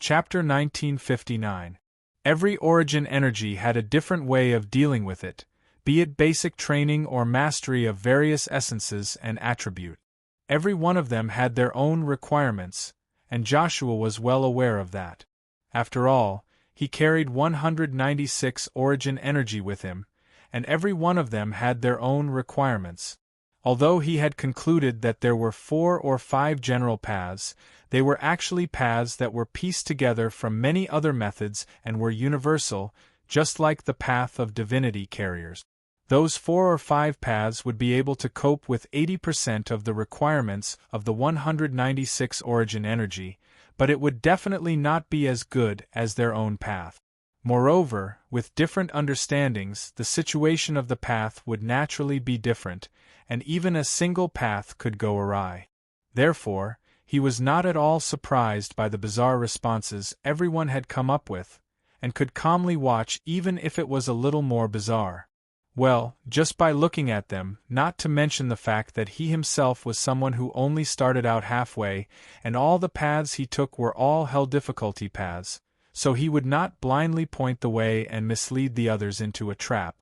Chapter 1959. Every origin energy had a different way of dealing with it, be it basic training or mastery of various essences and attributes. Every one of them had their own requirements, and Joshua was well aware of that. After all, he carried 196 origin energy with him, and every one of them had their own requirements. Although he had concluded that there were 4 or 5 general paths, they were actually paths that were pieced together from many other methods and were universal, just like the path of divinity carriers. Those 4 or 5 paths would be able to cope with 80% of the requirements of the 196 origin energy, but it would definitely not be as good as their own path. Moreover, with different understandings, the situation of the path would naturally be different, and even a single path could go awry. Therefore, he was not at all surprised by the bizarre responses everyone had come up with, and could calmly watch even if it was a little more bizarre. Well, just by looking at them, not to mention the fact that he himself was someone who only started out halfway, and all the paths he took were all hell difficulty paths, so he would not blindly point the way and mislead the others into a trap.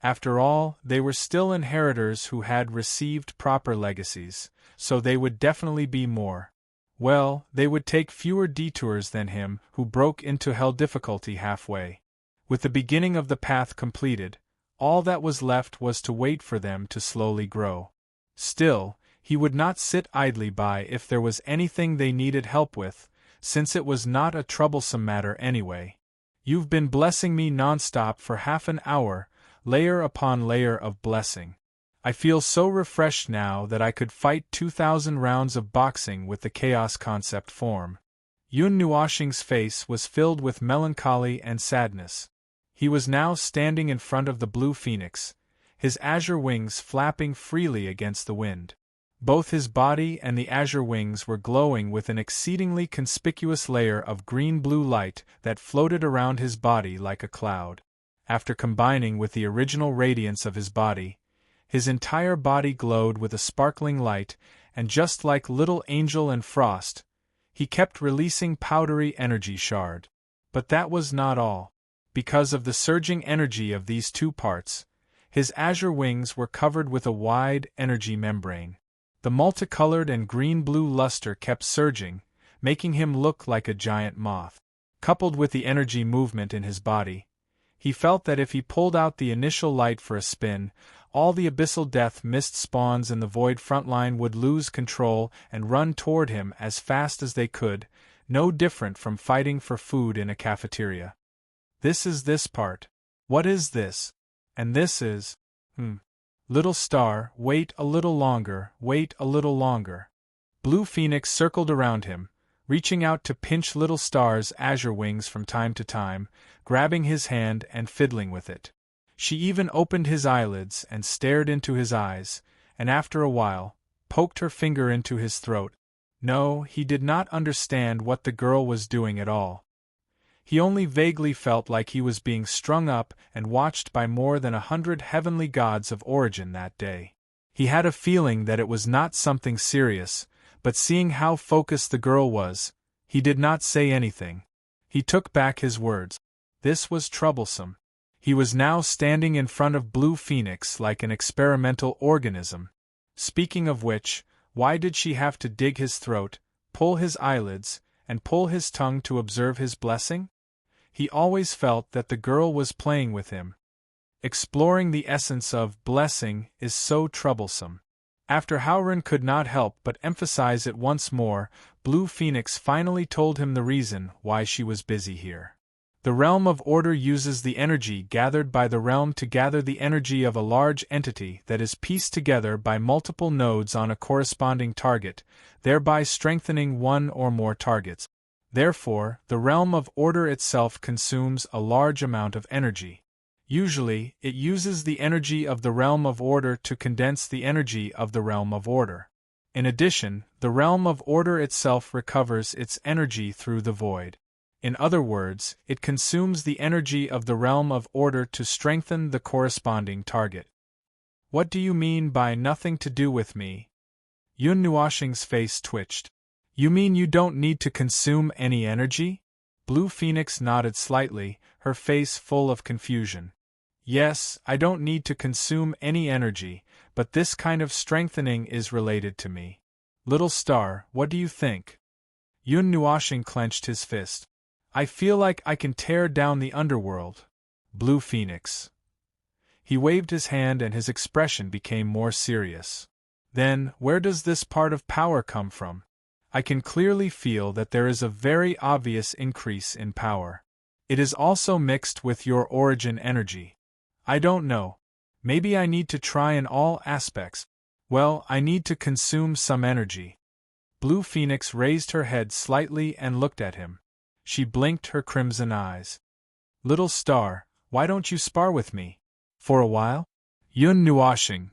After all, they were still inheritors who had received proper legacies, so they would definitely be more. Well, they would take fewer detours than him who broke into hell difficulty halfway. With the beginning of the path completed, all that was left was to wait for them to slowly grow. Still, he would not sit idly by if there was anything they needed help with, since it was not a troublesome matter anyway. "You've been blessing me nonstop for half an hour, layer upon layer of blessing. I feel so refreshed now that I could fight 2,000 rounds of boxing with the chaos concept form." Yun Nuoshing's face was filled with melancholy and sadness. He was now standing in front of the blue phoenix, his azure wings flapping freely against the wind. Both his body and the azure wings were glowing with an exceedingly conspicuous layer of green-blue light that floated around his body like a cloud. After combining with the original radiance of his body, his entire body glowed with a sparkling light, and just like little Angel and Frost, he kept releasing powdery energy shard. But that was not all. Because of the surging energy of these two parts, his azure wings were covered with a wide energy membrane. The multicolored and green-blue luster kept surging, making him look like a giant moth. Coupled with the energy movement in his body, he felt that if he pulled out the initial light for a spin, all the abyssal death mist spawns in the void frontline would lose control and run toward him as fast as they could, no different from fighting for food in a cafeteria. This is this part. What is this? And this is… Little star, wait a little longer, wait a little longer. Blue Phoenix circled around him, reaching out to pinch little star's azure wings from time to time, grabbing his hand and fiddling with it. She even opened his eyelids and stared into his eyes, and after a while, poked her finger into his throat. No, he did not understand what the girl was doing at all. He only vaguely felt like he was being strung up and watched by more than 100 heavenly gods of origin that day. He had a feeling that it was not something serious, but seeing how focused the girl was, he did not say anything. He took back his words. This was troublesome. He was now standing in front of Blue Phoenix like an experimental organism. Speaking of which, why did she have to dig his throat, pull his eyelids, and pull his tongue to observe his blessing? He always felt that the girl was playing with him. Exploring the essence of blessing is so troublesome. After Howren could not help but emphasize it once more, Blue Phoenix finally told him the reason why she was busy here. The realm of order uses the energy gathered by the realm to gather the energy of a large entity that is pieced together by multiple nodes on a corresponding target, thereby strengthening one or more targets. Therefore, the realm of order itself consumes a large amount of energy. Usually, it uses the energy of the realm of order to condense the energy of the realm of order. In addition, the realm of order itself recovers its energy through the void. In other words, it consumes the energy of the realm of order to strengthen the corresponding target. What do you mean by nothing to do with me? Yun Nuoshing's face twitched. You mean you don't need to consume any energy? Blue Phoenix nodded slightly, her face full of confusion. Yes, I don't need to consume any energy, but this kind of strengthening is related to me. Little star, what do you think? Yun Nuashing clenched his fist. I feel like I can tear down the underworld. Blue Phoenix. He waved his hand and his expression became more serious. Then, where does this part of power come from? I can clearly feel that there is a very obvious increase in power. It is also mixed with your origin energy. I don't know. Maybe I need to try in all aspects. Well, I need to consume some energy. Blue Phoenix raised her head slightly and looked at him. She blinked her crimson eyes. Little star, why don't you spar with me? For a while? Yun Nuashing.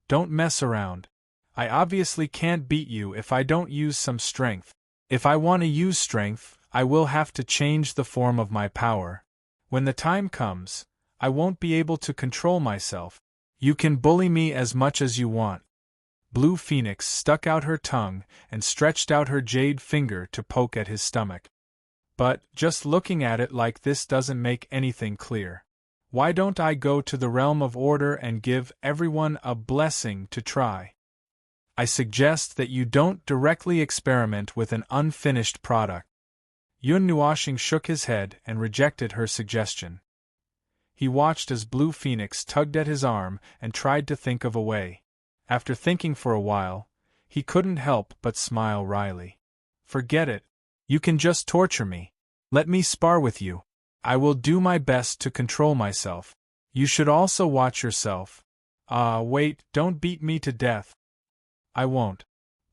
Don't mess around. I obviously can't beat you if I don't use some strength. If I want to use strength, I will have to change the form of my power. When the time comes, I won't be able to control myself. You can bully me as much as you want. Blue Phoenix stuck out her tongue and stretched out her jade finger to poke at his stomach. But, just looking at it like this doesn't make anything clear. Why don't I go to the realm of order and give everyone a blessing to try? I suggest that you don't directly experiment with an unfinished product. Yun Nuashing shook his head and rejected her suggestion. He watched as Blue Phoenix tugged at his arm and tried to think of a way. After thinking for a while, he couldn't help but smile wryly. Forget it. You can just torture me. Let me spar with you. I will do my best to control myself. You should also watch yourself. Wait, don't beat me to death. I won't.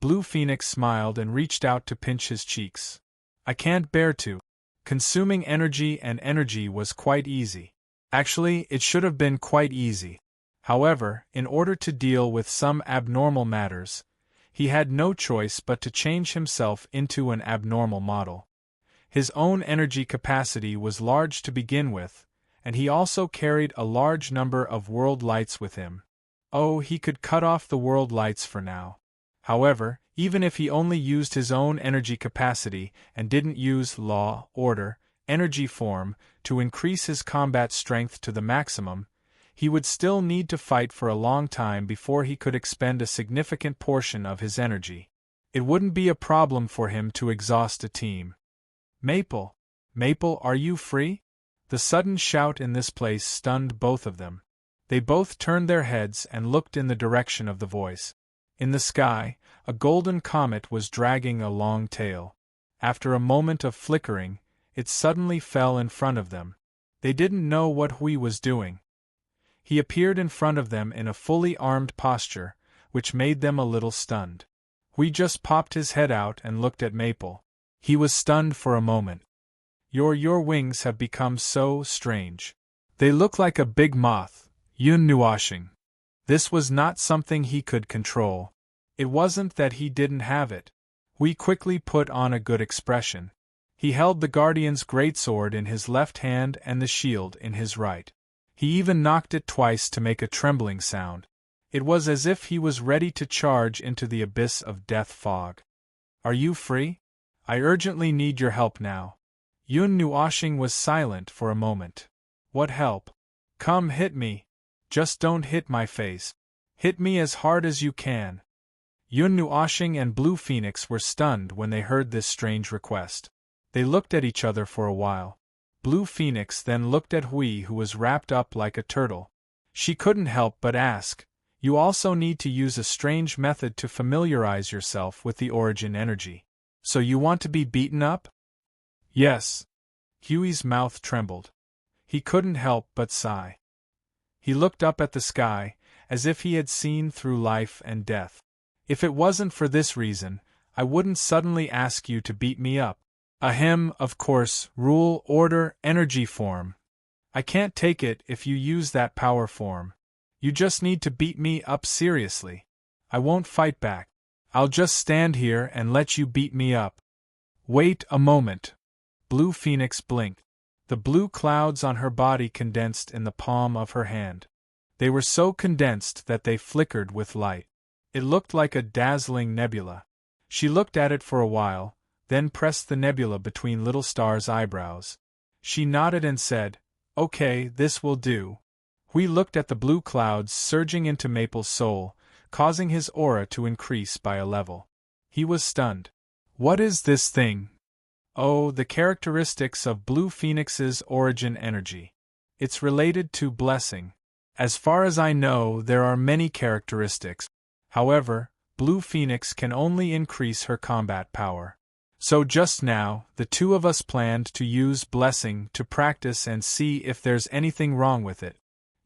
Blue Phoenix smiled and reached out to pinch his cheeks. I can't bear to. Consuming energy and energy was quite easy. Actually, it should have been quite easy. However, in order to deal with some abnormal matters, he had no choice but to change himself into an abnormal model. His own energy capacity was large to begin with, and he also carried a large number of world lights with him. Oh, he could cut off the world lights for now. However, even if he only used his own energy capacity and didn't use law, order, energy form to increase his combat strength to the maximum, he would still need to fight for a long time before he could expend a significant portion of his energy. It wouldn't be a problem for him to exhaust a team. Maple, are you free? The sudden shout in this place stunned both of them. They both turned their heads and looked in the direction of the voice. In the sky, a golden comet was dragging a long tail. After a moment of flickering, it suddenly fell in front of them. They didn't know what Hui was doing. He appeared in front of them in a fully armed posture, which made them a little stunned. Hui just popped his head out and looked at Maple. He was stunned for a moment. Your wings have become so strange. They look like a big moth. Yun Nuashing. This was not something he could control. It wasn't that he didn't have it. Hui quickly put on a good expression. He held the Guardian's greatsword in his left hand and the shield in his right. He even knocked it twice to make a trembling sound. It was as if he was ready to charge into the abyss of death fog. Are you free? I urgently need your help now. Yun Nuashing was silent for a moment. What help? Come hit me. Just don't hit my face. Hit me as hard as you can. Yun Nuashing and Blue Phoenix were stunned when they heard this strange request. They looked at each other for a while. Blue Phoenix then looked at Hui, who was wrapped up like a turtle. She couldn't help but ask, you also need to use a strange method to familiarize yourself with the origin energy. So you want to be beaten up? Yes. Hui's mouth trembled. He couldn't help but sigh. He looked up at the sky, as if he had seen through life and death. If it wasn't for this reason, I wouldn't suddenly ask you to beat me up. Ahem, of course, rule, order, energy form. I can't take it if you use that power form. You just need to beat me up seriously. I won't fight back. I'll just stand here and let you beat me up. Wait a moment. Blue Phoenix blinked. The blue clouds on her body condensed in the palm of her hand. They were so condensed that they flickered with light. It looked like a dazzling nebula. She looked at it for a while, then pressed the nebula between Little Star's eyebrows. She nodded and said, "Okay, this will do." We looked at the blue clouds surging into Maple's soul, causing his aura to increase by a level. He was stunned. "What is this thing?" "Oh, the characteristics of Blue Phoenix's origin energy. It's related to blessing. As far as I know, there are many characteristics. However, Blue Phoenix can only increase her combat power. So just now, the two of us planned to use blessing to practice and see if there's anything wrong with it."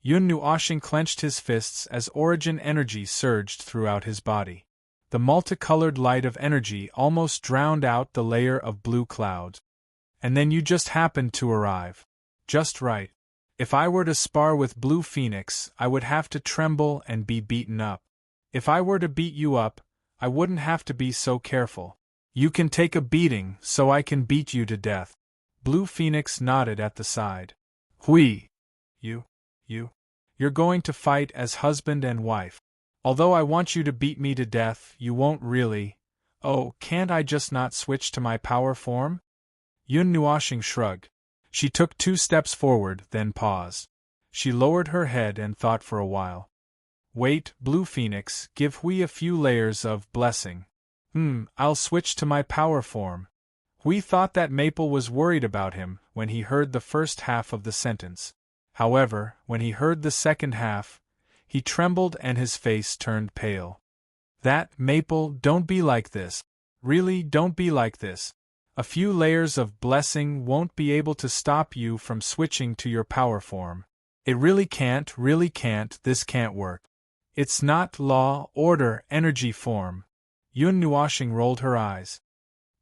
Yun Nuoshing clenched his fists as origin energy surged throughout his body. The multicolored light of energy almost drowned out the layer of blue clouds. "And then you just happened to arrive. Just right. If I were to spar with Blue Phoenix, I would have to tremble and be beaten up. If I were to beat you up, I wouldn't have to be so careful. You can take a beating, so I can beat you to death." Blue Phoenix nodded at the side. "Hui. You're going to fight as husband and wife. Although I want you to beat me to death, you won't really. Oh, can't I just not switch to my power form?" Yun Nuoshing shrugged. She took 2 steps forward, then paused. She lowered her head and thought for a while. "Wait, Blue Phoenix, give Hui a few layers of blessing." I'll switch to my power form." Hui thought that Maple was worried about him when he heard the first half of the sentence. However, when he heard the second half, he trembled and his face turned pale. Maple, don't be like this. Really, don't be like this. A few layers of blessing won't be able to stop you from switching to your power form. It really can't, this can't work. It's not law, order, energy form." Yun Nuoshing rolled her eyes.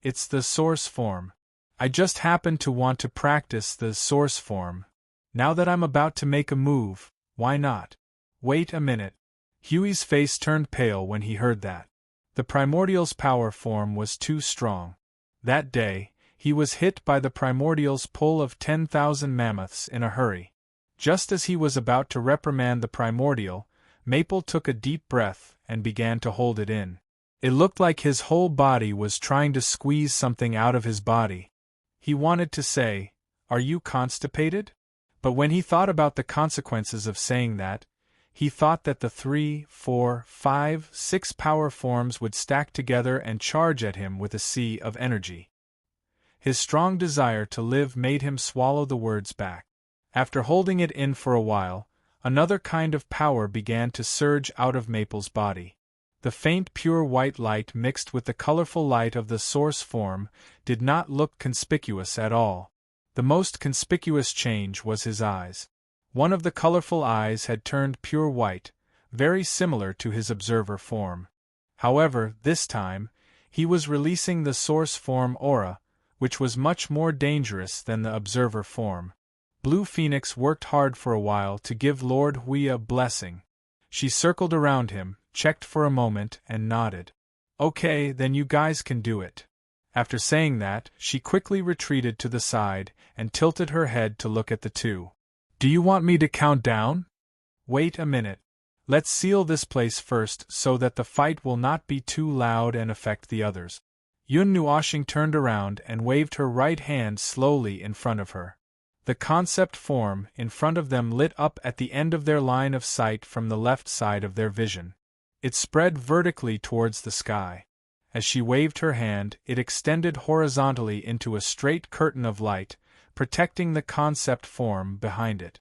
"It's the source form. I just happen to want to practice the source form. Now that I'm about to make a move, why not?" "Wait a minute." Huey's face turned pale when he heard that. The Primordial's power form was too strong. That day, he was hit by the Primordial's pull of 10,000 mammoths in a hurry. Just as he was about to reprimand the Primordial, Maple took a deep breath and began to hold it in. It looked like his whole body was trying to squeeze something out of his body. He wanted to say, "Are you constipated?" But when he thought about the consequences of saying that, he thought that the 3, 4, 5, 6 power forms would stack together and charge at him with a sea of energy. His strong desire to live made him swallow the words back. After holding it in for a while, another kind of power began to surge out of Maple's body. The faint pure white light mixed with the colorful light of the source form did not look conspicuous at all. The most conspicuous change was his eyes. One of the colorful eyes had turned pure white, very similar to his observer form. However, this time, he was releasing the source form aura, which was much more dangerous than the observer form. Blue Phoenix worked hard for a while to give Lord Hui a blessing. She circled around him, checked for a moment, and nodded. "Okay, then you guys can do it." After saying that, she quickly retreated to the side and tilted her head to look at the two. "Do you want me to count down?" "Wait a minute. Let's seal this place first so that the fight will not be too loud and affect the others." Yun Nuoshing turned around and waved her right hand slowly in front of her. The concept form in front of them lit up at the end of their line of sight from the left side of their vision. It spread vertically towards the sky. As she waved her hand, it extended horizontally into a straight curtain of light, protecting the concept form behind it.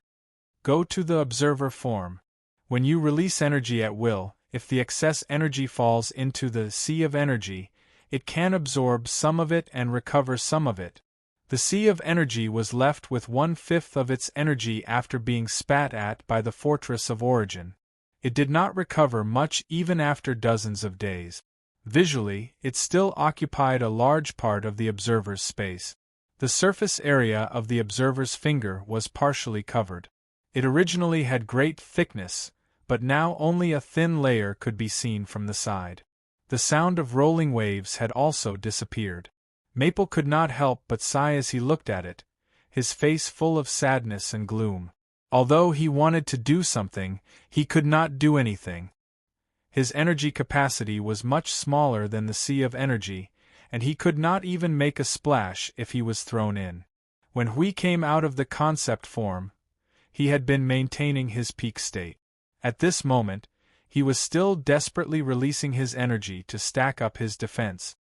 Go to the observer form. When you release energy at will, if the excess energy falls into the sea of energy, it can absorb some of it and recover some of it. The sea of energy was left with 1/5 of its energy after being spat at by the Fortress of Origin. It did not recover much even after dozens of days. Visually, it still occupied a large part of the observer's space. The surface area of the observer's finger was partially covered. It originally had great thickness, but now only a thin layer could be seen from the side. The sound of rolling waves had also disappeared. Maple could not help but sigh as he looked at it, his face full of sadness and gloom. Although he wanted to do something, he could not do anything. His energy capacity was much smaller than the sea of energy, and he could not even make a splash if he was thrown in. When Hui came out of the concept form, he had been maintaining his peak state. At this moment, he was still desperately releasing his energy to stack up his defense.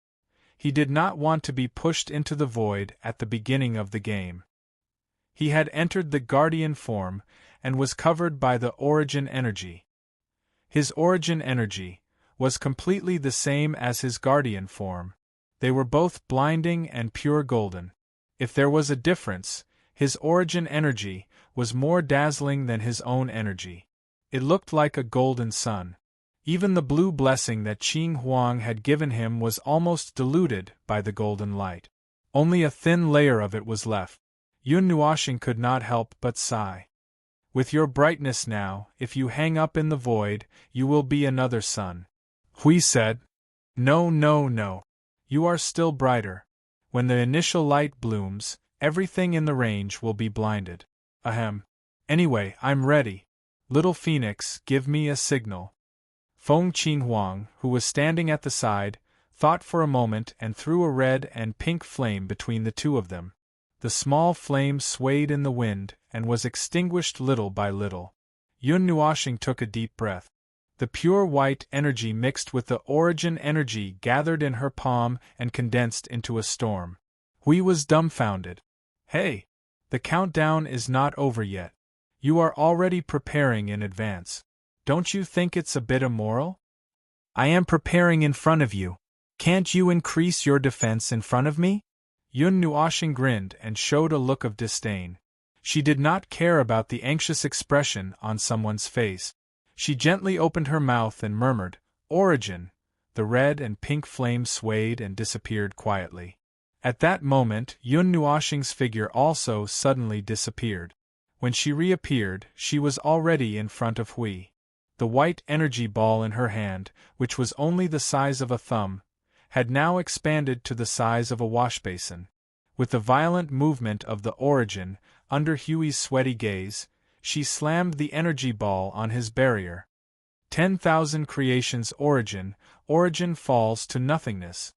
He did not want to be pushed into the void at the beginning of the game. He had entered the Guardian form and was covered by the origin energy. His origin energy was completely the same as his Guardian form. They were both blinding and pure golden. If there was a difference, his origin energy was more dazzling than his own energy. It looked like a golden sun. Even the blue blessing that Qing Huang had given him was almost diluted by the golden light. Only a thin layer of it was left. Yun Nuoxing could not help but sigh. With your brightness now, if you hang up in the void, you will be another sun. Hui said. No, no, no. You are still brighter. When the initial light blooms, everything in the range will be blinded. Ahem. Anyway, I'm ready. Little Phoenix, give me a signal. Feng Qinghuang, who was standing at the side, thought for a moment and threw a red and pink flame between the two of them. The small flame swayed in the wind and was extinguished little by little. Yun Nuoxing took a deep breath. The pure white energy mixed with the origin energy gathered in her palm and condensed into a storm. Hui was dumbfounded. Hey! The countdown is not over yet. You are already preparing in advance. Don't you think it's a bit immoral? I am preparing in front of you. Can't you increase your defense in front of me? Yun Nuoxing grinned and showed a look of disdain. She did not care about the anxious expression on someone's face. She gently opened her mouth and murmured, Origin. The red and pink flame swayed and disappeared quietly. At that moment, Yun Nuoxing's figure also suddenly disappeared. When she reappeared, she was already in front of Hui. The white energy ball in her hand, which was only the size of a thumb, had now expanded to the size of a washbasin. With the violent movement of the origin, under Hui's sweaty gaze, she slammed the energy ball on his barrier. 10,000 creations origin falls to nothingness.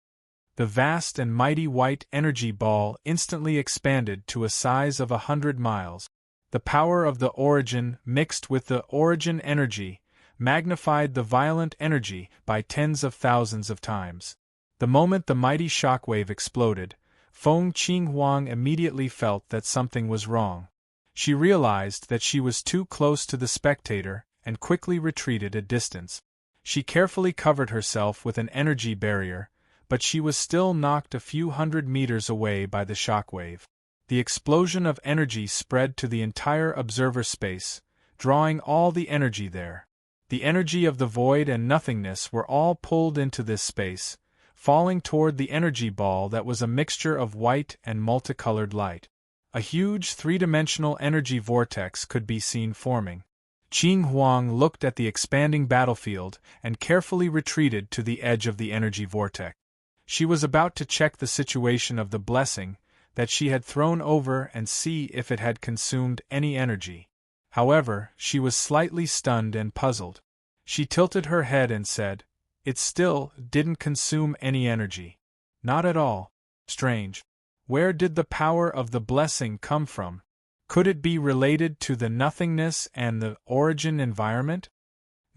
The vast and mighty white energy ball instantly expanded to a size of 100 miles. The power of the origin mixed with the origin energy magnified the violent energy by tens of thousands of times. The moment the mighty shockwave exploded, Feng Qinghuang immediately felt that something was wrong. She realized that she was too close to the spectator and quickly retreated a distance. She carefully covered herself with an energy barrier, but she was still knocked a few hundred meters away by the shockwave. The explosion of energy spread to the entire observer space, drawing all the energy there. The energy of the void and nothingness were all pulled into this space, falling toward the energy ball that was a mixture of white and multicolored light. A huge three-dimensional energy vortex could be seen forming. Qing Huang looked at the expanding battlefield and carefully retreated to the edge of the energy vortex. She was about to check the situation of the blessing that she had thrown over and see if it had consumed any energy. However, she was slightly stunned and puzzled. She tilted her head and said, It still didn't consume any energy. Not at all. Strange. Where did the power of the blessing come from? Could it be related to the nothingness and the origin environment?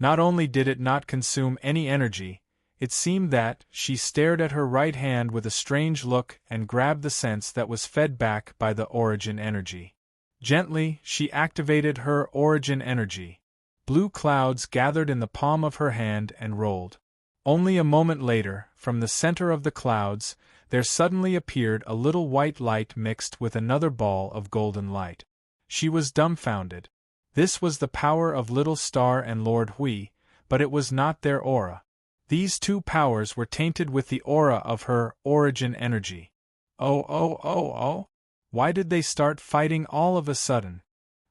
Not only did it not consume any energy, it seemed that she stared at her right hand with a strange look and grabbed the sense that was fed back by the origin energy. Gently, she activated her origin energy. Blue clouds gathered in the palm of her hand and rolled. Only a moment later, from the center of the clouds, there suddenly appeared a little white light mixed with another ball of golden light. She was dumbfounded. This was the power of Little Star and Lord Hui, but it was not their aura. These two powers were tainted with the aura of her origin energy. Oh! Why did they start fighting all of a sudden?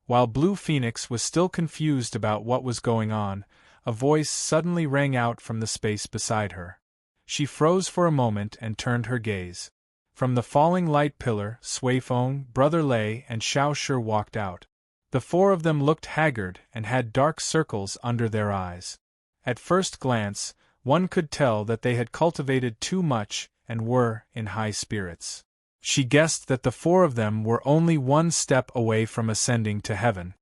While Blue Phoenix was still confused about what was going on, a voice suddenly rang out from the space beside her. She froze for a moment and turned her gaze. From the falling light pillar, Sui Feng, Brother Lei, and Xiao Shi walked out. The four of them looked haggard and had dark circles under their eyes. At first glance, one could tell that they had cultivated too much and were in high spirits. She guessed that the four of them were only one step away from ascending to heaven.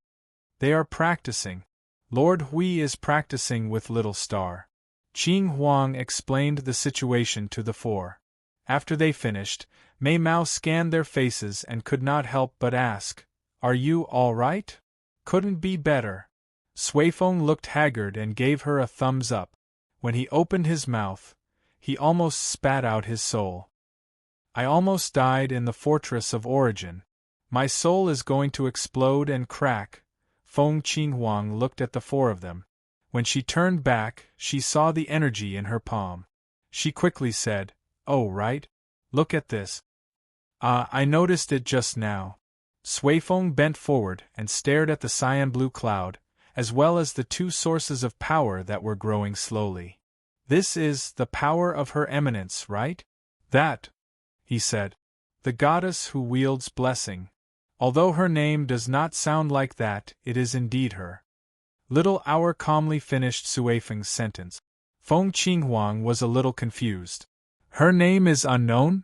They are practicing. Lord Hui is practicing with Little Star. Qing Huang explained the situation to the four. After they finished, Mei Mao scanned their faces and could not help but ask, "Are you all right?" "Couldn't be better." Sui Feng looked haggard and gave her a thumbs up. When he opened his mouth, he almost spat out his soul. "I almost died in the Fortress of Origin. My soul is going to explode and crack." Feng Qinghuang looked at the four of them. When she turned back, she saw the energy in her palm. She quickly said, "Oh right? Look at this." "Ah, I noticed it just now." Sui Feng bent forward and stared at the cyan blue cloud, as well as the two sources of power that were growing slowly. "This is the power of Her Eminence, right?" "That," he said. "The goddess who wields blessing. Although her name does not sound like that, it is indeed her." Little Hour calmly finished Sui Feng's sentence. Feng Qinghuang was a little confused. "Her name is unknown?"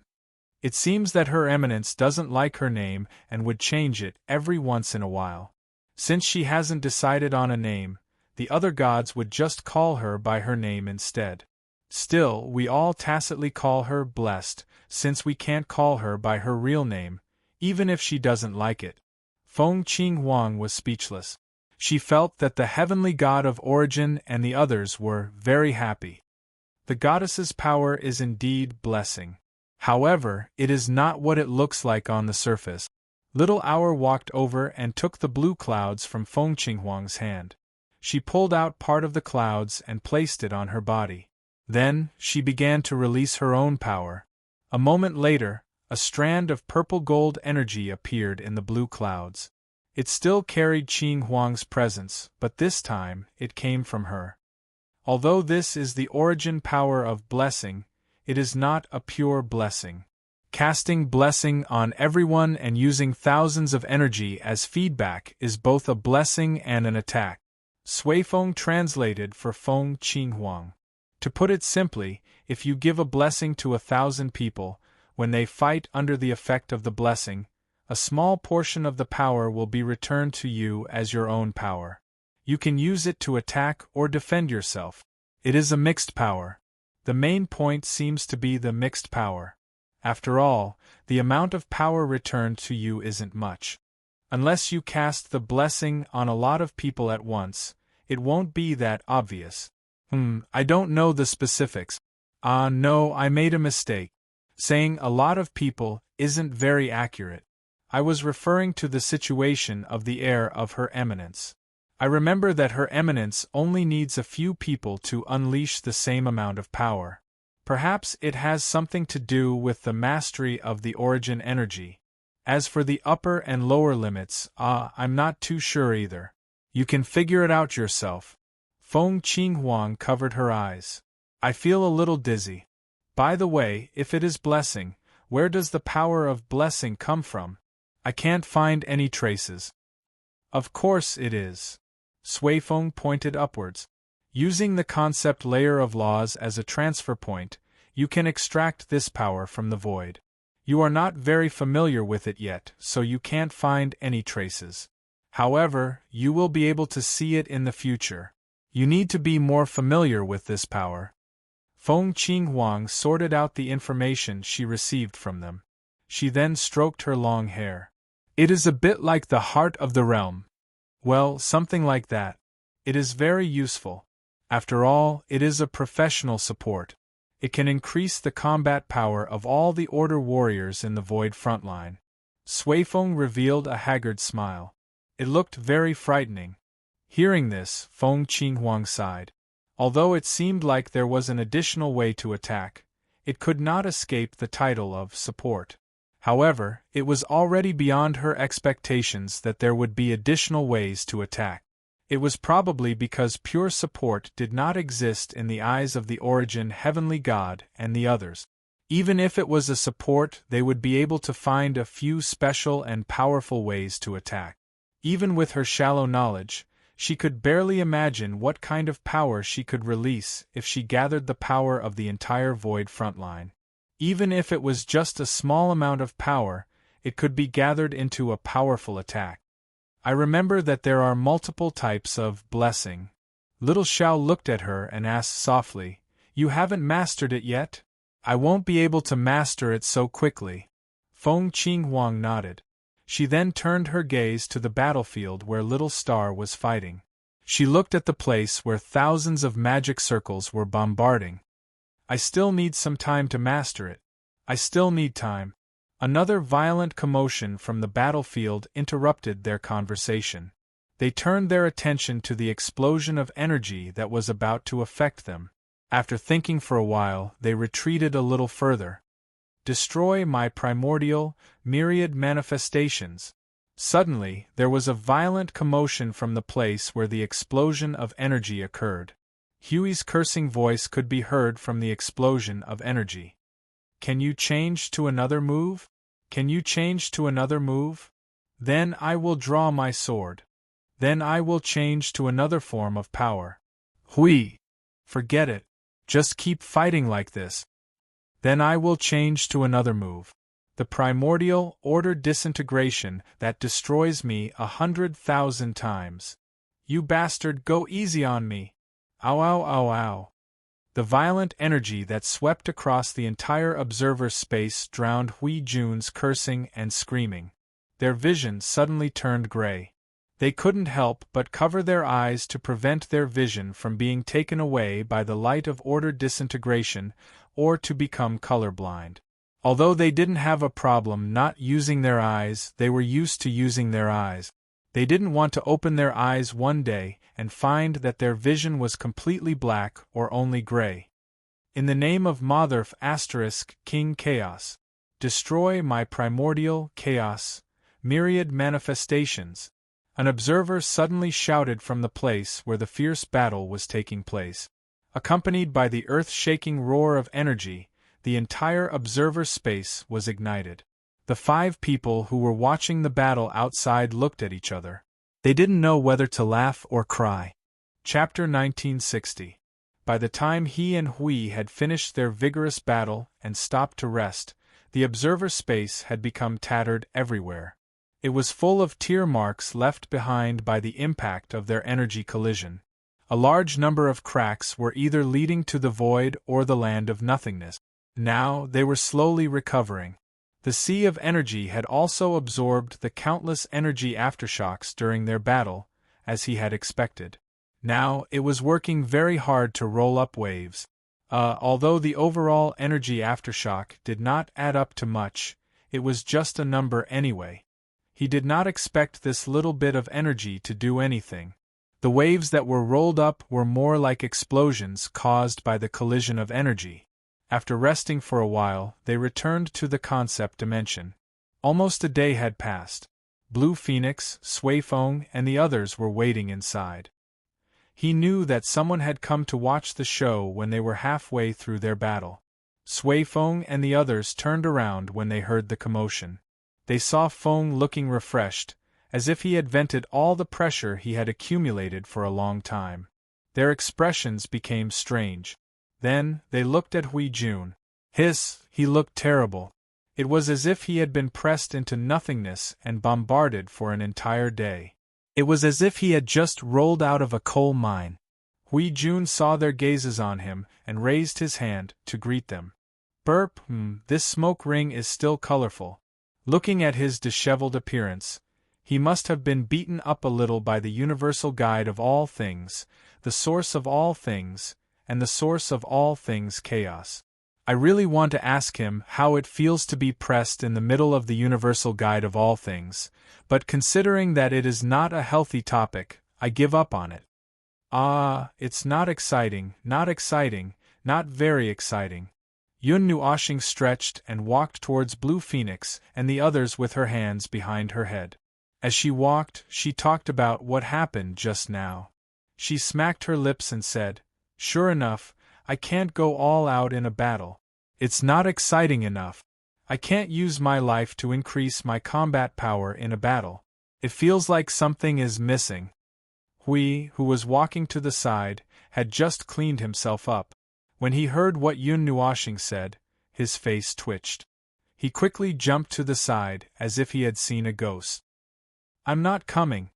"It seems that Her Eminence doesn't like her name and would change it every once in a while. Since she hasn't decided on a name, the other gods would just call her by her name instead. Still, we all tacitly call her blessed, since we can't call her by her real name, even if she doesn't like it." Feng Qinghuang was speechless. She felt that the heavenly god of origin and the others were very happy. The goddess's power is indeed blessing. However, it is not what it looks like on the surface. Little Hour walked over and took the blue clouds from Feng Qinghuang's hand. She pulled out part of the clouds and placed it on her body. Then, she began to release her own power. A moment later, a strand of purple-gold energy appeared in the blue clouds. It still carried Qing Huang's presence, but this time, it came from her. Although this is the origin power of blessing, it is not a pure blessing. Casting blessing on everyone and using thousands of energy as feedback is both a blessing and an attack. Sui Feng translated for Feng Qinghuang. To put it simply, if you give a blessing to 1,000 people, when they fight under the effect of the blessing, a small portion of the power will be returned to you as your own power. You can use it to attack or defend yourself. It is a mixed power. The main point seems to be the mixed power. After all, the amount of power returned to you isn't much. Unless you cast the blessing on a lot of people at once, it won't be that obvious. I don't know the specifics. No, I made a mistake. Saying a lot of people isn't very accurate. I was referring to the situation of the heir of Her Eminence. I remember that Her Eminence only needs a few people to unleash the same amount of power. Perhaps it has something to do with the mastery of the origin energy. As for the upper and lower limits, I'm not too sure either. You can figure it out yourself. Feng Qinghuang covered her eyes. I feel a little dizzy. By the way, if it is blessing, where does the power of blessing come from? I can't find any traces. Of course it is. Sui Feng pointed upwards. Using the concept layer of laws as a transfer point, you can extract this power from the void. You are not very familiar with it yet, so you can't find any traces. However, you will be able to see it in the future. You need to be more familiar with this power. Feng Qinghuang sorted out the information she received from them. She then stroked her long hair. It is a bit like the heart of the realm. Well, something like that. It is very useful. After all, it is a professional support. It can increase the combat power of all the Order warriors in the Void frontline. Sui Feng revealed a haggard smile. It looked very frightening. Hearing this, Feng Qinghuang sighed. Although it seemed like there was an additional way to attack, it could not escape the title of support. However, it was already beyond her expectations that there would be additional ways to attack. It was probably because pure support did not exist in the eyes of the origin heavenly god and the others. Even if it was a support, they would be able to find a few special and powerful ways to attack. Even with her shallow knowledge, she could barely imagine what kind of power she could release if she gathered the power of the entire Void frontline. Even if it was just a small amount of power, it could be gathered into a powerful attack. I remember that there are multiple types of blessing. Little Xiao looked at her and asked softly, "You haven't mastered it yet?" "I won't be able to master it so quickly." Feng Qinghuang nodded. She then turned her gaze to the battlefield where Little Star was fighting. She looked at the place where thousands of magic circles were bombarding. "I still need some time to master it. I still need time." Another violent commotion from the battlefield interrupted their conversation. They turned their attention to the explosion of energy that was about to affect them. After thinking for a while, they retreated a little further. "Destroy my primordial, myriad manifestations." Suddenly, there was a violent commotion from the place where the explosion of energy occurred. Huey's cursing voice could be heard from the explosion of energy. "Can you change to another move? Can you change to another move? Then I will draw my sword. Then I will change to another form of power." "Hui! Forget it. Just keep fighting like this." "Then I will change to another move. The primordial order disintegration that destroys me 100,000 times." "You bastard, go easy on me. Ow ow ow ow." The violent energy that swept across the entire observer space drowned Hui Jun's cursing and screaming. Their vision suddenly turned gray. They couldn't help but cover their eyes to prevent their vision from being taken away by the light of order disintegration or to become colorblind. Although they didn't have a problem not using their eyes, they were used to using their eyes. They didn't want to open their eyes one day and find that their vision was completely black or only gray. "In the name of Motherf King Chaos, destroy my primordial chaos, myriad manifestations." An observer suddenly shouted from the place where the fierce battle was taking place. Accompanied by the earth-shaking roar of energy, the entire observer space was ignited. The 5 people who were watching the battle outside looked at each other. They didn't know whether to laugh or cry. Chapter 1960. By the time he and Hui had finished their vigorous battle and stopped to rest, the observer space had become tattered everywhere. It was full of tear marks left behind by the impact of their energy collision. A large number of cracks were either leading to the void or the land of nothingness. Now they were slowly recovering. The sea of energy had also absorbed the countless energy aftershocks during their battle, as he had expected. Now it was working very hard to roll up waves. Although the overall energy aftershock did not add up to much, it was just a number anyway. He did not expect this little bit of energy to do anything. The waves that were rolled up were more like explosions caused by the collision of energy. After resting for a while, they returned to the concept dimension. Almost a day had passed. Blue Phoenix, Suifeng, and the others were waiting inside. He knew that someone had come to watch the show when they were halfway through their battle. Suifeng and the others turned around when they heard the commotion. They saw Feng looking refreshed, as if he had vented all the pressure he had accumulated for a long time. Their expressions became strange. Then, they looked at Hui Jun. He looked terrible. It was as if he had been pressed into nothingness and bombarded for an entire day. It was as if he had just rolled out of a coal mine. Hui Jun saw their gazes on him and raised his hand to greet them. Burp, this smoke ring is still colorful. Looking at his disheveled appearance, he must have been beaten up a little by the universal guide of all things, the source of all things, and the source of all things chaos. I really want to ask him how it feels to be pressed in the middle of the universal guide of all things, but considering that it is not a healthy topic, I give up on it. It's not exciting, not very exciting. Yun Nuoshing stretched and walked towards Blue Phoenix and the others with her hands behind her head. As she walked, she talked about what happened just now. She smacked her lips and said, "Sure enough, I can't go all out in a battle. It's not exciting enough. I can't use my life to increase my combat power in a battle. It feels like something is missing." Hui, who was walking to the side, had just cleaned himself up. When he heard what Yun Nuoshing said, His face twitched. He quickly jumped to the side, as if he had seen a ghost. "I'm not coming.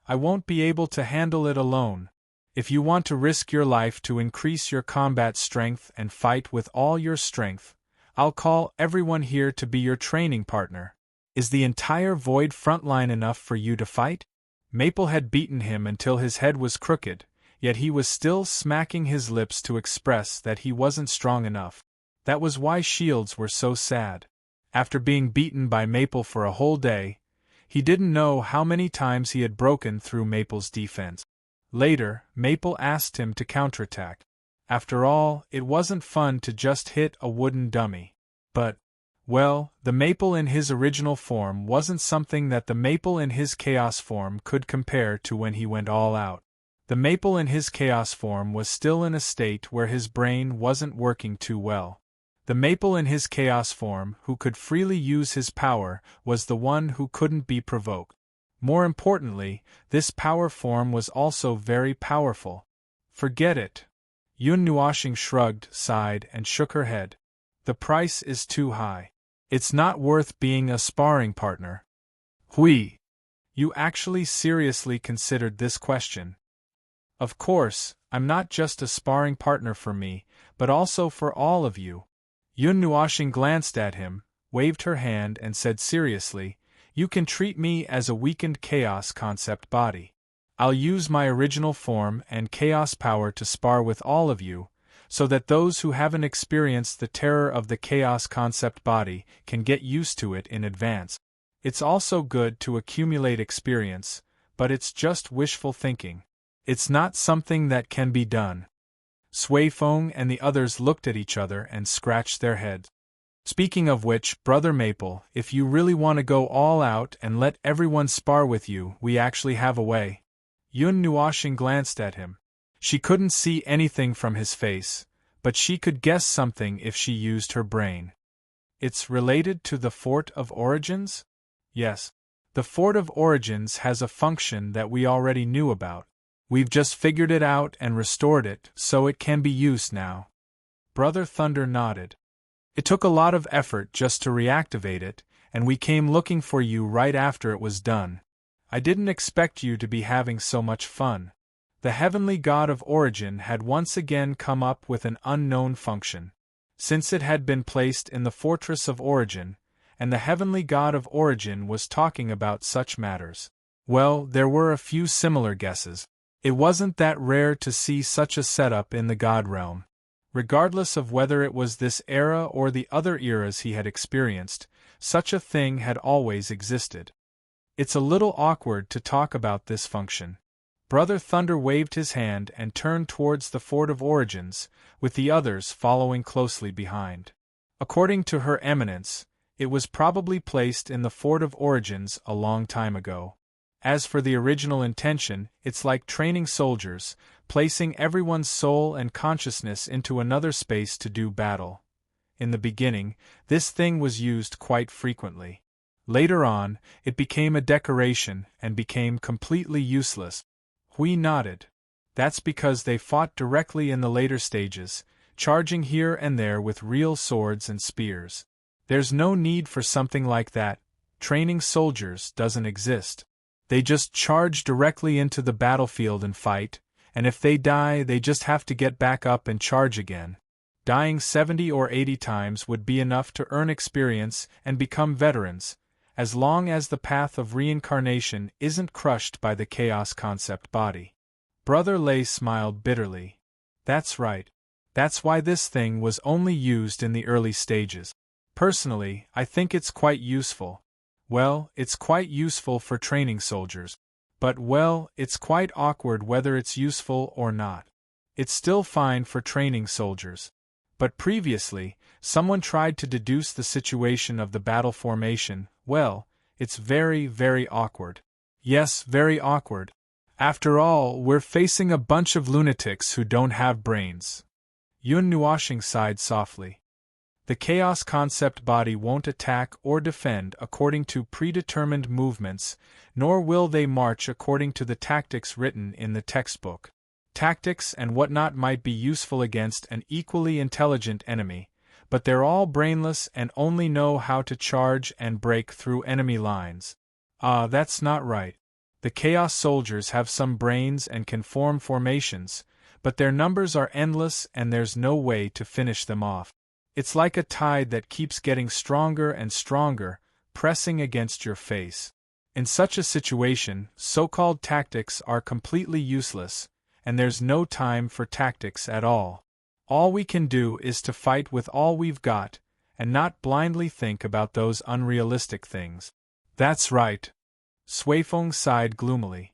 I won't be able to handle it alone. If you want to risk your life to increase your combat strength and fight with all your strength, I'll call everyone here to be your training partner. Is the entire Void front line enough for you to fight?" Maple had beaten him until his head was crooked, yet he was still smacking his lips to express that he wasn't strong enough. That was why Shields were so sad. After being beaten by Maple for a whole day, he didn't know how many times he had broken through Maple's defense. Later, Maple asked him to counterattack. After all, it wasn't fun to just hit a wooden dummy. But, well, the Maple in his original form wasn't something that the Maple in his Chaos form could compare to when he went all out. The Maple in his Chaos form was still in a state where his brain wasn't working too well. The Maple in his Chaos form, who could freely use his power, was the one who couldn't be provoked. More importantly, this power form was also very powerful. Forget it. Yun Nuoshing shrugged, sighed, and shook her head. The price is too high. It's not worth being a sparring partner. Hui. You actually seriously considered this question. Of course, I'm not just a sparring partner for me, but also for all of you. Yun Nuoshing glanced at him, waved her hand and said seriously, "You can treat me as a weakened Chaos concept body. I'll use my original form and Chaos power to spar with all of you, so that those who haven't experienced the terror of the Chaos concept body can get used to it in advance. It's also good to accumulate experience, but it's just wishful thinking. It's not something that can be done." Sui Feng and the others looked at each other and scratched their heads. "Speaking of which, Brother Maple, if you really want to go all out and let everyone spar with you, we actually have a way." Yun Nuoshing glanced at him. She couldn't see anything from his face, but she could guess something if she used her brain. "It's related to the Fort of Origins?" "Yes. The Fort of Origins has a function that we already knew about. We've just figured it out and restored it, so it can be used now." Brother Thunder nodded. "It took a lot of effort just to reactivate it, and we came looking for you right after it was done. I didn't expect you to be having so much fun." The heavenly god of origin had once again come up with an unknown function. Since it had been placed in the Fortress of Origin, and the heavenly god of origin was talking about such matters, well, there were a few similar guesses. It wasn't that rare to see such a setup in the God realm. Regardless of whether it was this era or the other eras he had experienced, such a thing had always existed. It's a little awkward to talk about this function. Brother Thunder waved his hand and turned towards the Fort of Origins, with the others following closely behind. According to Her Eminence, it was probably placed in the Fort of Origins a long time ago. As for the original intention, it's like training soldiers, placing everyone's soul and consciousness into another space to do battle. In the beginning, this thing was used quite frequently. Later on, it became a decoration and became completely useless. Hui nodded. That's because they fought directly in the later stages, charging here and there with real swords and spears. There's no need for something like that. Training soldiers doesn't exist. They just charge directly into the battlefield and fight, and if they die, they just have to get back up and charge again. Dying 70 or 80 times would be enough to earn experience and become veterans, as long as the path of reincarnation isn't crushed by the Chaos concept body. Brother Lei smiled bitterly. That's right. That's why this thing was only used in the early stages. Personally, I think it's quite useful. Well, it's quite useful for training soldiers. But well, it's quite awkward whether it's useful or not. It's still fine for training soldiers. But previously, someone tried to deduce the situation of the battle formation. Well, it's very, very awkward. Yes, very awkward. After all, we're facing a bunch of lunatics who don't have brains. Yun Nuoshing sighed softly. The Chaos concept body won't attack or defend according to predetermined movements, nor will they march according to the tactics written in the textbook. Tactics and whatnot might be useful against an equally intelligent enemy, but they're all brainless and only know how to charge and break through enemy lines. Ah, that's not right. The Chaos Soldiers have some brains and can form formations, but their numbers are endless and there's no way to finish them off. It's like a tide that keeps getting stronger and stronger, pressing against your face. In such a situation, so-called tactics are completely useless, and there's no time for tactics at all. All we can do is to fight with all we've got, and not blindly think about those unrealistic things. That's right. Suifeng sighed gloomily.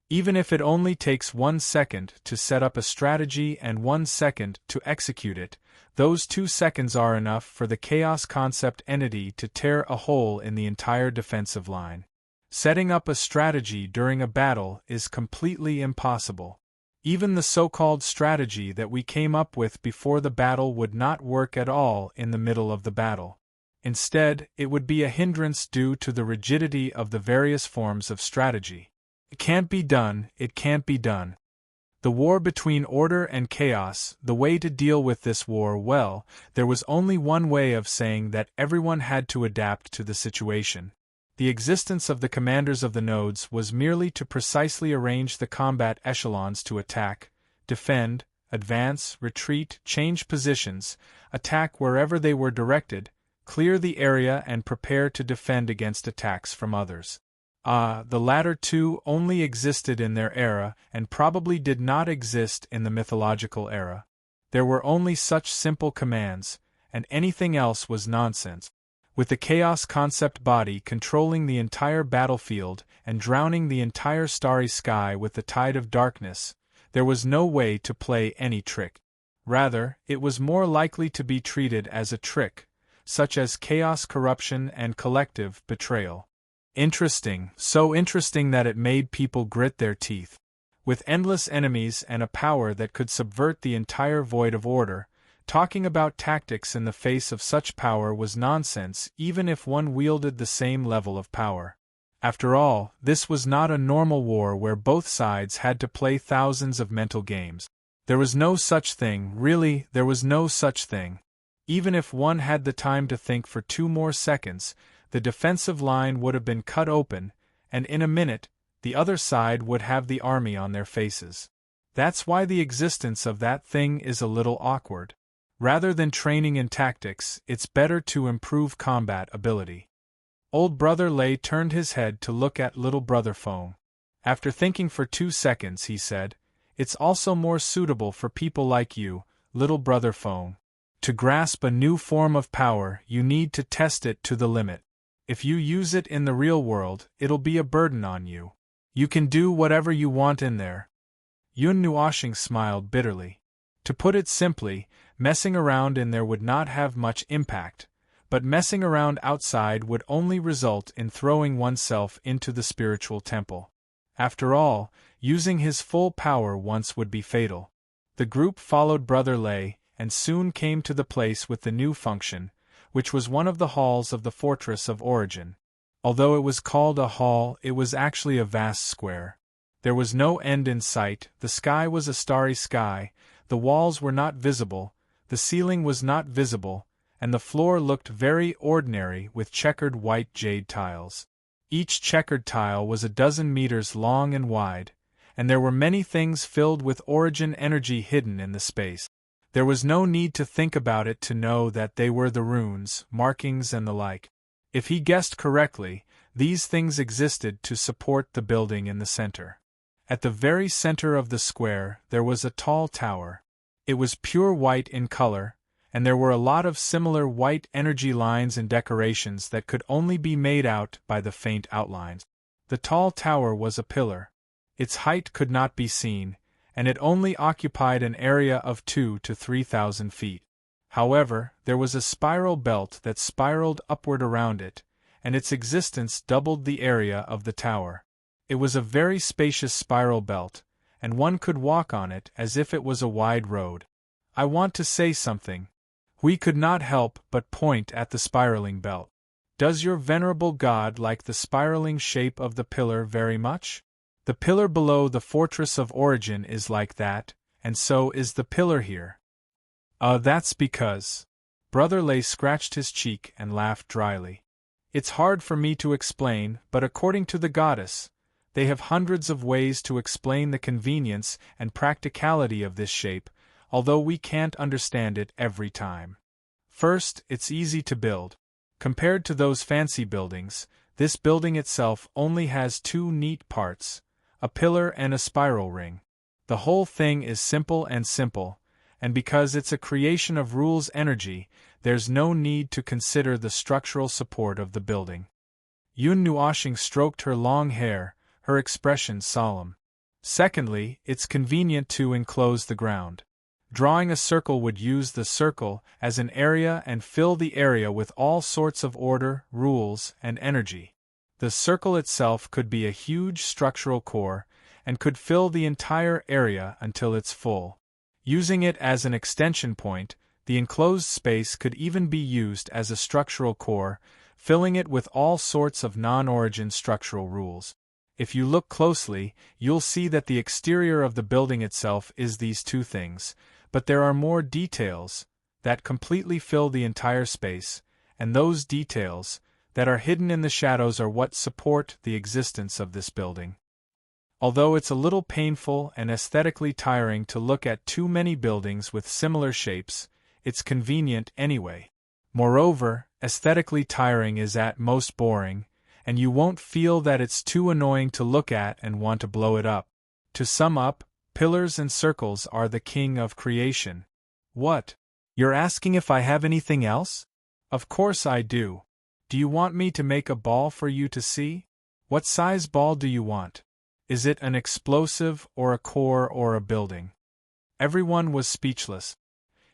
Even if it only takes 1 second to set up a strategy and 1 second to execute it, those 2 seconds are enough for the chaos concept entity to tear a hole in the entire defensive line. Setting up a strategy during a battle is completely impossible. Even the so-called strategy that we came up with before the battle would not work at all in the middle of the battle. Instead, it would be a hindrance due to the rigidity of the various forms of strategy. It can't be done, it can't be done. The war between order and chaos, the way to deal with this war, well, there was only one way of saying that everyone had to adapt to the situation. The existence of the commanders of the nodes was merely to precisely arrange the combat echelons to attack, defend, advance, retreat, change positions, attack wherever they were directed, clear the area and prepare to defend against attacks from others. The latter two only existed in their era and probably did not exist in the mythological era. There were only such simple commands, and anything else was nonsense. With the chaos concept body controlling the entire battlefield and drowning the entire starry sky with the tide of darkness, there was no way to play any trick. Rather, it was more likely to be treated as a trick, such as chaos corruption and collective betrayal. Interesting, so interesting that it made people grit their teeth. With endless enemies and a power that could subvert the entire void of order, talking about tactics in the face of such power was nonsense even if one wielded the same level of power. After all, this was not a normal war where both sides had to play thousands of mental games. There was no such thing, really, there was no such thing. Even if one had the time to think for 2 more seconds, the defensive line would have been cut open, and in a minute, the other side would have the army on their faces. That's why the existence of that thing is a little awkward. Rather than training in tactics, it's better to improve combat ability. Old Brother Lei turned his head to look at Little Brother Feng. After thinking for 2 seconds, he said, "It's also more suitable for people like you, Little Brother Feng. To grasp a new form of power, you need to test it to the limit. If you use it in the real world, it'll be a burden on you. You can do whatever you want in there." Yun Nuoshing smiled bitterly. To put it simply, messing around in there would not have much impact, but messing around outside would only result in throwing oneself into the spiritual temple. After all, using his full power once would be fatal. The group followed Brother Lei, and soon came to the place with the new function, which was one of the halls of the Fortress of Origin. Although it was called a hall, it was actually a vast square. There was no end in sight, the sky was a starry sky, the walls were not visible, the ceiling was not visible, and the floor looked very ordinary with checkered white jade tiles. Each checkered tile was a dozen meters long and wide, and there were many things filled with origin energy hidden in the space. There was no need to think about it to know that they were the runes, markings and the like. If he guessed correctly, these things existed to support the building in the center. At the very center of the square, there was a tall tower. It was pure white in color, and there were a lot of similar white energy lines and decorations that could only be made out by the faint outlines. The tall tower was a pillar. Its height could not be seen, and it only occupied an area of 2,000 to 3,000 feet. However, there was a spiral belt that spiraled upward around it, and its existence doubled the area of the tower. It was a very spacious spiral belt, and one could walk on it as if it was a wide road. I want to say something. We could not help but point at the spiraling belt. Does your venerable god like the spiraling shape of the pillar very much? The pillar below the Fortress of Origin is like that, and so is the pillar here. That's because. Brother Lei scratched his cheek and laughed dryly. It's hard for me to explain, but according to the goddess, they have hundreds of ways to explain the convenience and practicality of this shape, although we can't understand it every time. First, it's easy to build. Compared to those fancy buildings, this building itself only has two neat parts, a pillar and a spiral ring. The whole thing is simple, and because it's a creation of rules energy, there's no need to consider the structural support of the building. Yun Nuoshing stroked her long hair, her expression solemn. Secondly, it's convenient to enclose the ground. Drawing a circle would use the circle as an area and fill the area with all sorts of order, rules, and energy. The circle itself could be a huge structural core, and could fill the entire area until it's full. Using it as an extension point, the enclosed space could even be used as a structural core, filling it with all sorts of non-origin structural rules. If you look closely, you'll see that the exterior of the building itself is these two things, but there are more details that completely fill the entire space, and those details that are hidden in the shadows are what support the existence of this building. Although it's a little painful and aesthetically tiring to look at too many buildings with similar shapes, it's convenient anyway. Moreover, aesthetically tiring is at most boring, and you won't feel that it's too annoying to look at and want to blow it up. To sum up, pillars and circles are the king of creation. What? You're asking if I have anything else? Of course I do. Do you want me to make a ball for you to see? What size ball do you want? Is it an explosive, or a core, or a building? Everyone was speechless.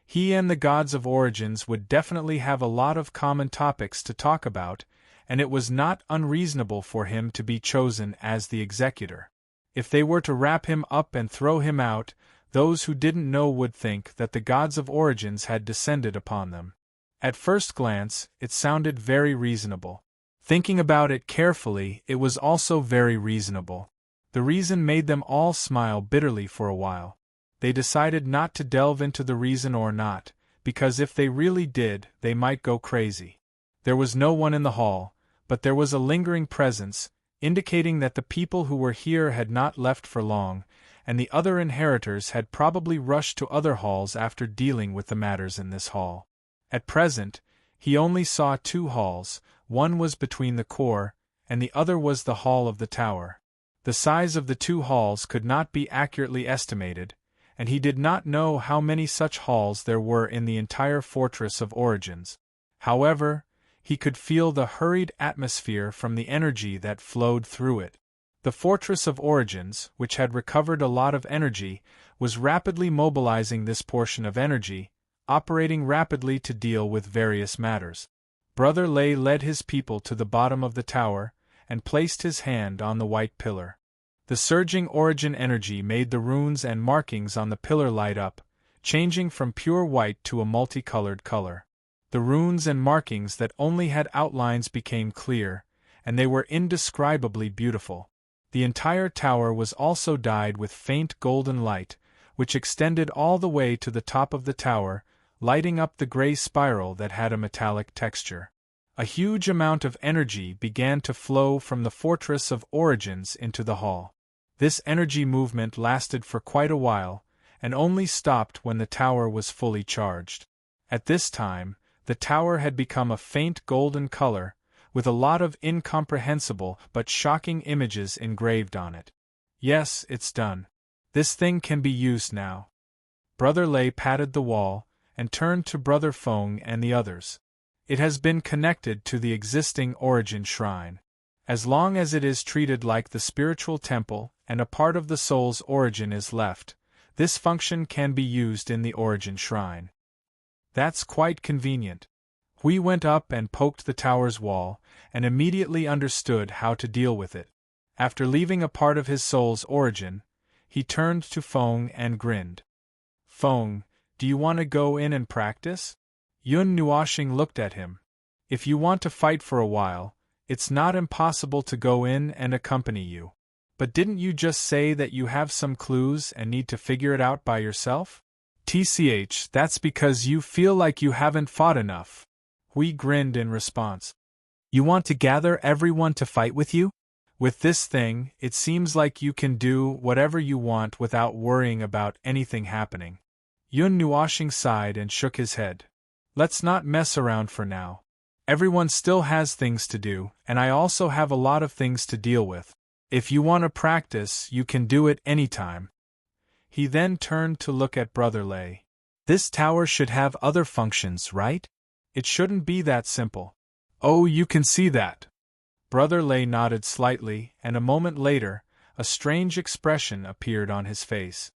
He and the gods of origins would definitely have a lot of common topics to talk about, and it was not unreasonable for him to be chosen as the executor. If they were to wrap him up and throw him out, those who didn't know would think that the gods of origins had descended upon them. At first glance, it sounded very reasonable. Thinking about it carefully, it was also very reasonable. The reason made them all smile bitterly for a while. They decided not to delve into the reason or not, because if they really did, they might go crazy. There was no one in the hall, but there was a lingering presence, indicating that the people who were here had not left for long, and the other inheritors had probably rushed to other halls after dealing with the matters in this hall. At present, he only saw two halls, one was between the core, and the other was the hall of the tower. The size of the two halls could not be accurately estimated, and he did not know how many such halls there were in the entire Fortress of Origins. However, he could feel the hurried atmosphere from the energy that flowed through it. The Fortress of Origins, which had recovered a lot of energy, was rapidly mobilizing this portion of energy, operating rapidly to deal with various matters. Brother Lei led his people to the bottom of the tower, and placed his hand on the white pillar. The surging origin energy made the runes and markings on the pillar light up, changing from pure white to a multicolored color. The runes and markings that only had outlines became clear, and they were indescribably beautiful. The entire tower was also dyed with faint golden light, which extended all the way to the top of the tower, lighting up the gray spiral that had a metallic texture. A huge amount of energy began to flow from the Fortress of Origins into the hall. This energy movement lasted for quite a while, and only stopped when the tower was fully charged. At this time, the tower had become a faint golden color, with a lot of incomprehensible but shocking images engraved on it. Yes, it's done. This thing can be used now. Brother Lei patted the wall, and turned to Brother Feng and the others. It has been connected to the existing origin shrine. As long as it is treated like the spiritual temple, and a part of the soul's origin is left, this function can be used in the origin shrine. That's quite convenient. Hui went up and poked the tower's wall, and immediately understood how to deal with it. After leaving a part of his soul's origin, he turned to Feng and grinned. Feng, do you want to go in and practice? Yun Nuoshing looked at him. If you want to fight for a while, it's not impossible to go in and accompany you. But didn't you just say that you have some clues and need to figure it out by yourself? That's because you feel like you haven't fought enough. Hui grinned in response. You want to gather everyone to fight with you? With this thing, it seems like you can do whatever you want without worrying about anything happening. Yun Nuoshing sighed and shook his head. Let's not mess around for now. Everyone still has things to do, and I also have a lot of things to deal with. If you want to practice, you can do it anytime. He then turned to look at Brother Lei. This tower should have other functions, right? It shouldn't be that simple. Oh, you can see that. Brother Lei nodded slightly, and a moment later, a strange expression appeared on his face.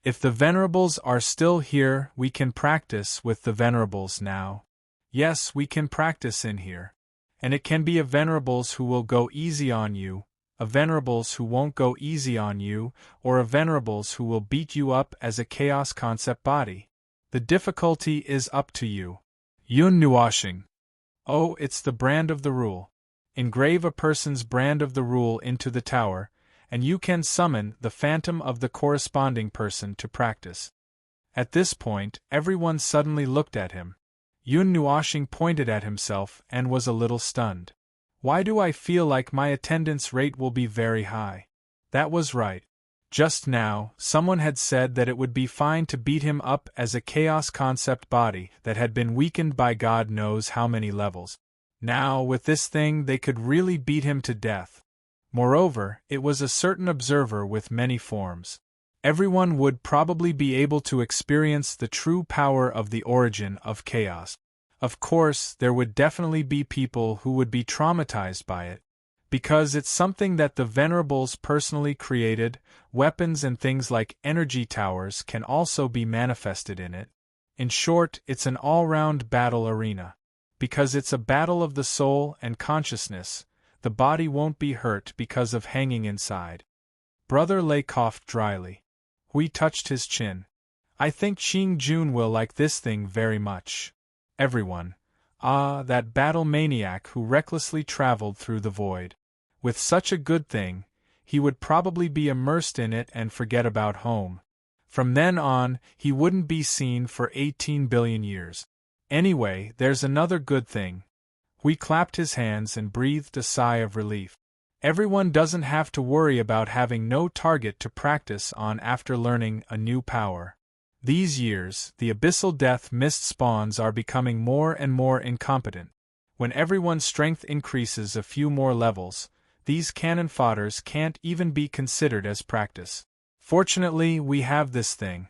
If the Venerables are still here, we can practice with the Venerables now. Yes, we can practice in here. And it can be a Venerables who will go easy on you, a Venerables who won't go easy on you, or a Venerables who will beat you up as a Chaos concept body. The difficulty is up to you. Yun Nuoshing. Oh, it's the brand of the rule. Engrave a person's brand of the rule into the tower, and you can summon the phantom of the corresponding person to practice. At this point, everyone suddenly looked at him. Yun Nuoshing pointed at himself and was a little stunned. Why do I feel like my attendance rate will be very high? That was right. Just now, someone had said that it would be fine to beat him up as a chaos concept body that had been weakened by God knows how many levels. Now, with this thing, they could really beat him to death. Moreover, it was a certain observer with many forms. Everyone would probably be able to experience the true power of the origin of chaos. Of course, there would definitely be people who would be traumatized by it, because it's something that the Venerables personally created. Weapons and things like energy towers can also be manifested in it. In short, it's an all-round battle arena. Because it's a battle of the soul and consciousness, the body won't be hurt because of hanging inside. Brother Lei coughed dryly. Hui touched his chin. I think Qing Jun will like this thing very much. Everyone. Ah, that battle maniac who recklessly traveled through the void. With such a good thing, he would probably be immersed in it and forget about home. From then on, he wouldn't be seen for 18 billion years. Anyway, there's another good thing. Hui clapped his hands and breathed a sigh of relief. Everyone doesn't have to worry about having no target to practice on after learning a new power. These years, the abyssal death mist spawns are becoming more and more incompetent. When everyone's strength increases a few more levels, these cannon fodders can't even be considered as practice. Fortunately, we have this thing.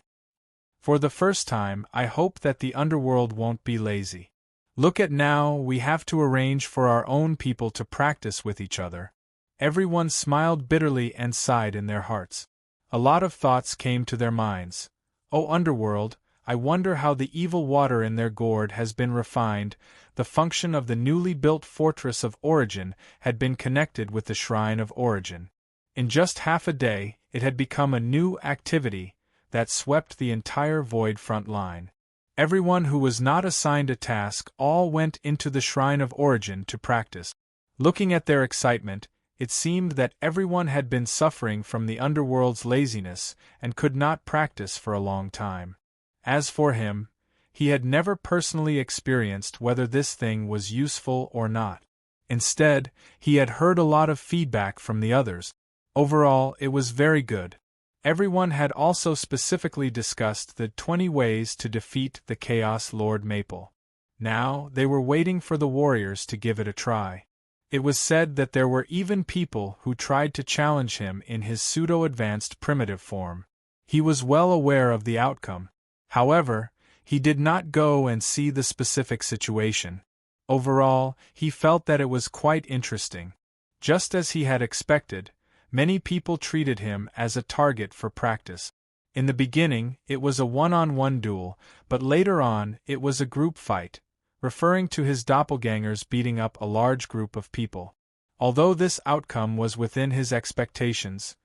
For the first time, I hope that the underworld won't be lazy. Look at now, we have to arrange for our own people to practice with each other. Everyone smiled bitterly and sighed in their hearts. A lot of thoughts came to their minds. Oh underworld, I wonder how the evil water in their gourd has been refined. The function of the newly built fortress of origin had been connected with the shrine of origin. In just half a day, it had become a new activity that swept the entire void front line. Everyone who was not assigned a task all went into the shrine of origin to practice. Looking at their excitement, it seemed that everyone had been suffering from the underworld's laziness and could not practice for a long time. As for him, he had never personally experienced whether this thing was useful or not. Instead, he had heard a lot of feedback from the others. Overall, it was very good. Everyone had also specifically discussed the 20 ways to defeat the Chaos Lord Maple. Now, they were waiting for the warriors to give it a try. It was said that there were even people who tried to challenge him in his pseudo-advanced primitive form. He was well aware of the outcome. However, he did not go and see the specific situation. Overall, he felt that it was quite interesting. Just as he had expected, many people treated him as a target for practice. In the beginning, it was a one-on-one duel, but later on, it was a group fight, referring to his doppelgangers beating up a large group of people. Although this outcome was within his expectations,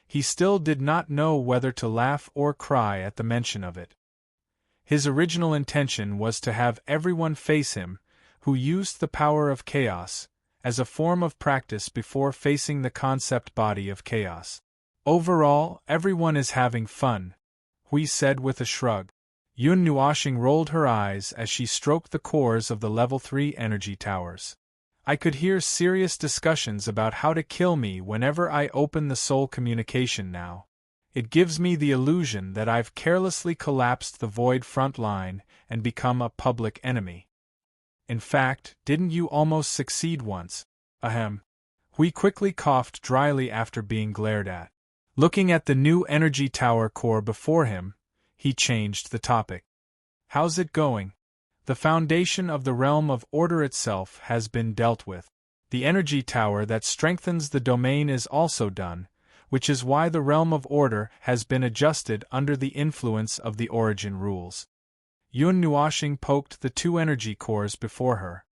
he still did not know whether to laugh or cry at the mention of it. His original intention was to have everyone face him, who used the power of chaos, as a form of practice before facing the concept body of chaos. Overall, everyone is having fun, Hui said with a shrug. Yun Nuoshing rolled her eyes as she stroked the cores of the level 3 energy towers. I could hear serious discussions about how to kill me whenever I open the soul communication now. It gives me the illusion that I've carelessly collapsed the void front line and become a public enemy. In fact, didn't you almost succeed once? Ahem. Hui quickly coughed dryly after being glared at. Looking at the new energy tower core before him, he changed the topic. How's it going? The foundation of the realm of order itself has been dealt with. The energy tower that strengthens the domain is also done, which is why the realm of order has been adjusted under the influence of the origin rules. Yun Nuoshing poked the 2 energy cores before her.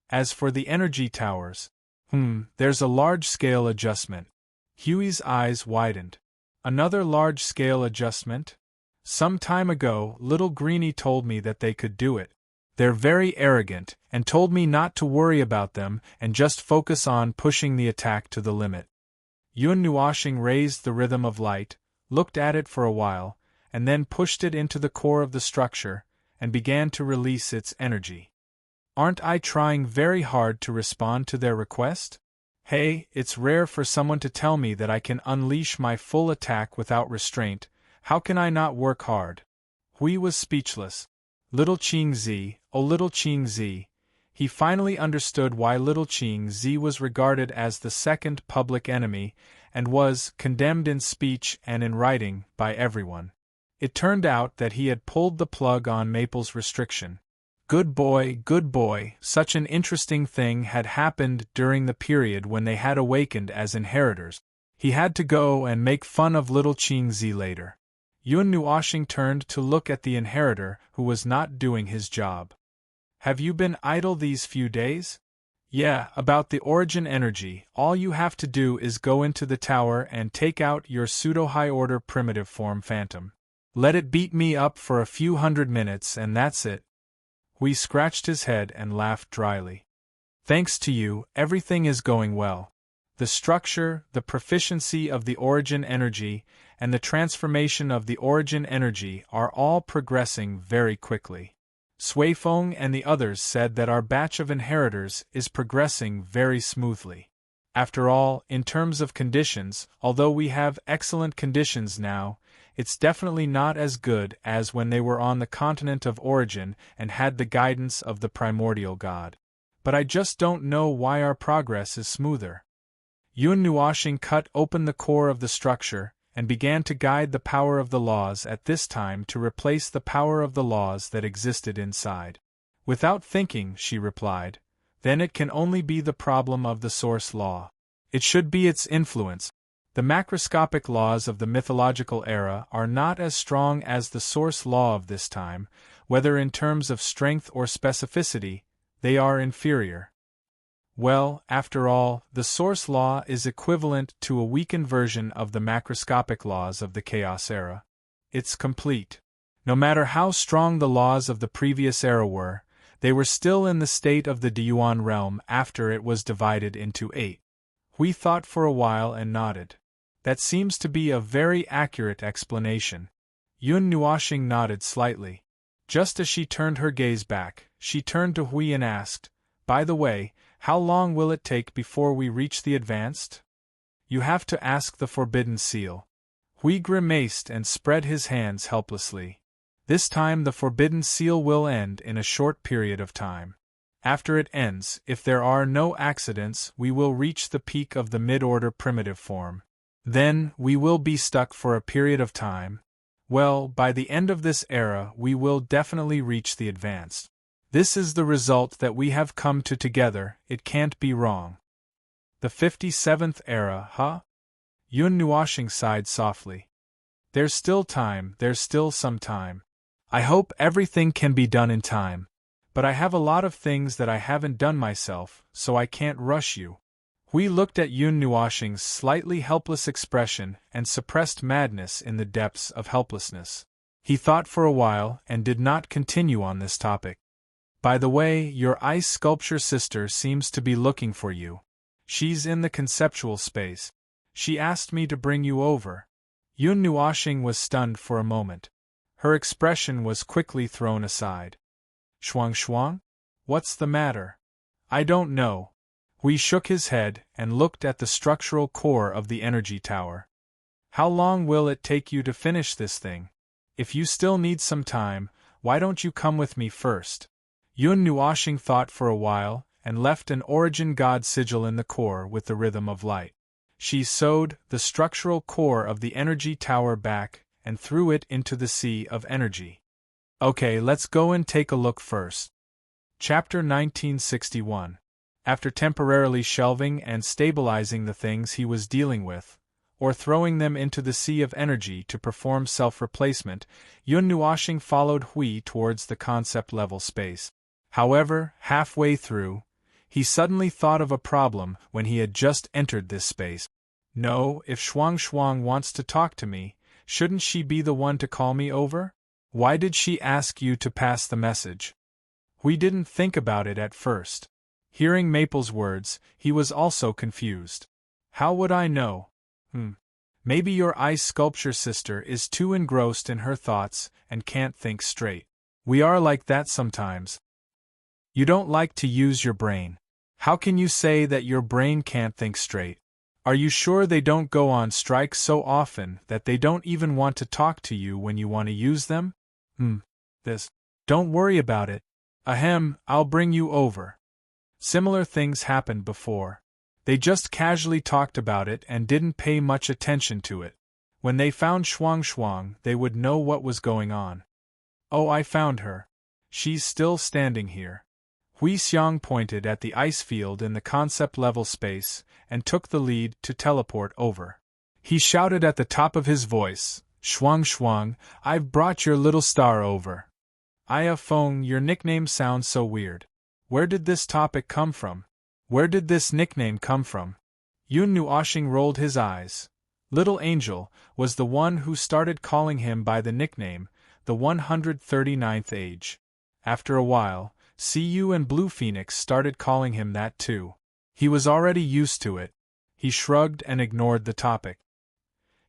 As for the energy towers, there's a large-scale adjustment. Huey's eyes widened. Another large-scale adjustment? Some time ago, little Greenie told me that they could do it. They're very arrogant, and told me not to worry about them and just focus on pushing the attack to the limit. Yun Nuoshing raised the rhythm of light, looked at it for a while, and then pushed it into the core of the structure, and began to release its energy. Aren't I trying very hard to respond to their request? Hey, it's rare for someone to tell me that I can unleash my full attack without restraint. How can I not work hard? Hui was speechless. Little Qing Zi, oh little Qing Zi. He finally understood why little Qing Zi was regarded as the second public enemy, and was condemned in speech and in writing by everyone. It turned out that he had pulled the plug on Maple's restriction. Good boy, such an interesting thing had happened during the period when they had awakened as inheritors. He had to go and make fun of little Qing Zi later. Yun Nuoshing turned to look at the inheritor who was not doing his job. Have you been idle these few days? Yeah, about the origin energy, all you have to do is go into the tower and take out your pseudo-high-order primitive form phantom. Let it beat me up for a few hundred minutes and that's it. Hui scratched his head and laughed dryly. Thanks to you, everything is going well. The structure, the proficiency of the origin energy, and the transformation of the origin energy are all progressing very quickly. Suifeng and the others said that our batch of inheritors is progressing very smoothly. After all, in terms of conditions, although we have excellent conditions now, it's definitely not as good as when they were on the continent of origin and had the guidance of the primordial god. But I just don't know why our progress is smoother. Yun Nuoshing cut open the core of the structure, and began to guide the power of the laws at this time to replace the power of the laws that existed inside. Without thinking, she replied, then it can only be the problem of the source law. It should be its influence. The macroscopic laws of the mythological era are not as strong as the source law of this time, whether in terms of strength or specificity, they are inferior. Well, after all, the source law is equivalent to a weakened version of the macroscopic laws of the Chaos era. It's complete. No matter how strong the laws of the previous era were, they were still in the state of the Deyuan realm after it was divided into 8. Hui thought for a while and nodded. That seems to be a very accurate explanation. Yun Nuoshing nodded slightly. Just as she turned her gaze back, she turned to Hui and asked, by the way, how long will it take before we reach the advanced? You have to ask the Forbidden Seal. Hui grimaced and spread his hands helplessly. This time the Forbidden Seal will end in a short period of time. After it ends, if there are no accidents, we will reach the peak of the mid-order primitive form. Then, we will be stuck for a period of time. Well, by the end of this era we will definitely reach the advanced. This is the result that we have come to together, it can't be wrong. The 57th era, huh? Yun Nuoshing sighed softly. There's still time, there's still some time. I hope everything can be done in time. But I have a lot of things that I haven't done myself, so I can't rush you. Hui looked at Yun Nuoshing's slightly helpless expression and suppressed madness in the depths of helplessness. He thought for a while and did not continue on this topic. By the way, your ice sculpture sister seems to be looking for you. She's in the conceptual space. She asked me to bring you over. Yun Nuoshing was stunned for a moment. Her expression was quickly thrown aside. Shuang Shuang? What's the matter? I don't know. Hui shook his head and looked at the structural core of the energy tower. How long will it take you to finish this thing? If you still need some time, why don't you come with me first? Yun Nuoxing thought for a while and left an origin god sigil in the core with the rhythm of light. She sewed the structural core of the energy tower back and threw it into the sea of energy. Okay, let's go and take a look first. Chapter 1961. After temporarily shelving and stabilizing the things he was dealing with, or throwing them into the sea of energy to perform self-replacement, Yun Nuoxing followed Hui towards the concept-level space. However, halfway through, he suddenly thought of a problem when he had just entered this space. No, if Shuang Shuang wants to talk to me, shouldn't she be the one to call me over? Why did she ask you to pass the message? Hui didn't think about it at first. Hearing Maple's words, he was also confused. How would I know? Maybe your ice sculpture sister is too engrossed in her thoughts and can't think straight. We are like that sometimes. You don't like to use your brain. How can you say that your brain can't think straight? Are you sure they don't go on strike so often that they don't even want to talk to you when you want to use them? Don't worry about it. Ahem, I'll bring you over. Similar things happened before. They just casually talked about it and didn't pay much attention to it. When they found Shuang Shuang, they would know what was going on. Oh, I found her. She's still standing here. Hui Xiang pointed at the ice field in the concept-level space and took the lead to teleport over. He shouted at the top of his voice, Shuang Shuang, I've brought your little star over. Aya Feng, your nickname sounds so weird. Where did this topic come from? Where did this nickname come from? Yun Nuoxing rolled his eyes. Little Angel was the one who started calling him by the nickname, the 139th age. After a while, Cu and Blue Phoenix started calling him that too. He was already used to it. He shrugged and ignored the topic.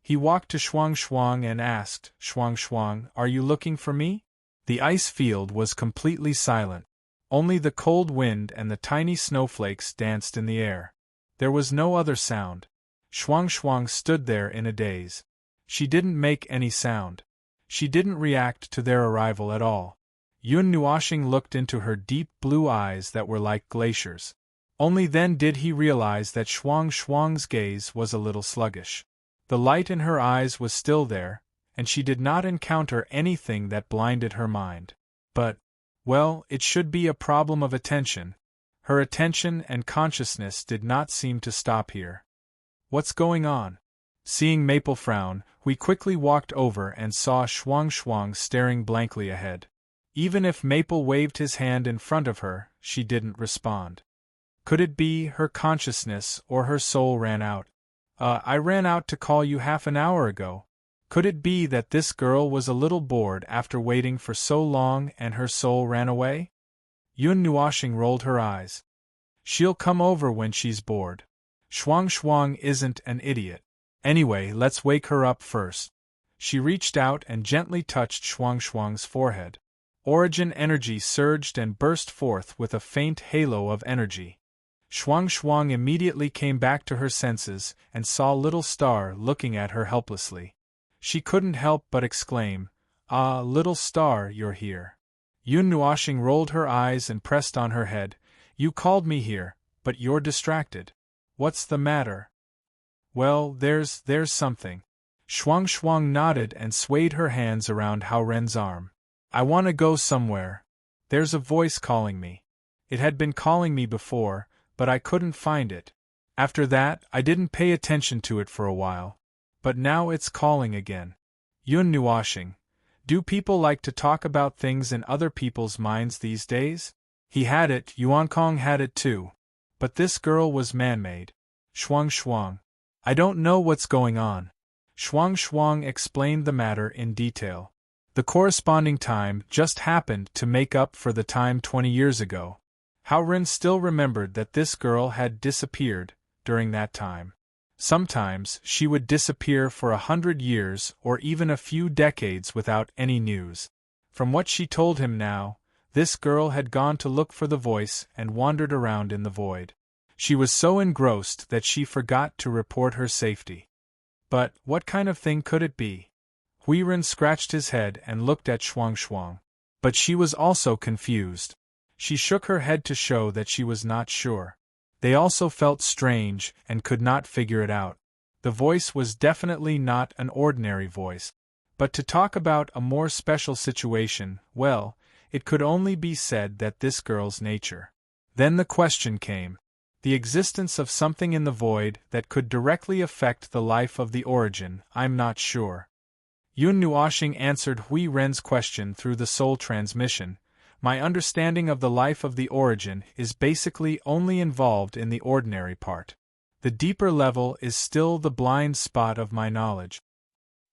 He walked to Shuang Shuang and asked, Shuang Shuang, are you looking for me? The ice field was completely silent. Only the cold wind and the tiny snowflakes danced in the air. There was no other sound. Shuang Shuang stood there in a daze. She didn't make any sound. She didn't react to their arrival at all. Yun Nuoxing looked into her deep blue eyes that were like glaciers. Only then did he realize that Shuang Shuang's gaze was a little sluggish. The light in her eyes was still there, and she did not encounter anything that blinded her mind. But, well, it should be a problem of attention. Her attention and consciousness did not seem to stop here. What's going on? Seeing Maple frown, we quickly walked over and saw Shuang Shuang staring blankly ahead. Even if Maple waved his hand in front of her, she didn't respond. Could it be her consciousness or her soul ran out? I ran out to call you half an hour ago. Could it be that this girl was a little bored after waiting for so long and her soul ran away? Yun Nuoxing rolled her eyes. She'll come over when she's bored. Shuang Shuang isn't an idiot. Anyway, let's wake her up first. She reached out and gently touched Shuang Shuang's forehead. Origin energy surged and burst forth with a faint halo of energy. Shuang Shuang immediately came back to her senses and saw Little Star looking at her helplessly. She couldn't help but exclaim, Ah, Little Star, you're here. Yun Nuoxing rolled her eyes and pressed on her head. You called me here, but you're distracted. What's the matter? Well, there's something. Shuang Shuang nodded and swayed her hands around Hao Ren's arm. I want to go somewhere. There's a voice calling me. It had been calling me before, but I couldn't find it. After that, I didn't pay attention to it for a while. But now it's calling again. Yun Nuoxing. Do people like to talk about things in other people's minds these days? He had it, Yuan Kong had it too. But this girl was man-made. Shuang Shuang. I don't know what's going on. Shuang Shuang explained the matter in detail. The corresponding time just happened to make up for the time 20 years ago. Hao Ren still remembered that this girl had disappeared during that time. Sometimes she would disappear for 100 years or even a few decades without any news. From what she told him now, this girl had gone to look for the voice and wandered around in the void. She was so engrossed that she forgot to report her safety. But what kind of thing could it be? Huiren scratched his head and looked at Shuang. But she was also confused. She shook her head to show that she was not sure. They also felt strange and could not figure it out. The voice was definitely not an ordinary voice. But to talk about a more special situation, well, it could only be said that this girl's nature. Then the question came. The existence of something in the void that could directly affect the life of the origin, I'm not sure. Yun Nuoxing answered Hui Ren's question through the soul transmission. My understanding of the life of the origin is basically only involved in the ordinary part. The deeper level is still the blind spot of my knowledge.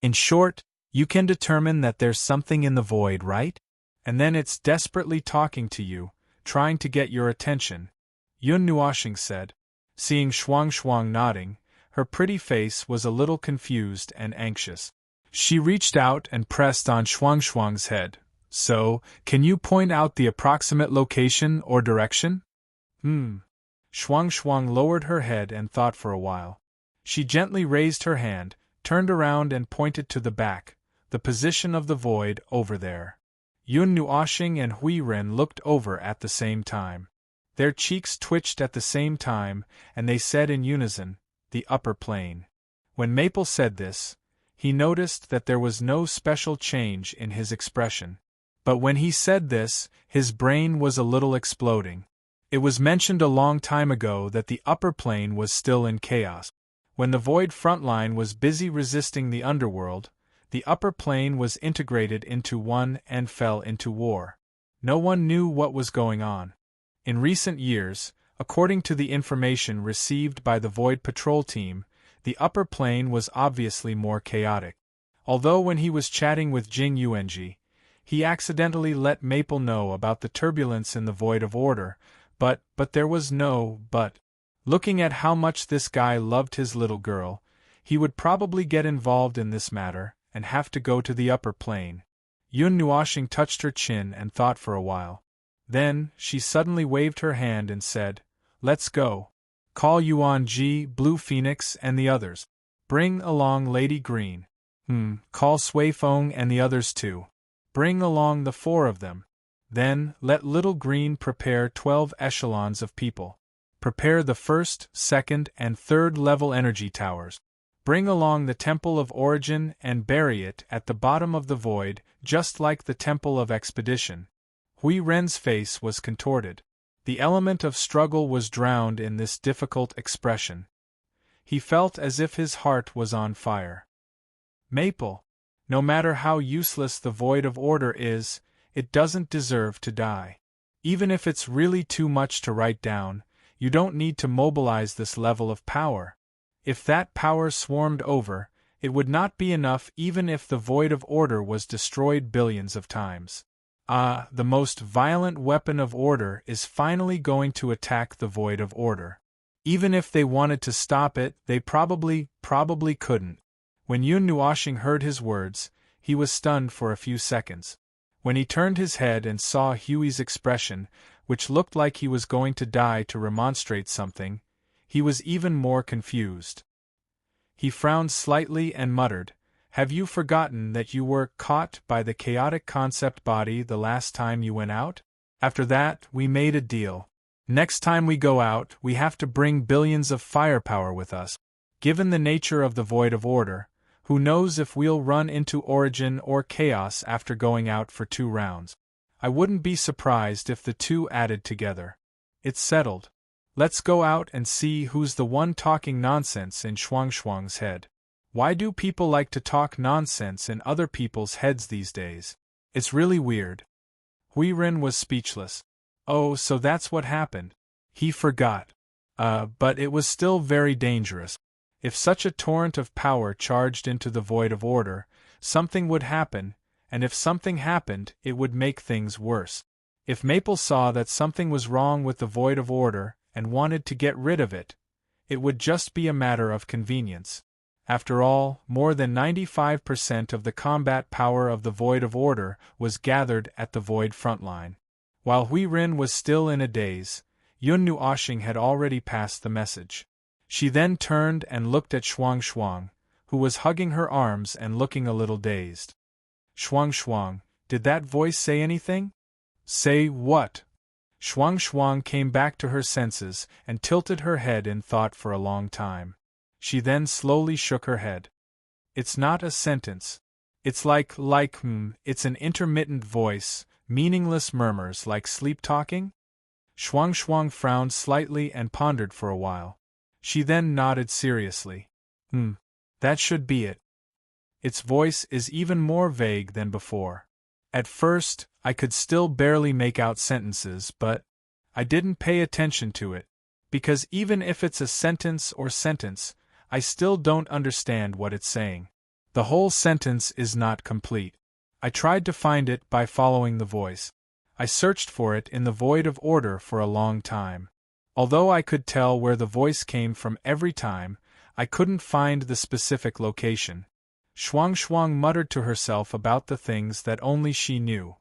In short, you can determine that there's something in the void, right? And then it's desperately talking to you, trying to get your attention, Yun Nuoxing said. Seeing Shuang nodding, her pretty face was a little confused and anxious. She reached out and pressed on Shuang's head. So, can you point out the approximate location or direction? Shuang lowered her head and thought for a while. She gently raised her hand, turned around and pointed to the back, the position of the void over there. Yun Nuoxing and Hui Ren looked over at the same time. Their cheeks twitched at the same time, and they said in unison, the upper plane. When Maple said this, he noticed that there was no special change in his expression. But when he said this, his brain was a little exploding. It was mentioned a long time ago that the upper plane was still in chaos. When the void frontline was busy resisting the underworld, the upper plane was integrated into one and fell into war. No one knew what was going on. In recent years, according to the information received by the Void Patrol team, the upper plane was obviously more chaotic. Although when he was chatting with Jing Yuanji, he accidentally let Maple know about the turbulence in the Void of Order, but there was no but. Looking at how much this guy loved his little girl, he would probably get involved in this matter and have to go to the upper plane. Yun Nuoxing touched her chin and thought for a while. Then, she suddenly waved her hand and said, "Let's go. Call Yuan Ji, Blue Phoenix and the others. Bring along Lady Green. Call Sui Feng and the others too. Bring along the 4 of them. Then, let Little Green prepare 12 echelons of people. Prepare the 1st, 2nd, and 3rd level energy towers. Bring along the Temple of Origin and bury it at the bottom of the void, just like the Temple of Expedition." Hui Ren's face was contorted. The element of struggle was drowned in this difficult expression. He felt as if his heart was on fire. Maple, no matter how useless the Void of Order is, it doesn't deserve to die. Even if it's really too much to write down, you don't need to mobilize this level of power. If that power swarmed over, it would not be enough even if the Void of Order was destroyed billions of times. The most violent weapon of order is finally going to attack the Void of Order. Even if they wanted to stop it, they probably couldn't. When Yun Nuoxing heard his words, he was stunned for a few seconds. When he turned his head and saw Huey's expression, which looked like he was going to die to remonstrate something, he was even more confused. He frowned slightly and muttered, "Have you forgotten that you were caught by the chaotic concept body the last time you went out? After that, we made a deal. Next time we go out, we have to bring billions of firepower with us. Given the nature of the Void of Order, who knows if we'll run into Origin or Chaos after going out for 2 rounds. I wouldn't be surprised if the 2 added together. It's settled. Let's go out and see who's the one talking nonsense in Shuang's head. Why do people like to talk nonsense in other people's heads these days? It's really weird." Hui Ren was speechless. Oh, so that's what happened. He forgot. But it was still very dangerous. If such a torrent of power charged into the Void of Order, something would happen, and if something happened, it would make things worse. If Maple saw that something was wrong with the Void of Order and wanted to get rid of it, It would just be a matter of convenience. After all, more than 95% of the combat power of the Void of Order was gathered at the Void frontline. While Hui Rin was still in a daze, Yun Nuoxing had already passed the message. She then turned and looked at Shuang Shuang, who was hugging her arms and looking a little dazed. Shuang Shuang, did that voice say anything? Say what? Shuang Shuang came back to her senses and tilted her head in thought for a long time. She then slowly shook her head. It's not a sentence. It's it's an intermittent voice, meaningless murmurs like sleep talking? Shuang Shuang frowned slightly and pondered for a while. She then nodded seriously. That should be it. Its voice is even more vague than before. At first, I could still barely make out sentences, but I didn't pay attention to it, because even if it's a sentence or sentence, I still don't understand what it's saying. The whole sentence is not complete. I tried to find it by following the voice. I searched for it in the Void of Order for a long time. Although I could tell where the voice came from every time, I couldn't find the specific location. Shuang Shuang muttered to herself about the things that only she knew.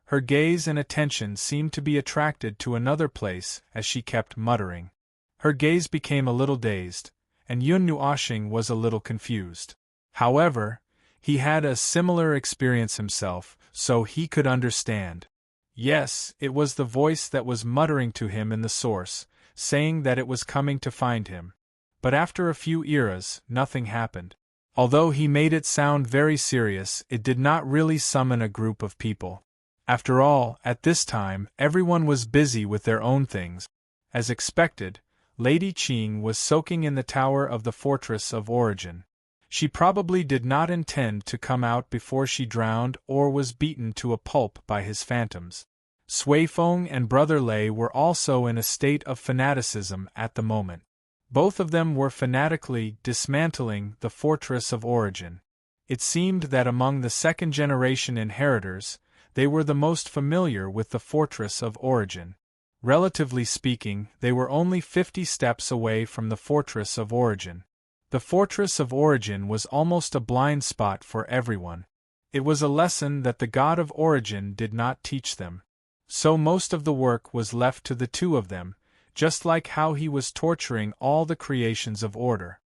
Her gaze and attention seemed to be attracted to another place as she kept muttering. Her gaze became a little dazed, and Yun Nuoxing was a little confused. However, he had a similar experience himself, so he could understand. Yes, it was the voice that was muttering to him in the source, saying that it was coming to find him. But after a few eras, nothing happened. Although he made it sound very serious, it did not really summon a group of people. After all, at this time, everyone was busy with their own things. As expected, Lady Qing was soaking in the tower of the Fortress of Origin. She probably did not intend to come out before she drowned or was beaten to a pulp by his phantoms. Sui Feng and Brother Lei were also in a state of fanaticism at the moment. Both of them were fanatically dismantling the Fortress of Origin. It seemed that among the second-generation inheritors, they were the most familiar with the Fortress of Origin. Relatively speaking, they were only 50 steps away from the Fortress of Origin. The Fortress of Origin was almost a blind spot for everyone. It was a lesson that the God of Origin did not teach them. So most of the work was left to the two of them, just like how he was torturing all the creations of order.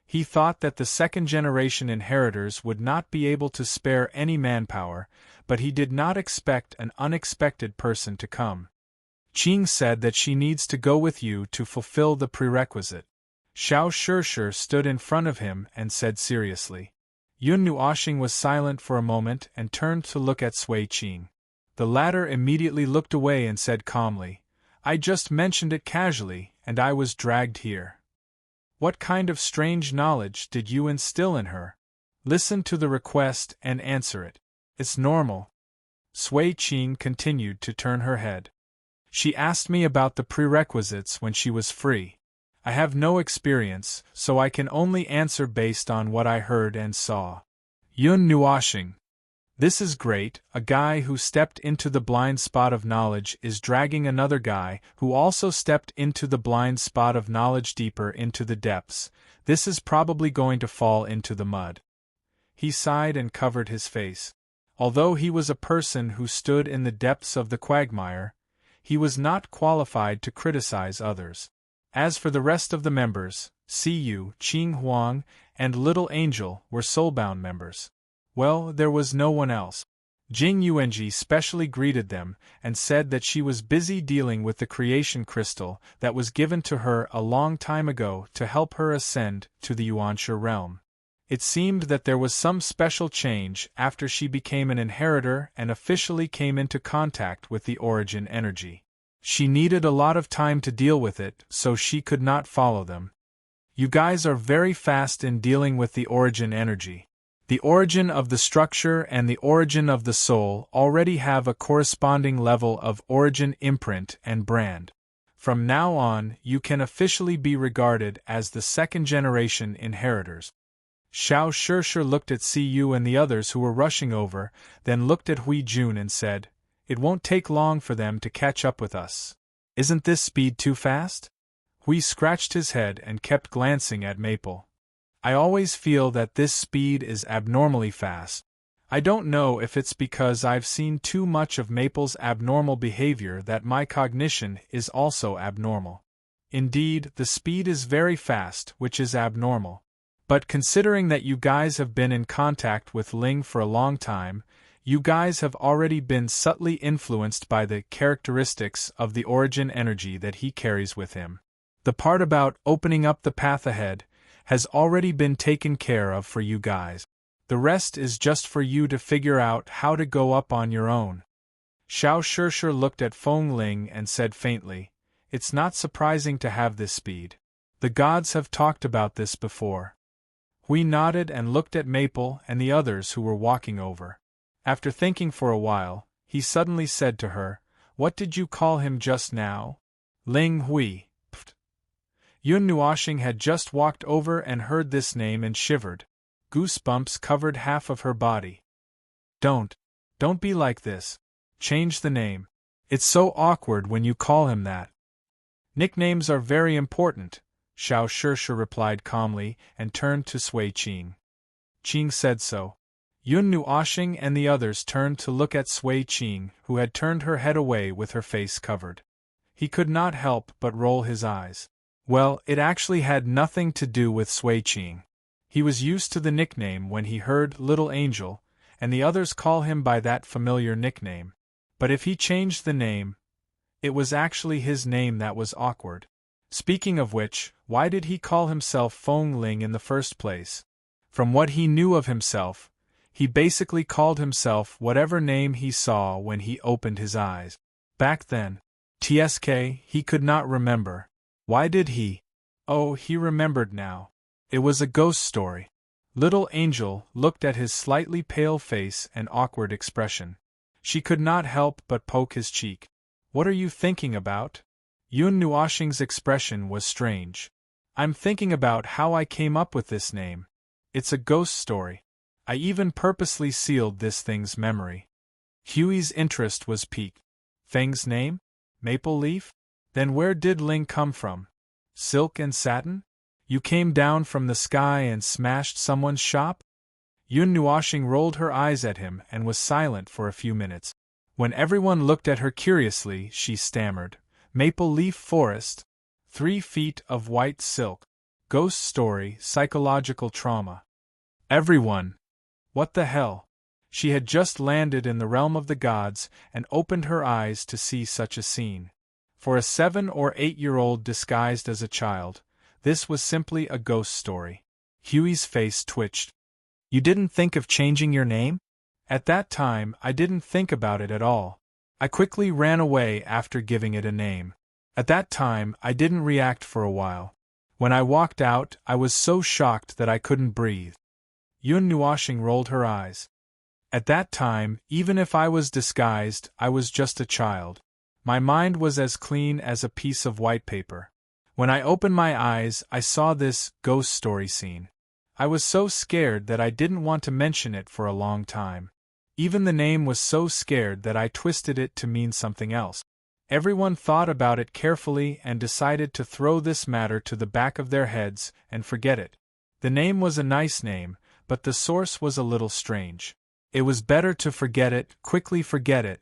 He thought that the second-generation inheritors would not be able to spare any manpower, but he did not expect an unexpected person to come. Qing said that she needs to go with you to fulfill the prerequisite. Xiao Shishir stood in front of him and said seriously. Yun Nuoxing was silent for a moment and turned to look at Sui Qing. The latter immediately looked away and said calmly, I just mentioned it casually, and I was dragged here. What kind of strange knowledge did you instill in her? Listen to the request and answer it. It's normal. Sui Qing continued to turn her head. She asked me about the prerequisites when she was free. I have no experience, so I can only answer based on what I heard and saw. Yun Nuoxing. This is great. A guy who stepped into the blind spot of knowledge is dragging another guy who also stepped into the blind spot of knowledge deeper into the depths. This is probably going to fall into the mud. He sighed and covered his face. Although he was a person who stood in the depths of the quagmire, he was not qualified to criticize others. As for the rest of the members, Siyu, Qing Huang, and Little Angel were soulbound members. Well, there was no one else. Jing Yuanji specially greeted them and said that she was busy dealing with the creation crystal that was given to her a long time ago to help her ascend to the Yuanshi realm. It seemed that there was some special change after she became an inheritor and officially came into contact with the origin energy. She needed a lot of time to deal with it, so she could not follow them. You guys are very fast in dealing with the origin energy. The origin of the structure and the origin of the soul already have a corresponding level of origin imprint and brand. From now on, you can officially be regarded as the second-generation inheritors. Xiao Shishir looked at Siyu and the others who were rushing over, then looked at Hui Jun and said, It won't take long for them to catch up with us. Isn't this speed too fast? Hui scratched his head and kept glancing at Maple. I always feel that this speed is abnormally fast. I don't know if it's because I've seen too much of Maple's abnormal behavior that my cognition is also abnormal. Indeed, the speed is very fast, which is abnormal. But considering that you guys have been in contact with Ling for a long time, you guys have already been subtly influenced by the characteristics of the origin energy that he carries with him. The part about opening up the path ahead has already been taken care of for you guys. The rest is just for you to figure out how to go up on your own. Xiao Shishir looked at Feng Ling and said faintly, "It's not surprising to have this speed. The gods have talked about this before." Hui nodded and looked at Maple and the others who were walking over. After thinking for a while, he suddenly said to her, "What did you call him just now?" "Ling Hui." Yun Nuoxing had just walked over and heard this name and shivered. Goosebumps covered half of her body. Don't be like this. Change the name. It's so awkward when you call him that." "Nicknames are very important," Xiao Shishir replied calmly and turned to Sui Qing. Qing said so. Yun Nuoxing and the others turned to look at Sui Qing, who had turned her head away with her face covered. He could not help but roll his eyes. Well, it actually had nothing to do with Sui Qing. He was used to the nickname when he heard Little Angel, and the others call him by that familiar nickname. But if he changed the name, it was actually his name that was awkward. Speaking of which, why did he call himself Feng Ling in the first place? From what he knew of himself, he basically called himself whatever name he saw when he opened his eyes. Back then, he could not remember. Why did he? Oh, he remembered now. It was a ghost story. Little Angel looked at his slightly pale face and awkward expression. She could not help but poke his cheek. "What are you thinking about?" Yun Nuoxing's expression was strange. "I'm thinking about how I came up with this name. It's a ghost story. I even purposely sealed this thing's memory." Huey's interest was piqued. "Feng's name? Maple Leaf? Then where did Ling come from? Silk and satin? You came down from the sky and smashed someone's shop?" Yun Nuoxing rolled her eyes at him and was silent for a few minutes. When everyone looked at her curiously, she stammered, "Maple Leaf Forest? 3 feet of white silk. Ghost story, psychological trauma." Everyone! What the hell? She had just landed in the realm of the gods and opened her eyes to see such a scene. For a 7 or 8-year-old disguised as a child, this was simply a ghost story. Huey's face twitched. "You didn't think of changing your name?" "At that time, I didn't think about it at all. I quickly ran away after giving it a name. At that time, I didn't react for a while. When I walked out, I was so shocked that I couldn't breathe." Yun Nuoxing rolled her eyes. "At that time, even if I was disguised, I was just a child. My mind was as clean as a piece of white paper. When I opened my eyes, I saw this ghost story scene. I was so scared that I didn't want to mention it for a long time. Even the name was so scared that I twisted it to mean something else. Everyone thought about it carefully and decided to throw this matter to the back of their heads and forget it. The name was a nice name, but the source was a little strange. It was better to forget it, quickly forget it."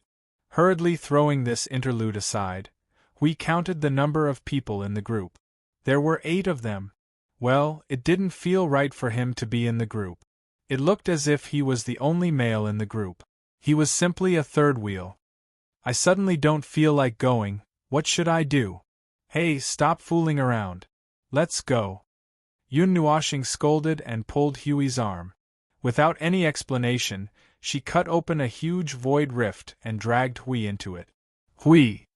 Hurriedly throwing this interlude aside, we counted the number of people in the group. There were 8 of them. Well, it didn't feel right for him to be in the group. It looked as if he was the only male in the group. He was simply a third wheel. "I suddenly don't feel like going. What should I do?" "Hey, stop fooling around. Let's go." Yun Nuoxing scolded and pulled Huey's arm. Without any explanation, she cut open a huge void rift and dragged Hui into it. "Hui!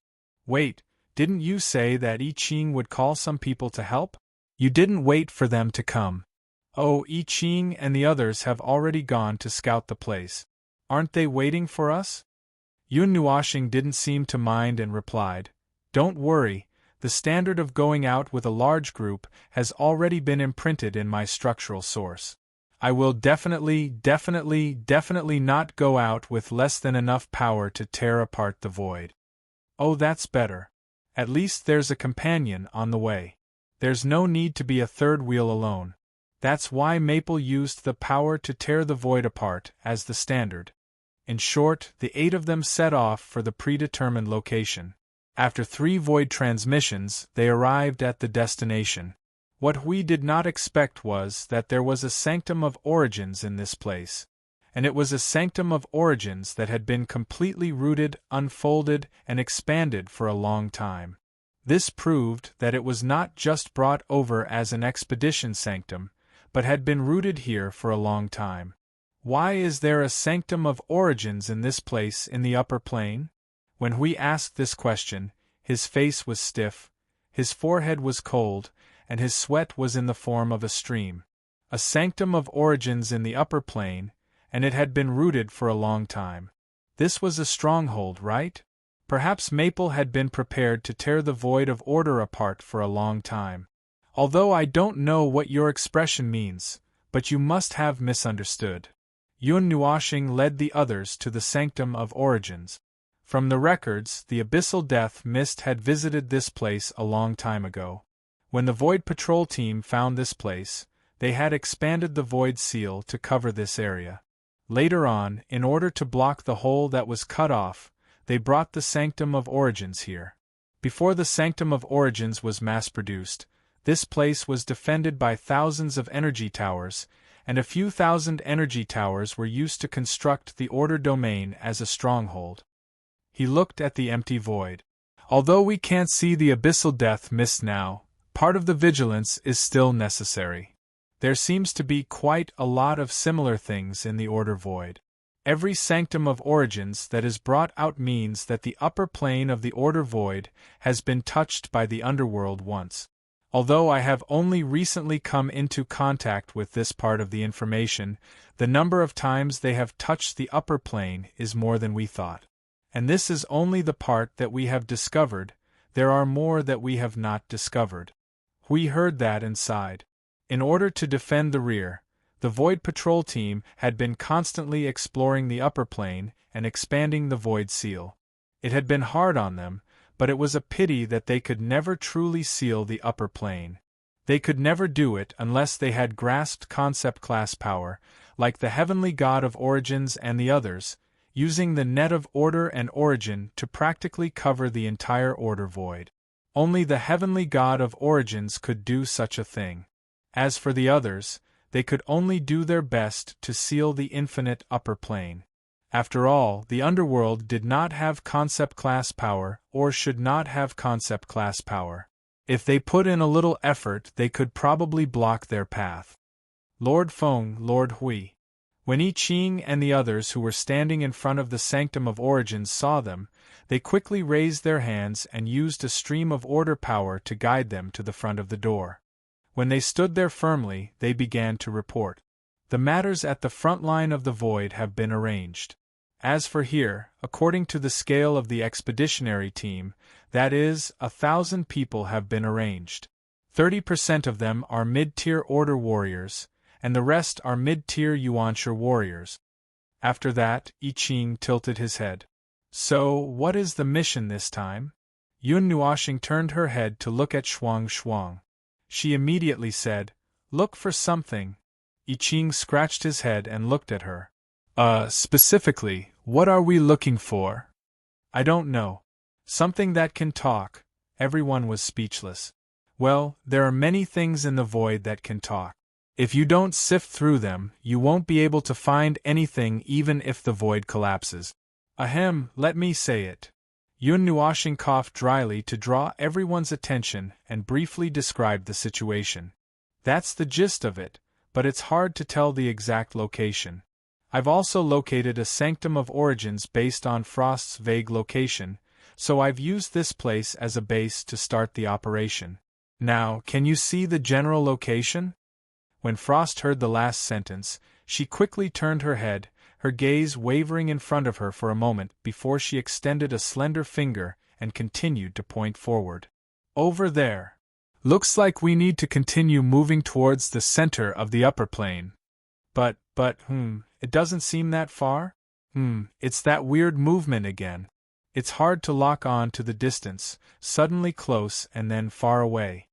Wait, didn't you say that I Ching would call some people to help? You didn't wait for them to come." "Oh, I Ching and the others have already gone to scout the place. Aren't they waiting for us?" Yun Nuoxing didn't seem to mind and replied, "Don't worry, the standard of going out with a large group has already been imprinted in my structural source. I will definitely not go out with less than enough power to tear apart the void." "Oh, that's better. At least there's a companion on the way." There's no need to be a third wheel alone. That's why Maple used the power to tear the void apart as the standard. In short, the 8 of them set off for the predetermined location. After 3 void transmissions, they arrived at the destination. What we did not expect was that there was a sanctum of origins in this place. And it was a sanctum of origins that had been completely rooted, unfolded, and expanded for a long time. This proved that it was not just brought over as an expedition sanctum, but had been rooted here for a long time. Why is there a sanctum of origins in this place in the upper plane? When we asked this question, his face was stiff, his forehead was cold, and his sweat was in the form of a stream. A sanctum of origins in the upper plane, and it had been rooted for a long time. This was a stronghold, right? Perhaps Maple had been prepared to tear the void of order apart for a long time. Although I don't know what your expression means, but you must have misunderstood. Yun Nuoshing led the others to the sanctum of origins. From the records, the abyssal death mist had visited this place a long time ago. When the Void Patrol team found this place, they had expanded the Void Seal to cover this area. Later on, in order to block the hole that was cut off, they brought the Sanctum of Origins here. Before the Sanctum of Origins was mass-produced, this place was defended by thousands of energy towers, and a few thousand energy towers were used to construct the Order Domain as a stronghold. He looked at the empty void. Although we can't see the abyssal death mist now, part of the vigilance is still necessary. There seems to be quite a lot of similar things in the Order Void. Every Sanctum of Origins that is brought out means that the upper plane of the Order Void has been touched by the underworld once. Although I have only recently come into contact with this part of the information, the number of times they have touched the upper plane is more than we thought. And this is only the part that we have discovered. There are more that we have not discovered. We heard that and sighed. In order to defend the rear, the Void Patrol team had been constantly exploring the upper plane and expanding the Void Seal. It had been hard on them, but it was a pity that they could never truly seal the upper plane. They could never do it unless they had grasped concept class power, like the Heavenly God of Origins and the others, using the net of order and origin to practically cover the entire Order Void. Only the Heavenly God of Origins could do such a thing. As for the others, they could only do their best to seal the infinite upper plane. After all, the underworld did not have concept class power, or should not have concept class power. If they put in a little effort, they could probably block their path. Lord Feng, Lord Hui. When I Ching and the others who were standing in front of the Sanctum of Origins saw them, they quickly raised their hands and used a stream of order power to guide them to the front of the door. When they stood there firmly, they began to report. The matters at the front line of the void have been arranged. As for here, according to the scale of the expeditionary team, that is, 1,000 people have been arranged. 30% of them are mid-tier Order warriors, and the rest are mid-tier Yuanshi warriors. After that, I Ching tilted his head. So, what is the mission this time? Yun Nuoshing turned her head to look at Shuang Shuang. She immediately said, "Look for something." I Ching scratched his head and looked at her. Specifically, what are we looking for?" "I don't know. Something that can talk." Everyone was speechless. "Well, there are many things in the void that can talk. If you don't sift through them, you won't be able to find anything even if the void collapses." "Ahem, let me say it." Yun Nuoshing coughed dryly to draw everyone's attention and briefly described the situation. "That's the gist of it, but it's hard to tell the exact location. I've also located a Sanctum of Origins based on Frost's vague location, so I've used this place as a base to start the operation. Now, can you see the general location?" When Frost heard the last sentence, she quickly turned her head, her gaze wavering in front of her for a moment before she extended a slender finger and continued to point forward. "Over there. Looks like we need to continue moving towards the center of the upper plane. But, it doesn't seem that far? It's that weird movement again. It's hard to lock on to the distance, suddenly close and then far away."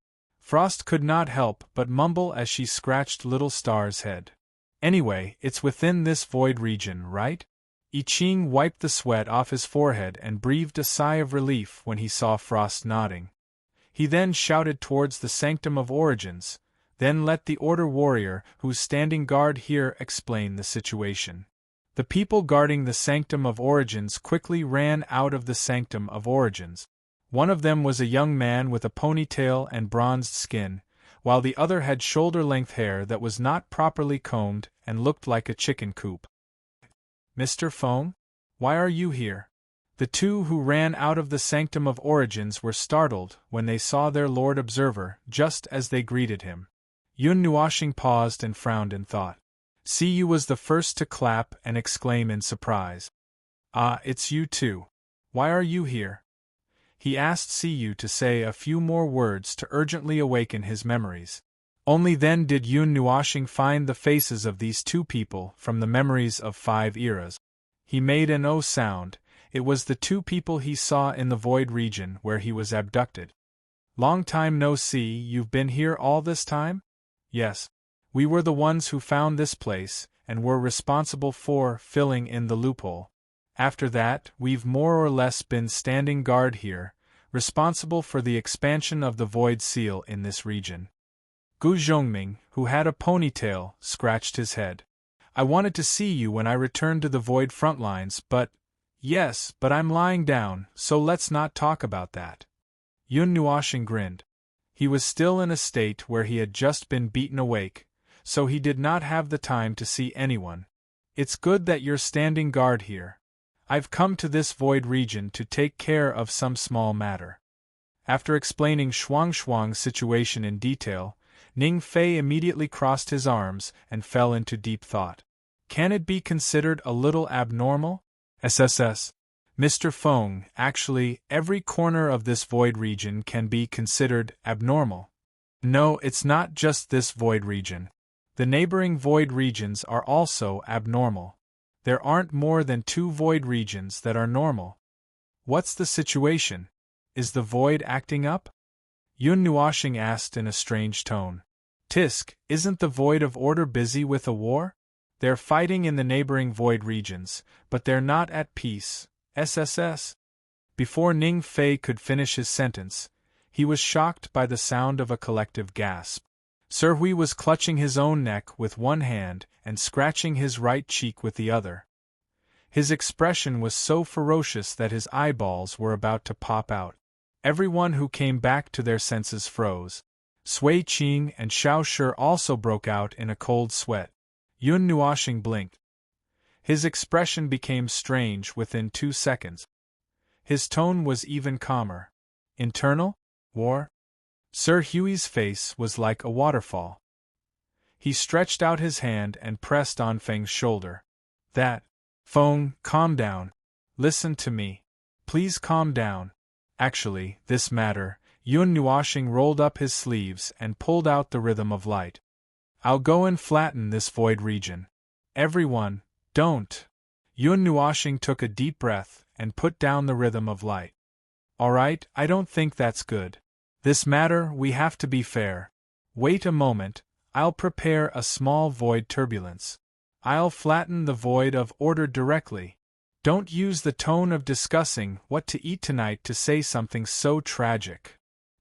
Frost could not help but mumble as she scratched Little Star's head. Anyway, it's within this void region, right? I Ching wiped the sweat off his forehead and breathed a sigh of relief when he saw Frost nodding. He then shouted towards the Sanctum of Origins, then let the Order warrior who's standing guard here explain the situation. The people guarding the Sanctum of Origins quickly ran out of the Sanctum of Origins. One of them was a young man with a ponytail and bronzed skin, while the other had shoulder-length hair that was not properly combed and looked like a chicken coop. "Mr. Feng? Why are you here?" The two who ran out of the Sanctum of Origins were startled when they saw their Lord Observer just as they greeted him. Yun Nuoxing paused and frowned in thought. Siyu was the first to clap and exclaim in surprise. "Ah, it's you too. Why are you here?" He asked Siyu to say a few more words to urgently awaken his memories. Only then did Yun Nuoxing find the faces of these two people from the memories of 5 eras. He made an "oh" sound. It was the two people he saw in the void region where he was abducted. "Long time no see, you've been here all this time?" "Yes. We were the ones who found this place, and were responsible for filling in the loophole. After that, we've more or less been standing guard here, responsible for the expansion of the Void Seal in this region." Gu Zhongming, who had a ponytail, scratched his head. "I wanted to see you when I returned to the Void Frontlines, but... Yes, but I'm lying down, so let's not talk about that." Yun Nuoxing grinned. He was still in a state where he had just been beaten awake, so he did not have the time to see anyone. "It's good that you're standing guard here. I've come to this void region to take care of some small matter." After explaining Shuang's situation in detail, Ning Fei immediately crossed his arms and fell into deep thought. "Can it be considered a little abnormal? SSS. Mr. Feng, actually, every corner of this void region can be considered abnormal. No, it's not just this void region. The neighboring void regions are also abnormal. There aren't more than 2 void regions that are normal." "What's the situation? Is the void acting up?" Yun Nuoxing asked in a strange tone. "Tisk, isn't the Void of Order busy with a war? They're fighting in the neighboring void regions, but they're not at peace, SSS." Before Ning Fei could finish his sentence, he was shocked by the sound of a collective gasp. Sir Hui was clutching his own neck with one hand and scratching his right cheek with the other. His expression was so ferocious that his eyeballs were about to pop out. Everyone who came back to their senses froze. Sui Qing and Xiao Shi also broke out in a cold sweat. Yun Nuoxing blinked. His expression became strange within 2 seconds. His tone was even calmer. "Internal? War?" Sir Hui's face was like a waterfall. He stretched out his hand and pressed on Feng's shoulder. Feng, calm down. Listen to me. Please calm down. Actually, this matter." Yun Nuoxing rolled up his sleeves and pulled out the rhythm of light. "I'll go and flatten this void region. Everyone, don't." Yun Nuoxing took a deep breath and put down the rhythm of light. "Alright, I don't think that's good. This matter, we have to be fair. Wait a moment, I'll prepare a small void turbulence. I'll flatten the Void of Order directly. Don't use the tone of discussing what to eat tonight to say something so tragic."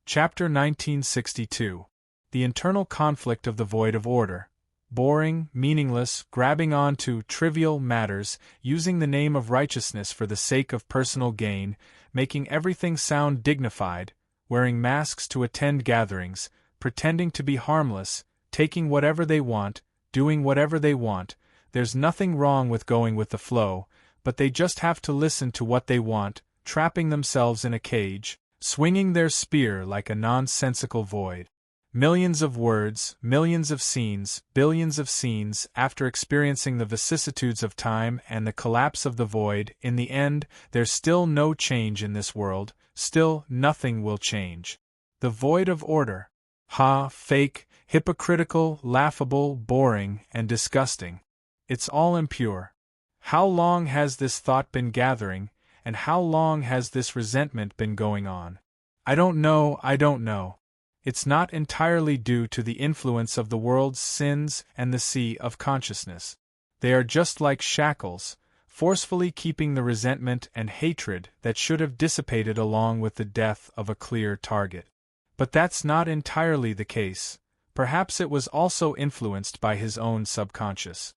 Chapter 1962. The Internal Conflict of the Void of Order. Boring, meaningless, grabbing on to trivial matters, using the name of righteousness for the sake of personal gain, making everything sound dignified, wearing masks to attend gatherings, pretending to be harmless, taking whatever they want, doing whatever they want. There's nothing wrong with going with the flow, but they just have to listen to what they want, trapping themselves in a cage, swinging their spear like a nonsensical void. Millions of words, millions of scenes, billions of scenes, after experiencing the vicissitudes of time and the collapse of the void, in the end, there's still no change in this world, still nothing will change. The Void of Order. Ha, fake, hypocritical, laughable, boring, and disgusting. It's all impure. How long has this thought been gathering, and how long has this resentment been going on? I don't know. It's not entirely due to the influence of the world's sins and the sea of consciousness. They are just like shackles, forcefully keeping the resentment and hatred that should have dissipated along with the death of a clear target. But that's not entirely the case. Perhaps it was also influenced by his own subconscious.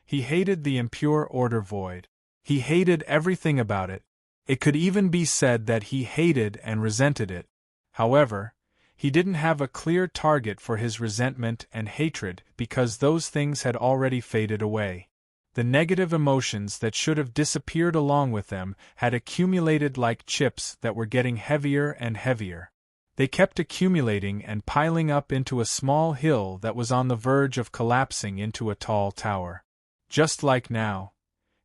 He hated the impure order void. He hated everything about it. It could even be said that he hated and resented it. However, he didn't have a clear target for his resentment and hatred because those things had already faded away. The negative emotions that should have disappeared along with them had accumulated like chips that were getting heavier and heavier. They kept accumulating and piling up into a small hill that was on the verge of collapsing into a tall tower. Just like now,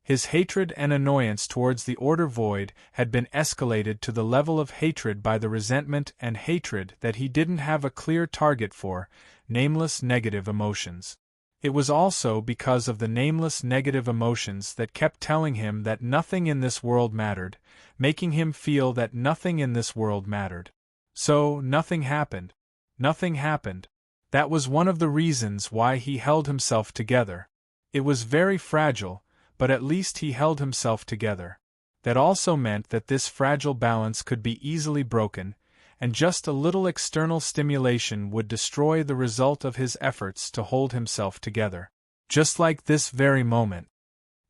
his hatred and annoyance towards the order void had been escalated to the level of hatred by the resentment and hatred that he didn't have a clear target for, nameless negative emotions. It was also because of the nameless negative emotions that kept telling him that nothing in this world mattered, making him feel that nothing in this world mattered. So, nothing happened. Nothing happened. That was one of the reasons why he held himself together. It was very fragile, but at least he held himself together. That also meant that this fragile balance could be easily broken, and just a little external stimulation would destroy the result of his efforts to hold himself together. Just like this very moment.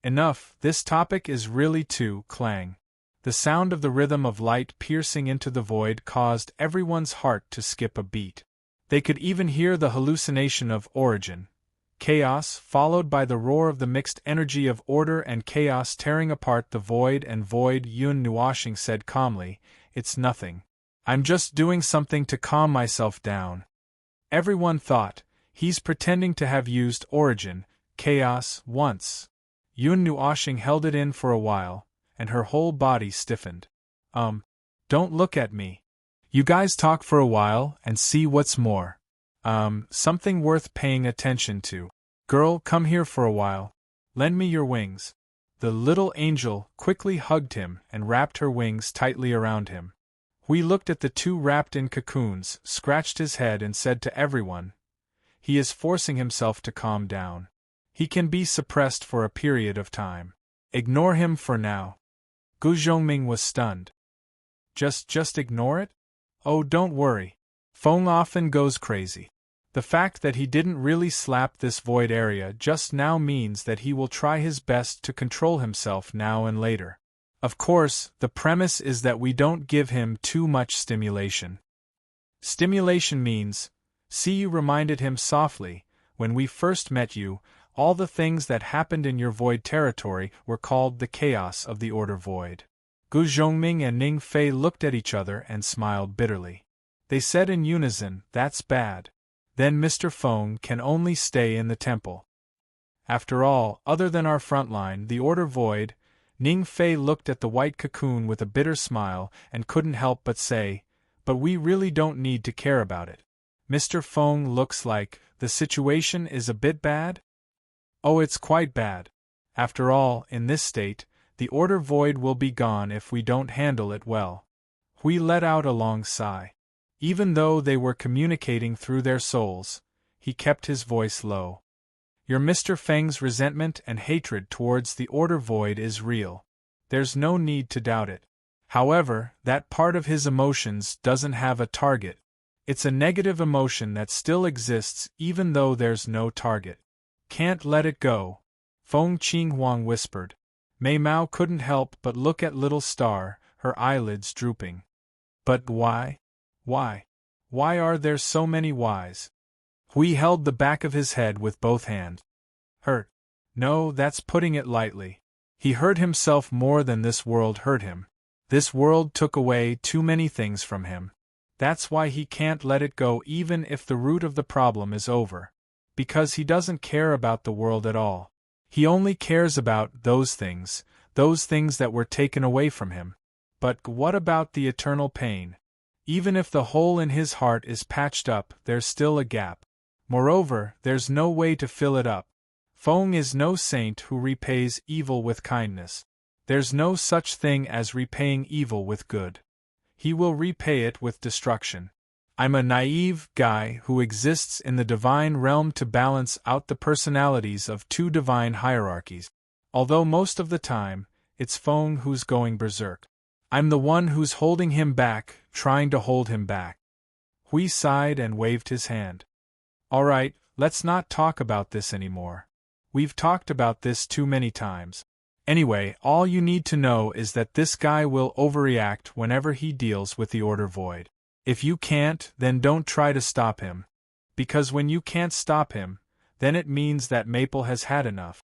Enough, this topic is really too clang. The sound of the rhythm of light piercing into the void caused everyone's heart to skip a beat. They could even hear the hallucination of origin, chaos, followed by the roar of the mixed energy of order and chaos tearing apart the void and void. Yun Nuashing said calmly, "It's nothing. I'm just doing something to calm myself down." Everyone thought, he's pretending to have used origin, chaos, once. Yun Nuashing held it in for a while, and her whole body stiffened. Don't look at me. You guys talk for a while and see what's more. Something worth paying attention to. Girl, come here for a while. Lend me your wings. The little angel quickly hugged him and wrapped her wings tightly around him. Hui looked at the two wrapped in cocoons, scratched his head and said to everyone, "He is forcing himself to calm down. He can be suppressed for a period of time. Ignore him for now." Gu Zhongming was stunned. Just ignore it? Oh, don't worry. Feng often goes crazy. The fact that he didn't really slap this void area just now means that he will try his best to control himself now and later. Of course, the premise is that we don't give him too much stimulation. Stimulation means, see, you reminded him softly, when we first met you, all the things that happened in your void territory were called the chaos of the order void. Gu Zhongming and Ning Fei looked at each other and smiled bitterly. They said in unison, "That's bad. Then Mr. Feng can only stay in the temple." After all, other than our front line, the order void, Ning Fei looked at the white cocoon with a bitter smile and couldn't help but say, "But we really don't need to care about it. Mr. Feng looks like the situation is a bit bad?" "Oh, it's quite bad. After all, in this state, the order void will be gone if we don't handle it well." Hui let out a long sigh. Even though they were communicating through their souls, he kept his voice low. "Your Mr. Feng's resentment and hatred towards the order void is real. There's no need to doubt it. However, that part of his emotions doesn't have a target. It's a negative emotion that still exists even though there's no target. Can't let it go," Feng Qinghuang whispered. Mei Mao couldn't help but look at little Star, her eyelids drooping. "But why? Why? Why are there so many whys?" Hui held the back of his head with both hands. "Hurt? No, that's putting it lightly. He hurt himself more than this world hurt him. This world took away too many things from him. That's why he can't let it go even if the root of the problem is over. Because he doesn't care about the world at all. He only cares about those things that were taken away from him. But what about the eternal pain? Even if the hole in his heart is patched up, there's still a gap. Moreover, there's no way to fill it up. Feng is no saint who repays evil with kindness. There's no such thing as repaying evil with good. He will repay it with destruction. I'm a naive guy who exists in the divine realm to balance out the personalities of two divine hierarchies. Although most of the time, it's Feng who's going berserk. I'm the one who's holding him back, trying to hold him back. Hui sighed and waved his hand. All right, let's not talk about this anymore. We've talked about this too many times. Anyway, all you need to know is that this guy will overreact whenever he deals with the order void. If you can't, then don't try to stop him. Because when you can't stop him, then it means that Maple has had enough.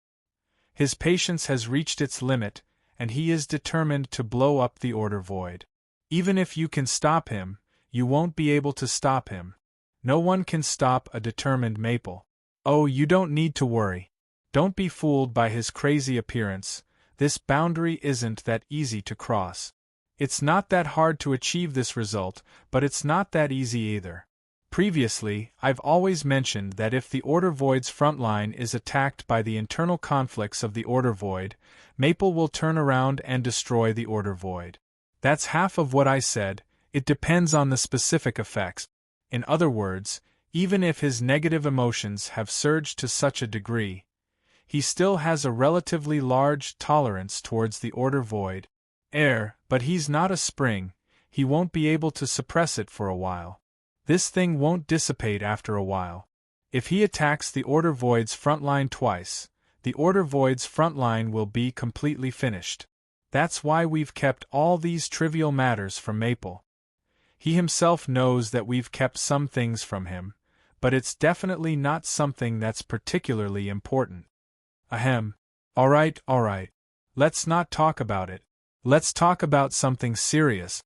His patience has reached its limit, and he is determined to blow up the order void. Even if you can stop him, you won't be able to stop him. No one can stop a determined Maple. Oh, you don't need to worry. Don't be fooled by his crazy appearance. This boundary isn't that easy to cross. It's not that hard to achieve this result, but it's not that easy either. Previously, I've always mentioned that if the order void's front line is attacked by the internal conflicts of the order void, Maple will turn around and destroy the order void. That's half of what I said. It depends on the specific effects. In other words, even if his negative emotions have surged to such a degree, he still has a relatively large tolerance towards the order void. But he's not a spring, he won't be able to suppress it for a while. This thing won't dissipate after a while. If he attacks the order void's front line twice, the order void's front line will be completely finished. That's why we've kept all these trivial matters from Maple. He himself knows that we've kept some things from him, but it's definitely not something that's particularly important. Ahem. All right. Let's not talk about it. Let's talk about something serious.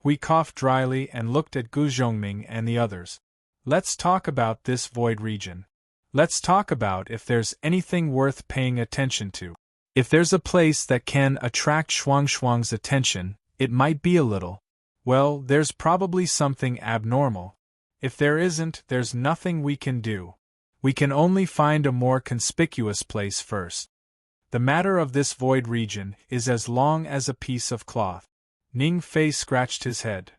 We coughed dryly and looked at Gu Zhongming and the others. Let's talk about this void region. Let's talk about if there's anything worth paying attention to. If there's a place that can attract Shuang's attention, it might be a little. Well, there's probably something abnormal. If there isn't, there's nothing we can do. We can only find a more conspicuous place first. The matter of this void region is as long as a piece of cloth. Ning Fei scratched his head.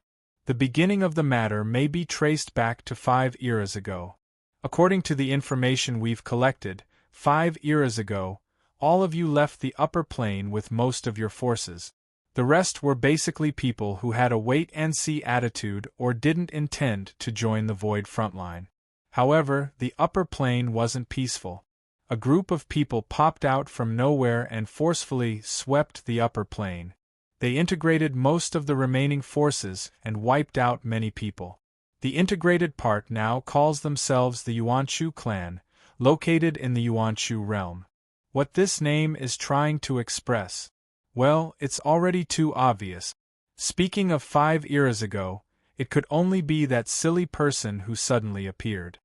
The beginning of the matter may be traced back to 5 eras ago. According to the information we've collected, 5 eras ago, all of you left the upper plane with most of your forces. The rest were basically people who had a wait-and-see attitude or didn't intend to join the void frontline. However, the upper plane wasn't peaceful. A group of people popped out from nowhere and forcefully swept the upper plane. They integrated most of the remaining forces and wiped out many people. The integrated part now calls themselves the Yuanchu clan, located in the Yuanchu realm. What this name is trying to express? Well, it's already too obvious. Speaking of 5 eras ago, it could only be that silly person who suddenly appeared.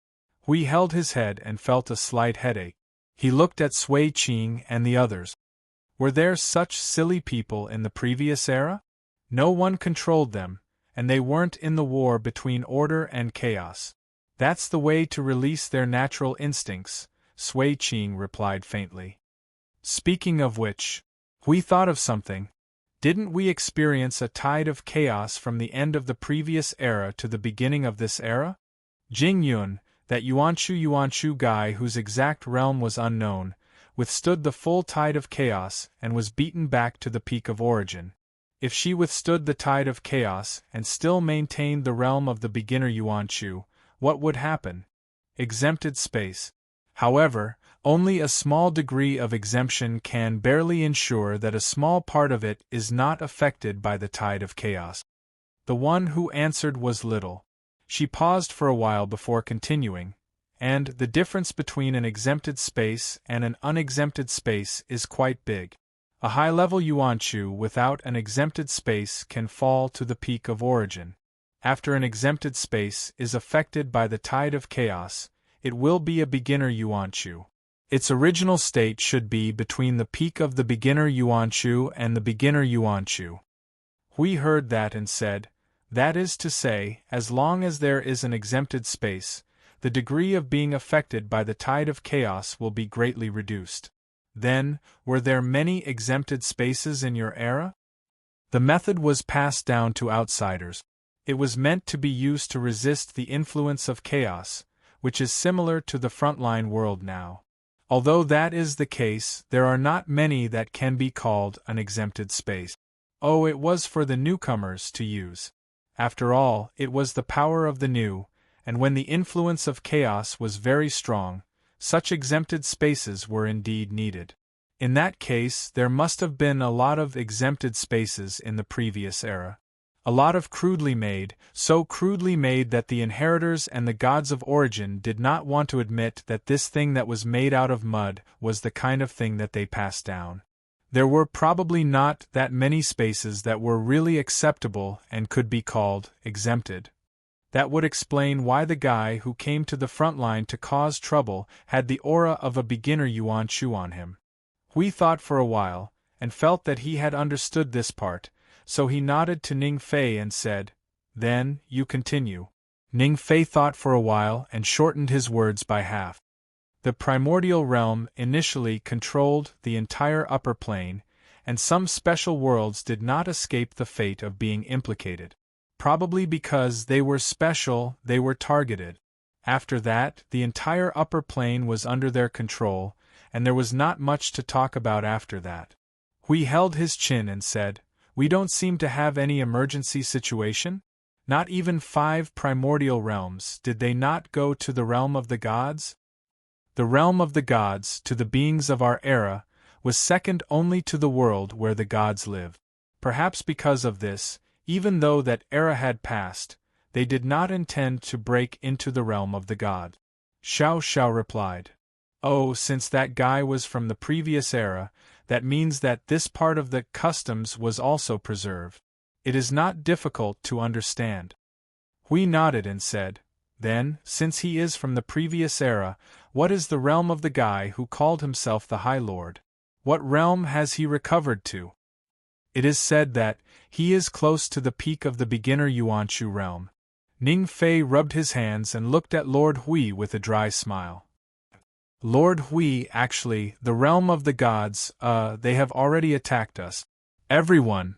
Hui held his head and felt a slight headache. He looked at Sui Qing and the others. Were there such silly people in the previous era? No one controlled them, and they weren't in the war between order and chaos. That's the way to release their natural instincts, Sui Qing replied faintly. Speaking of which, Hui thought of something. Didn't we experience a tide of chaos from the end of the previous era to the beginning of this era? Jing Yun, that Yuanchu guy whose exact realm was unknown, withstood the full tide of chaos and was beaten back to the peak of origin. If she withstood the tide of chaos and still maintained the realm of the beginner Yuanchu, what would happen? Exempted space. However, only a small degree of exemption can barely ensure that a small part of it is not affected by the tide of chaos. The one who answered was Little. She paused for a while before continuing, and the difference between an exempted space and an unexempted space is quite big. A high-level Yuanchu without an exempted space can fall to the peak of origin. After an exempted space is affected by the tide of chaos, it will be a beginner Yuanchu. Its original state should be between the peak of the beginner Yuanchu and the beginner Yuanchu. Hui heard that and said, that is to say, as long as there is an exempted space, the degree of being affected by the tide of chaos will be greatly reduced. Then, were there many exempted spaces in your era? The method was passed down to outsiders. It was meant to be used to resist the influence of chaos, which is similar to the frontline world now. Although that is the case, there are not many that can be called an exempted space. Oh, it was for the newcomers to use. After all, it was the power of the new, and when the influence of chaos was very strong, such exempted spaces were indeed needed. In that case, there must have been a lot of exempted spaces in the previous era. A lot of crudely made, so crudely made that the inheritors and the gods of origin did not want to admit that this thing that was made out of mud was the kind of thing that they passed down. There were probably not that many spaces that were really acceptable and could be called exempted. That would explain why the guy who came to the front line to cause trouble had the aura of a beginner Yuan Shu on him. We thought for a while, and felt that he had understood this part, so he nodded to Ning Fei and said, "Then, you continue." Ning Fei thought for a while and shortened his words by half. The primordial realm initially controlled the entire upper plane, and some special worlds did not escape the fate of being implicated. Probably because they were special, they were targeted. After that, the entire upper plane was under their control, and there was not much to talk about after that. Hui held his chin and said, "We don't seem to have any emergency situation? Not even 5 primordial realms, did they not go to the realm of the gods?" The realm of the gods, to the beings of our era, was second only to the world where the gods live. Perhaps because of this, even though that era had passed, they did not intend to break into the realm of the god. Xiao Xiao replied, "Oh, since that guy was from the previous era, that means that this part of the customs was also preserved. It is not difficult to understand." Hui nodded and said, "Then, since he is from the previous era, what is the realm of the guy who called himself the High Lord? What realm has he recovered to?" "It is said that he is close to the peak of the beginner Yuan Shu realm." Ning Fei rubbed his hands and looked at Lord Hui with a dry smile. "Lord Hui, actually, the realm of the gods, they have already attacked us. Everyone."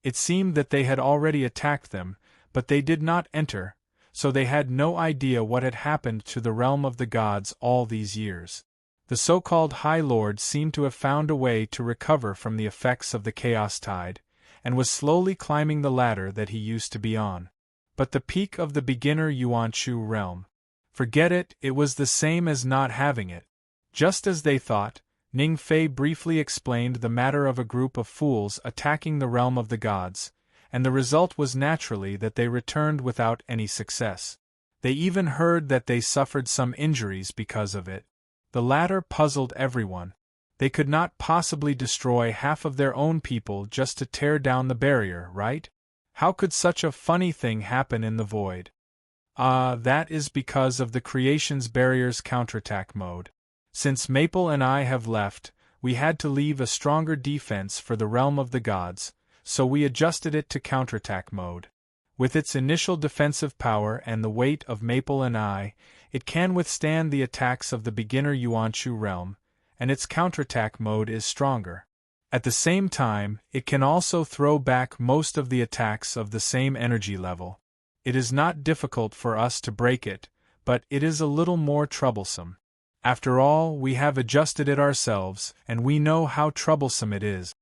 It seemed that they had already attacked them, but they did not enter, so they had no idea what had happened to the realm of the gods all these years. The so-called High Lord seemed to have found a way to recover from the effects of the chaos tide, and was slowly climbing the ladder that he used to be on. But the peak of the beginner Yuan Shu realm. Forget it, it was the same as not having it. Just as they thought, Ning Fei briefly explained the matter of a group of fools attacking the realm of the gods, and the result was naturally that they returned without any success. They even heard that they suffered some injuries because of it. The latter puzzled everyone. They could not possibly destroy half of their own people just to tear down the barrier, right? How could such a funny thing happen in the void? That is because of the creation's barrier's counterattack mode. Since Maple and I have left, we had to leave a stronger defense for the realm of the gods, so we adjusted it to counterattack mode. With its initial defensive power and the weight of Maple and I, it can withstand the attacks of the beginner Yuan Shu realm, and its counterattack mode is stronger. At the same time, it can also throw back most of the attacks of the same energy level. It is not difficult for us to break it, but it is a little more troublesome. After all, we have adjusted it ourselves, and we know how troublesome it is.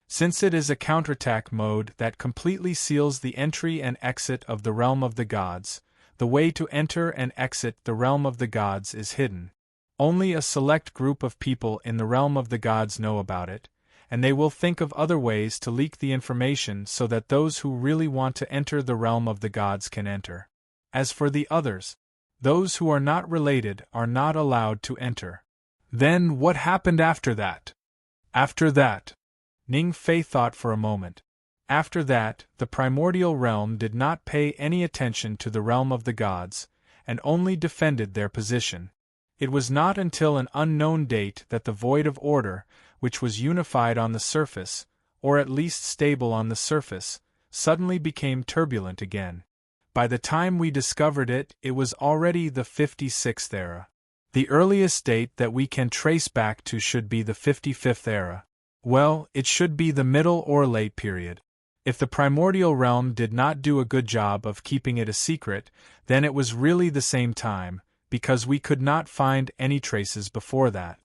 Since it is a counterattack mode that completely seals the entry and exit of the realm of the gods, the way to enter and exit the realm of the gods is hidden. Only a select group of people in the realm of the gods know about it, and they will think of other ways to leak the information so that those who really want to enter the realm of the gods can enter. As for the others, those who are not related are not allowed to enter. Then what happened after that? After that, Ning Fei thought for a moment. After that, the primordial realm did not pay any attention to the realm of the gods, and only defended their position. It was not until an unknown date that the void of order, which was unified on the surface, or at least stable on the surface, suddenly became turbulent again. By the time we discovered it, it was already the 56th era. The earliest date that we can trace back to should be the 55th era. Well, it should be the middle or late period. If the primordial realm did not do a good job of keeping it a secret, then it was really the same time, because we could not find any traces before that.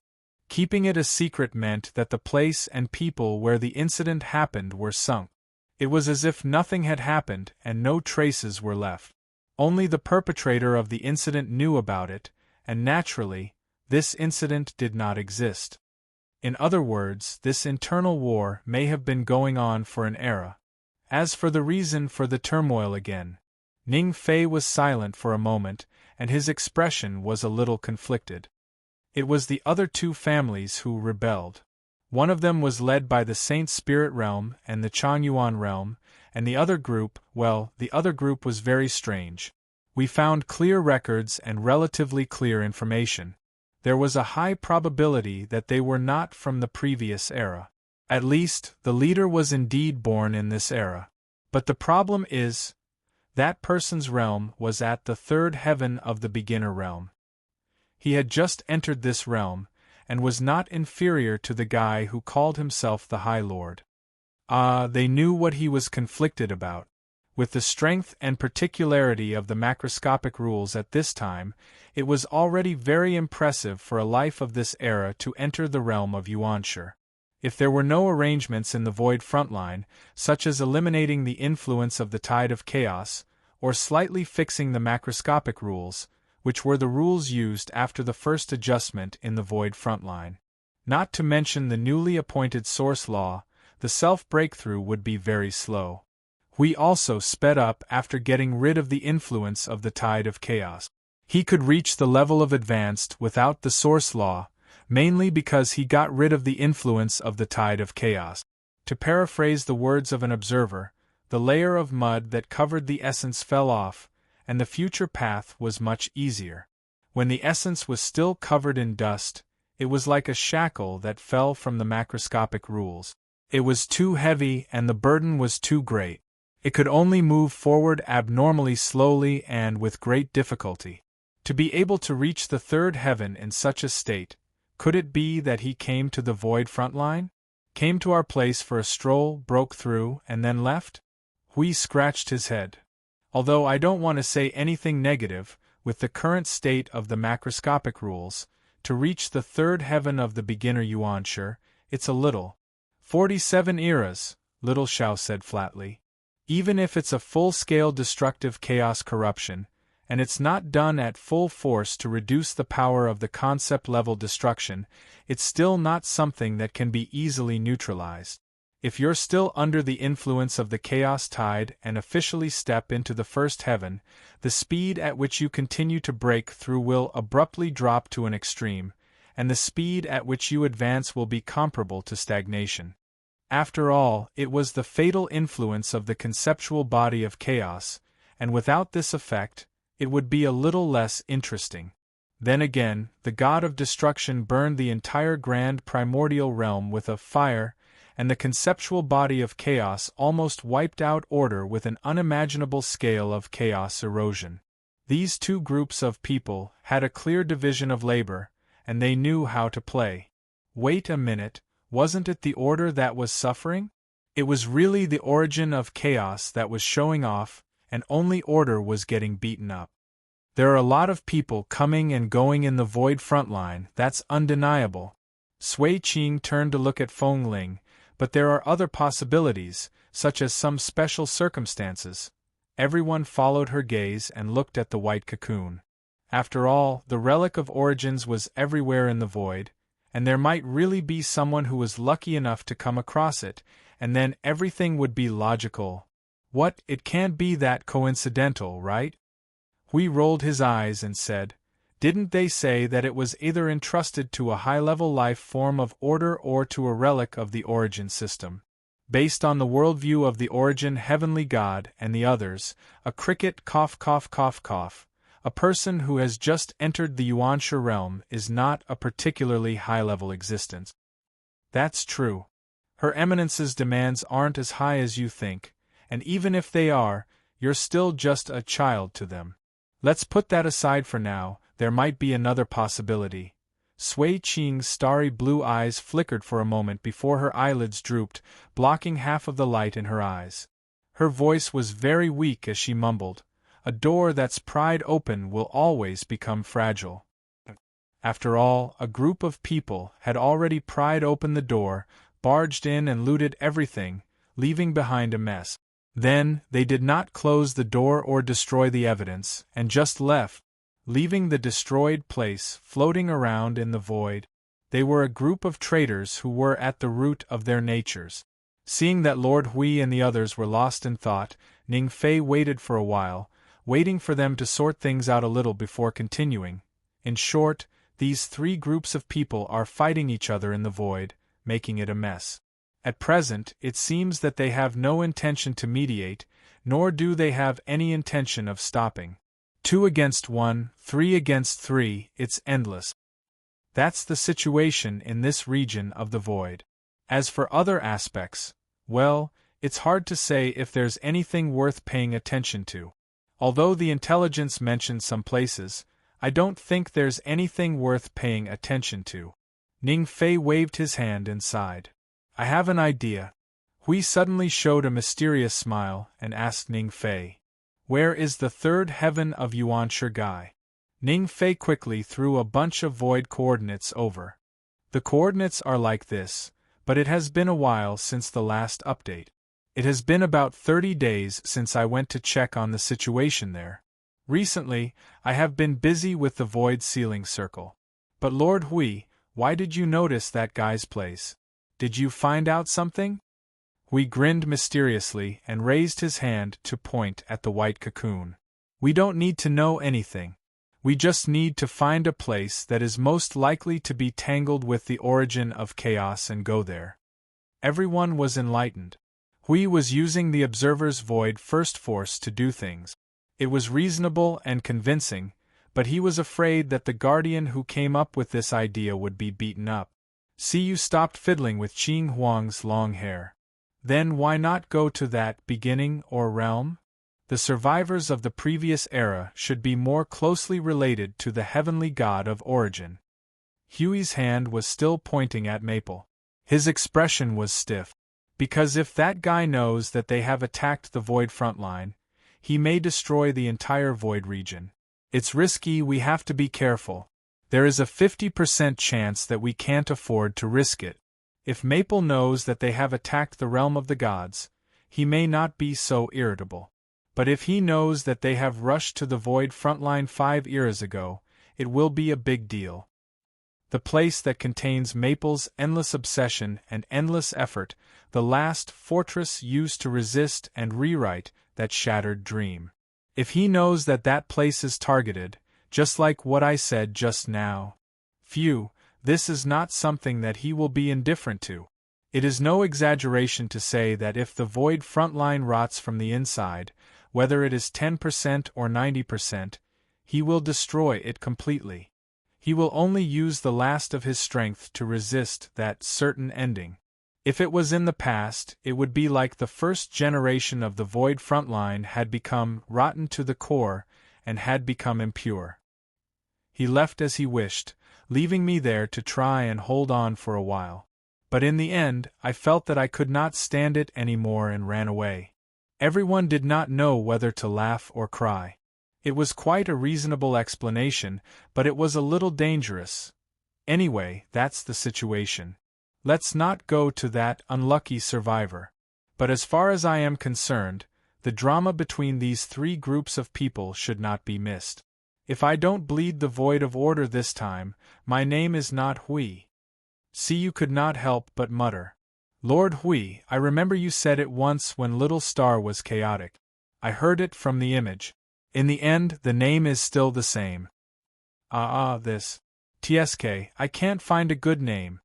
Keeping it a secret meant that the place and people where the incident happened were sunk. It was as if nothing had happened and no traces were left. Only the perpetrator of the incident knew about it, and naturally, this incident did not exist. In other words, this internal war may have been going on for an era. As for the reason for the turmoil again, Ning Fei was silent for a moment, and his expression was a little conflicted. It was the other two families who rebelled. One of them was led by the Saint Spirit realm and the Changyuan realm, and the other group was very strange. We found clear records and relatively clear information. There was a high probability that they were not from the previous era. At least, the leader was indeed born in this era. But the problem is, that person's realm was at the third heaven of the beginner realm. He had just entered this realm, and was not inferior to the guy who called himself the High Lord. They knew what he was conflicted about. With the strength and particularity of the macroscopic rules at this time, it was already very impressive for a life of this era to enter the realm of Yuanshi. If there were no arrangements in the void frontline, such as eliminating the influence of the tide of chaos, or slightly fixing the macroscopic rules, which were the rules used after the first adjustment in the void frontline, not to mention the newly appointed source law, the self-breakthrough would be very slow. We also sped up after getting rid of the influence of the tide of chaos. He could reach the level of advanced without the source law, mainly because he got rid of the influence of the tide of chaos. To paraphrase the words of an observer, the layer of mud that covered the essence fell off, and the future path was much easier. When the essence was still covered in dust, it was like a shackle that fell from the macroscopic rules. It was too heavy and the burden was too great. It could only move forward abnormally slowly and with great difficulty. To be able to reach the third heaven in such a state, could it be that he came to the void frontline? Came to our place for a stroll, broke through, and then left? Hui scratched his head. Although I don't want to say anything negative, with the current state of the macroscopic rules, to reach the third heaven of the beginner Yuanshi, it's a little. 47 eras, Little Xiao said flatly. Even if it's a full-scale destructive chaos corruption, and it's not done at full force to reduce the power of the concept-level destruction, it's still not something that can be easily neutralized. If you're still under the influence of the chaos tide and officially step into the first heaven, the speed at which you continue to break through will abruptly drop to an extreme, and the speed at which you advance will be comparable to stagnation. After all, it was the fatal influence of the conceptual body of chaos, and without this effect, it would be a little less interesting. Then again, the god of destruction burned the entire grand primordial realm with a fire, and the conceptual body of chaos almost wiped out order with an unimaginable scale of chaos erosion. These two groups of people had a clear division of labor, and they knew how to play. Wait a minute, wasn't it the order that was suffering? It was really the origin of chaos that was showing off, and only order was getting beaten up. There are a lot of people coming and going in the void frontline, that's undeniable. Sui Qing turned to look at Feng Ling, but there are other possibilities, such as some special circumstances. Everyone followed her gaze and looked at the white cocoon. After all, the relic of origins was everywhere in the void, and there might really be someone who was lucky enough to come across it, and then everything would be logical. What, it can't be that coincidental, right? Hui rolled his eyes and said, "Didn't they say that it was either entrusted to a high-level life form of order or to a relic of the origin system? Based on the worldview of the origin heavenly god and the others, a cricket cough cough cough cough, a person who has just entered the Yuanshi realm is not a particularly high-level existence." That's true. Her Eminence's demands aren't as high as you think, and even if they are, you're still just a child to them. Let's put that aside for now. There might be another possibility. Sui Qing's starry blue eyes flickered for a moment before her eyelids drooped, blocking half of the light in her eyes. Her voice was very weak as she mumbled, "A door that's pried open will always become fragile." After all, a group of people had already pried open the door, barged in and looted everything, leaving behind a mess. Then, they did not close the door or destroy the evidence, and just left, leaving the destroyed place floating around in the void. They were a group of traitors who were at the root of their natures. Seeing that Lord Hui and the others were lost in thought, Ning Fei waited for a while, waiting for them to sort things out a little before continuing. In short, these three groups of people are fighting each other in the void, making it a mess. At present, it seems that they have no intention to mediate, nor do they have any intention of stopping. 2 against 1, 3 against 3, it's endless. That's the situation in this region of the void. As for other aspects, well, it's hard to say if there's anything worth paying attention to. Although the intelligence mentioned some places, I don't think there's anything worth paying attention to. Ning Fei waved his hand and sighed. I have an idea. Hui suddenly showed a mysterious smile and asked Ning Fei, "Where is the third heaven of Yuan Shigai?" Ning Fei quickly threw a bunch of void coordinates over. The coordinates are like this, but it has been a while since the last update. It has been about 30 days since I went to check on the situation there. Recently, I have been busy with the void ceiling circle. But Lord Hui, why did you notice that guy's place? Did you find out something? Hui grinned mysteriously and raised his hand to point at the white cocoon. We don't need to know anything. We just need to find a place that is most likely to be tangled with the origin of chaos and go there. Everyone was enlightened. Hui was using the observer's void first force to do things. It was reasonable and convincing, but he was afraid that the guardian who came up with this idea would be beaten up. See, you stopped fiddling with Qing Huang's long hair. Then why not go to that beginning or realm? The survivors of the previous era should be more closely related to the heavenly god of origin. Huey's hand was still pointing at Maple. His expression was stiff. Because if that guy knows that they have attacked the void frontline, he may destroy the entire void region. It's risky, we have to be careful. There is a 50% chance that we can't afford to risk it. If Maple knows that they have attacked the realm of the gods, he may not be so irritable. But if he knows that they have rushed to the void frontline 5 eras ago, it will be a big deal. The place that contains Maple's endless obsession and endless effort, the last fortress used to resist and rewrite that shattered dream. If he knows that that place is targeted, just like what I said just now, phew, this is not something that he will be indifferent to. It is no exaggeration to say that if the void frontline rots from the inside, whether it is 10% or 90%, he will destroy it completely. He will only use the last of his strength to resist that certain ending. If it was in the past, it would be like the first generation of the void frontline had become rotten to the core and had become impure. He left as he wished, leaving me there to try and hold on for a while. But in the end, I felt that I could not stand it anymore and ran away. Everyone did not know whether to laugh or cry. It was quite a reasonable explanation, but it was a little dangerous. Anyway, that's the situation. Let's not go to that unlucky survivor. But as far as I am concerned, the drama between these three groups of people should not be missed. If I don't bleed the void of order this time, my name is not Hui. See, you could not help but mutter. Lord Hui, I remember you said it once when Little Star was chaotic. I heard it from the image. In the end, the name is still the same. This. TSK, I can't find a good name.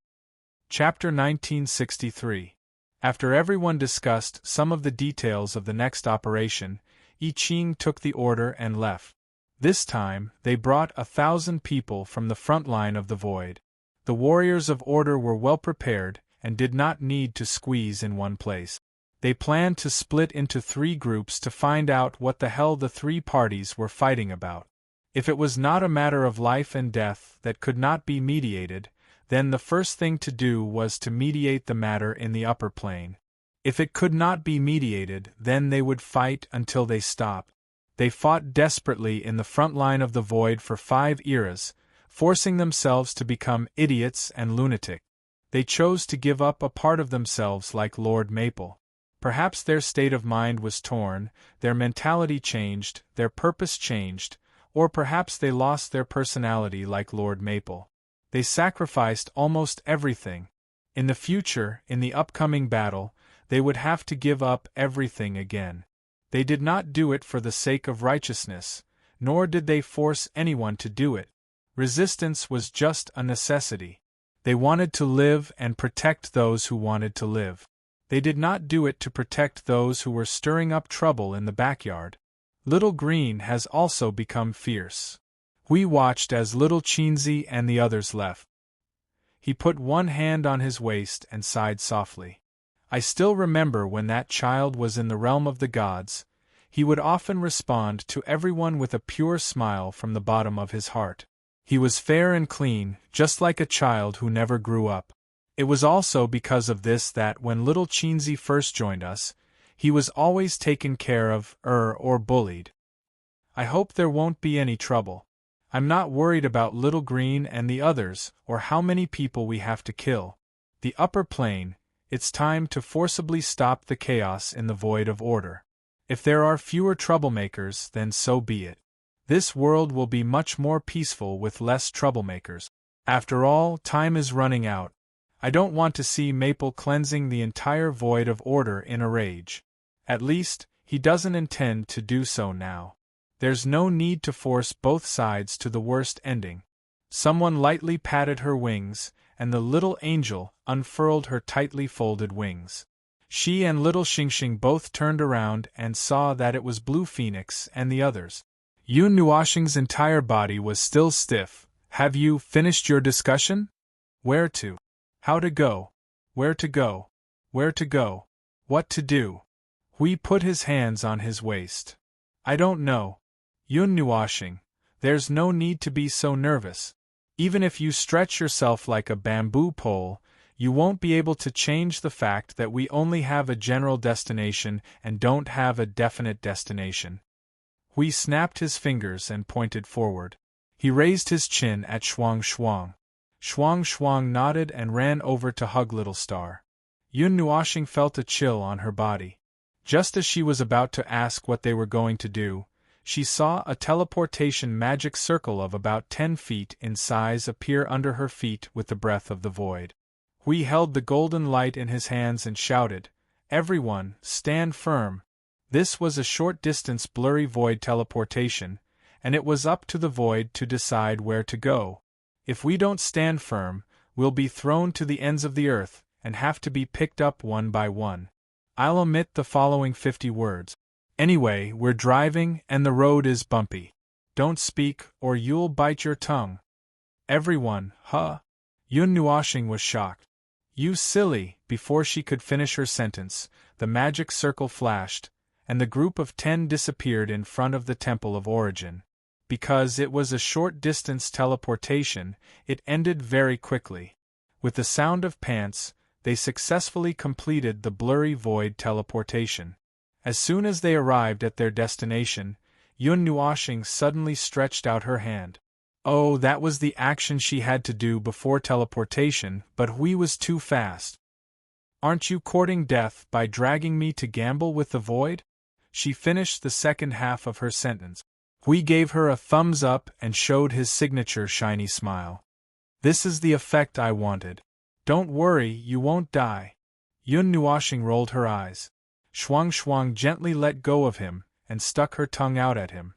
Chapter 1963. After everyone discussed some of the details of the next operation, I Ching took the order and left. This time, they brought 1,000 people from the front line of the void. The warriors of order were well prepared and did not need to squeeze in one place. They planned to split into 3 groups to find out what the hell the 3 parties were fighting about. If it was not a matter of life and death that could not be mediated, then the first thing to do was to mediate the matter in the upper plane. If it could not be mediated, then they would fight until they stopped. They fought desperately in the front line of the void for 5 eras, forcing themselves to become idiots and lunatic. They chose to give up a part of themselves like Lord Maple. Perhaps their state of mind was torn, their mentality changed, their purpose changed, or perhaps they lost their personality like Lord Maple. They sacrificed almost everything. In the future, in the upcoming battle, they would have to give up everything again. They did not do it for the sake of righteousness, nor did they force anyone to do it. Resistance was just a necessity. They wanted to live and protect those who wanted to live. They did not do it to protect those who were stirring up trouble in the backyard. Little Green has also become fierce. We watched as Little Cheensy and the others left. He put one hand on his waist and sighed softly. I still remember when that child was in the realm of the gods. He would often respond to everyone with a pure smile from the bottom of his heart. He was fair and clean, just like a child who never grew up. It was also because of this that when Little Cheensy first joined us, he was always taken care of, or bullied. I hope there won't be any trouble. I'm not worried about Little Green and the others, or how many people we have to kill. The upper plane, it's time to forcibly stop the chaos in the void of order. If there are fewer troublemakers, then so be it. This world will be much more peaceful with less troublemakers. After all, time is running out. I don't want to see Maple cleansing the entire void of order in a rage. At least, he doesn't intend to do so now. There's no need to force both sides to the worst ending. Someone lightly patted her wings, and the little angel unfurled her tightly folded wings. She and Little Xingxing both turned around and saw that it was Blue Phoenix and the others. Yun Nuoxing's entire body was still stiff. Have you finished your discussion? Where to? How to go? Where to go? Where to go? What to do? Hui put his hands on his waist. I don't know. Yun Nuoxing, there's no need to be so nervous. Even if you stretch yourself like a bamboo pole, you won't be able to change the fact that we only have a general destination and don't have a definite destination. Hui snapped his fingers and pointed forward. He raised his chin at Shuang Shuang. Shuang Shuang nodded and ran over to hug Little Star. Yun Nuoxing felt a chill on her body. Just as she was about to ask what they were going to do, she saw a teleportation magic circle of about 10 feet in size appear under her feet with the breath of the void. Hui held the golden light in his hands and shouted, "Everyone, stand firm." This was a short-distance blurry void teleportation, and it was up to the void to decide where to go. If we don't stand firm, we'll be thrown to the ends of the earth and have to be picked up one by one. I'll omit the following 50 words. Anyway, we're driving and the road is bumpy. Don't speak or you'll bite your tongue. Everyone, huh? Yun Nuoxing was shocked. You silly! Before she could finish her sentence, the magic circle flashed, and the group of 10 disappeared in front of the Temple of Origin. Because it was a short-distance teleportation, it ended very quickly. With the sound of pants, they successfully completed the blurry void teleportation. As soon as they arrived at their destination, Yun Nuoxing suddenly stretched out her hand. Oh, that was the action she had to do before teleportation, but Hui was too fast. Aren't you courting death by dragging me to gamble with the void? She finished the second half of her sentence. Hui gave her a thumbs up and showed his signature shiny smile. This is the effect I wanted. Don't worry, you won't die. Yun Nuoxing rolled her eyes. Shuang Shuang gently let go of him and stuck her tongue out at him.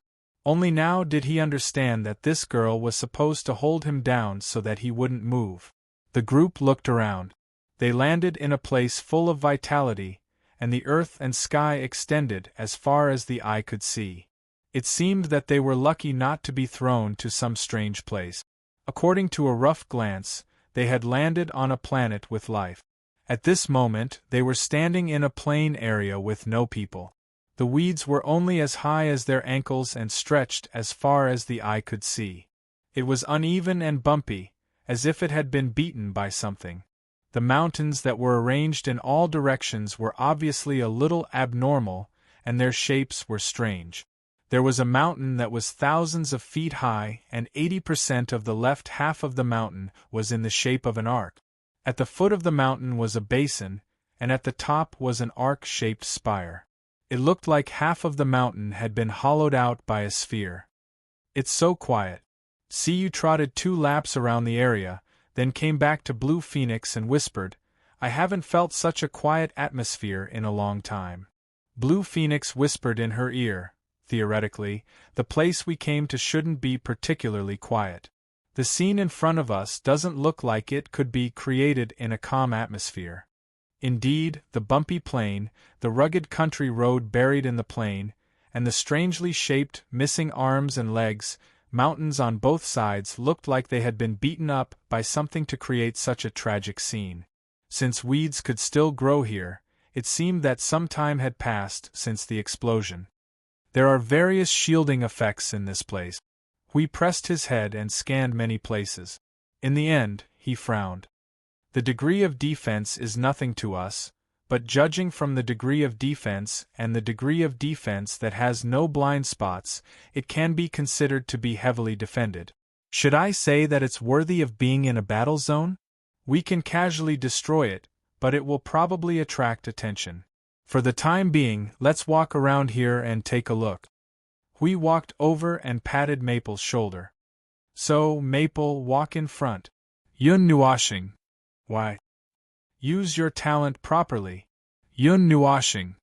Only now did he understand that this girl was supposed to hold him down so that he wouldn't move. The group looked around. They landed in a place full of vitality, and the earth and sky extended as far as the eye could see. It seemed that they were lucky not to be thrown to some strange place. According to a rough glance, they had landed on a planet with life. At this moment, they were standing in a plain area with no people. The weeds were only as high as their ankles and stretched as far as the eye could see. It was uneven and bumpy, as if it had been beaten by something. The mountains that were arranged in all directions were obviously a little abnormal, and their shapes were strange. There was a mountain that was thousands of feet high, and 80% of the left half of the mountain was in the shape of an arc. At the foot of the mountain was a basin, and at the top was an arc-shaped spire. It looked like half of the mountain had been hollowed out by a sphere. "It's so quiet." You trotted 2 laps around the area, then came back to Blue Phoenix and whispered, "I haven't felt such a quiet atmosphere in a long time." Blue Phoenix whispered in her ear, "Theoretically, the place we came to shouldn't be particularly quiet. The scene in front of us doesn't look like it could be created in a calm atmosphere." Indeed, the bumpy plain, the rugged country road buried in the plain, and the strangely shaped, missing arms and legs, mountains on both sides looked like they had been beaten up by something to create such a tragic scene. Since weeds could still grow here, it seemed that some time had passed since the explosion. "There are various shielding effects in this place." Hui pressed his head and scanned many places. In the end, he frowned. "The degree of defense is nothing to us, but judging from the degree of defense and the degree of defense that has no blind spots, it can be considered to be heavily defended. Should I say that it's worthy of being in a battle zone? We can casually destroy it, but it will probably attract attention. For the time being, let's walk around here and take a look." Hui walked over and patted Maple's shoulder. "So, Maple, walk in front. Yun Nuashing. Why? Use your talent properly. Yun Nuashing."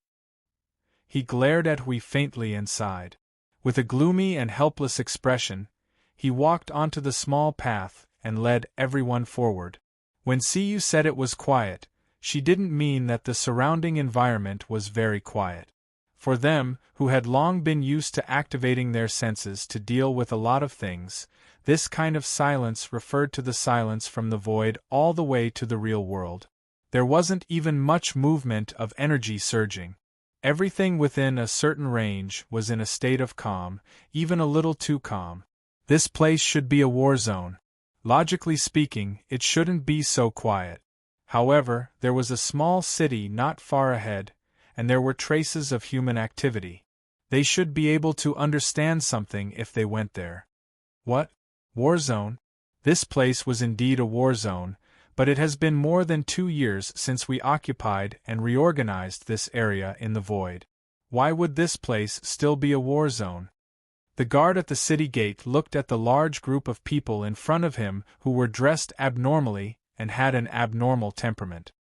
He glared at Hui faintly and sighed. With a gloomy and helpless expression, he walked onto the small path and led everyone forward. When Siyu said it was quiet, she didn't mean that the surrounding environment was very quiet. For them, who had long been used to activating their senses to deal with a lot of things, this kind of silence referred to the silence from the void all the way to the real world. There wasn't even much movement of energy surging. Everything within a certain range was in a state of calm, even a little too calm. This place should be a war zone. Logically speaking, it shouldn't be so quiet. However, there was a small city not far ahead, and there were traces of human activity. They should be able to understand something if they went there. What? War zone? This place was indeed a war zone, but it has been more than 2 years since we occupied and reorganized this area in the void. Why would this place still be a war zone? The guard at the city gate looked at the large group of people in front of him who were dressed abnormally and had an abnormal temperament.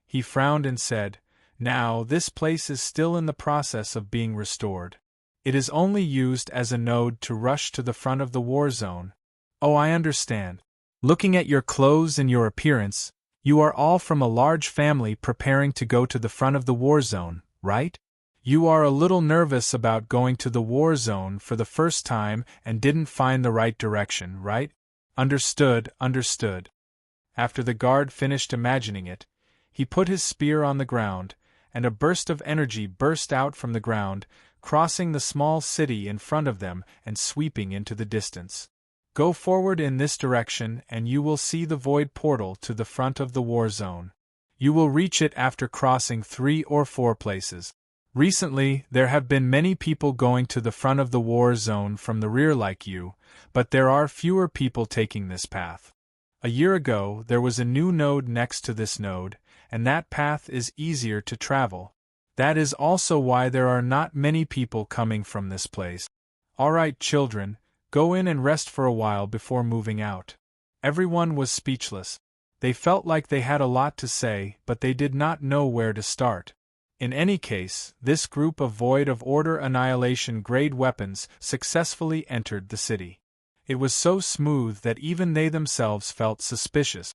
He frowned and said, "Now, this place is still in the process of being restored. It is only used as a node to rush to the front of the war zone." "Oh, I understand. Looking at your clothes and your appearance, you are all from a large family preparing to go to the front of the war zone, right? You are a little nervous about going to the war zone for the first time and didn't find the right direction, right?" "Understood, understood." After the guard finished imagining it, he put his spear on the ground, and a burst of energy burst out from the ground, crossing the small city in front of them and sweeping into the distance. "Go forward in this direction and you will see the void portal to the front of the war zone. You will reach it after crossing 3 or 4 places. Recently, there have been many people going to the front of the war zone from the rear like you, but there are fewer people taking this path. A year ago, there was a new node next to this node, and that path is easier to travel. That is also why there are not many people coming from this place. All right, children, go in and rest for a while before moving out." Everyone was speechless. They felt like they had a lot to say, but they did not know where to start. In any case, this group of Void of Order Annihilation grade weapons successfully entered the city. It was so smooth that even they themselves felt suspicious.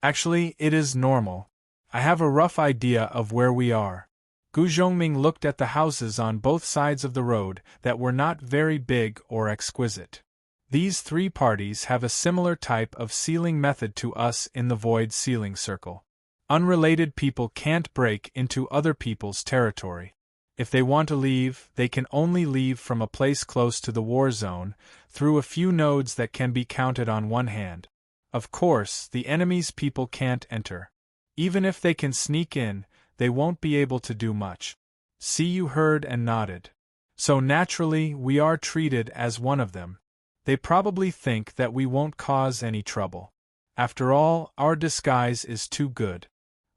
"Actually, it is normal. I have a rough idea of where we are." Gu Zhongming looked at the houses on both sides of the road that were not very big or exquisite. "These 3 parties have a similar type of sealing method to us in the Void Sealing Circle. Unrelated people can't break into other people's territory. If they want to leave, they can only leave from a place close to the war zone, through a few nodes that can be counted on one hand. Of course, the enemy's people can't enter. Even if they can sneak in, they won't be able to do much. See, you heard and nodded. So naturally, we are treated as one of them. They probably think that we won't cause any trouble. After all, our disguise is too good.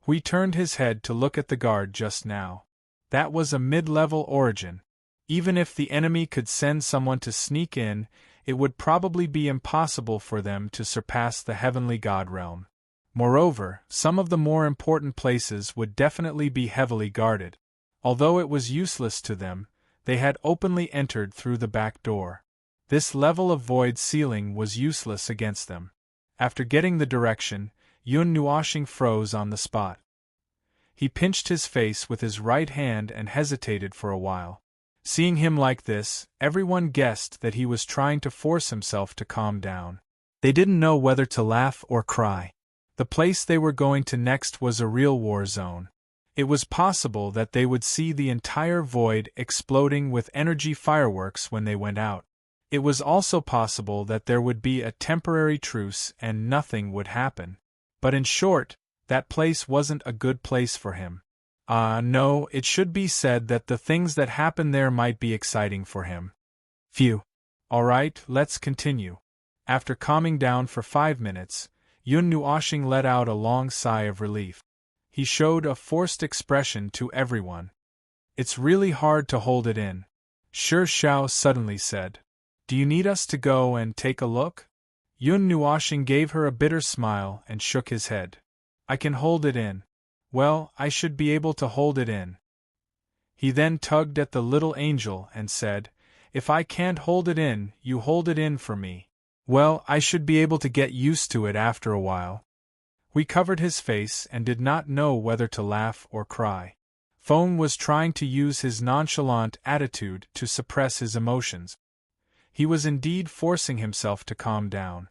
He turned his head to look at the guard just now. That was a mid-level origin. Even if the enemy could send someone to sneak in, it would probably be impossible for them to surpass the heavenly god realm. Moreover, some of the more important places would definitely be heavily guarded. Although it was useless to them, they had openly entered through the back door. This level of void ceiling was useless against them. After getting the direction, Yun Nuoshing froze on the spot. He pinched his face with his right hand and hesitated for a while. Seeing him like this, everyone guessed that he was trying to force himself to calm down. They didn't know whether to laugh or cry. The place they were going to next was a real war zone. It was possible that they would see the entire void exploding with energy fireworks when they went out. It was also possible that there would be a temporary truce and nothing would happen. But in short, that place wasn't a good place for him. No, it should be said that the things that happened there might be exciting for him. Phew. All right, let's continue. After calming down for 5 minutes, Yun Nuoshing let out a long sigh of relief. He showed a forced expression to everyone. It's really hard to hold it in. Shi Xiao suddenly said. Do you need us to go and take a look? Yun Nuoshing gave her a bitter smile and shook his head. I can hold it in. Well, I should be able to hold it in. He then tugged at the little angel and said, If I can't hold it in, you hold it in for me. Well, I should be able to get used to it after a while. We covered his face and did not know whether to laugh or cry. Feng was trying to use his nonchalant attitude to suppress his emotions. He was indeed forcing himself to calm down.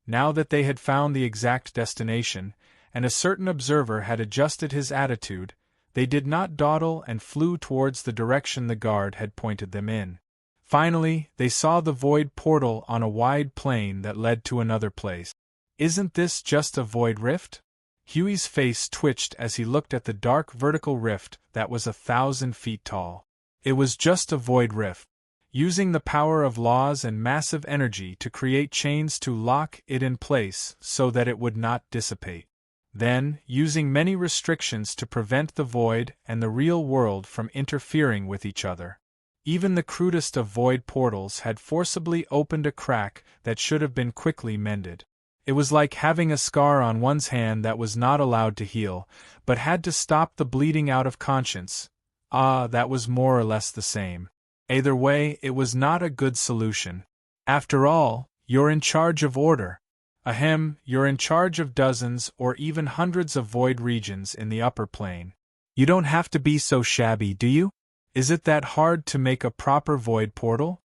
Now that they had found the exact destination, and a certain observer had adjusted his attitude, they did not dawdle and flew towards the direction the guard had pointed them in. Finally, they saw the void portal on a wide plain that led to another place. Isn't this just a void rift? Huey's face twitched as he looked at the dark vertical rift that was 1,000 feet tall. It was just a void rift. Using the power of laws and massive energy to create chains to lock it in place so that it would not dissipate. Then, using many restrictions to prevent the void and the real world from interfering with each other. Even the crudest of void portals had forcibly opened a crack that should have been quickly mended. It was like having a scar on one's hand that was not allowed to heal, but had to stop the bleeding out of conscience. That was more or less the same. Either way, it was not a good solution. After all, you're in charge of order. You're in charge of dozens or even hundreds of void regions in the upper plane. You don't have to be so shabby, do you? Is it that hard to make a proper void portal?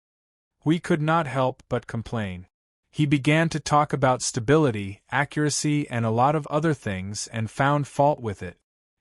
We could not help but complain. He began to talk about stability, accuracy, and a lot of other things and found fault with it.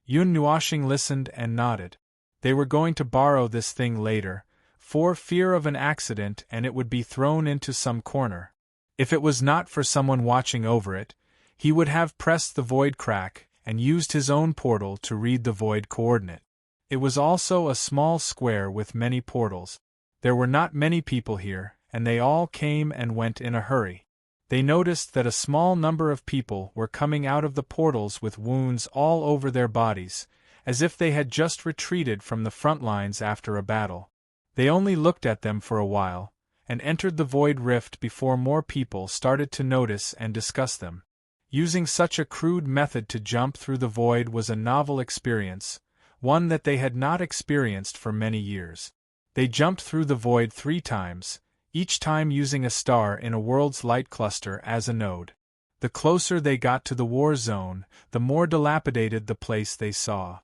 Yun Nuoshing listened and nodded. They were going to borrow this thing later, for fear of an accident, and it would be thrown into some corner. If it was not for someone watching over it, he would have pressed the void crack and used his own portal to read the void coordinate. It was also a small square with many portals. There were not many people here, and they all came and went in a hurry. They noticed that a small number of people were coming out of the portals with wounds all over their bodies, as if they had just retreated from the front lines after a battle. They only looked at them for a while, and entered the void rift before more people started to notice and discuss them. Using such a crude method to jump through the void was a novel experience, one that they had not experienced for many years. They jumped through the void 3 times, each time using a star in a world's light cluster as a node. The closer they got to the war zone, the more dilapidated the place they saw.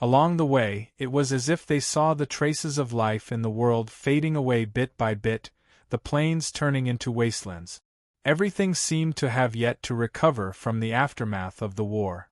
Along the way, it was as if they saw the traces of life in the world fading away bit by bit, the plains turning into wastelands. Everything seemed to have yet to recover from the aftermath of the war.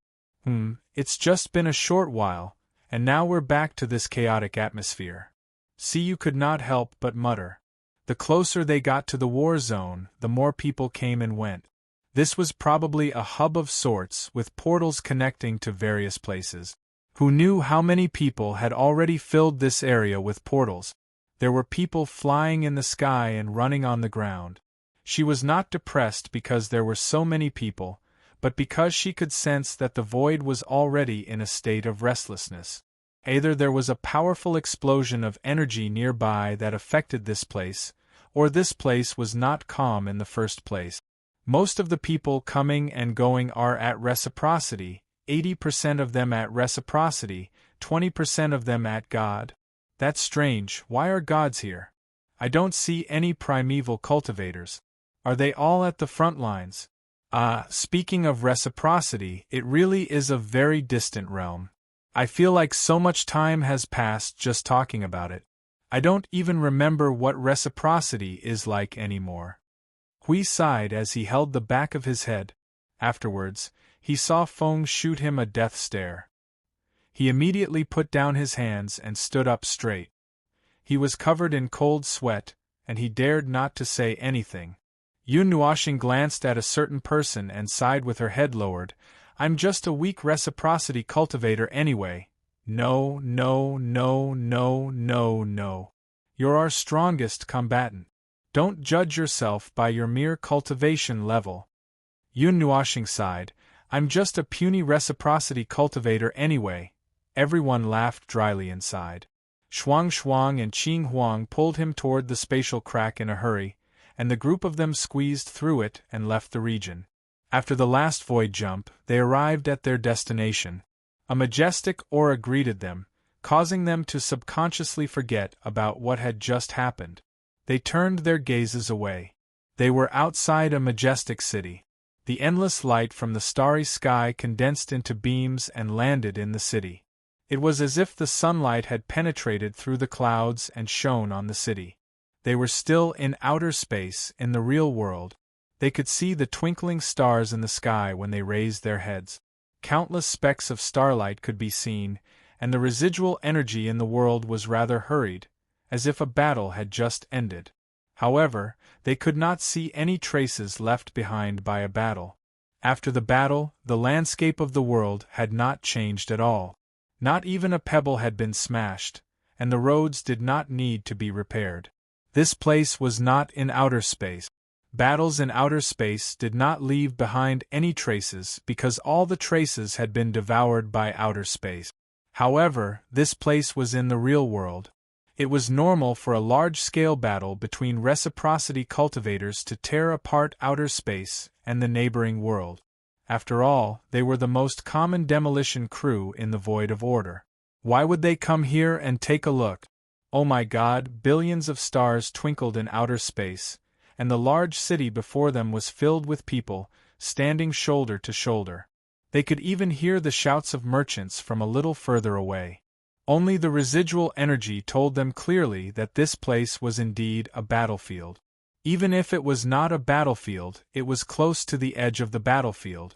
It's just been a short while, And now we're back to this chaotic atmosphere. See, you could not help but mutter. The closer they got to the war zone, the more people came and went. This was probably a hub of sorts with portals connecting to various places. Who knew how many people had already filled this area with portals? There were people flying in the sky and running on the ground. She was not depressed because there were so many people, but because she could sense that the void was already in a state of restlessness. Either there was a powerful explosion of energy nearby that affected this place, or this place was not calm in the first place. Most of the people coming and going are at reciprocity, 80% of them at reciprocity, 20% of them at God. That's strange. Why are gods here? I don't see any primeval cultivators. Are they all at the front lines? Speaking of reciprocity, it really is a very distant realm. I feel like so much time has passed just talking about it. I don't even remember what reciprocity is like anymore. Hui sighed as he held the back of his head. Afterwards, he saw Feng shoot him a death stare. He immediately put down his hands and stood up straight. He was covered in cold sweat, and he dared not to say anything. Yun Nuoxing glanced at a certain person and sighed with her head lowered. I'm just a weak reciprocity cultivator anyway. No, no, no, no, no, no. You're our strongest combatant. Don't judge yourself by your mere cultivation level. Yun Nuoxing sighed. I'm just a puny reciprocity cultivator anyway. Everyone laughed dryly inside. Shuang Shuang and Qing Huang pulled him toward the spatial crack in a hurry, and the group of them squeezed through it and left the region. After the last void jump, they arrived at their destination. A majestic aura greeted them, causing them to subconsciously forget about what had just happened. They turned their gazes away. They were outside a majestic city. The endless light from the starry sky condensed into beams and landed in the city. It was as if the sunlight had penetrated through the clouds and shone on the city. They were still in outer space, in the real world. They could see the twinkling stars in the sky when they raised their heads. Countless specks of starlight could be seen, and the residual energy in the world was rather hurried, as if a battle had just ended. However, they could not see any traces left behind by a battle. After the battle, the landscape of the world had not changed at all. Not even a pebble had been smashed, and the roads did not need to be repaired. This place was not in outer space. Battles in outer space did not leave behind any traces because all the traces had been devoured by outer space. However, this place was in the real world. It was normal for a large-scale battle between reciprocity cultivators to tear apart outer space and the neighboring world. After all, they were the most common demolition crew in the void of order. Why would they come here and take a look? Oh my God, billions of stars twinkled in outer space, and the large city before them was filled with people, standing shoulder to shoulder. They could even hear the shouts of merchants from a little further away. Only the residual energy told them clearly that this place was indeed a battlefield. Even if it was not a battlefield, it was close to the edge of the battlefield.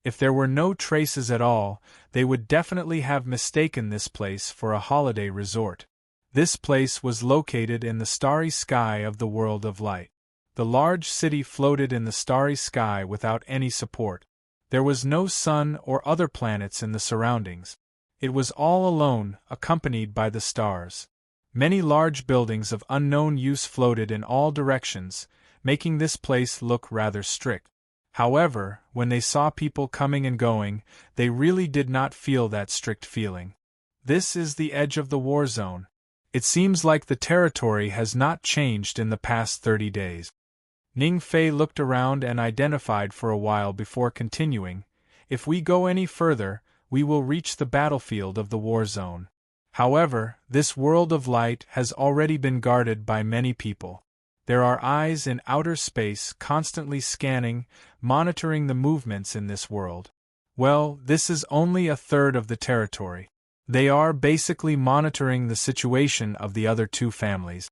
If there were no traces at all, they would definitely have mistaken this place for a holiday resort. This place was located in the starry sky of the world of light. The large city floated in the starry sky without any support. There was no sun or other planets in the surroundings. It was all alone, accompanied by the stars. Many large buildings of unknown use floated in all directions, making this place look rather strict. However, when they saw people coming and going, they really did not feel that strict feeling. This is the edge of the war zone. It seems like the territory has not changed in the past 30 days. Ning Fei looked around and identified for a while before continuing. If we go any further, we will reach the battlefield of the war zone. However, this world of light has already been guarded by many people. There are eyes in outer space constantly scanning, monitoring the movements in this world. Well, this is only a third of the territory. They are basically monitoring the situation of the other two families.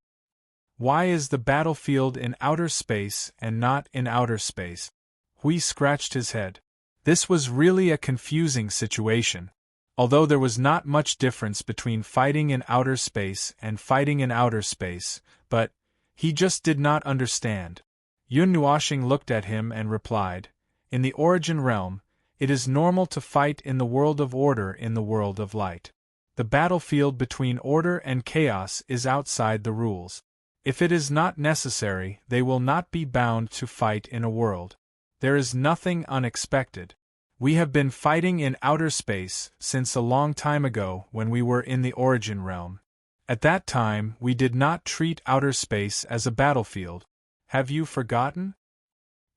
Why is the battlefield in outer space and not in outer space? Hui scratched his head. This was really a confusing situation. Although there was not much difference between fighting in outer space and fighting in outer space, but he just did not understand. Yun Nuoshing looked at him and replied, "In the origin realm, it is normal to fight in the world of order in the world of light. The battlefield between order and chaos is outside the rules. If it is not necessary, they will not be bound to fight in a world. There is nothing unexpected. We have been fighting in outer space since a long time ago when we were in the origin realm. At that time, we did not treat outer space as a battlefield. Have you forgotten?"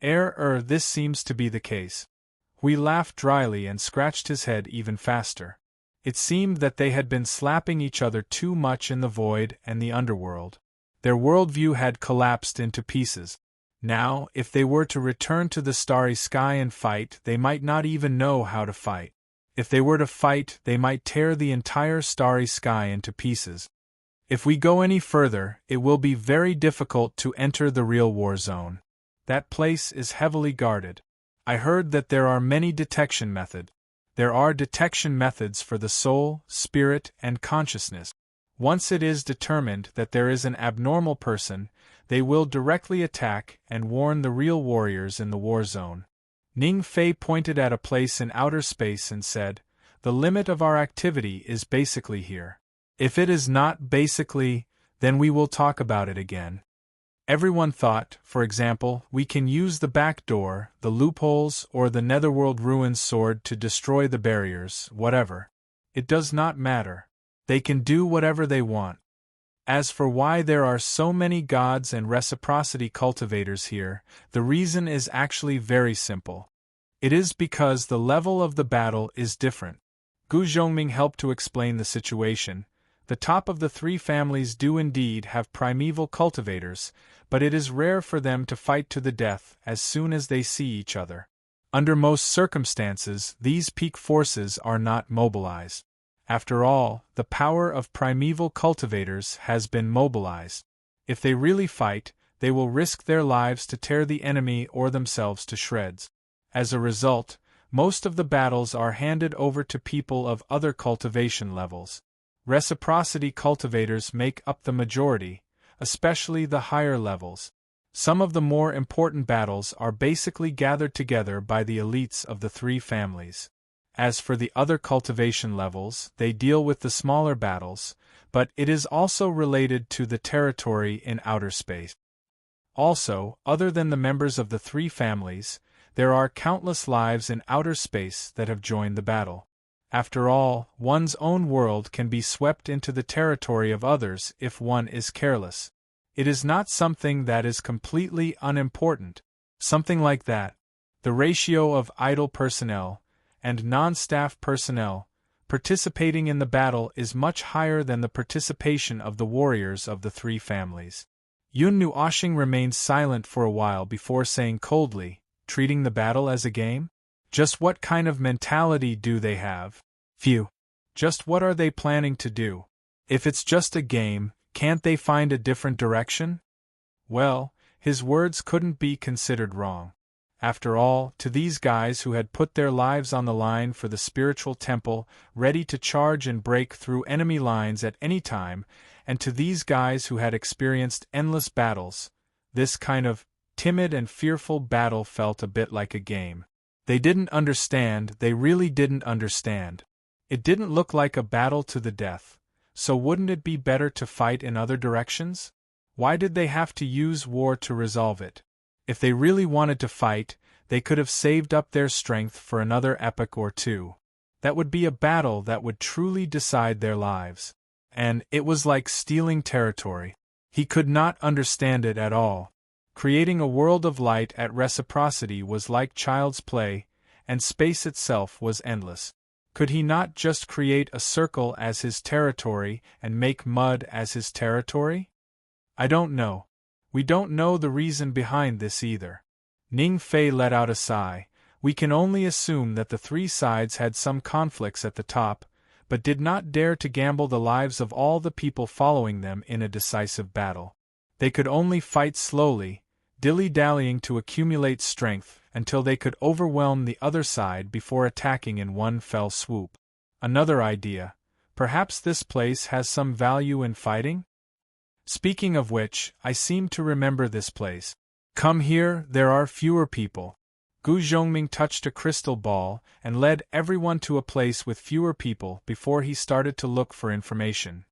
This seems to be the case." Hui laughed dryly and scratched his head even faster. It seemed that they had been slapping each other too much in the void and the underworld. Their worldview had collapsed into pieces. Now, if they were to return to the starry sky and fight, they might not even know how to fight. If they were to fight, they might tear the entire starry sky into pieces. If we go any further, it will be very difficult to enter the real war zone. That place is heavily guarded. I heard that there are many detection methods. There are detection methods for the soul, spirit, and consciousness. Once it is determined that there is an abnormal person, they will directly attack and warn the real warriors in the war zone. Ning Fei pointed at a place in outer space and said, "The limit of our activity is basically here. If it is not basically, then we will talk about it again." Everyone thought, for example, we can use the back door, the loopholes, or the Netherworld Ruins sword to destroy the barriers, whatever. It does not matter. They can do whatever they want. As for why there are so many gods and reciprocity cultivators here, the reason is actually very simple. It is because the level of the battle is different. Gu Zhongming helped to explain the situation. The top of the three families do indeed have primeval cultivators, but it is rare for them to fight to the death as soon as they see each other. Under most circumstances, these peak forces are not mobilized. After all, the power of primeval cultivators has been mobilized. If they really fight, they will risk their lives to tear the enemy or themselves to shreds. As a result, most of the battles are handed over to people of other cultivation levels. Reciprocity cultivators make up the majority, especially the higher levels. Some of the more important battles are basically gathered together by the elites of the three families. As for the other cultivation levels, they deal with the smaller battles, but it is also related to the territory in outer space. Also, other than the members of the three families, there are countless lives in outer space that have joined the battle. After all, one's own world can be swept into the territory of others if one is careless. It is not something that is completely unimportant. Something like that. The ratio of idle personnel and non-staff personnel participating in the battle is much higher than the participation of the warriors of the three families. Yun Nuoshing remained silent for a while before saying coldly, "Treating the battle as a game? Just what kind of mentality do they have? Phew. Just what are they planning to do? If it's just a game, can't they find a different direction?" Well, his words couldn't be considered wrong. After all, to these guys who had put their lives on the line for the spiritual temple, ready to charge and break through enemy lines at any time, and to these guys who had experienced endless battles, this kind of timid and fearful battle felt a bit like a game. They didn't understand, they really didn't understand. It didn't look like a battle to the death, so wouldn't it be better to fight in other directions? Why did they have to use war to resolve it? If they really wanted to fight, they could have saved up their strength for another epoch or two. That would be a battle that would truly decide their lives. And it was like stealing territory. He could not understand it at all. Creating a world of light at reciprocity was like child's play, and space itself was endless. Could he not just create a circle as his territory and make mud as his territory? I don't know. We don't know the reason behind this either. Ning Fei let out a sigh. We can only assume that the three sides had some conflicts at the top, but did not dare to gamble the lives of all the people following them in a decisive battle. They could only fight slowly, dilly-dallying to accumulate strength until they could overwhelm the other side before attacking in one fell swoop. Another idea. Perhaps this place has some value in fighting? Speaking of which, I seem to remember this place. Come here, there are fewer people. Gu Zhongming touched a crystal ball and led everyone to a place with fewer people before he started to look for information.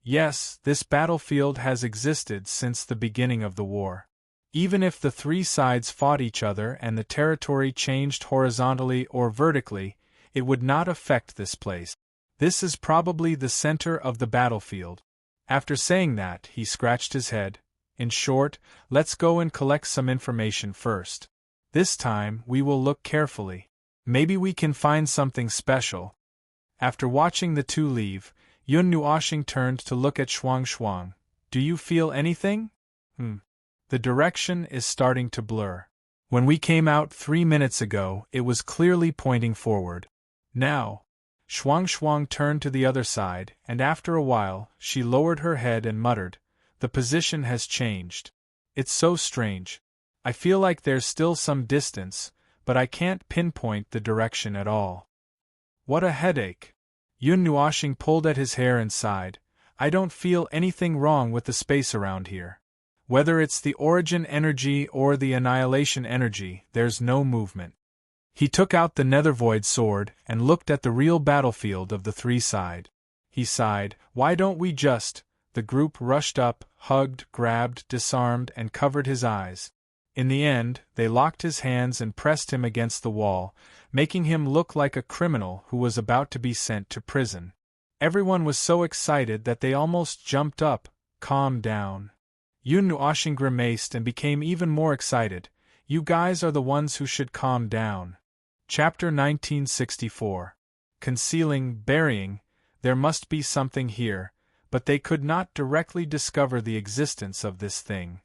Yes, this battlefield has existed since the beginning of the war. Even if the three sides fought each other and the territory changed horizontally or vertically, it would not affect this place. This is probably the center of the battlefield. After saying that, he scratched his head. In short, let's go and collect some information first. This time, we will look carefully. Maybe we can find something special. After watching the two leave, Yun Nuoxing turned to look at Shuang Shuang. Do you feel anything? The direction is starting to blur. When we came out 3 minutes ago, it was clearly pointing forward. Now, Shuang Shuang turned to the other side, and after a while, she lowered her head and muttered, "The position has changed. It's so strange. I feel like there's still some distance, but I can't pinpoint the direction at all." What a headache! Yun Nuoxing pulled at his hair and sighed. I don't feel anything wrong with the space around here. Whether it's the origin energy or the annihilation energy, there's no movement. He took out the nethervoid sword and looked at the real battlefield of the three side. He sighed, why don't we just... The group rushed up, hugged, grabbed, disarmed, and covered his eyes. In the end, they locked his hands and pressed him against the wall, making him look like a criminal who was about to be sent to prison. Everyone was so excited that they almost jumped up. Calm down. Yun Nuoxing grimaced and became even more excited. You guys are the ones who should calm down. Chapter 1964. Concealing, burying. There must be something here, but they could not directly discover the existence of this thing.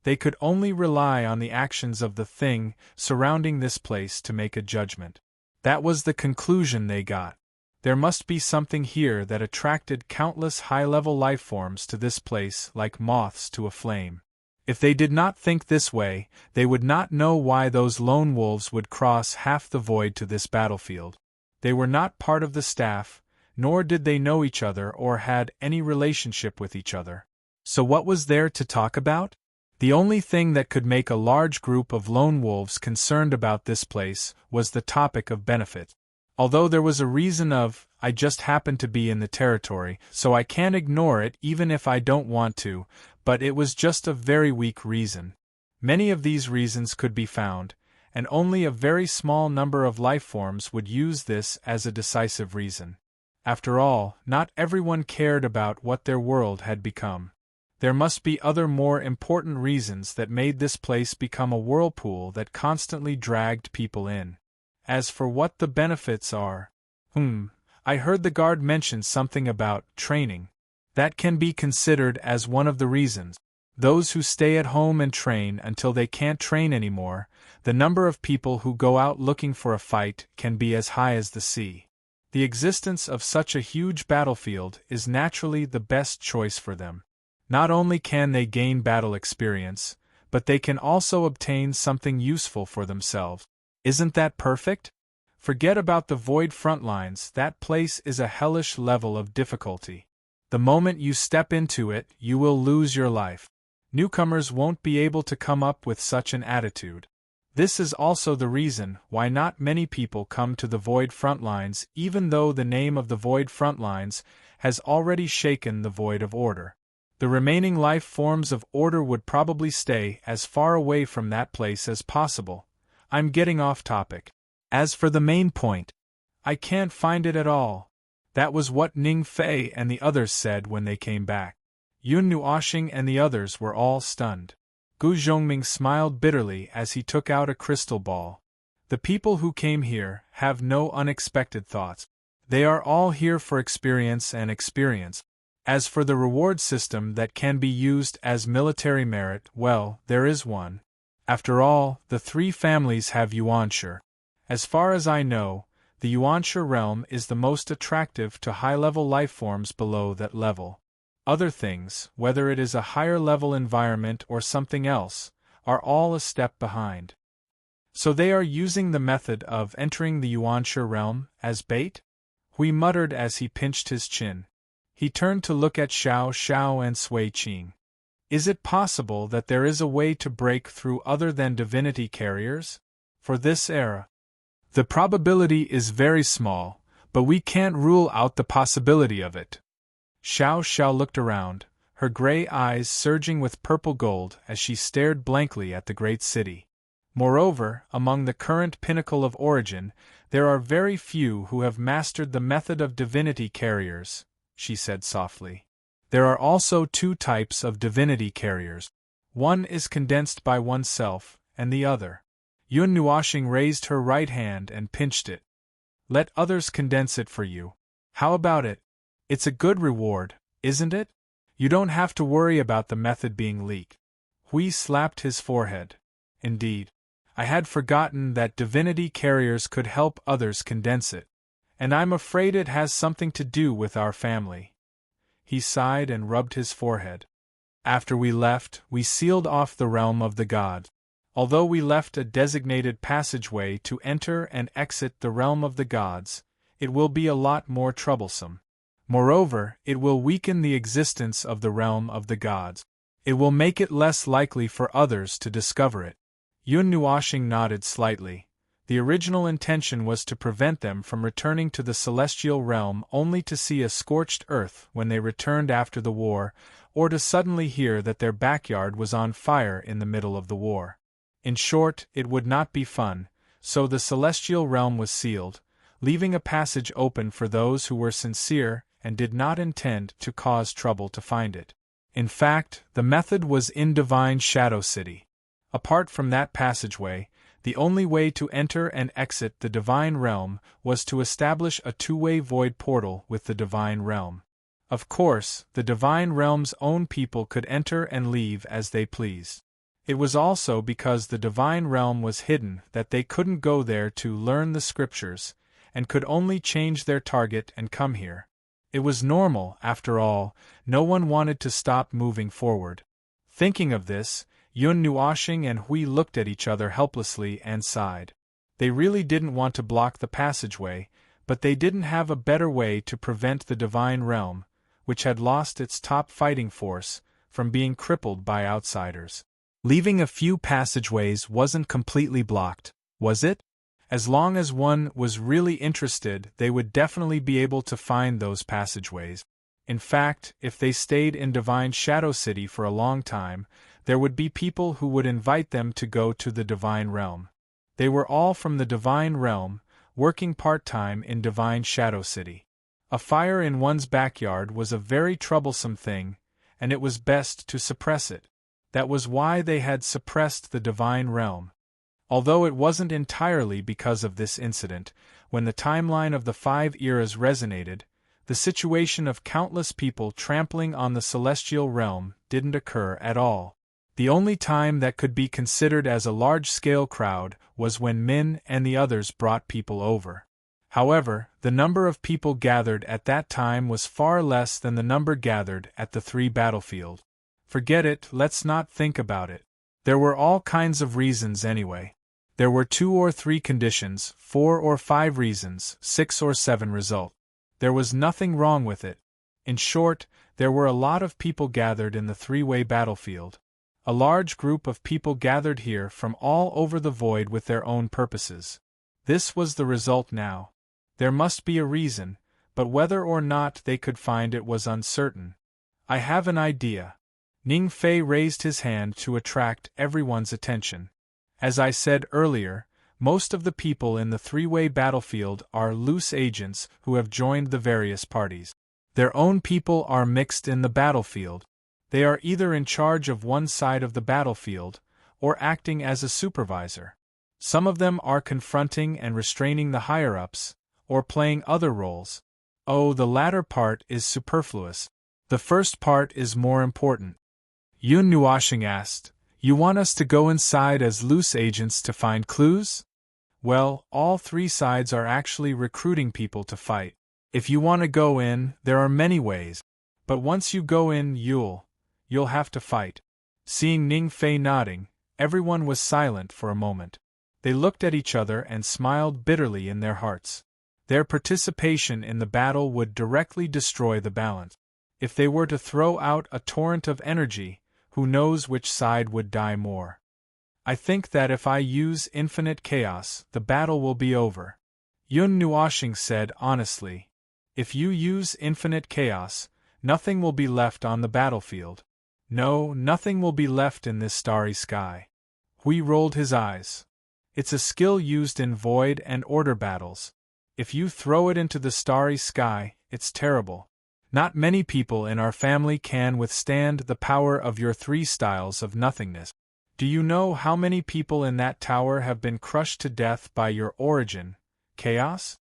They could only rely on the actions of the thing surrounding this place to make a judgment. That was the conclusion they got. There must be something here that attracted countless high-level life forms to this place like moths to a flame. If they did not think this way, they would not know why those lone wolves would cross half the void to this battlefield. They were not part of the staff, nor did they know each other or had any relationship with each other. So what was there to talk about? The only thing that could make a large group of lone wolves concerned about this place was the topic of benefit. Although there was a reason of, I just happen to be in the territory, so I can't ignore it even if I don't want to, but it was just a very weak reason. Many of these reasons could be found, and only a very small number of life forms would use this as a decisive reason. After all, not everyone cared about what their world had become. There must be other more important reasons that made this place become a whirlpool that constantly dragged people in. As for what the benefits are, I heard the guard mention something about training. That can be considered as one of the reasons. Those who stay at home and train until they can't train anymore, the number of people who go out looking for a fight can be as high as the sea. The existence of such a huge battlefield is naturally the best choice for them. Not only can they gain battle experience, but they can also obtain something useful for themselves. Isn't that perfect? Forget about the void front lines, that place is a hellish level of difficulty. The moment you step into it, you will lose your life. Newcomers won't be able to come up with such an attitude. This is also the reason why not many people come to the void front lines, even though the name of the void front lines has already shaken the void of order. The remaining life forms of order would probably stay as far away from that place as possible. I'm getting off topic. As for the main point, I can't find it at all. That was what Ning Fei and the others said when they came back. Yun Nuoxing and the others were all stunned. Gu Zhongming smiled bitterly as he took out a crystal ball. The people who came here have no unexpected thoughts. They are all here for experience and experience. As for the reward system that can be used as military merit, well, there is one. After all, the three families have Yuanshi. As far as I know, the Yuanshi realm is the most attractive to high-level life forms below that level. Other things, whether it is a higher-level environment or something else, are all a step behind. So they are using the method of entering the Yuanshi realm as bait? Hui muttered as he pinched his chin. He turned to look at Xiao Xiao and Sui Qing. Is it possible that there is a way to break through other than divinity carriers? For this era, the probability is very small, but we can't rule out the possibility of it. Xiao Xiao looked around, her gray eyes surging with purple gold as she stared blankly at the great city. Moreover, among the current pinnacle of origin, there are very few who have mastered the method of divinity carriers, she said softly. There are also two types of divinity carriers. One is condensed by oneself, and the other. Yun Nuoxing raised her right hand and pinched it. Let others condense it for you. How about it? It's a good reward, isn't it? You don't have to worry about the method being leaked. Hui slapped his forehead. Indeed. I had forgotten that divinity carriers could help others condense it. And I'm afraid it has something to do with our family. He sighed and rubbed his forehead. After we left, we sealed off the realm of the gods. Although we left a designated passageway to enter and exit the realm of the gods, it will be a lot more troublesome. Moreover, it will weaken the existence of the realm of the gods. It will make it less likely for others to discover it. Yun Nuoxing nodded slightly. The original intention was to prevent them from returning to the celestial realm only to see a scorched earth when they returned after the war, or to suddenly hear that their backyard was on fire in the middle of the war. In short, it would not be fun, so the celestial realm was sealed, leaving a passage open for those who were sincere and did not intend to cause trouble to find it. In fact, the method was in Divine Shadow City. Apart from that passageway, the only way to enter and exit the Divine Realm was to establish a two-way void portal with the Divine Realm. Of course, the Divine Realm's own people could enter and leave as they pleased. It was also because the Divine Realm was hidden that they couldn't go there to learn the scriptures, and could only change their target and come here. It was normal, after all, no one wanted to stop moving forward. Thinking of this, Yun Nuoxing and Hui looked at each other helplessly and sighed. They really didn't want to block the passageway, but they didn't have a better way to prevent the Divine Realm, which had lost its top fighting force, from being crippled by outsiders. Leaving a few passageways wasn't completely blocked, was it? As long as one was really interested, they would definitely be able to find those passageways. In fact, if they stayed in Divine Shadow City for a long time, there would be people who would invite them to go to the Divine Realm. They were all from the Divine Realm, working part-time in Divine Shadow City. A fire in one's backyard was a very troublesome thing, and it was best to suppress it. That was why they had suppressed the Divine Realm. Although it wasn't entirely because of this incident, when the timeline of the 5 eras resonated, the situation of countless people trampling on the celestial realm didn't occur at all. The only time that could be considered as a large-scale crowd was when Min and the others brought people over. However, the number of people gathered at that time was far less than the number gathered at the 3 battlefield. Forget it, let's not think about it. There were all kinds of reasons anyway. There were 2 or 3 conditions, 4 or 5 reasons, 6 or 7 result. There was nothing wrong with it. In short, there were a lot of people gathered in the 3-way battlefield. A large group of people gathered here from all over the void with their own purposes. This was the result now. There must be a reason, but whether or not they could find it was uncertain. I have an idea. Ning Fei raised his hand to attract everyone's attention. As I said earlier, most of the people in the 3-way battlefield are loose agents who have joined the various parties. Their own people are mixed in the battlefield. They are either in charge of one side of the battlefield, or acting as a supervisor. Some of them are confronting and restraining the higher-ups, or playing other roles. Oh, the latter part is superfluous. The first part is more important. Yun Nuoxing asked, "You want us to go inside as loose agents to find clues?" Well, all 3 sides are actually recruiting people to fight. If you want to go in, there are many ways. But once you go in, you'll have to fight. Seeing Ning Fei nodding, everyone was silent for a moment. They looked at each other and smiled bitterly in their hearts. Their participation in the battle would directly destroy the balance. If they were to throw out a torrent of energy, who knows which side would die more? I think that if I use infinite chaos, the battle will be over. Yun Nuoshing said honestly. If you use infinite chaos, nothing will be left on the battlefield. No, nothing will be left in this starry sky. Hui rolled his eyes. It's a skill used in void and order battles. If you throw it into the starry sky, it's terrible. Not many people in our family can withstand the power of your 3 styles of nothingness. Do you know how many people in that tower have been crushed to death by your origin, chaos?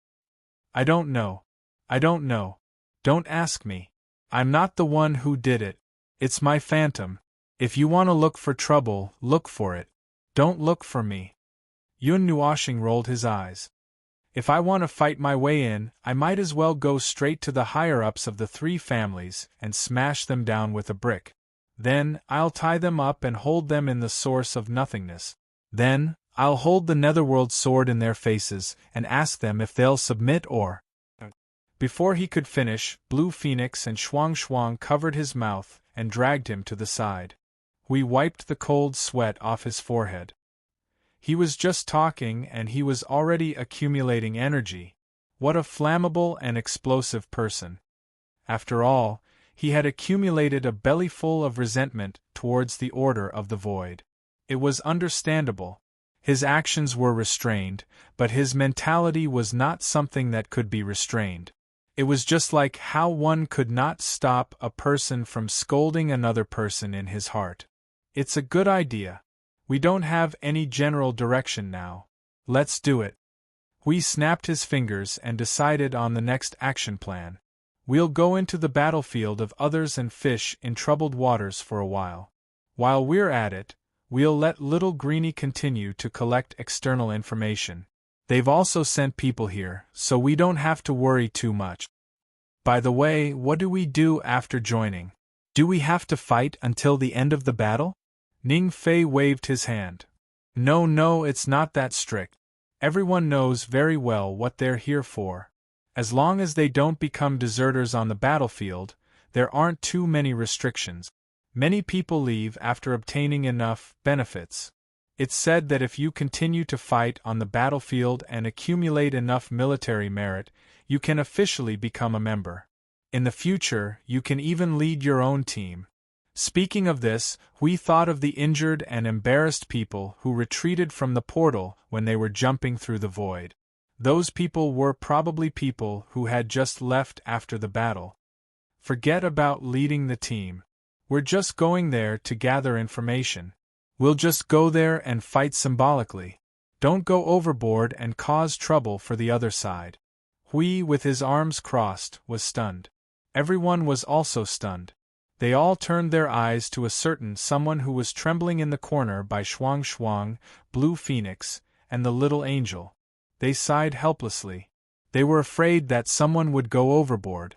I don't know. I don't know. Don't ask me. I'm not the one who did it. It's my phantom. If you want to look for trouble, look for it. Don't look for me. Yun Nuoshing rolled his eyes. If I want to fight my way in, I might as well go straight to the higher-ups of the 3 families and smash them down with a brick. Then, I'll tie them up and hold them in the source of nothingness. Then, I'll hold the netherworld sword in their faces and ask them if they'll submit or... Before he could finish, Blue Phoenix and Shuang Shuang covered his mouth and dragged him to the side. We wiped the cold sweat off his forehead. He was just talking and he was already accumulating energy. What a flammable and explosive person. After all, he had accumulated a bellyful of resentment towards the Order of the Void. It was understandable. His actions were restrained, but his mentality was not something that could be restrained. It was just like how one could not stop a person from scolding another person in his heart. It's a good idea. We don't have any general direction now. Let's do it. Hui snapped his fingers and decided on the next action plan. We'll go into the battlefield of others and fish in troubled waters for a while. While we're at it, we'll let Little Greenie continue to collect external information. They've also sent people here, so we don't have to worry too much. By the way, what do we do after joining? Do we have to fight until the end of the battle? Ning Fei waved his hand. No, it's not that strict. Everyone knows very well what they're here for. As long as they don't become deserters on the battlefield, there aren't too many restrictions. Many people leave after obtaining enough benefits. It's said that if you continue to fight on the battlefield and accumulate enough military merit, you can officially become a member. In the future, you can even lead your own team. Speaking of this, we thought of the injured and embarrassed people who retreated from the portal when they were jumping through the void. Those people were probably people who had just left after the battle. Forget about leading the team. We're just going there to gather information. We'll just go there and fight symbolically. Don't go overboard and cause trouble for the other side. Hui, with his arms crossed, was stunned. Everyone was also stunned. They all turned their eyes to a certain someone who was trembling in the corner by Shuang Shuang, Blue Phoenix, and the little angel. They sighed helplessly. They were afraid that someone would go overboard.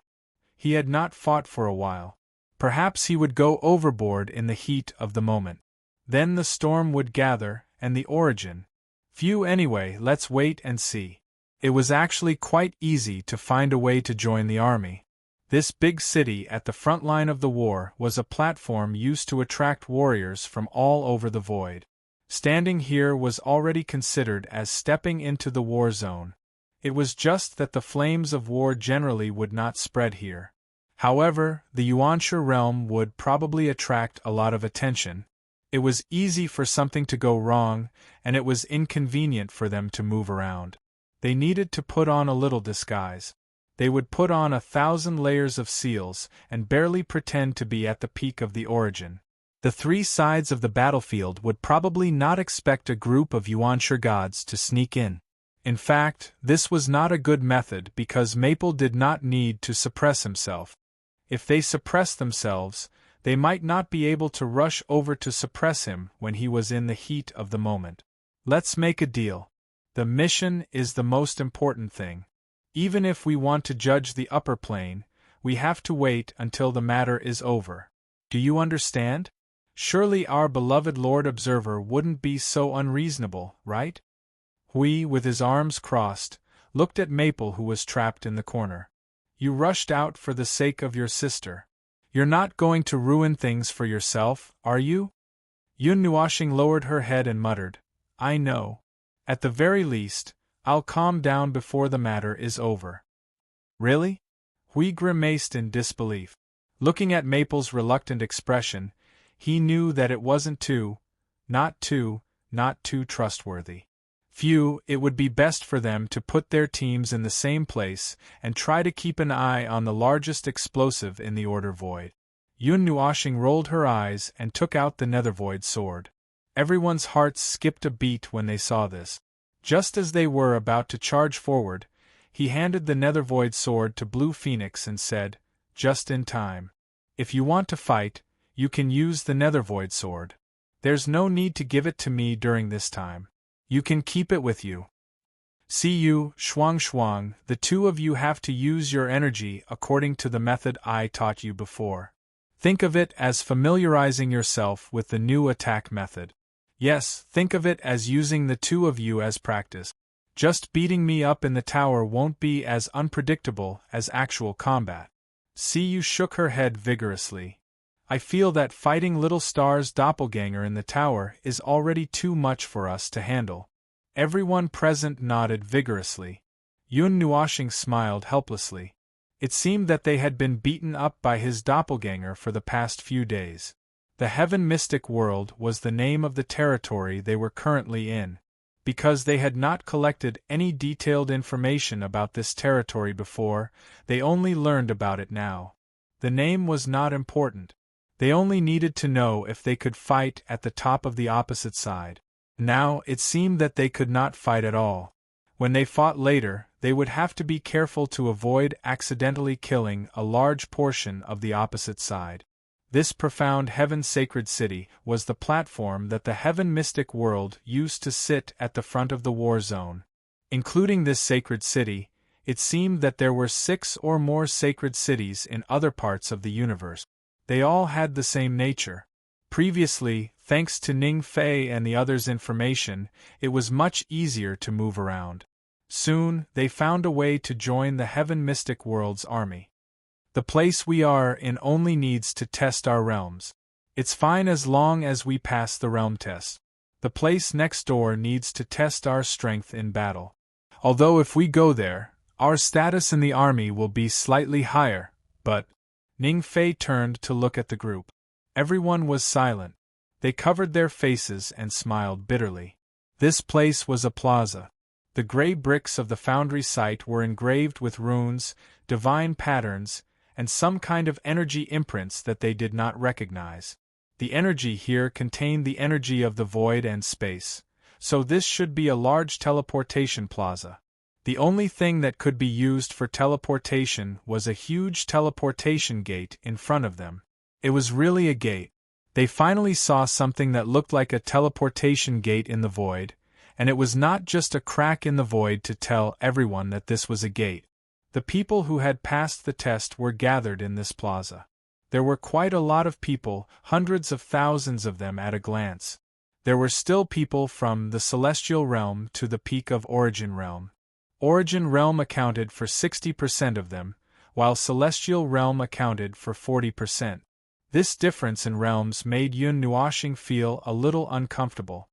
He had not fought for a while. Perhaps he would go overboard in the heat of the moment. Then the storm would gather, and the origin. Phew, anyway, let's wait and see. It was actually quite easy to find a way to join the army. This big city at the front line of the war was a platform used to attract warriors from all over the void. Standing here was already considered as stepping into the war zone. It was just that the flames of war generally would not spread here. However, the Yuanshi realm would probably attract a lot of attention. It was easy for something to go wrong, and it was inconvenient for them to move around. They needed to put on a little disguise. They would put on 1,000 layers of seals and barely pretend to be at the peak of the origin. The 3 sides of the battlefield would probably not expect a group of Yuanshi gods to sneak in. In fact, this was not a good method because Maple did not need to suppress himself. If they suppressed themselves, they might not be able to rush over to suppress him when he was in the heat of the moment. Let's make a deal. The mission is the most important thing. Even if we want to judge the upper plane, we have to wait until the matter is over. Do you understand? Surely our beloved Lord Observer wouldn't be so unreasonable, right? Hui, with his arms crossed, looked at Maple, who was trapped in the corner. You rushed out for the sake of your sister. You're not going to ruin things for yourself, are you? Yun Nuashing lowered her head and muttered, I know. At the very least, I'll calm down before the matter is over. Really? Hui grimaced in disbelief. Looking at Maple's reluctant expression, he knew that it wasn't not too trustworthy. Phew, it would be best for them to put their teams in the same place and try to keep an eye on the largest explosive in the Order Void. Yun Nuashing rolled her eyes and took out the Nethervoid sword. Everyone's hearts skipped a beat when they saw this. Just as they were about to charge forward, he handed the Nethervoid sword to Blue Phoenix and said, just in time. If you want to fight, you can use the Nethervoid sword. There's no need to give it to me during this time. You can keep it with you. See you, Shuang, the two of you have to use your energy according to the method I taught you before. Think of it as familiarizing yourself with the new attack method. Yes, think of it as using the two of you as practice. Just beating me up in the tower won't be as unpredictable as actual combat. See you shook her head vigorously. I feel that fighting Little Star's doppelganger in the tower is already too much for us to handle. Everyone present nodded vigorously. Yun Nuashing smiled helplessly. It seemed that they had been beaten up by his doppelganger for the past few days. The Heaven Mystic World was the name of the territory they were currently in. Because they had not collected any detailed information about this territory before, they only learned about it now. The name was not important. They only needed to know if they could fight at the top of the opposite side. Now, it seemed that they could not fight at all. When they fought later, they would have to be careful to avoid accidentally killing a large portion of the opposite side. This profound heaven-sacred city was the platform that the Heaven Mystic World used to sit at the front of the war zone. Including this sacred city, it seemed that there were 6 or more sacred cities in other parts of the universe. They all had the same nature. Previously, thanks to Ning Fei and the others' information, it was much easier to move around. Soon, they found a way to join the Heaven Mystic World's army. The place we are in only needs to test our realms. It's fine as long as we pass the realm test. The place next door needs to test our strength in battle. Although if we go there, our status in the army will be slightly higher, but... Ning Fei turned to look at the group. Everyone was silent. They covered their faces and smiled bitterly. This place was a plaza. The gray bricks of the foundry site were engraved with runes, divine patterns, and some kind of energy imprints that they did not recognize. The energy here contained the energy of the void and space, so this should be a large teleportation plaza. The only thing that could be used for teleportation was a huge teleportation gate in front of them. It was really a gate. They finally saw something that looked like a teleportation gate in the void, and it was not just a crack in the void to tell everyone that this was a gate. The people who had passed the test were gathered in this plaza. There were quite a lot of people, hundreds of thousands of them at a glance. There were still people from the Celestial Realm to the peak of Origin Realm. Origin Realm accounted for 60% of them, while Celestial Realm accounted for 40%. This difference in realms made Yun Nuashing feel a little uncomfortable.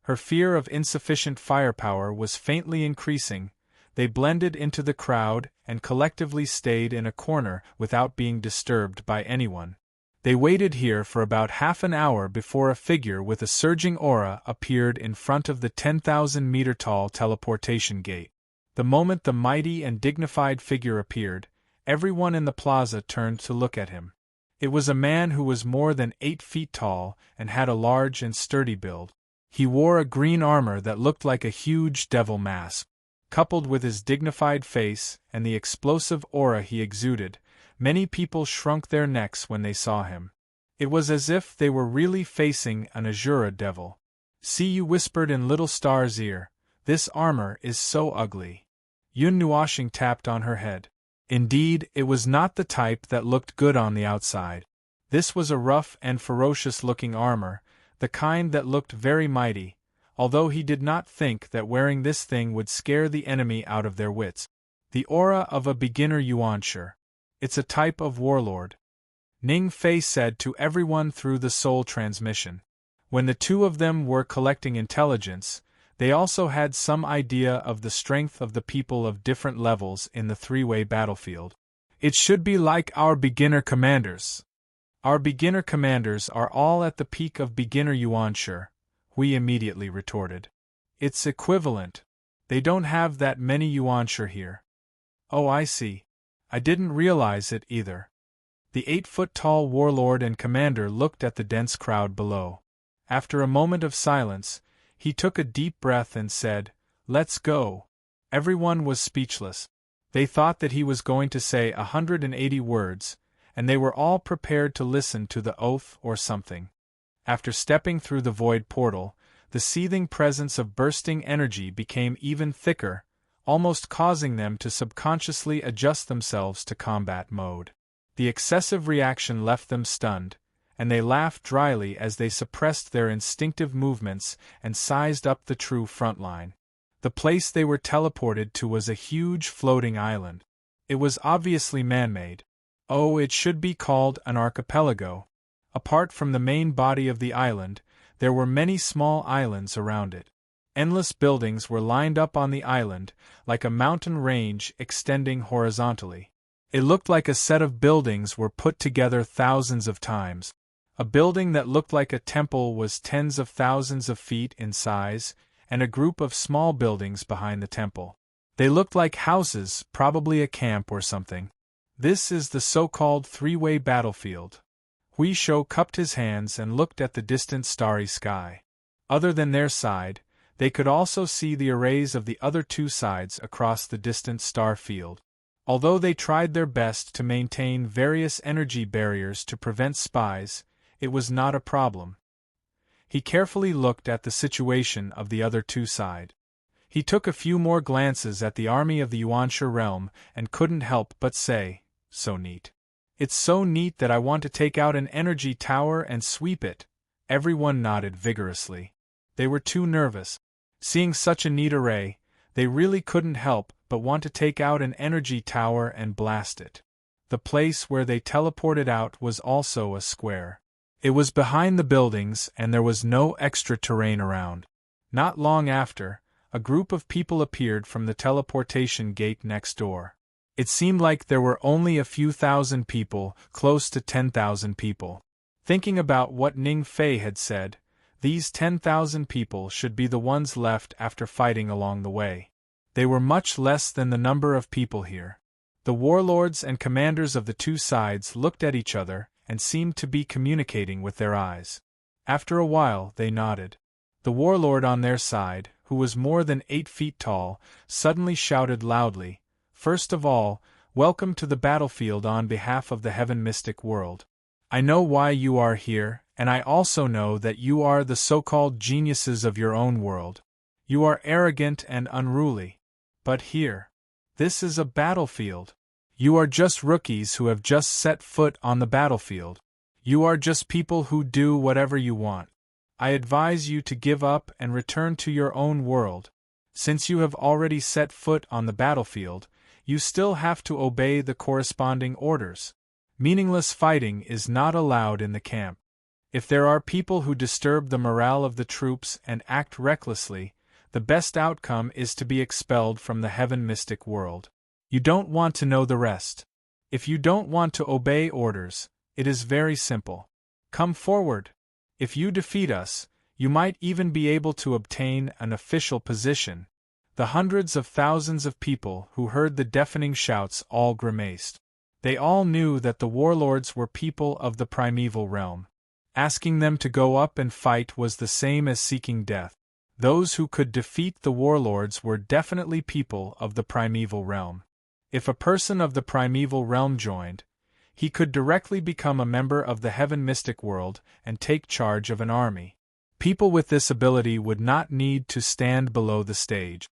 Her fear of insufficient firepower was faintly increasing. They blended into the crowd and collectively stayed in a corner without being disturbed by anyone. They waited here for about half an hour before a figure with a surging aura appeared in front of the 10,000-meter-tall teleportation gate. The moment the mighty and dignified figure appeared, everyone in the plaza turned to look at him. It was a man who was more than 8 feet tall and had a large and sturdy build. He wore a green armor that looked like a huge devil mask. Coupled with his dignified face and the explosive aura he exuded, many people shrunk their necks when they saw him. It was as if they were really facing an Azura devil. See, you whispered in Little Star's ear, this armor is so ugly. Yun Nuashing tapped on her head. Indeed, it was not the type that looked good on the outside. This was a rough and ferocious-looking armor, the kind that looked very mighty, although he did not think that wearing this thing would scare the enemy out of their wits. The aura of a beginner yuanshi. It's a type of warlord, Ning Fei said to everyone through the soul transmission. When the two of them were collecting intelligence, they also had some idea of the strength of the people of different levels in the three-way battlefield. It should be like our beginner commanders. Our beginner commanders are all at the peak of beginner yuanshi, we immediately retorted. It's equivalent. They don't have that many yuanshi here. Oh, I see. I didn't realize it either. The 8-foot-tall warlord and commander looked at the dense crowd below. After a moment of silence, he took a deep breath and said, "Let's go." Everyone was speechless. They thought that he was going to say 180 words, and they were all prepared to listen to the oath or something. After stepping through the void portal, the seething presence of bursting energy became even thicker, almost causing them to subconsciously adjust themselves to combat mode. The excessive reaction left them stunned, and they laughed dryly as they suppressed their instinctive movements and sized up the true front line. The place they were teleported to was a huge floating island. It was obviously man-made. Oh, it should be called an archipelago. Apart from the main body of the island, there were many small islands around it. Endless buildings were lined up on the island, like a mountain range extending horizontally. It looked like a set of buildings were put together thousands of times. A building that looked like a temple was tens of thousands of feet in size, and a group of small buildings behind the temple. They looked like houses, probably a camp or something. This is the so-called three-way battlefield. Hui Shou cupped his hands and looked at the distant starry sky. Other than their side, they could also see the arrays of the other two sides across the distant star field. Although they tried their best to maintain various energy barriers to prevent spies, it was not a problem. He carefully looked at the situation of the other two sides. He took a few more glances at the army of the Yuanshi realm and couldn't help but say, "So neat. It's so neat that I want to take out an energy tower and sweep it." Everyone nodded vigorously. They were too nervous. Seeing such a neat array, they really couldn't help but want to take out an energy tower and blast it. The place where they teleported out was also a square. It was behind the buildings and there was no extra terrain around. Not long after, a group of people appeared from the teleportation gate next door. It seemed like there were only a few thousand people, close to 10,000 people. Thinking about what Ning Fei had said, these 10,000 people should be the ones left after fighting along the way. They were much less than the number of people here. The warlords and commanders of the two sides looked at each other and seemed to be communicating with their eyes. After a while, they nodded. The warlord on their side, who was more than 8 feet tall, suddenly shouted loudly, "First of all, welcome to the battlefield on behalf of the heaven mystic world. I know why you are here, and I also know that you are the so-called geniuses of your own world. You are arrogant and unruly. But here, this is a battlefield. You are just rookies who have just set foot on the battlefield. You are just people who do whatever you want. I advise you to give up and return to your own world. Since you have already set foot on the battlefield, you still have to obey the corresponding orders. Meaningless fighting is not allowed in the camp. If there are people who disturb the morale of the troops and act recklessly, the best outcome is to be expelled from the heaven mystic world. You don't want to know the rest. If you don't want to obey orders, it is very simple. Come forward. If you defeat us, you might even be able to obtain an official position." The hundreds of thousands of people who heard the deafening shouts all grimaced. They all knew that the warlords were people of the primeval realm. Asking them to go up and fight was the same as seeking death. Those who could defeat the warlords were definitely people of the primeval realm. If a person of the primeval realm joined, he could directly become a member of the heaven mystic world and take charge of an army. People with this ability would not need to stand below the stage.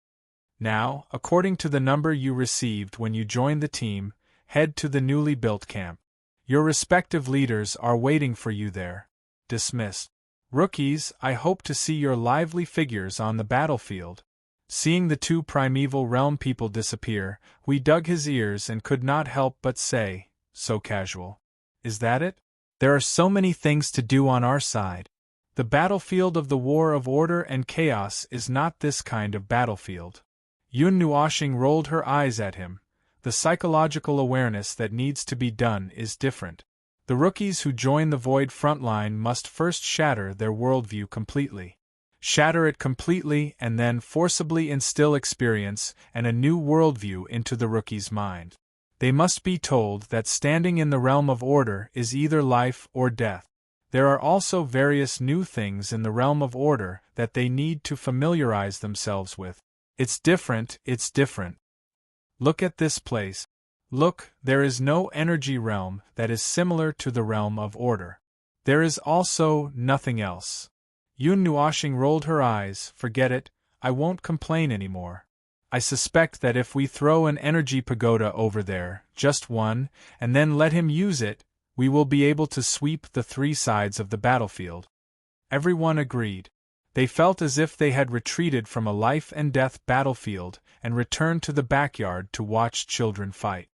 Now, according to the number you received when you joined the team, head to the newly built camp. Your respective leaders are waiting for you there. Dismissed. Rookies, I hope to see your lively figures on the battlefield. Seeing the two primeval realm people disappear, we dug his ears and could not help but say, so casual. Is that it? There are so many things to do on our side. The battlefield of the war of order and chaos is not this kind of battlefield. Yun Nuoshing rolled her eyes at him. The psychological awareness that needs to be done is different. The rookies who join the Void frontline must first shatter their worldview completely. Shatter it completely and then forcibly instill experience and a new worldview into the rookie's mind. They must be told that standing in the realm of order is either life or death. There are also various new things in the realm of order that they need to familiarize themselves with. It's different. Look at this place. Look, there is no energy realm that is similar to the realm of order. There is also nothing else. Yun Nuoshing rolled her eyes. Forget it, I won't complain anymore. I suspect that if we throw an energy pagoda over there, just one, and then let him use it, we will be able to sweep the three sides of the battlefield. Everyone agreed. They felt as if they had retreated from a life-and-death battlefield and returned to the backyard to watch children fight.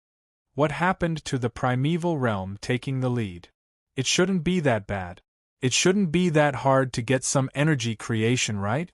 What happened to the primeval realm taking the lead? It shouldn't be that bad. It shouldn't be that hard to get some energy creation, right?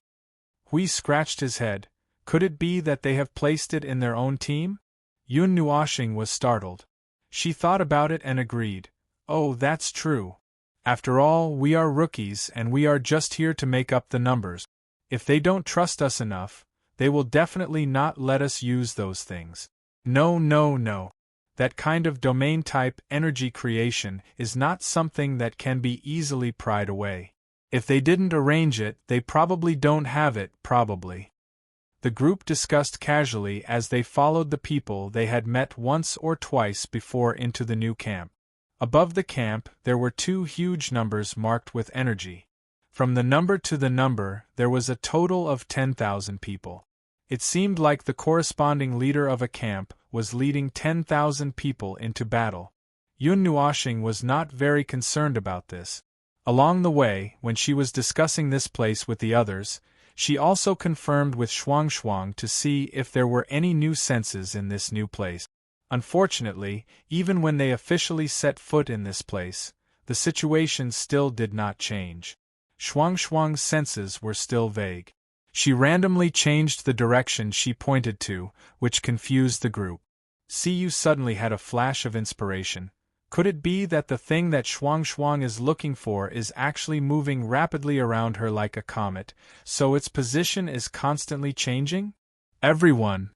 Hui scratched his head. Could it be that they have placed it in their own team? Yun Nuoshing was startled. She thought about it and agreed. Oh, that's true. After all, we are rookies and we are just here to make up the numbers. If they don't trust us enough, they will definitely not let us use those things. No. That kind of domain-type energy creation is not something that can be easily pried away. If they didn't arrange it, they probably don't have it, probably. The group discussed casually as they followed the people they had met once or twice before into the new camp. Above the camp, there were two huge numbers marked with energy. From the number to the number, there was a total of 10,000 people. It seemed like the corresponding leader of a camp was leading 10,000 people into battle. Yun Nuoshing was not very concerned about this. Along the way, when she was discussing this place with the others, she also confirmed with Shuang to see if there were any new senses in this new place. Unfortunately, even when they officially set foot in this place, the situation still did not change. Shuang's senses were still vague. She randomly changed the direction she pointed to, which confused the group. Siyu suddenly had a flash of inspiration. Could it be that the thing that Shuang is looking for is actually moving rapidly around her like a comet, so its position is constantly changing? Everyone!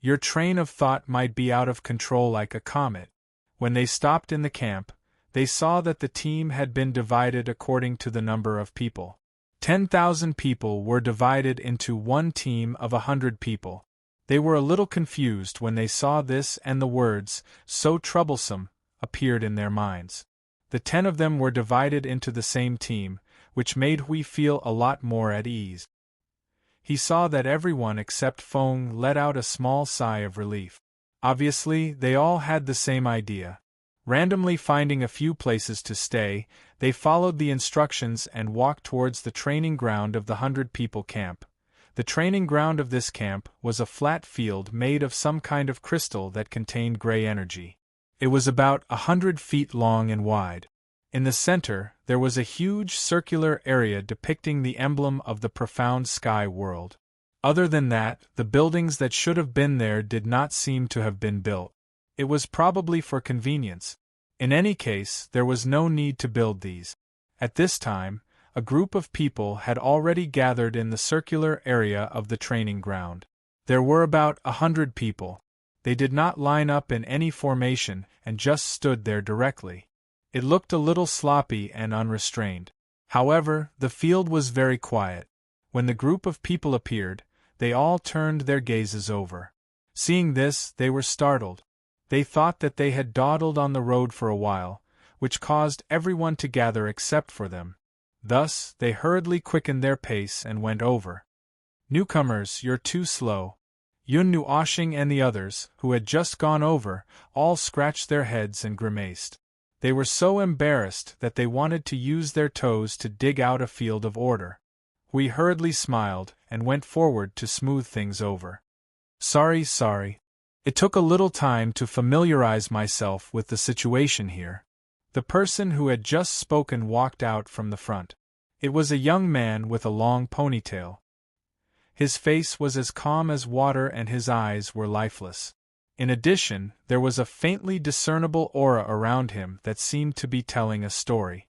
Your train of thought might be out of control like a comet. When they stopped in the camp, they saw that the team had been divided according to the number of people. 10,000 people were divided into one team of 100 people. They were a little confused when they saw this and the words, "so troublesome," appeared in their minds. The 10 of them were divided into the same team, which made Hui feel a lot more at ease. He saw that everyone except Feng let out a small sigh of relief. Obviously, they all had the same idea. Randomly finding a few places to stay, they followed the instructions and walked towards the training ground of the 100-people camp. The training ground of this camp was a flat field made of some kind of crystal that contained gray energy. It was about 100 feet long and wide. In the center, there was a huge circular area depicting the emblem of the profound sky world. Other than that, the buildings that should have been there did not seem to have been built. It was probably for convenience. In any case, there was no need to build these. At this time, a group of people had already gathered in the circular area of the training ground. There were about 100 people. They did not line up in any formation and just stood there directly. It looked a little sloppy and unrestrained. However, the field was very quiet. When the group of people appeared, they all turned their gazes over. Seeing this, they were startled. They thought that they had dawdled on the road for a while, which caused everyone to gather except for them. Thus, they hurriedly quickened their pace and went over. "Newcomers, you're too slow." Yun Nuoshing and the others, who had just gone over, all scratched their heads and grimaced. They were so embarrassed that they wanted to use their toes to dig out a field of order. We hurriedly smiled and went forward to smooth things over. Sorry. It took a little time to familiarize myself with the situation here. The person who had just spoken walked out from the front. It was a young man with a long ponytail. His face was as calm as water and his eyes were lifeless. In addition, there was a faintly discernible aura around him that seemed to be telling a story.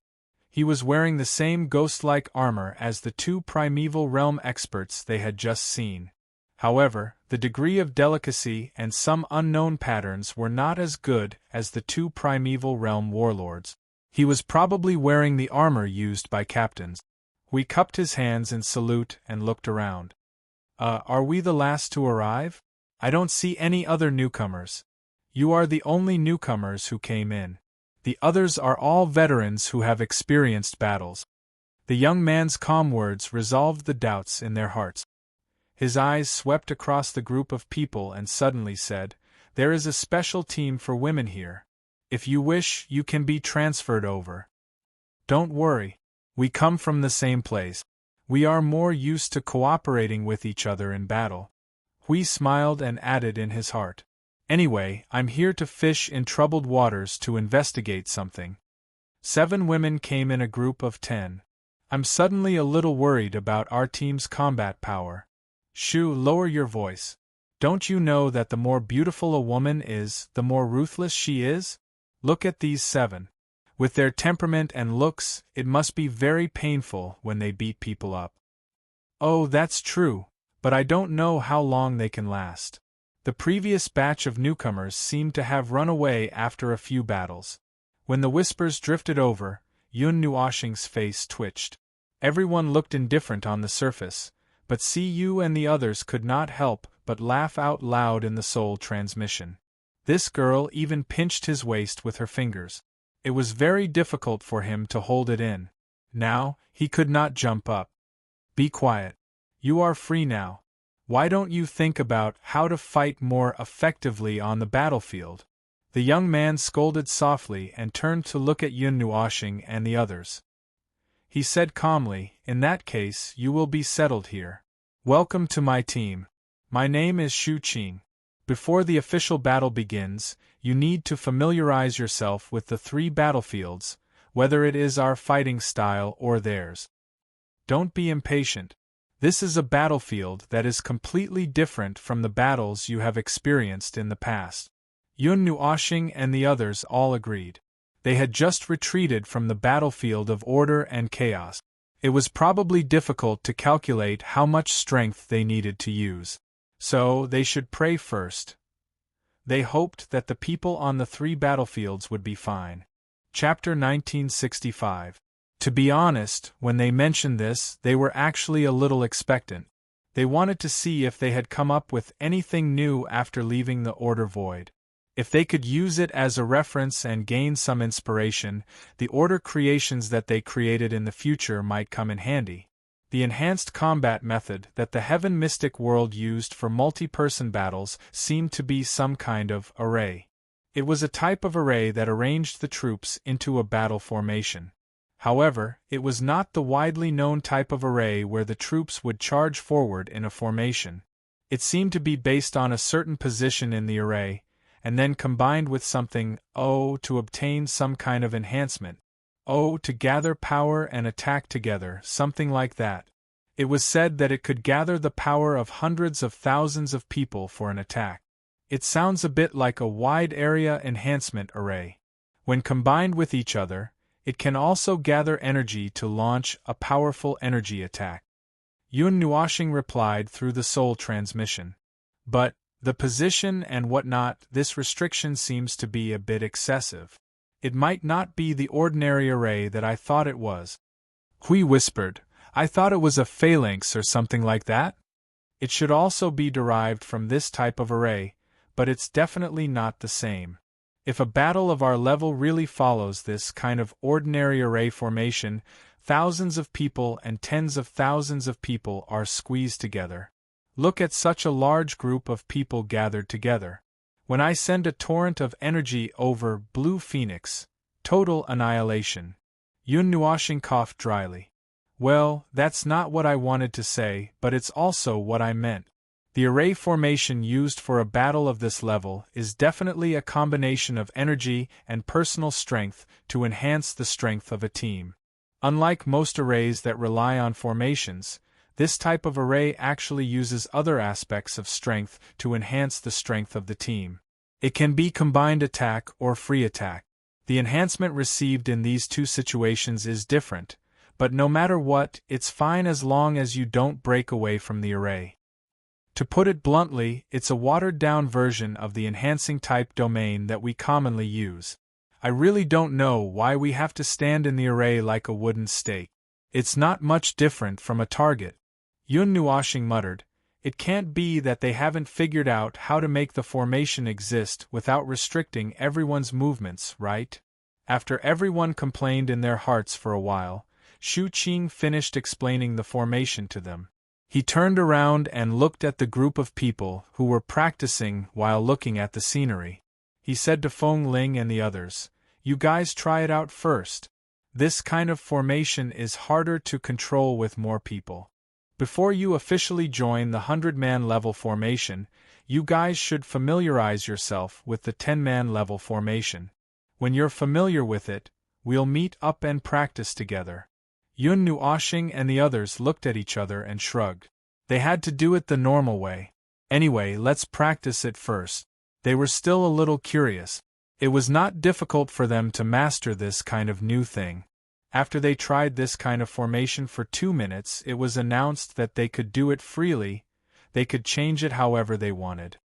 He was wearing the same ghost-like armor as the two primeval realm experts they had just seen. However, the degree of delicacy and some unknown patterns were not as good as the two primeval realm warlords. He was probably wearing the armor used by captains. We cupped his hands in salute and looked around. Are we the last to arrive? I don't see any other newcomers. You are the only newcomers who came in. The others are all veterans who have experienced battles. The young man's calm words resolved the doubts in their hearts. His eyes swept across the group of people and suddenly said, "There is a special team for women here. If you wish, you can be transferred over. Don't worry. We come from the same place. We are more used to cooperating with each other in battle." Hui smiled and added in his heart, "Anyway, I'm here to fish in troubled waters to investigate something." 7 women came in a group of 10. I'm suddenly a little worried about our team's combat power. Shu, lower your voice. Don't you know that the more beautiful a woman is, the more ruthless she is? Look at these 7. With their temperament and looks, it must be very painful when they beat people up. Oh, that's true, but I don't know how long they can last. The previous batch of newcomers seemed to have run away after a few battles. When the whispers drifted over, Yun Nuoshing's face twitched. Everyone looked indifferent on the surface, but Cu and the others could not help but laugh out loud in the soul transmission. This girl even pinched his waist with her fingers. It was very difficult for him to hold it in. Now, he could not jump up. Be quiet. You are free now. Why don't you think about how to fight more effectively on the battlefield? The young man scolded softly and turned to look at Yun Nuoshing and the others. He said calmly, "In that case, you will be settled here. Welcome to my team. My name is Shu Qing. Before the official battle begins, you need to familiarize yourself with the 3 battlefields, whether it is our fighting style or theirs. Don't be impatient. This is a battlefield that is completely different from the battles you have experienced in the past." Yun Nuoshing and the others all agreed. They had just retreated from the battlefield of order and chaos. It was probably difficult to calculate how much strength they needed to use. So, they should pray first. They hoped that the people on the 3 battlefields would be fine. Chapter 1965. To be honest, when they mentioned this, they were actually a little expectant. They wanted to see if they had come up with anything new after leaving the Order Void. If they could use it as a reference and gain some inspiration, the Order creations that they created in the future might come in handy. The enhanced combat method that the Heaven Mystic world used for multi-person battles seemed to be some kind of array. It was a type of array that arranged the troops into a battle formation. However, it was not the widely known type of array where the troops would charge forward in a formation. It seemed to be based on a certain position in the array, and then combined with something, to obtain some kind of enhancement. To gather power and attack together, something like that. It was said that it could gather the power of hundreds of thousands of people for an attack. It sounds a bit like a wide area enhancement array. When combined with each other, it can also gather energy to launch a powerful energy attack. Yun Nuoshing replied through the soul transmission. But, the position and whatnot, this restriction seems to be a bit excessive. It might not be the ordinary array that I thought it was. Hui whispered, "I thought it was a phalanx or something like that? It should also be derived from this type of array, but it's definitely not the same. If a battle of our level really follows this kind of ordinary array formation, thousands of people and tens of thousands of people are squeezed together. Look at such a large group of people gathered together. When I send a torrent of energy over Blue Phoenix, Total annihilation. Yun Nuoxing coughed dryly. Well, that's not what I wanted to say, but it's also what I meant. The array formation used for a battle of this level is definitely a combination of energy and personal strength to enhance the strength of a team. Unlike most arrays that rely on formations, this type of array actually uses other aspects of strength to enhance the strength of the team. It can be combined attack or free attack. The enhancement received in these two situations is different, but no matter what, it's fine as long as you don't break away from the array. To put it bluntly, it's a watered-down version of the enhancing type domain that we commonly use. I really don't know why we have to stand in the array like a wooden stake. It's not much different from a target. Yun Nuoxing muttered, it can't be that they haven't figured out how to make the formation exist without restricting everyone's movements, right? After everyone complained in their hearts for a while, Shu Qing finished explaining the formation to them. He turned around and looked at the group of people who were practicing while looking at the scenery. He said to Feng Ling and the others, "You guys try it out first. This kind of formation is harder to control with more people. Before you officially join the 100-man level formation, you guys should familiarize yourself with the 10-man level formation. When you're familiar with it, we'll meet up and practice together." Yun Nuoxing and the others looked at each other and shrugged. They had to do it the normal way. Anyway, let's practice it first. They were still a little curious. It was not difficult for them to master this kind of new thing. After they tried this kind of formation for 2 minutes, it was announced that they could do it freely. They could change it however they wanted.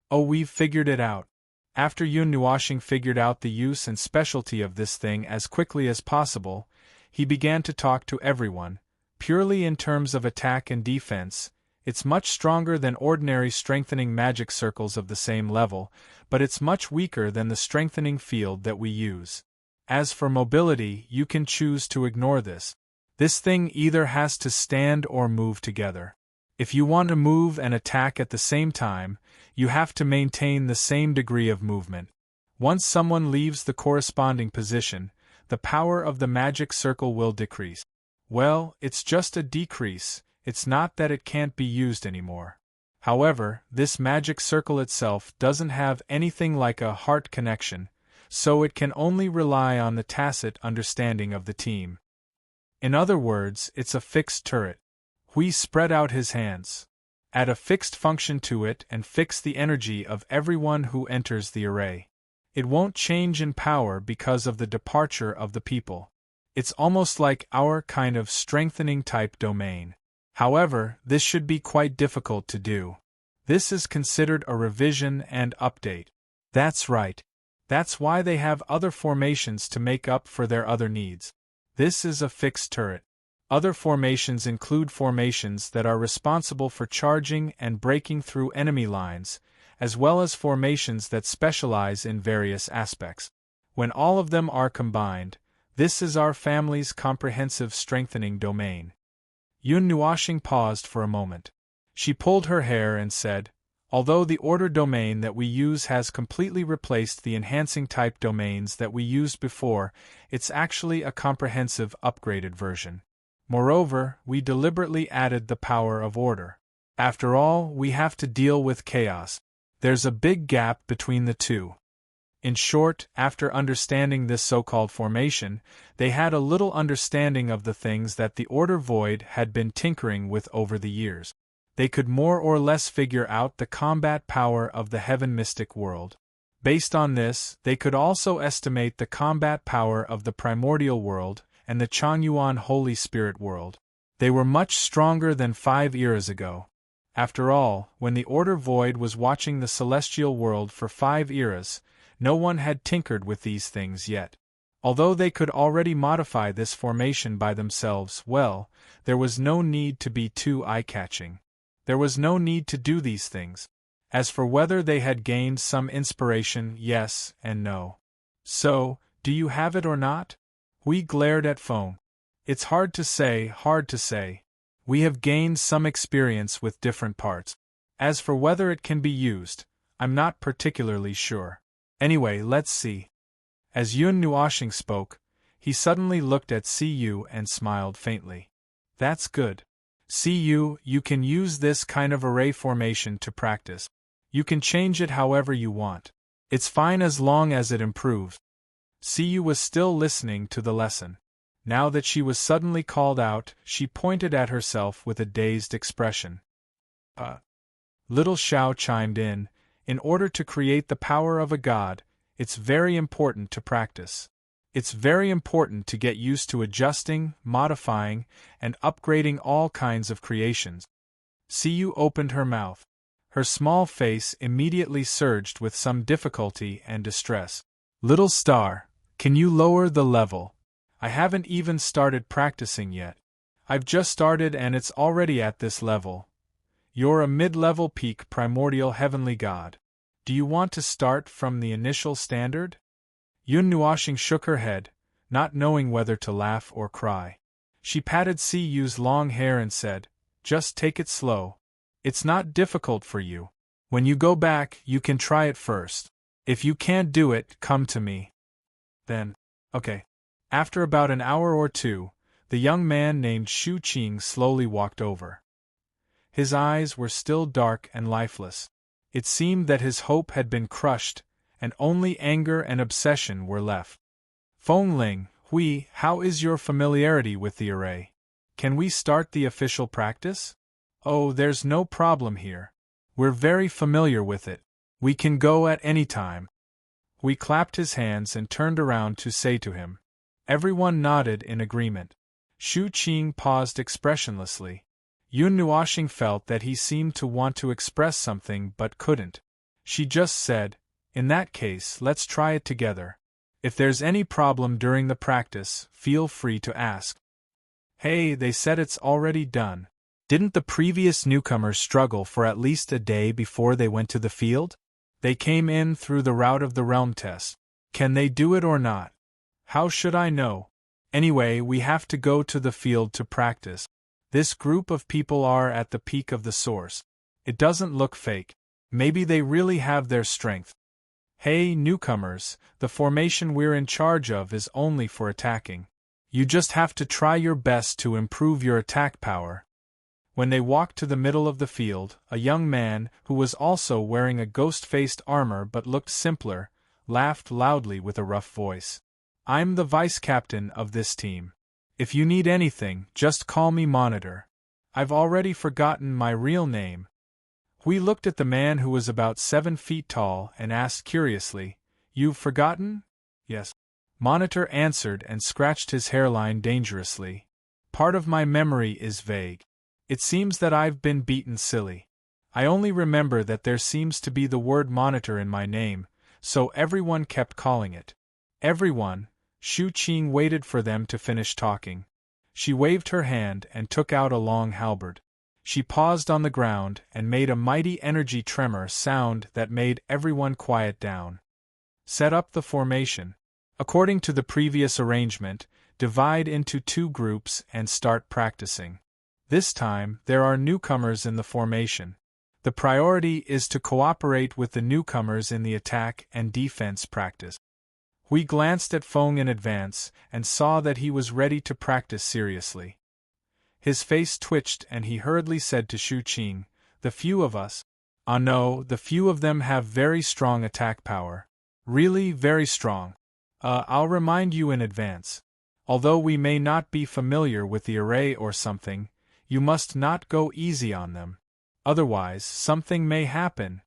"Oh, we've figured it out." After Yun Nuoxing figured out the use and specialty of this thing as quickly as possible, he began to talk to everyone, purely in terms of attack and defense. It's much stronger than ordinary strengthening magic circles of the same level, but it's much weaker than the strengthening field that we use. As for mobility, you can choose to ignore this. This thing either has to stand or move together. If you want to move and attack at the same time, you have to maintain the same degree of movement. Once someone leaves the corresponding position, the power of the magic circle will decrease. Well, it's just a decrease, it's not that it can't be used anymore. However, this magic circle itself doesn't have anything like a heart connection, so it can only rely on the tacit understanding of the team. In other words, it's a fixed turret. Hui spread out his hands. Add a fixed function to it and fix the energy of everyone who enters the array. It won't change in power because of the departure of the people. It's almost like our kind of strengthening type domain. However, this should be quite difficult to do. This is considered a revision and update. That's right. That's why they have other formations to make up for their other needs. This is a fixed turret. Other formations include formations that are responsible for charging and breaking through enemy lines, as well as formations that specialize in various aspects. When all of them are combined, this is our family's comprehensive strengthening domain. Yun Nuoxing paused for a moment. She pulled her hair and said, "Although the order domain that we use has completely replaced the enhancing type domains that we used before, it's actually a comprehensive upgraded version. Moreover, we deliberately added the power of order. After all, we have to deal with chaos. There's a big gap between the two." In short, after understanding this so-called formation, they had a little understanding of the things that the Order Void had been tinkering with over the years. They could more or less figure out the combat power of the Heaven Mystic world. Based on this, they could also estimate the combat power of the Primordial world and the Changyuan Holy Spirit world. They were much stronger than 5 eras ago. After all, when the Order Void was watching the Celestial world for 5 eras, no one had tinkered with these things yet. Although they could already modify this formation by themselves, well, there was no need to be too eye-catching. There was no need to do these things. As for whether they had gained some inspiration, yes and no. "So, do you have it or not?" Hui glared at Feng. "It's hard to say, hard to say. We have gained some experience with different parts. As for whether it can be used, I'm not particularly sure. Anyway, let's see." As Yun Nuoshing spoke, he suddenly looked at Cu and smiled faintly. That's good. Cu, you can use this kind of array formation to practice. You can change it however you want. It's fine as long as it improves. Cu was still listening to the lesson. Now that she was suddenly called out, she pointed at herself with a dazed expression. Little Xiao chimed in order to create the power of a god, it's very important to practice. It's very important to get used to adjusting, modifying, and upgrading all kinds of creations. Cu opened her mouth. Her small face immediately surged with some difficulty and distress. Little star, can you lower the level? I haven't even started practicing yet. I've just started and it's already at this level. You're a mid-level peak primordial heavenly god. Do you want to start from the initial standard? Yun Nuoshing shook her head, not knowing whether to laugh or cry. She patted Cu's long hair and said, just take it slow. It's not difficult for you. When you go back, you can try it first. If you can't do it, come to me. Then, okay. After about an hour or two, the young man named Shu Qing slowly walked over. His eyes were still dark and lifeless. It seemed that his hope had been crushed, and only anger and obsession were left. Feng Ling, Hui, how is your familiarity with the array? Can we start the official practice? Oh, there's no problem here. We're very familiar with it. We can go at any time. Hui clapped his hands and turned around to say to him. Everyone nodded in agreement. Shu Qing paused expressionlessly. Yun Nuoshing felt that he seemed to want to express something but couldn't. She just said, in that case, let's try it together. If there's any problem during the practice, feel free to ask. Hey, they said it's already done. Didn't the previous newcomers struggle for at least a day before they went to the field? They came in through the route of the realm test. Can they do it or not? How should I know? Anyway, we have to go to the field to practice. This group of people are at the peak of the source. It doesn't look fake. Maybe they really have their strength. Hey, newcomers, the formation we're in charge of is only for attacking. You just have to try your best to improve your attack power. When they walked to the middle of the field, a young man, who was also wearing a ghost-faced armor but looked simpler, laughed loudly with a rough voice. I'm the vice-captain of this team. If you need anything, just call me Monitor. I've already forgotten my real name. Hui looked at the man who was about 7 feet tall and asked curiously, You've forgotten? Yes. Monitor answered and scratched his hairline dangerously. Part of my memory is vague. It seems that I've been beaten silly. I only remember that there seems to be the word Monitor in my name, so everyone kept calling it. Everyone. Shu Qing waited for them to finish talking. She waved her hand and took out a long halberd. She paused on the ground and made a mighty energy tremor sound that made everyone quiet down. Set up the formation. According to the previous arrangement, divide into 2 groups and start practicing. This time, there are newcomers in the formation. The priority is to cooperate with the newcomers in the attack and defense practice. We glanced at Feng in advance and saw that he was ready to practice seriously. His face twitched and he hurriedly said to Shu Qing, the few of us. No, the few of them have very strong attack power. Really very strong. I'll remind you in advance. Although we may not be familiar with the array or something, you must not go easy on them. Otherwise, something may happen.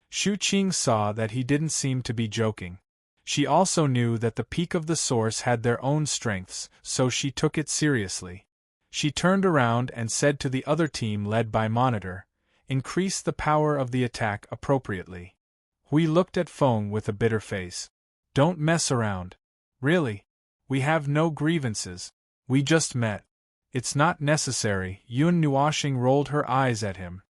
Shu Qing saw that he didn't seem to be joking. She also knew that the peak of the source had their own strengths, so she took it seriously. She turned around and said to the other team led by Monitor, increase the power of the attack appropriately. Hui looked at Feng with a bitter face. Don't mess around. Really? We have no grievances. We just met. It's not necessary. Yun Nuoshing rolled her eyes at him.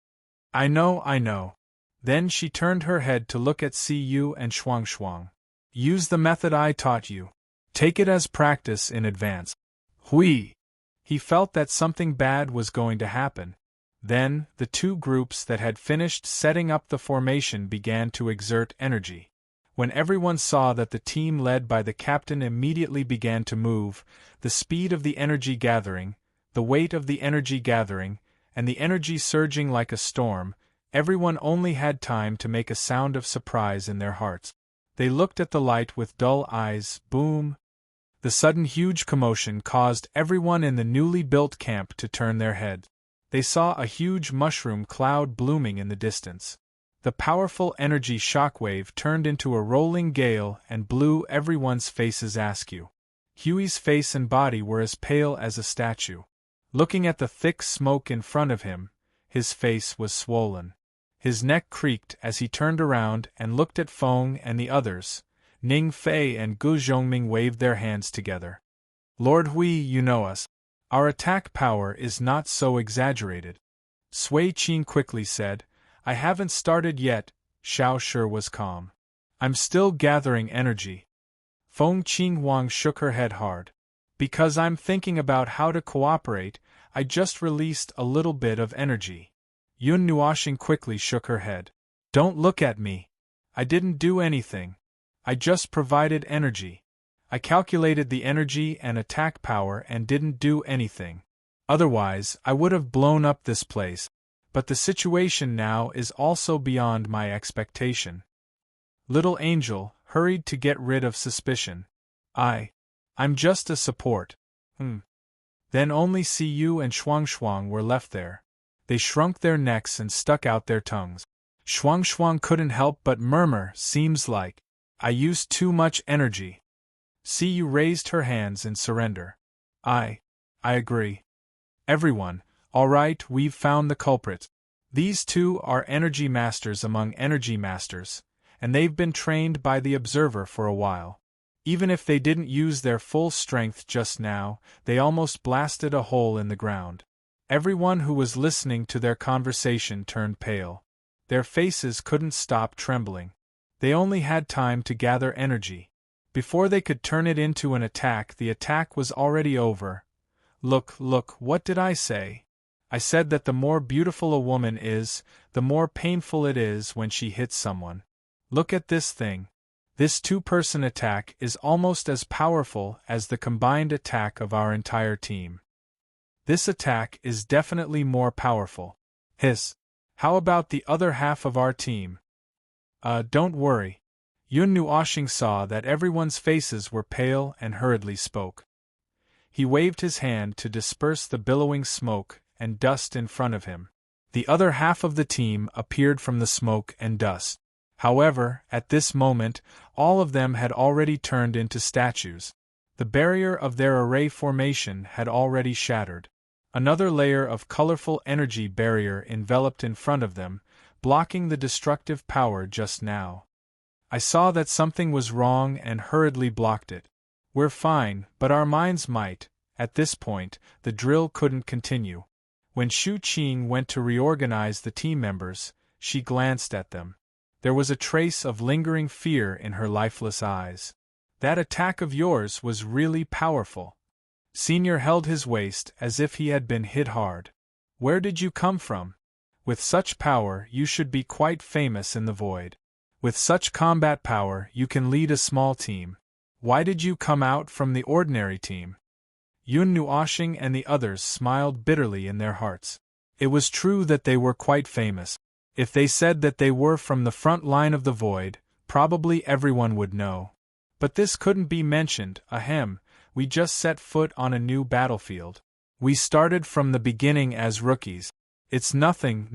I know. Then she turned her head to look at Cu and Shuang. Use the method I taught you. Take it as practice in advance. Hui! He felt that something bad was going to happen. Then, the 2 groups that had finished setting up the formation began to exert energy. When everyone saw that the team led by the captain immediately began to move, the speed of the energy gathering, the weight of the energy gathering, and the energy surging like a storm, everyone only had time to make a sound of surprise in their hearts. They looked at the light with dull eyes. Boom! The sudden huge commotion caused everyone in the newly built camp to turn their heads. They saw a huge mushroom cloud blooming in the distance. The powerful energy shockwave turned into a rolling gale and blew everyone's faces askew. Huey's face and body were as pale as a statue. Looking at the thick smoke in front of him, his face was swollen. His neck creaked as he turned around and looked at Feng and the others. Ning Fei and Gu Zhongming waved their hands together. Lord Hui, you know us. Our attack power is not so exaggerated. Sui Qing quickly said, I haven't started yet. Xiao Shi was calm. I'm still gathering energy. Feng Qinghuang shook her head hard. Because I'm thinking about how to cooperate, I just released a little bit of energy. Yun Nuoxing quickly shook her head. Don't look at me. I didn't do anything. I just provided energy. I calculated the energy and attack power and didn't do anything. Otherwise, I would have blown up this place. But the situation now is also beyond my expectation. Little Angel hurried to get rid of suspicion. I'm just a support. Then only Siyu and Shuang were left there. They shrunk their necks and stuck out their tongues. Shuang couldn't help but murmur, seems like I used too much energy. Siyu raised her hands in surrender. I agree. Everyone, all right, we've found the culprit. These two are energy masters among energy masters, and they've been trained by the observer for a while. Even if they didn't use their full strength just now, they almost blasted a hole in the ground. Everyone who was listening to their conversation turned pale. Their faces couldn't stop trembling. They only had time to gather energy. Before they could turn it into an attack, the attack was already over. Look, what did I say? I said that the more beautiful a woman is, the more painful it is when she hits someone. Look at this thing. This two-person attack is almost as powerful as the combined attack of our entire team. This attack is definitely more powerful. Hiss. How about the other half of our team? Don't worry. Yun Nuoxing saw that everyone's faces were pale and hurriedly spoke. He waved his hand to disperse the billowing smoke and dust in front of him. The other half of the team appeared from the smoke and dust. However, at this moment, all of them had already turned into statues. The barrier of their array formation had already shattered. Another layer of colorful energy barrier enveloped in front of them, blocking the destructive power just now. I saw that something was wrong and hurriedly blocked it. We're fine, but our minds might. At this point, the drill couldn't continue. When Shu Qing went to reorganize the team members, she glanced at them. There was a trace of lingering fear in her lifeless eyes. That attack of yours was really powerful. Senior held his waist as if he had been hit hard. Where did you come from? With such power, you should be quite famous in the void. With such combat power, you can lead a small team. Why did you come out from the ordinary team? Yun Nuoxing and the others smiled bitterly in their hearts. It was true that they were quite famous. If they said that they were from the front line of the void, probably everyone would know. But this couldn't be mentioned. Ahem, we just set foot on a new battlefield. We started from the beginning as rookies. It's nothing.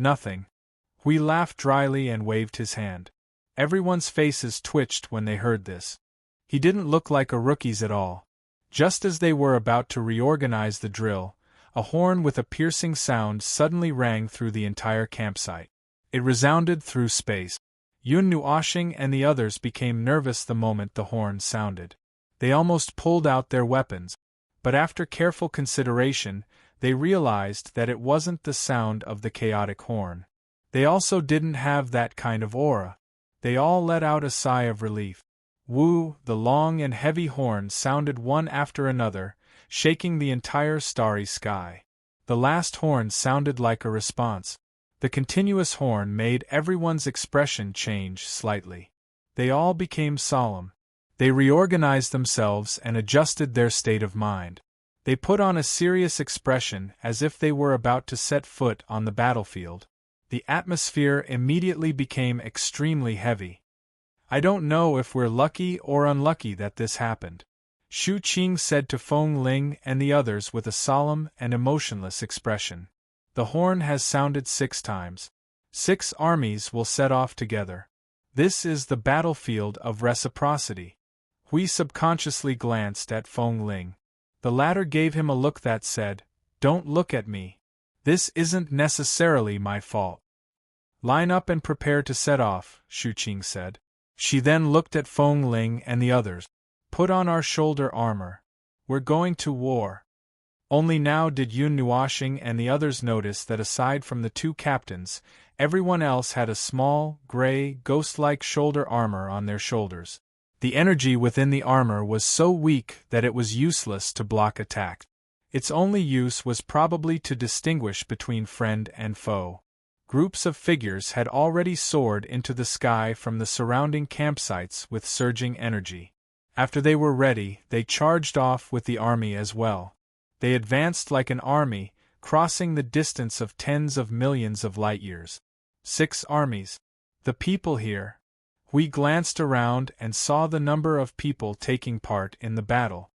Hui laughed dryly and waved his hand. Everyone's faces twitched when they heard this. He didn't look like a rookies at all. Just as they were about to reorganize the drill, a horn with a piercing sound suddenly rang through the entire campsite. It resounded through space. Yun Nuoxing and the others became nervous the moment the horn sounded. They almost pulled out their weapons, but after careful consideration, they realized that it wasn't the sound of the chaotic horn. They also didn't have that kind of aura. They all let out a sigh of relief. Woo, the long and heavy horn sounded one after another, shaking the entire starry sky. The last horn sounded like a response. The continuous horn made everyone's expression change slightly. They all became solemn. They reorganized themselves and adjusted their state of mind. They put on a serious expression as if they were about to set foot on the battlefield. The atmosphere immediately became extremely heavy. I don't know if we're lucky or unlucky that this happened, Shu Qing said to Feng Ling and the others with a solemn and emotionless expression. The horn has sounded 6 times. 6 armies will set off together. This is the battlefield of reciprocity. Hui subconsciously glanced at Feng Ling. The latter gave him a look that said, "Don't look at me. This isn't necessarily my fault." "Line up and prepare to set off," Shu Qing said. She then looked at Feng Ling and the others. "Put on our shoulder armor. We're going to war." Only now did Yun Nuoxing and the others notice that aside from the 2 captains, everyone else had a small, gray, ghost-like shoulder armor on their shoulders. The energy within the armor was so weak that it was useless to block attack. Its only use was probably to distinguish between friend and foe. Groups of figures had already soared into the sky from the surrounding campsites with surging energy. After they were ready, they charged off with the army as well. They advanced like an army, crossing the distance of tens of millions of light-years. 6 armies. The people here. We glanced around and saw the number of people taking part in the battle.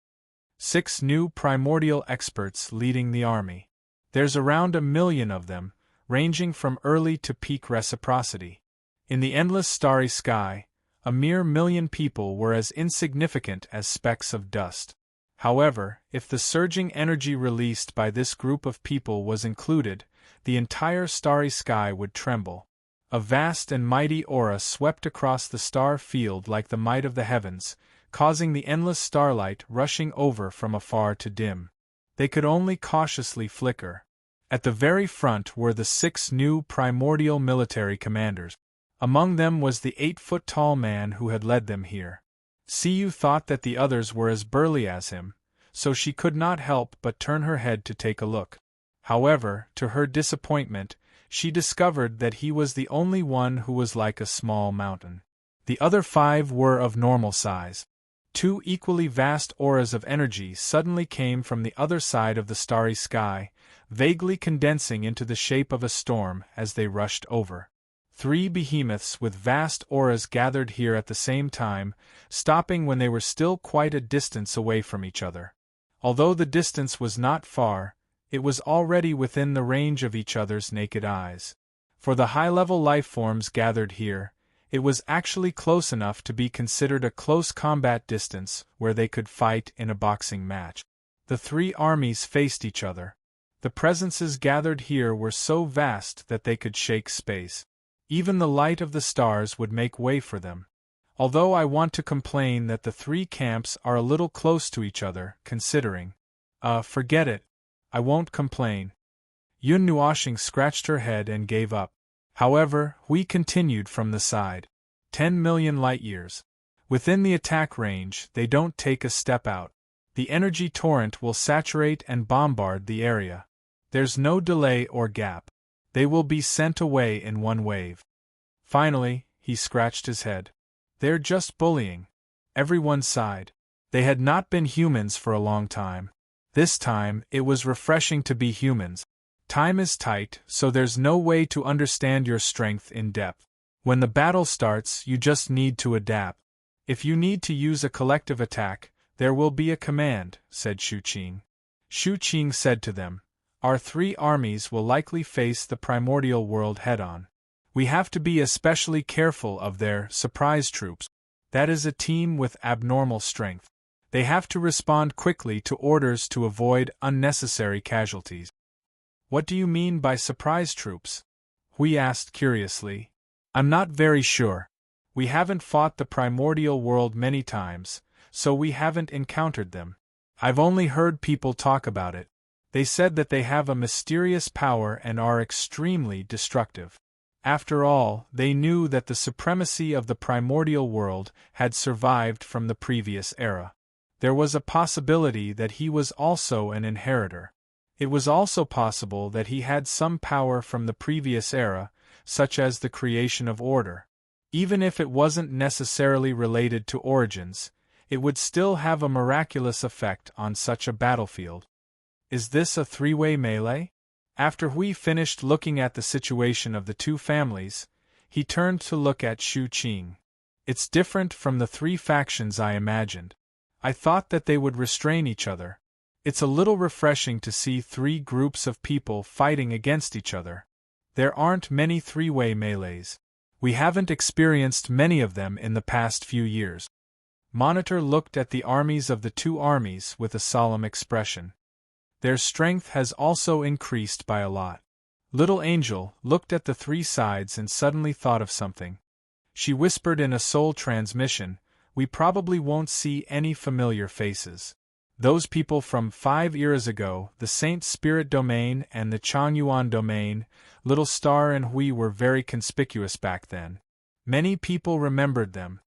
6 new primordial experts leading the army. There's around 1 million of them, ranging from early to peak reciprocity. In the endless starry sky, a mere 1,000,000 people were as insignificant as specks of dust. However, if the surging energy released by this group of people was included, the entire starry sky would tremble. A vast and mighty aura swept across the star field like the might of the heavens, causing the endless starlight rushing over from afar to dim. They could only cautiously flicker. At the very front were the 6 new primordial military commanders. Among them was the 8-foot-tall man who had led them here. Siyu thought that the others were as burly as him, so she could not help but turn her head to take a look. However, to her disappointment, she discovered that he was the only one who was like a small mountain. The other 5 were of normal size. 2 equally vast auras of energy suddenly came from the other side of the starry sky, vaguely condensing into the shape of a storm as they rushed over. 3 behemoths with vast auras gathered here at the same time, stopping when they were still quite a distance away from each other. Although the distance was not far, it was already within the range of each other's naked eyes. For the high-level life forms gathered here, it was actually close enough to be considered a close combat distance where they could fight in a boxing match. The 3 armies faced each other. The presences gathered here were so vast that they could shake space. Even the light of the stars would make way for them. Although I want to complain that the 3 camps are a little close to each other, considering. Forget it. I won't complain. Yun Nuoxing scratched her head and gave up. However, Hui continued from the side. 10 million light-years. Within the attack range, they don't take a step out. The energy torrent will saturate and bombard the area. There's no delay or gap. They will be sent away in one wave. Finally, he scratched his head. They're just bullying. Everyone sighed. They had not been humans for a long time. This time, it was refreshing to be humans. Time is tight, so there's no way to understand your strength in depth. When the battle starts, you just need to adapt. If you need to use a collective attack, there will be a command, said Shu Qing. Shu Qing said to them, our 3 armies will likely face the primordial world head-on. We have to be especially careful of their surprise troops. That is a team with abnormal strength. They have to respond quickly to orders to avoid unnecessary casualties. What do you mean by surprise troops? Hui asked curiously. I'm not very sure. We haven't fought the primordial world many times, so we haven't encountered them. I've only heard people talk about it. They said that they have a mysterious power and are extremely destructive. After all, they knew that the supremacy of the primordial world had survived from the previous era. There was a possibility that he was also an inheritor. It was also possible that he had some power from the previous era, such as the creation of order. Even if it wasn't necessarily related to origins, it would still have a miraculous effect on such a battlefield. Is this a three-way melee? After Hui finished looking at the situation of the two families, he turned to look at Shu Qing. It's different from the three factions I imagined. I thought that they would restrain each other. It's a little refreshing to see three groups of people fighting against each other. There aren't many three-way melees. We haven't experienced many of them in the past few years. Monitor looked at the armies of the two armies with a solemn expression. Their strength has also increased by a lot. Little Angel looked at the three sides and suddenly thought of something. She whispered in a soul transmission, "We probably won't see any familiar faces. Those people from 5 eras ago, the Saint Spirit Domain and the Changyuan Domain, Little Star and Hui were very conspicuous back then. Many people remembered them.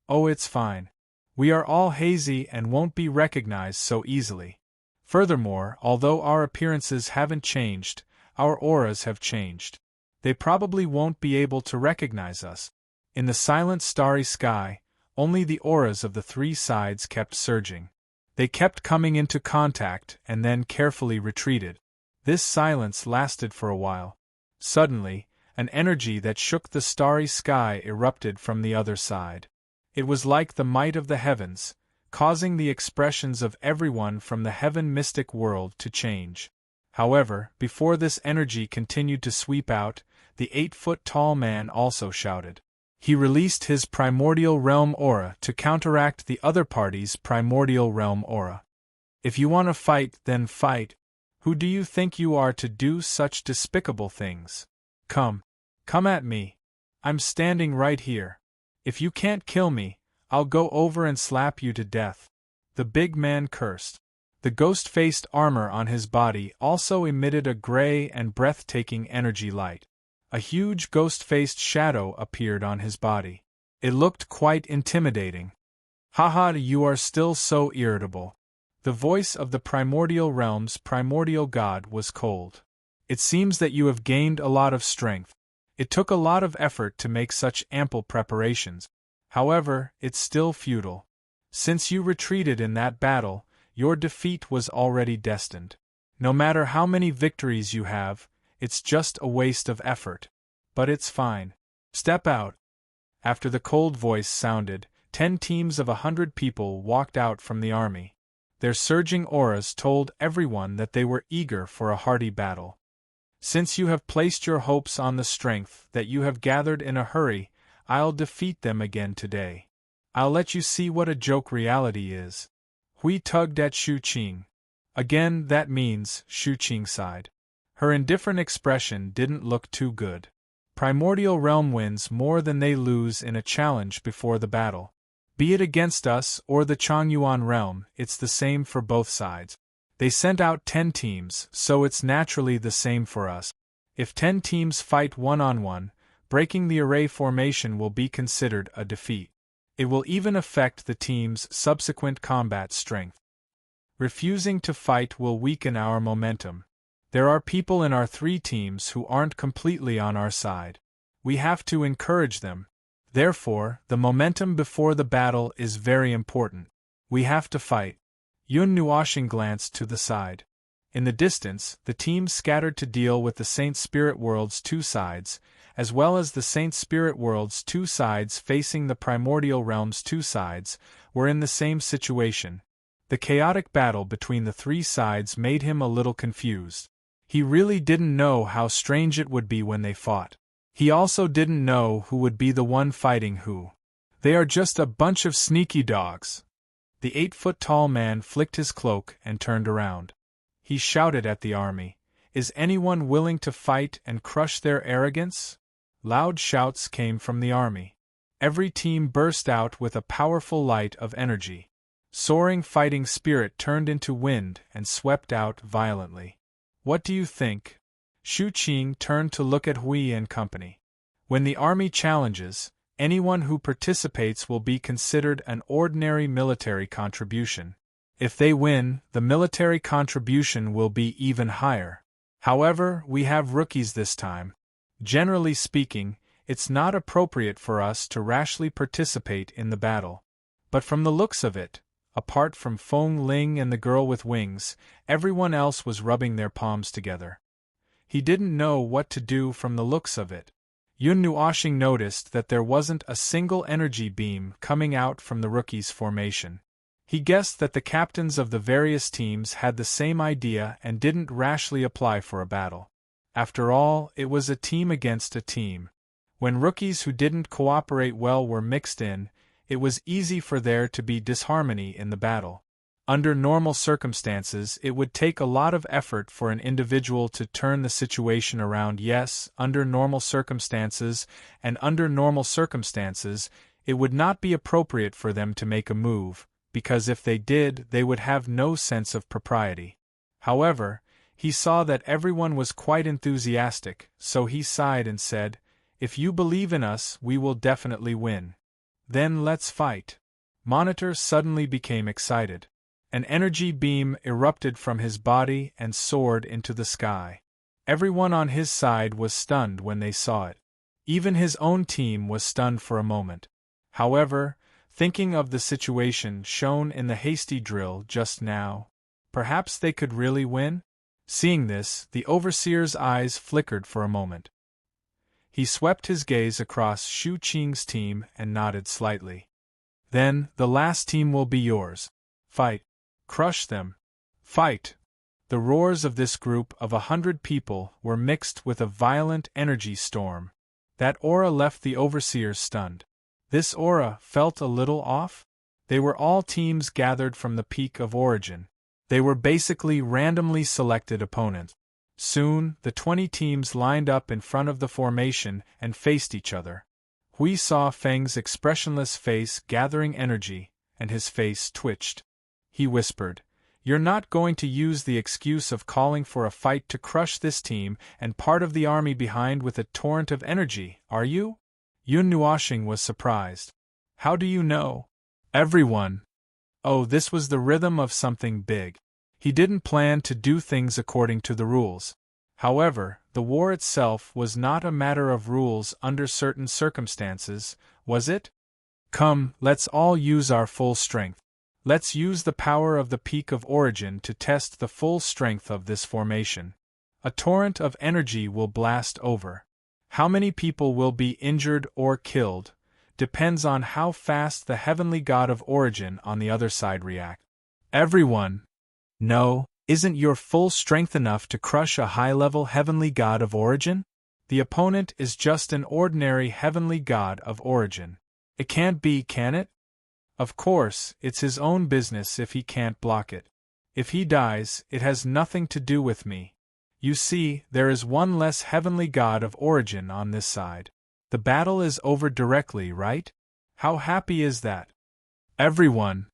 Oh, it's fine. We are all hazy and won't be recognized so easily. Furthermore, although our appearances haven't changed, our auras have changed. They probably won't be able to recognize us." In the silent starry sky, only the auras of the three sides kept surging. They kept coming into contact and then carefully retreated. This silence lasted for a while. Suddenly, an energy that shook the starry sky erupted from the other side. It was like the might of the heavens, causing the expressions of everyone from the heaven mystic world to change. However, before this energy continued to sweep out, the 8-foot-tall man also shouted. He released his primordial realm aura to counteract the other party's primordial realm aura. "If you want to fight, then fight. Who do you think you are to do such despicable things? Come at me. I'm standing right here. If you can't kill me, I'll go over and slap you to death." The big man cursed. The ghost-faced armor on his body also emitted a gray and breathtaking energy light. A huge ghost-faced shadow appeared on his body. It looked quite intimidating. "Haha, you are still so irritable." The voice of the primordial realm's primordial god was cold. "It seems that you have gained a lot of strength. It took a lot of effort to make such ample preparations. However, it's still futile. Since you retreated in that battle, your defeat was already destined. No matter how many victories you have, it's just a waste of effort. But it's fine. Step out." After the cold voice sounded, 10 teams of 100 people walked out from the army. Their surging auras told everyone that they were eager for a hearty battle. "Since you have placed your hopes on the strength that you have gathered in a hurry, I'll defeat them again today. I'll let you see what a joke reality is." Hui tugged at Shu Qing. Again, that means, Shu Qing sighed. Her indifferent expression didn't look too good. Primordial realm wins more than they lose in a challenge before the battle. Be it against us or the Changyuan realm, it's the same for both sides. They sent out 10 teams, so it's naturally the same for us. If 10 teams fight one-on-one, breaking the array formation will be considered a defeat. It will even affect the team's subsequent combat strength. Refusing to fight will weaken our momentum. There are people in our 3 teams who aren't completely on our side. We have to encourage them. Therefore, the momentum before the battle is very important. We have to fight. Yun Nuoshing glanced to the side. In the distance, the teams scattered to deal with the Saint Spirit World's 2 sides, as well as the Saint Spirit World's 2 sides facing the Primordial Realm's 2 sides, were in the same situation. The chaotic battle between the 3 sides made him a little confused. He really didn't know how strange it would be when they fought. He also didn't know who would be the one fighting who. They are just a bunch of sneaky dogs. The 8-foot-tall man flicked his cloak and turned around. He shouted at the army, "Is anyone willing to fight and crush their arrogance?" Loud shouts came from the army. Every team burst out with a powerful light of energy. Soaring fighting spirit turned into wind and swept out violently. "What do you think?" Shu Qing turned to look at Hui and company. "When the army challenges, anyone who participates will be considered an ordinary military contribution. If they win, the military contribution will be even higher. However, we have rookies this time. Generally speaking, it's not appropriate for us to rashly participate in the battle. But from the looks of it, apart from Feng Ling and the girl with wings, everyone else was rubbing their palms together. He didn't know what to do from the looks of it. Yun Nuoxing noticed that there wasn't a single energy beam coming out from the rookies' formation. He guessed that the captains of the various teams had the same idea and didn't rashly apply for a battle. After all, it was a team against a team. When rookies who didn't cooperate well were mixed in, it was easy for there to be disharmony in the battle. Under normal circumstances, it would take a lot of effort for an individual to turn the situation around. Yes, under normal circumstances, it would not be appropriate for them to make a move, because if they did, they would have no sense of propriety. However, he saw that everyone was quite enthusiastic, so he sighed and said, "If you believe in us, we will definitely win. Then let's fight." Monitor suddenly became excited. An energy beam erupted from his body and soared into the sky. Everyone on his side was stunned when they saw it. Even his own team was stunned for a moment. However, thinking of the situation shown in the hasty drill just now, perhaps they could really win? Seeing this, the overseer's eyes flickered for a moment. He swept his gaze across Shu Qing's team and nodded slightly. "Then, the last team will be yours. Fight. Crush them. Fight." The roars of this group of 100 people were mixed with a violent energy storm. That aura left the overseers stunned. This aura felt a little off? They were all teams gathered from the peak of origin. They were basically randomly selected opponents. Soon, the 20 teams lined up in front of the formation and faced each other. Hui saw Feng's expressionless face gathering energy, and his face twitched. He whispered, "You're not going to use the excuse of calling for a fight to crush this team and part of the army behind with a torrent of energy, are you?" Yun Nuoxing was surprised. "How do you know?" "Everyone." Oh, this was the rhythm of something big. He didn't plan to do things according to the rules. However, the war itself was not a matter of rules under certain circumstances, was it? "Come, let's all use our full strength. Let's use the power of the peak of origin to test the full strength of this formation. A torrent of energy will blast over. How many people will be injured or killed depends on how fast the heavenly god of origin on the other side reacts." "Everyone." "No, isn't your full strength enough to crush a high-level heavenly god of origin? The opponent is just an ordinary heavenly god of origin. It can't be, can it? Of course, it's his own business if he can't block it. If he dies, it has nothing to do with me. You see, there is one less heavenly god of origin on this side. The battle is over directly, right? How happy is that?" "Everyone."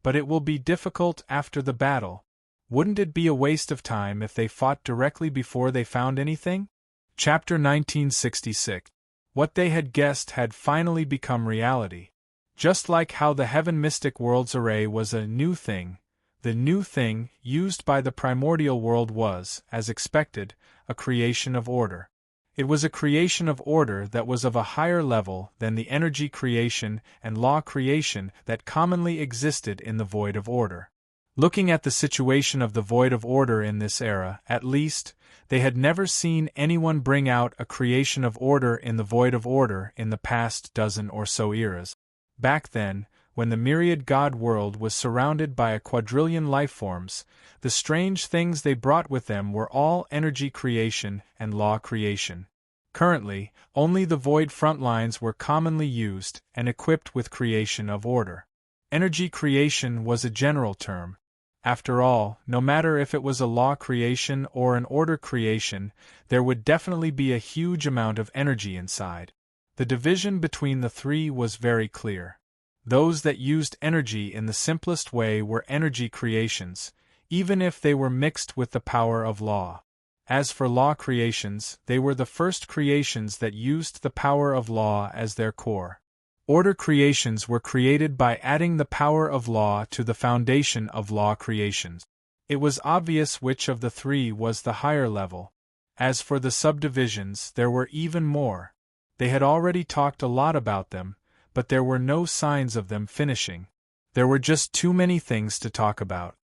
"But it will be difficult after the battle. Wouldn't it be a waste of time if they fought directly before they found anything?" Chapter 1966. What they had guessed had finally become reality. Just like how the Heaven Mystic Worlds Array was a new thing, the new thing used by the primordial world was, as expected, a creation of order. It was a creation of order that was of a higher level than the energy creation and law creation that commonly existed in the void of order. Looking at the situation of the void of order in this era, at least, they had never seen anyone bring out a creation of order in the void of order in the past dozen or so eras. Back then, when the myriad god world was surrounded by a quadrillion lifeforms, the strange things they brought with them were all energy creation and law creation. Currently, only the void front lines were commonly used and equipped with creation of order. Energy creation was a general term. After all, no matter if it was a law creation or an order creation, there would definitely be a huge amount of energy inside. The division between the three was very clear. Those that used energy in the simplest way were energy creations, even if they were mixed with the power of law. As for law creations, they were the first creations that used the power of law as their core. Order creations were created by adding the power of law to the foundation of law creations. It was obvious which of the three was the higher level. As for the subdivisions, there were even more. They had already talked a lot about them, but there were no signs of them finishing. There were just too many things to talk about.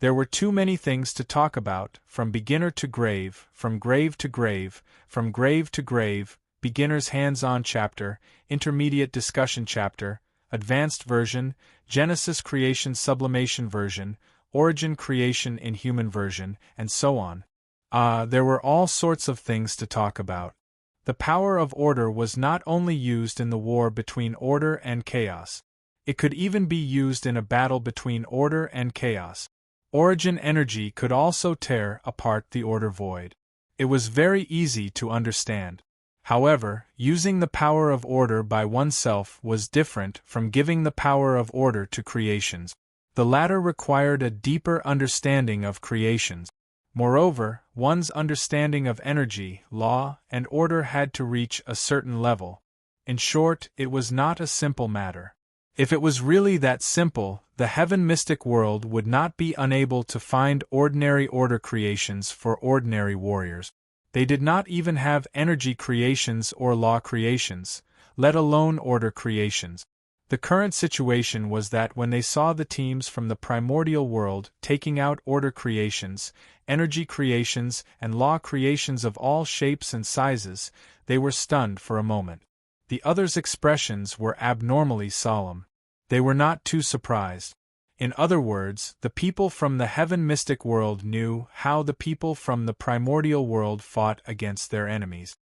There were too many things to talk about, from beginner to grave, from grave to grave, from grave to grave, beginner's hands-on chapter, intermediate discussion chapter, advanced version, Genesis creation sublimation version, origin creation in human version, and so on. There were all sorts of things to talk about. The power of order was not only used in the war between order and chaos. It could even be used in a battle between order and chaos. Origin energy could also tear apart the order void. It was very easy to understand. However, using the power of order by oneself was different from giving the power of order to creations. The latter required a deeper understanding of creations. Moreover, one's understanding of energy, law, and order had to reach a certain level. In short, it was not a simple matter. If it was really that simple, the heaven mystic world would not be unable to find ordinary order creations for ordinary warriors. They did not even have energy creations or law creations, let alone order creations. The current situation was that when they saw the teams from the primordial world taking out order creations, energy creations, and law creations of all shapes and sizes, they were stunned for a moment. The others' expressions were abnormally solemn. They were not too surprised. In other words, the people from the heaven mystic world knew how the people from the primordial world fought against their enemies.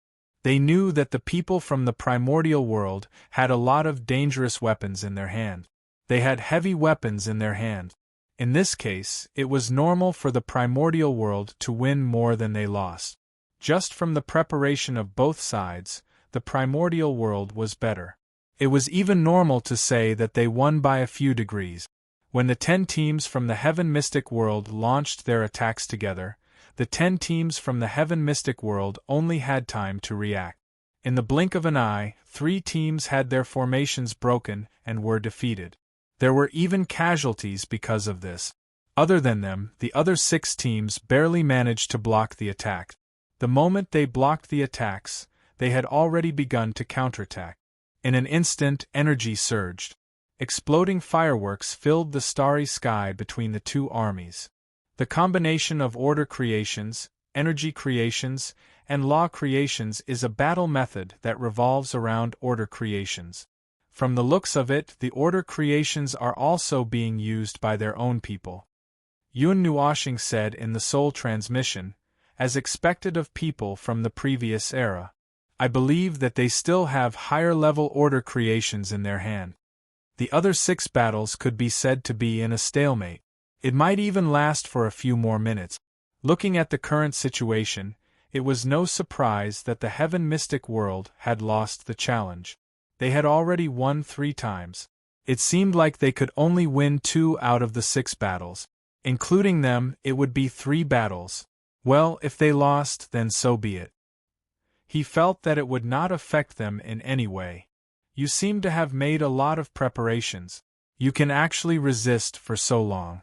They knew that the people from the primordial world had a lot of dangerous weapons in their hand. They had heavy weapons in their hand. In this case, it was normal for the primordial world to win more than they lost. Just from the preparation of both sides, the primordial world was better. It was even normal to say that they won by a few degrees. When the 10 teams from the heaven mystic world launched their attacks together, the 10 teams from the heaven mystic world only had time to react. In the blink of an eye, 3 teams had their formations broken and were defeated. There were even casualties because of this. Other than them, the other 6 teams barely managed to block the attack. The moment they blocked the attacks, they had already begun to counterattack. In an instant, energy surged. Exploding fireworks filled the starry sky between the 2 armies. The combination of order creations, energy creations, and law creations is a battle method that revolves around order creations. From the looks of it, the order creations are also being used by their own people. Yun Nuashing said in the Soul Transmission, as expected of people from the previous era. I believe that they still have higher-level order creations in their hand. The other 6 battles could be said to be in a stalemate. It might even last for a few more minutes. Looking at the current situation, it was no surprise that the heaven mystic world had lost the challenge. They had already won 3 times. It seemed like they could only win 2 out of the 6 battles. Including them, it would be 3 battles. Well, if they lost, then so be it. He felt that it would not affect them in any way. You seem to have made a lot of preparations. You can actually resist for so long.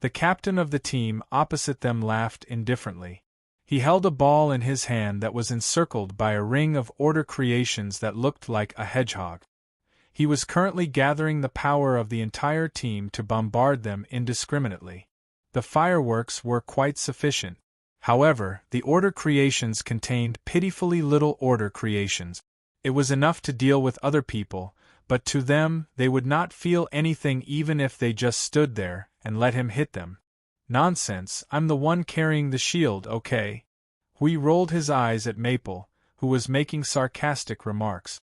The captain of the team opposite them laughed indifferently. He held a ball in his hand that was encircled by a ring of order creations that looked like a hedgehog. He was currently gathering the power of the entire team to bombard them indiscriminately. The fireworks were quite sufficient. However, the order creations contained pitifully little order creations. It was enough to deal with other people, but to them, they would not feel anything even if they just stood there and let him hit them. Nonsense, I'm the one carrying the shield, okay? Hui rolled his eyes at Maple, who was making sarcastic remarks.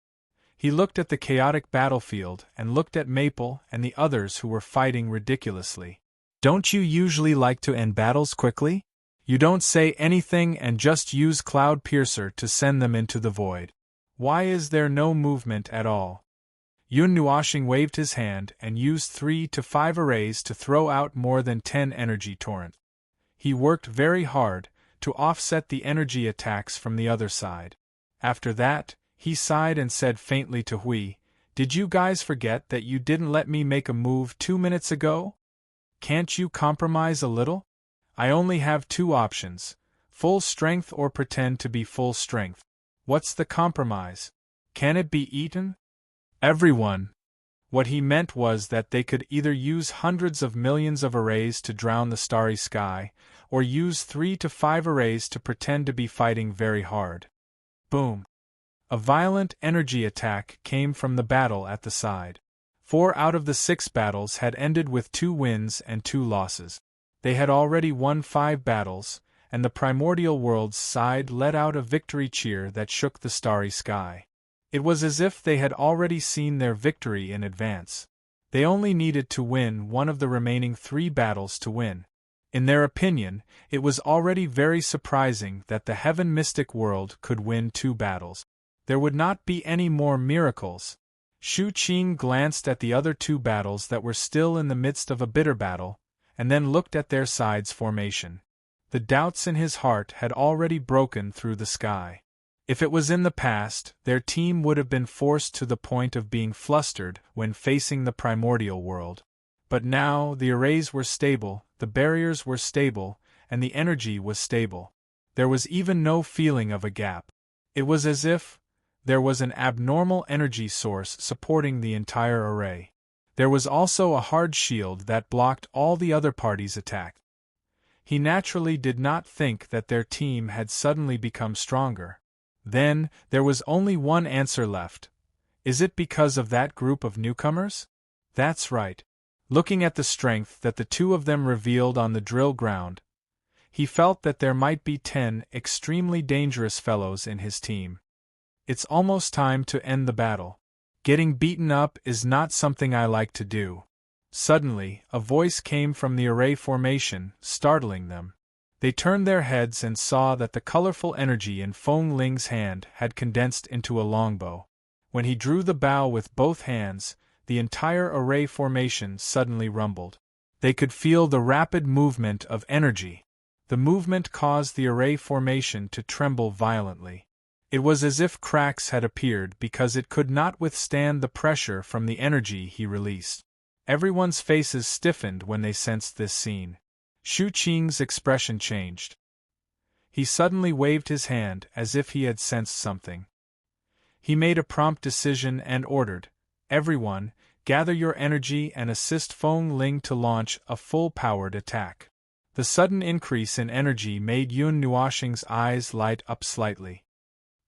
He looked at the chaotic battlefield and looked at Maple and the others who were fighting ridiculously. Don't you usually like to end battles quickly? You don't say anything and just use Cloud Piercer to send them into the void. Why is there no movement at all? Yun Nuashing waved his hand and used 3 to 5 arrays to throw out more than 10 energy torrents. He worked very hard to offset the energy attacks from the other side. After that, he sighed and said faintly to Hui, "Did you guys forget that you didn't let me make a move 2 minutes ago? Can't you compromise a little? I only have 2 options, full strength or pretend to be full strength. What's the compromise? Can it be eaten? Everyone. What he meant was that they could either use hundreds of millions of arrays to drown the starry sky, or use 3 to 5 arrays to pretend to be fighting very hard. Boom! A violent energy attack came from the battle at the side. 4 out of the 6 battles had ended with 2 wins and 2 losses. They had already won 5 battles, and the primordial world's side let out a victory cheer that shook the starry sky. It was as if they had already seen their victory in advance. They only needed to win one of the remaining 3 battles to win. In their opinion, it was already very surprising that the heaven mystic world could win 2 battles. There would not be any more miracles. Shu Qing glanced at the other 2 battles that were still in the midst of a bitter battle, and then looked at their side's formation. The doubts in his heart had already broken through the sky. If it was in the past, their team would have been forced to the point of being flustered when facing the primordial world. But now the arrays were stable, the barriers were stable, and the energy was stable. There was even no feeling of a gap. It was as if there was an abnormal energy source supporting the entire array. There was also a hard shield that blocked all the other parties' attack. He naturally did not think that their team had suddenly become stronger. Then, there was only one answer left. Is it because of that group of newcomers? That's right. Looking at the strength that the 2 of them revealed on the drill ground, he felt that there might be 10 extremely dangerous fellows in his team. It's almost time to end the battle. Getting beaten up is not something I like to do. Suddenly, a voice came from the array formation, startling them. They turned their heads and saw that the colorful energy in Feng Ling's hand had condensed into a longbow. When he drew the bow with both hands, the entire array formation suddenly rumbled. They could feel the rapid movement of energy. The movement caused the array formation to tremble violently. It was as if cracks had appeared because it could not withstand the pressure from the energy he released. Everyone's faces stiffened when they sensed this scene. Shu Qing's expression changed. He suddenly waved his hand as if he had sensed something. He made a prompt decision and ordered, "Everyone, gather your energy and assist Feng Ling to launch a full-powered attack." The sudden increase in energy made Yun Nuoxing's eyes light up slightly.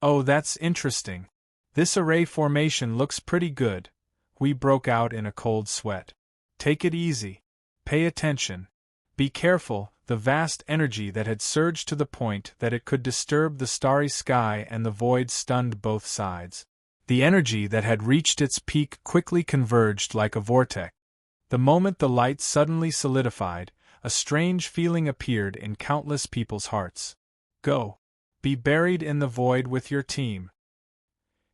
"Oh, that's interesting. This array formation looks pretty good." We broke out in a cold sweat. "Take it easy. Pay attention. Be careful." The vast energy that had surged to the point that it could disturb the starry sky and the void stunned both sides. The energy that had reached its peak quickly converged like a vortex. The moment the light suddenly solidified, a strange feeling appeared in countless people's hearts. "Go. Be buried in the void with your team."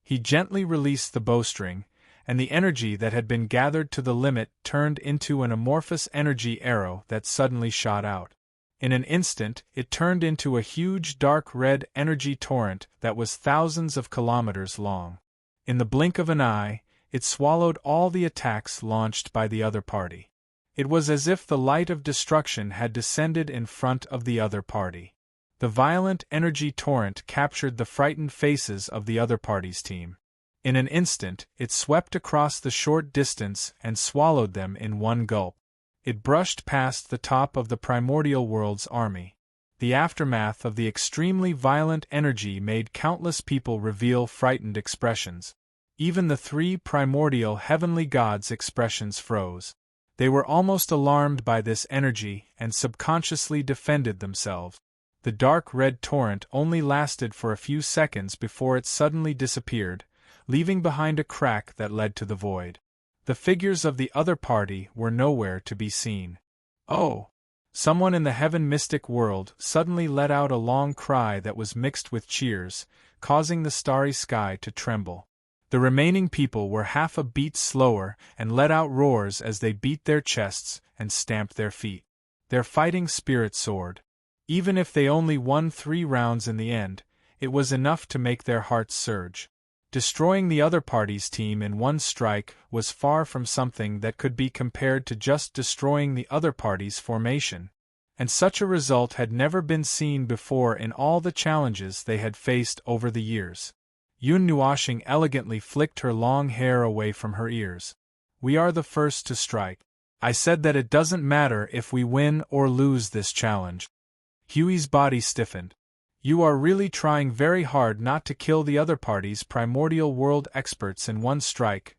He gently released the bowstring, and the energy that had been gathered to the limit turned into an amorphous energy arrow that suddenly shot out. In an instant, it turned into a huge dark red energy torrent that was thousands of kilometers long. In the blink of an eye, it swallowed all the attacks launched by the other party. It was as if the light of destruction had descended in front of the other party. The violent energy torrent captured the frightened faces of the other party's team. In an instant, it swept across the short distance and swallowed them in one gulp. It brushed past the top of the primordial world's army. The aftermath of the extremely violent energy made countless people reveal frightened expressions. Even the 3 primordial heavenly gods' expressions froze. They were almost alarmed by this energy and subconsciously defended themselves. The dark red torrent only lasted for a few seconds before it suddenly disappeared, leaving behind a crack that led to the void. The figures of the other party were nowhere to be seen. "Oh!" Someone in the heaven mystic world suddenly let out a long cry that was mixed with cheers, causing the starry sky to tremble. The remaining people were half a beat slower and let out roars as they beat their chests and stamped their feet. Their fighting spirit soared. Even if they only won 3 rounds in the end, it was enough to make their hearts surge. Destroying the other party's team in one strike was far from something that could be compared to just destroying the other party's formation. And such a result had never been seen before in all the challenges they had faced over the years. Yun Nuoshing elegantly flicked her long hair away from her ears. We are the first to strike. I said that it doesn't matter if we win or lose this challenge. Huey's body stiffened. You are really trying very hard not to kill the other party's primordial world experts in one strike.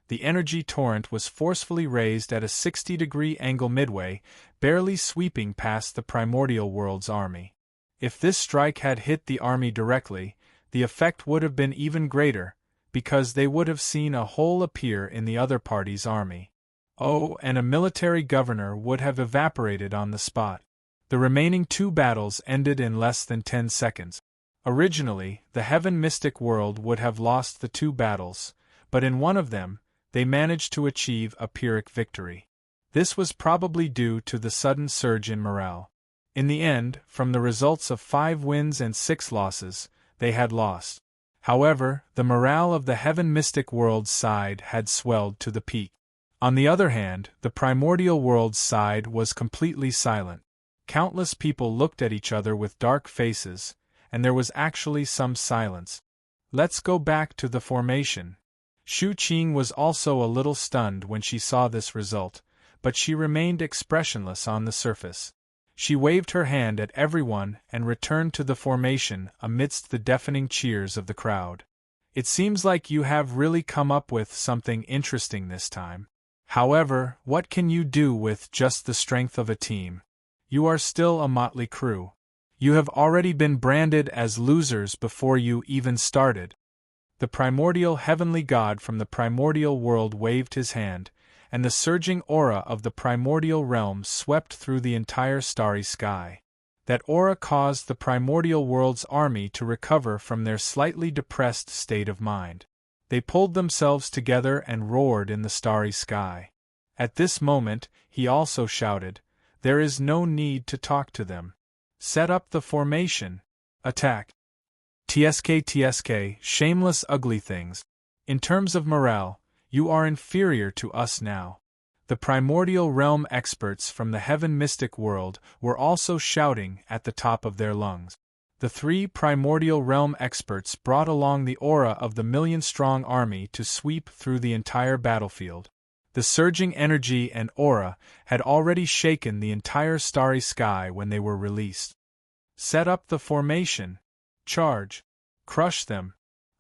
The energy torrent was forcefully raised at a 60-degree angle midway, barely sweeping past the primordial world's army. If this strike had hit the army directly, the effect would have been even greater, because they would have seen a hole appear in the other party's army. Oh, and a military governor would have evaporated on the spot. The remaining 2 battles ended in less than 10 seconds. Originally, the Heaven Mystic World would have lost the 2 battles, but in one of them, they managed to achieve a Pyrrhic victory. This was probably due to the sudden surge in morale. In the end, from the results of 5 wins and 6 losses, they had lost. However, the morale of the Heaven Mystic World's side had swelled to the peak. On the other hand, the Primordial World's side was completely silent. Countless people looked at each other with dark faces, and there was actually some silence. Let's go back to the formation. Shu Qing was also a little stunned when she saw this result, but she remained expressionless on the surface. She waved her hand at everyone and returned to the formation amidst the deafening cheers of the crowd. It seems like you have really come up with something interesting this time. However, what can you do with just the strength of a team? You are still a motley crew. You have already been branded as losers before you even started. The primordial heavenly god from the primordial world waved his hand, and the surging aura of the primordial realm swept through the entire starry sky. That aura caused the primordial world's army to recover from their slightly depressed state of mind. They pulled themselves together and roared in the starry sky. At this moment, he also shouted, "There is no need to talk to them. Set up the formation. Attack. TSK, shameless ugly things. In terms of morale, you are inferior to us now." The primordial realm experts from the Heaven Mystic World were also shouting at the top of their lungs. The 3 primordial realm experts brought along the aura of the million-strong army to sweep through the entire battlefield. The surging energy and aura had already shaken the entire starry sky when they were released. Set up the formation. Charge. Crush them.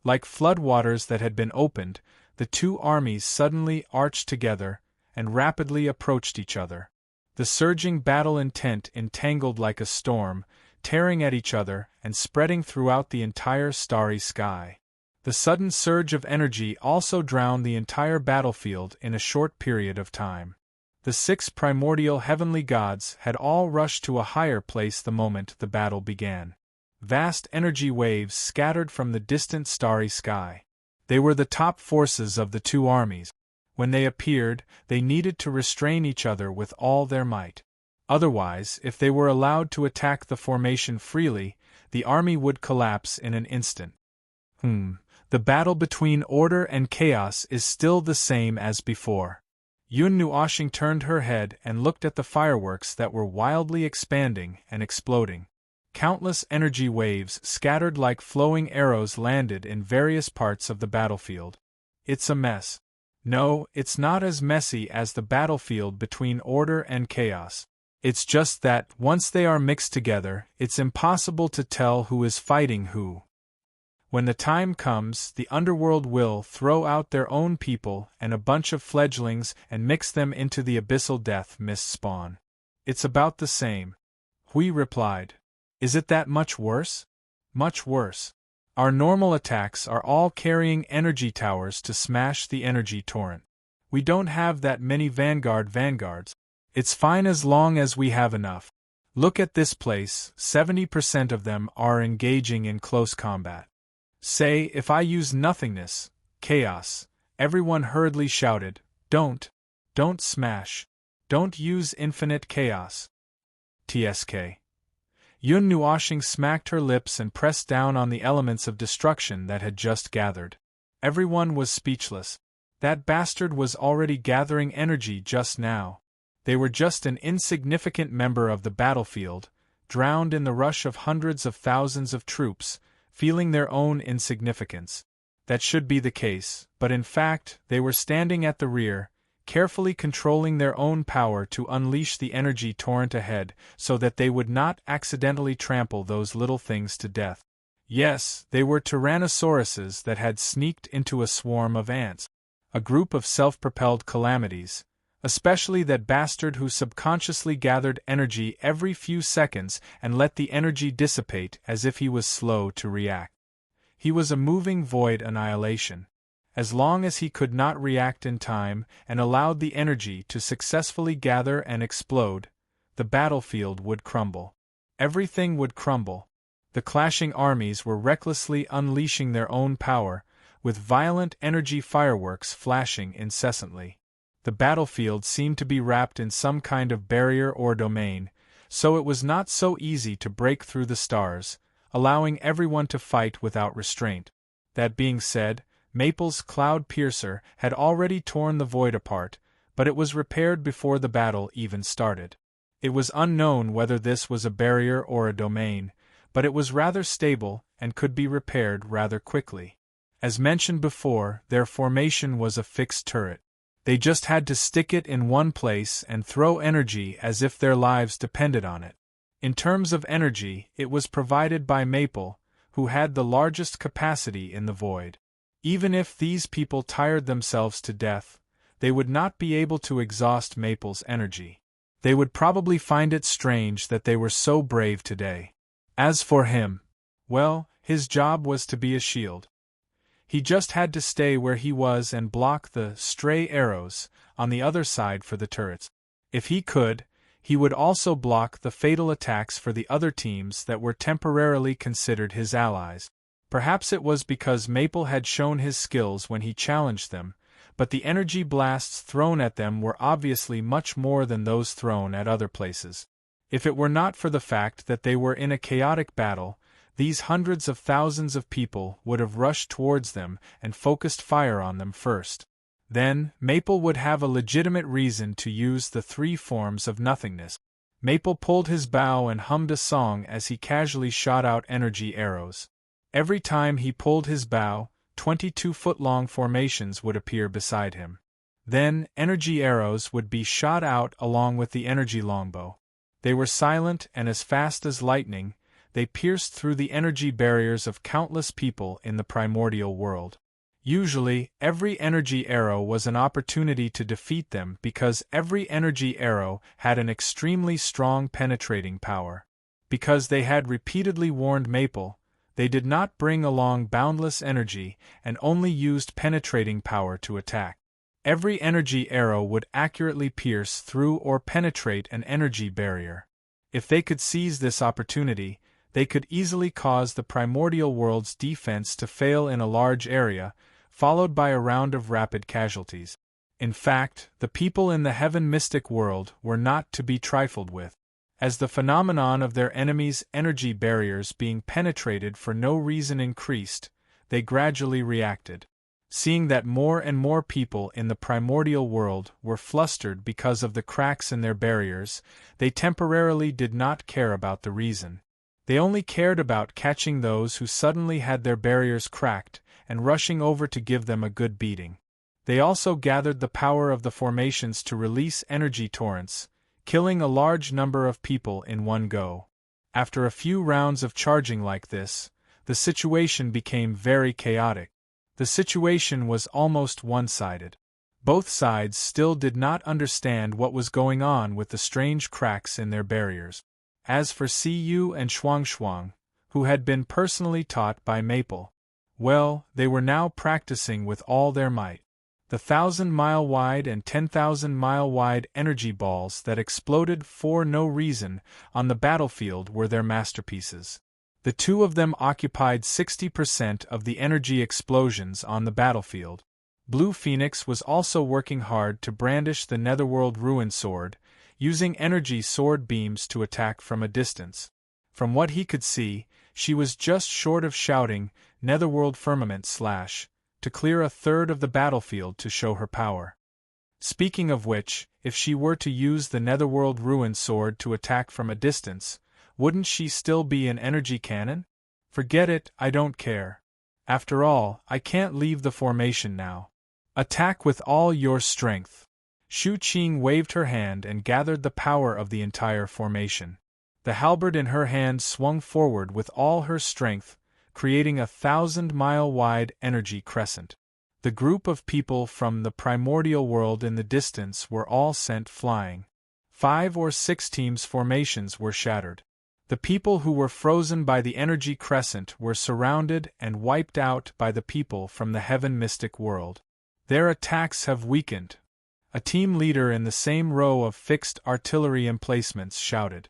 Like floodwaters that had been opened, the 2 armies suddenly arched together and rapidly approached each other. The surging battle intent entangled like a storm, tearing at each other and spreading throughout the entire starry sky. The sudden surge of energy also drowned the entire battlefield in a short period of time. The 6 primordial heavenly gods had all rushed to a higher place the moment the battle began. Vast energy waves scattered from the distant starry sky. They were the top forces of the 2 armies. When they appeared, they needed to restrain each other with all their might. Otherwise, if they were allowed to attack the formation freely, the army would collapse in an instant. The battle between order and chaos is still the same as before. Yun Nuoshing turned her head and looked at the fireworks that were wildly expanding and exploding. Countless energy waves scattered like flowing arrows landed in various parts of the battlefield. It's a mess. No, it's not as messy as the battlefield between order and chaos. It's just that, once they are mixed together, it's impossible to tell who is fighting who. When the time comes, the underworld will throw out their own people and a bunch of fledglings and mix them into the abyssal death mist spawn. It's about the same. Hui replied. Is it that much worse? Much worse. Our normal attacks are all carrying energy towers to smash the energy torrent. We don't have that many vanguards. It's fine as long as we have enough. Look at this place, 70% of them are engaging in close combat. Say, if I use nothingness, chaos, everyone hurriedly shouted, Don't smash. Don't use infinite chaos. TSK. Yun Nuoshing smacked her lips and pressed down on the elements of destruction that had just gathered. Everyone was speechless. That bastard was already gathering energy just now. They were just an insignificant member of the battlefield, drowned in the rush of hundreds of thousands of troops, feeling their own insignificance. That should be the case, but in fact, they were standing at the rear, carefully controlling their own power to unleash the energy torrent ahead so that they would not accidentally trample those little things to death. Yes, they were tyrannosauruses that had sneaked into a swarm of ants. A group of self-propelled calamities, especially that bastard who subconsciously gathered energy every few seconds and let the energy dissipate as if he was slow to react. He was a moving void annihilation. As long as he could not react in time and allowed the energy to successfully gather and explode, the battlefield would crumble. Everything would crumble. The clashing armies were recklessly unleashing their own power, with violent energy fireworks flashing incessantly. The battlefield seemed to be wrapped in some kind of barrier or domain, so it was not so easy to break through the stars, allowing everyone to fight without restraint. That being said, Maple's Cloud Piercer had already torn the void apart, but it was repaired before the battle even started. It was unknown whether this was a barrier or a domain, but it was rather stable and could be repaired rather quickly. As mentioned before, their formation was a fixed turret. They just had to stick it in one place and throw energy as if their lives depended on it. In terms of energy, it was provided by Maple, who had the largest capacity in the void. Even if these people tired themselves to death, they would not be able to exhaust Maple's energy. They would probably find it strange that they were so brave today. As for him, well, his job was to be a shield. He just had to stay where he was and block the stray arrows on the other side for the turrets. If he could, he would also block the fatal attacks for the other teams that were temporarily considered his allies. Perhaps it was because Maple had shown his skills when he challenged them, but the energy blasts thrown at them were obviously much more than those thrown at other places. If it were not for the fact that they were in a chaotic battle, these hundreds of thousands of people would have rushed towards them and focused fire on them first. Then, Maple would have a legitimate reason to use the three forms of nothingness. Maple pulled his bow and hummed a song as he casually shot out energy arrows. Every time he pulled his bow, 22-foot-long formations would appear beside him. Then, energy arrows would be shot out along with the energy longbow. They were silent and as fast as lightning. They pierced through the energy barriers of countless people in the primordial world. Usually, every energy arrow was an opportunity to defeat them because every energy arrow had an extremely strong penetrating power. Because they had repeatedly warned Maple, they did not bring along boundless energy and only used penetrating power to attack. Every energy arrow would accurately pierce through or penetrate an energy barrier. If they could seize this opportunity, they could easily cause the primordial world's defense to fail in a large area, followed by a round of rapid casualties. In fact, the people in the heaven mystic world were not to be trifled with. As the phenomenon of their enemies' energy barriers being penetrated for no reason increased, they gradually reacted. Seeing that more and more people in the primordial world were flustered because of the cracks in their barriers, they temporarily did not care about the reason. They only cared about catching those who suddenly had their barriers cracked and rushing over to give them a good beating. They also gathered the power of the formations to release energy torrents, killing a large number of people in one go. After a few rounds of charging like this, the situation became very chaotic. The situation was almost one-sided. Both sides still did not understand what was going on with the strange cracks in their barriers. As for Cu and Shuang, who had been personally taught by Maple, well, they were now practicing with all their might. The 1,000-mile-wide and 10,000-mile-wide energy balls that exploded for no reason on the battlefield were their masterpieces. The two of them occupied 60% of the energy explosions on the battlefield. Blue Phoenix was also working hard to brandish the Netherworld Ruin Sword, using energy sword beams to attack from a distance. From what he could see, she was just short of shouting, "Netherworld Firmament / to clear a third of the battlefield to show her power. Speaking of which, if she were to use the Netherworld Ruin Sword to attack from a distance, wouldn't she still be an energy cannon? Forget it, I don't care. After all, I can't leave the formation now. Attack with all your strength. Shu Qing waved her hand and gathered the power of the entire formation. The halberd in her hand swung forward with all her strength, creating a 1,000-mile-wide energy crescent. The group of people from the primordial world in the distance were all sent flying. 5 or 6 teams' formations were shattered. The people who were frozen by the energy crescent were surrounded and wiped out by the people from the heaven mystic world. Their attacks have weakened. A team leader in the same row of fixed artillery emplacements shouted.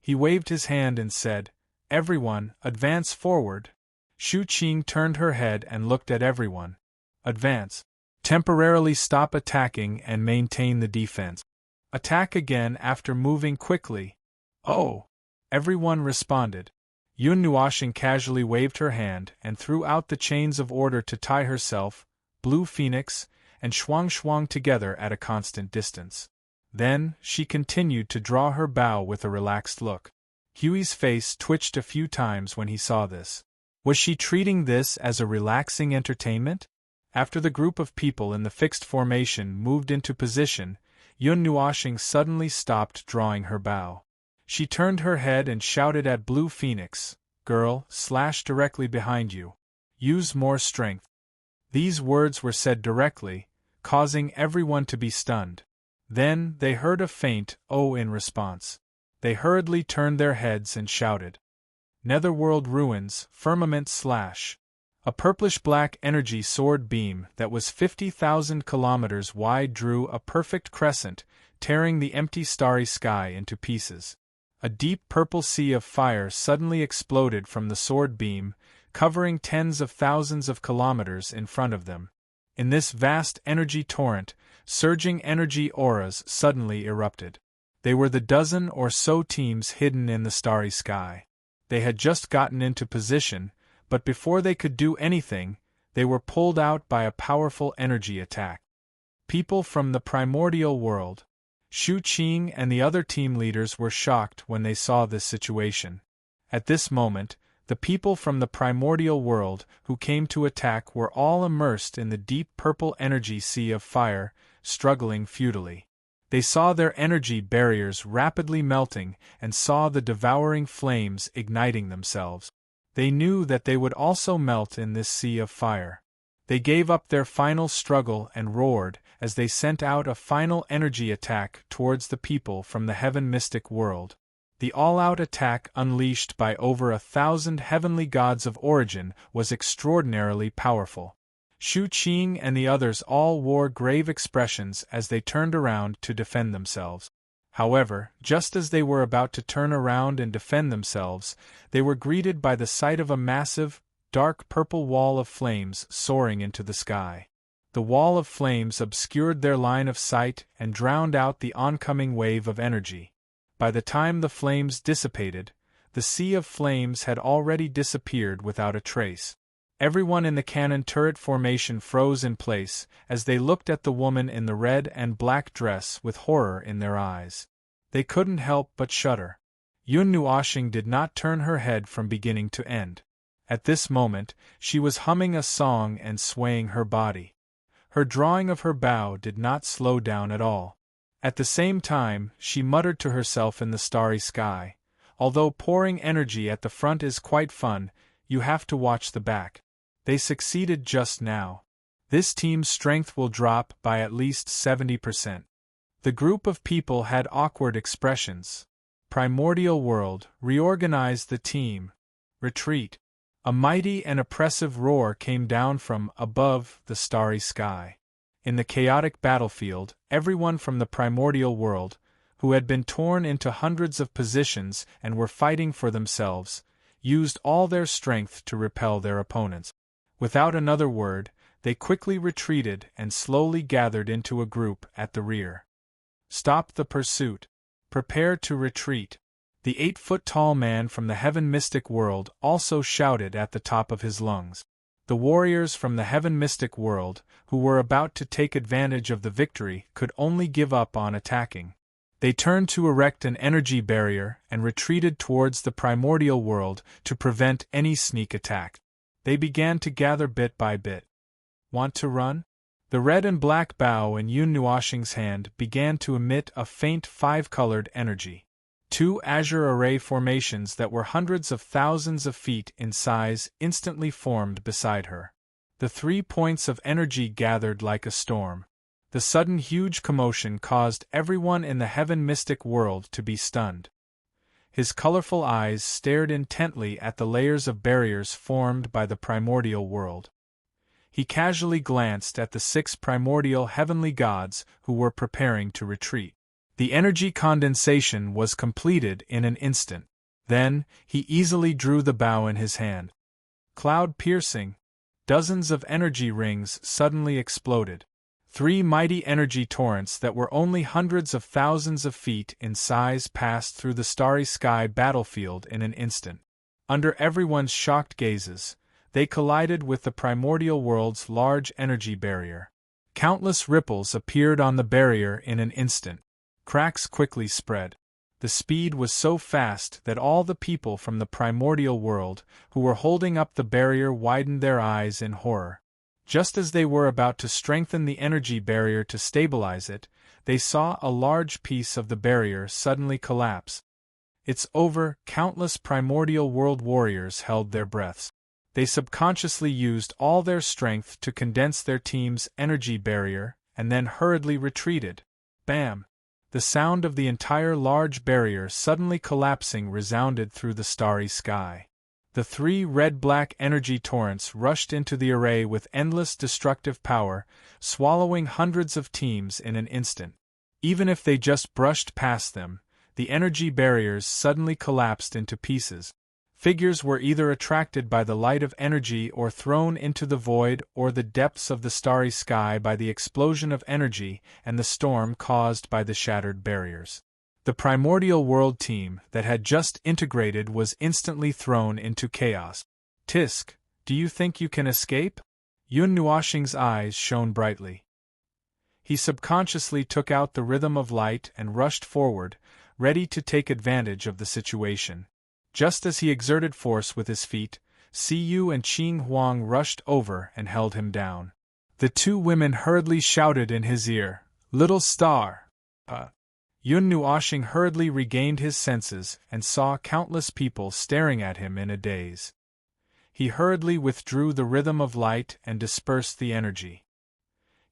He waved his hand and said, "Everyone, advance forward." Shu Qing turned her head and looked at everyone. Advance. Temporarily stop attacking and maintain the defense. Attack again after moving quickly. Oh! Everyone responded. Yun Nuoshing casually waved her hand and threw out the chains of order to tie herself, Blue Phoenix, and Shuang Shuang together at a constant distance. Then, she continued to draw her bow with a relaxed look. Huey's face twitched a few times when he saw this. Was she treating this as a relaxing entertainment? After the group of people in the fixed formation moved into position, Yun Nuoshing suddenly stopped drawing her bow. She turned her head and shouted at Blue Phoenix, "Girl, slash directly behind you. Use more strength." These words were said directly, causing everyone to be stunned. Then, they heard a faint "oh" in response. They hurriedly turned their heads and shouted. Netherworld ruins, firmament slash. A purplish-black energy sword beam that was 50,000 kilometers wide drew a perfect crescent, tearing the empty starry sky into pieces. A deep purple sea of fire suddenly exploded from the sword beam, covering tens of thousands of kilometers in front of them. In this vast energy torrent, surging energy auras suddenly erupted. They were the dozen or so teams hidden in the starry sky. They had just gotten into position, but before they could do anything, they were pulled out by a powerful energy attack. People from the primordial world. Shu Qing and the other team leaders were shocked when they saw this situation. At this moment, the people from the primordial world who came to attack were all immersed in the deep purple energy sea of fire, struggling futilely. They saw their energy barriers rapidly melting and saw the devouring flames igniting themselves. They knew that they would also melt in this sea of fire. They gave up their final struggle and roared as they sent out a final energy attack towards the people from the heaven mystic world. The all-out attack unleashed by over 1,000 heavenly gods of origin was extraordinarily powerful. Shu Qing and the others all wore grave expressions as they turned around to defend themselves. However, just as they were about to turn around and defend themselves, they were greeted by the sight of a massive, dark purple wall of flames soaring into the sky. The wall of flames obscured their line of sight and drowned out the oncoming wave of energy. By the time the flames dissipated, the sea of flames had already disappeared without a trace. Everyone in the cannon turret formation froze in place as they looked at the woman in the red and black dress with horror in their eyes. They couldn't help but shudder. Yun Nuoshing did not turn her head from beginning to end. At this moment, she was humming a song and swaying her body. Her drawing of her bow did not slow down at all. At the same time, she muttered to herself in the starry sky, "Although pouring energy at the front is quite fun, you have to watch the back. They succeeded just now. This team's strength will drop by at least 70%. The group of people had awkward expressions. Primordial world, reorganize the team. Retreat. A mighty and oppressive roar came down from above the starry sky. In the chaotic battlefield, everyone from the primordial world, who had been torn into hundreds of positions and were fighting for themselves, used all their strength to repel their opponents. Without another word, they quickly retreated and slowly gathered into a group at the rear. Stop the pursuit. Prepare to retreat. The 8-foot-tall man from the heaven mystic world also shouted at the top of his lungs. The warriors from the heaven mystic world, who were about to take advantage of the victory, could only give up on attacking. They turned to erect an energy barrier and retreated towards the primordial world to prevent any sneak attack. They began to gather bit by bit. Want to run? The red and black bow in Yun Nuoxing's hand began to emit a faint five-colored energy. Two azure array formations that were hundreds of thousands of feet in size instantly formed beside her. The 3 points of energy gathered like a storm. The sudden huge commotion caused everyone in the heaven mystic world to be stunned. His colorful eyes stared intently at the layers of barriers formed by the primordial world. He casually glanced at the 6 primordial heavenly gods who were preparing to retreat. The energy condensation was completed in an instant. Then, he easily drew the bow in his hand. Cloud-piercing, dozens of energy rings suddenly exploded. 3 mighty energy torrents that were only hundreds of thousands of feet in size passed through the starry sky battlefield in an instant. Under everyone's shocked gazes, they collided with the primordial world's large energy barrier. Countless ripples appeared on the barrier in an instant. Cracks quickly spread. The speed was so fast that all the people from the primordial world who were holding up the barrier widened their eyes in horror. Just as they were about to strengthen the energy barrier to stabilize it, they saw a large piece of the barrier suddenly collapse. It's over. Countless primordial world warriors held their breaths. They subconsciously used all their strength to condense their team's energy barrier, and then hurriedly retreated. Bam! The sound of the entire large barrier suddenly collapsing resounded through the starry sky. The 3 red-black energy torrents rushed into the array with endless destructive power, swallowing hundreds of teams in an instant. Even if they just brushed past them, the energy barriers suddenly collapsed into pieces. Figures were either attracted by the light of energy or thrown into the void or the depths of the starry sky by the explosion of energy and the storm caused by the shattered barriers. The primordial world team that had just integrated was instantly thrown into chaos. Tisk, do you think you can escape? Yun Nuoxing's eyes shone brightly. He subconsciously took out the rhythm of light and rushed forward, ready to take advantage of the situation. Just as he exerted force with his feet, Siyu and Qing Huang rushed over and held him down. The 2 women hurriedly shouted in his ear, "Little star!" Yun Nuoxing hurriedly regained his senses and saw countless people staring at him in a daze. He hurriedly withdrew the rhythm of light and dispersed the energy.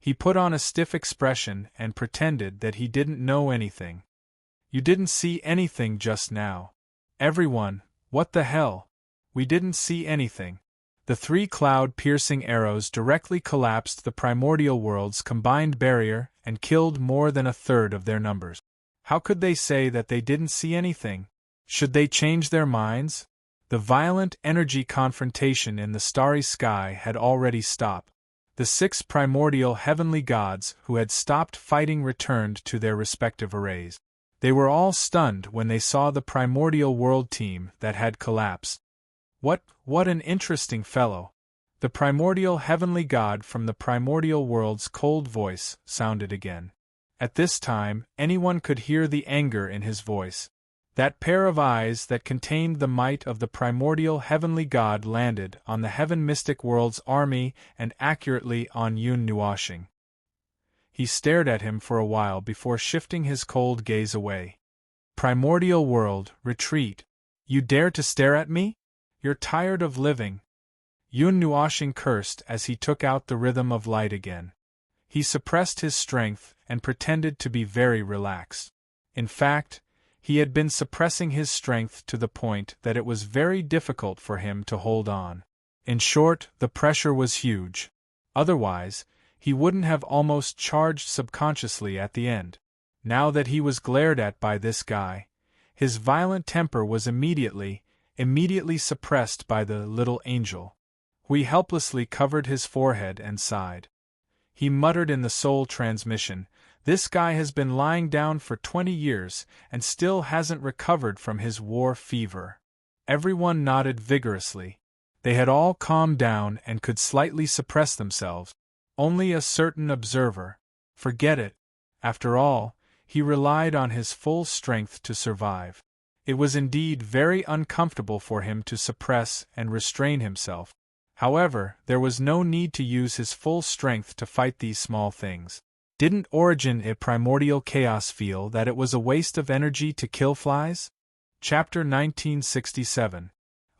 He put on a stiff expression and pretended that he didn't know anything. "You didn't see anything just now. Everyone, what the hell? We didn't see anything." The 3 cloud-piercing arrows directly collapsed the primordial world's combined barrier and killed more than a third of their numbers. How could they say that they didn't see anything? Should they change their minds? The violent energy confrontation in the starry sky had already stopped. The 6 primordial heavenly gods who had stopped fighting returned to their respective arrays. They were all stunned when they saw the primordial world team that had collapsed. What an interesting fellow! The primordial heavenly god from the primordial world's cold voice sounded again. At this time, anyone could hear the anger in his voice. That pair of eyes that contained the might of the primordial heavenly god landed on the heaven mystic world's army and accurately on Yun Nuoxing. He stared at him for a while before shifting his cold gaze away. "Primordial world, retreat. You dare to stare at me? You're tired of living." Yun Nuoxing cursed as he took out the rhythm of light again. He suppressed his strength and pretended to be very relaxed. In fact, he had been suppressing his strength to the point that it was very difficult for him to hold on. In short, the pressure was huge. Otherwise, he wouldn't have almost charged subconsciously at the end. Now that he was glared at by this guy, his violent temper was immediately suppressed by the little angel. He helplessly covered his forehead and sighed. He muttered in the soul transmission, "This guy has been lying down for 20 years and still hasn't recovered from his war fever." Everyone nodded vigorously. They had all calmed down and could slightly suppress themselves. Only a certain observer. Forget it. After all, he relied on his full strength to survive. It was indeed very uncomfortable for him to suppress and restrain himself. However, there was no need to use his full strength to fight these small things. Didn't Origin in Primordial Chaos feel that it was a waste of energy to kill flies? Chapter 1967.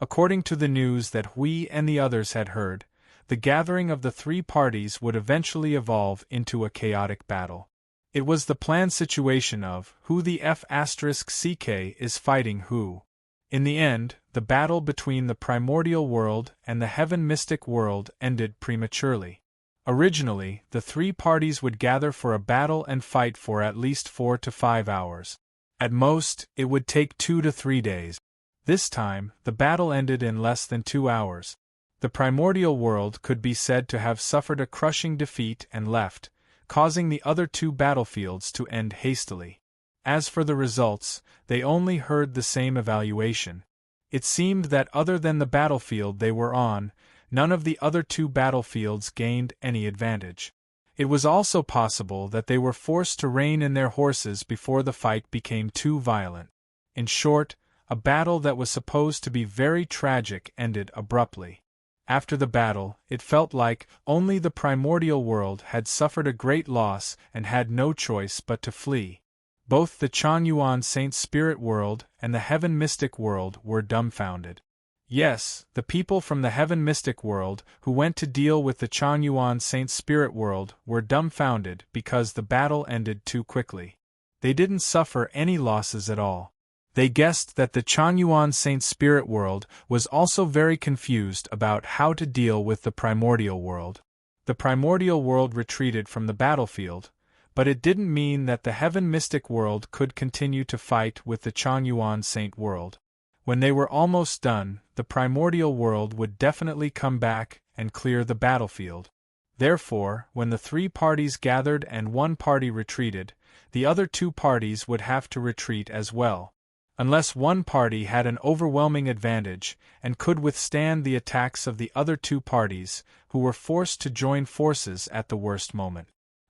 According to the news that we and the others had heard, the gathering of the three parties would eventually evolve into a chaotic battle. It was the planned situation of who the F***ck is fighting who. In the end, the battle between the primordial world and the heaven mystic world ended prematurely. Originally, the three parties would gather for a battle and fight for at least 4 to 5 hours. At most, it would take 2 to 3 days. This time, the battle ended in less than 2 hours. The primordial world could be said to have suffered a crushing defeat and left, causing the other two battlefields to end hastily. As for the results, they only heard the same evaluation. It seemed that other than the battlefield they were on, none of the other two battlefields gained any advantage. It was also possible that they were forced to rein in their horses before the fight became too violent. In short, a battle that was supposed to be very tragic ended abruptly. After the battle, it felt like only the primordial world had suffered a great loss and had no choice but to flee. Both the Chanyuan Saint Spirit world and the Heaven Mystic world were dumbfounded. Yes, the people from the Heaven Mystic world who went to deal with the Chanyuan Saint Spirit world were dumbfounded because the battle ended too quickly. They didn't suffer any losses at all. They guessed that the Chanyuan Saint Spirit world was also very confused about how to deal with the primordial world. The primordial world retreated from the battlefield, but it didn't mean that the Heaven Mystic world could continue to fight with the Chanyuan Saint world. When they were almost done, the primordial world would definitely come back and clear the battlefield. Therefore, when the three parties gathered and one party retreated, the other two parties would have to retreat as well. Unless one party had an overwhelming advantage and could withstand the attacks of the other two parties, who were forced to join forces at the worst moment.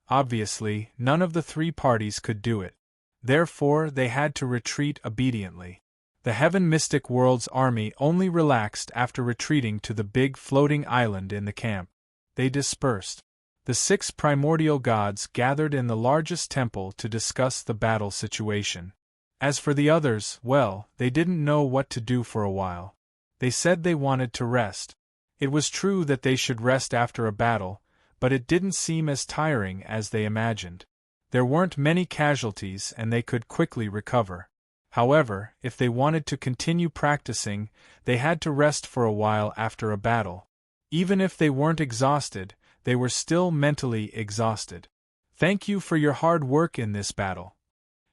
Obviously, none of the three parties could do it. Therefore, they had to retreat obediently. The Heaven Mystic world's army only relaxed after retreating to the big floating island in the camp. They dispersed. The 6 primordial gods gathered in the largest temple to discuss the battle situation. As for the others, well, they didn't know what to do for a while. They said they wanted to rest. It was true that they should rest after a battle, but it didn't seem as tiring as they imagined. There weren't many casualties and they could quickly recover. However, if they wanted to continue practicing, they had to rest for a while after a battle. Even if they weren't exhausted, they were still mentally exhausted. Thank you for your hard work in this battle.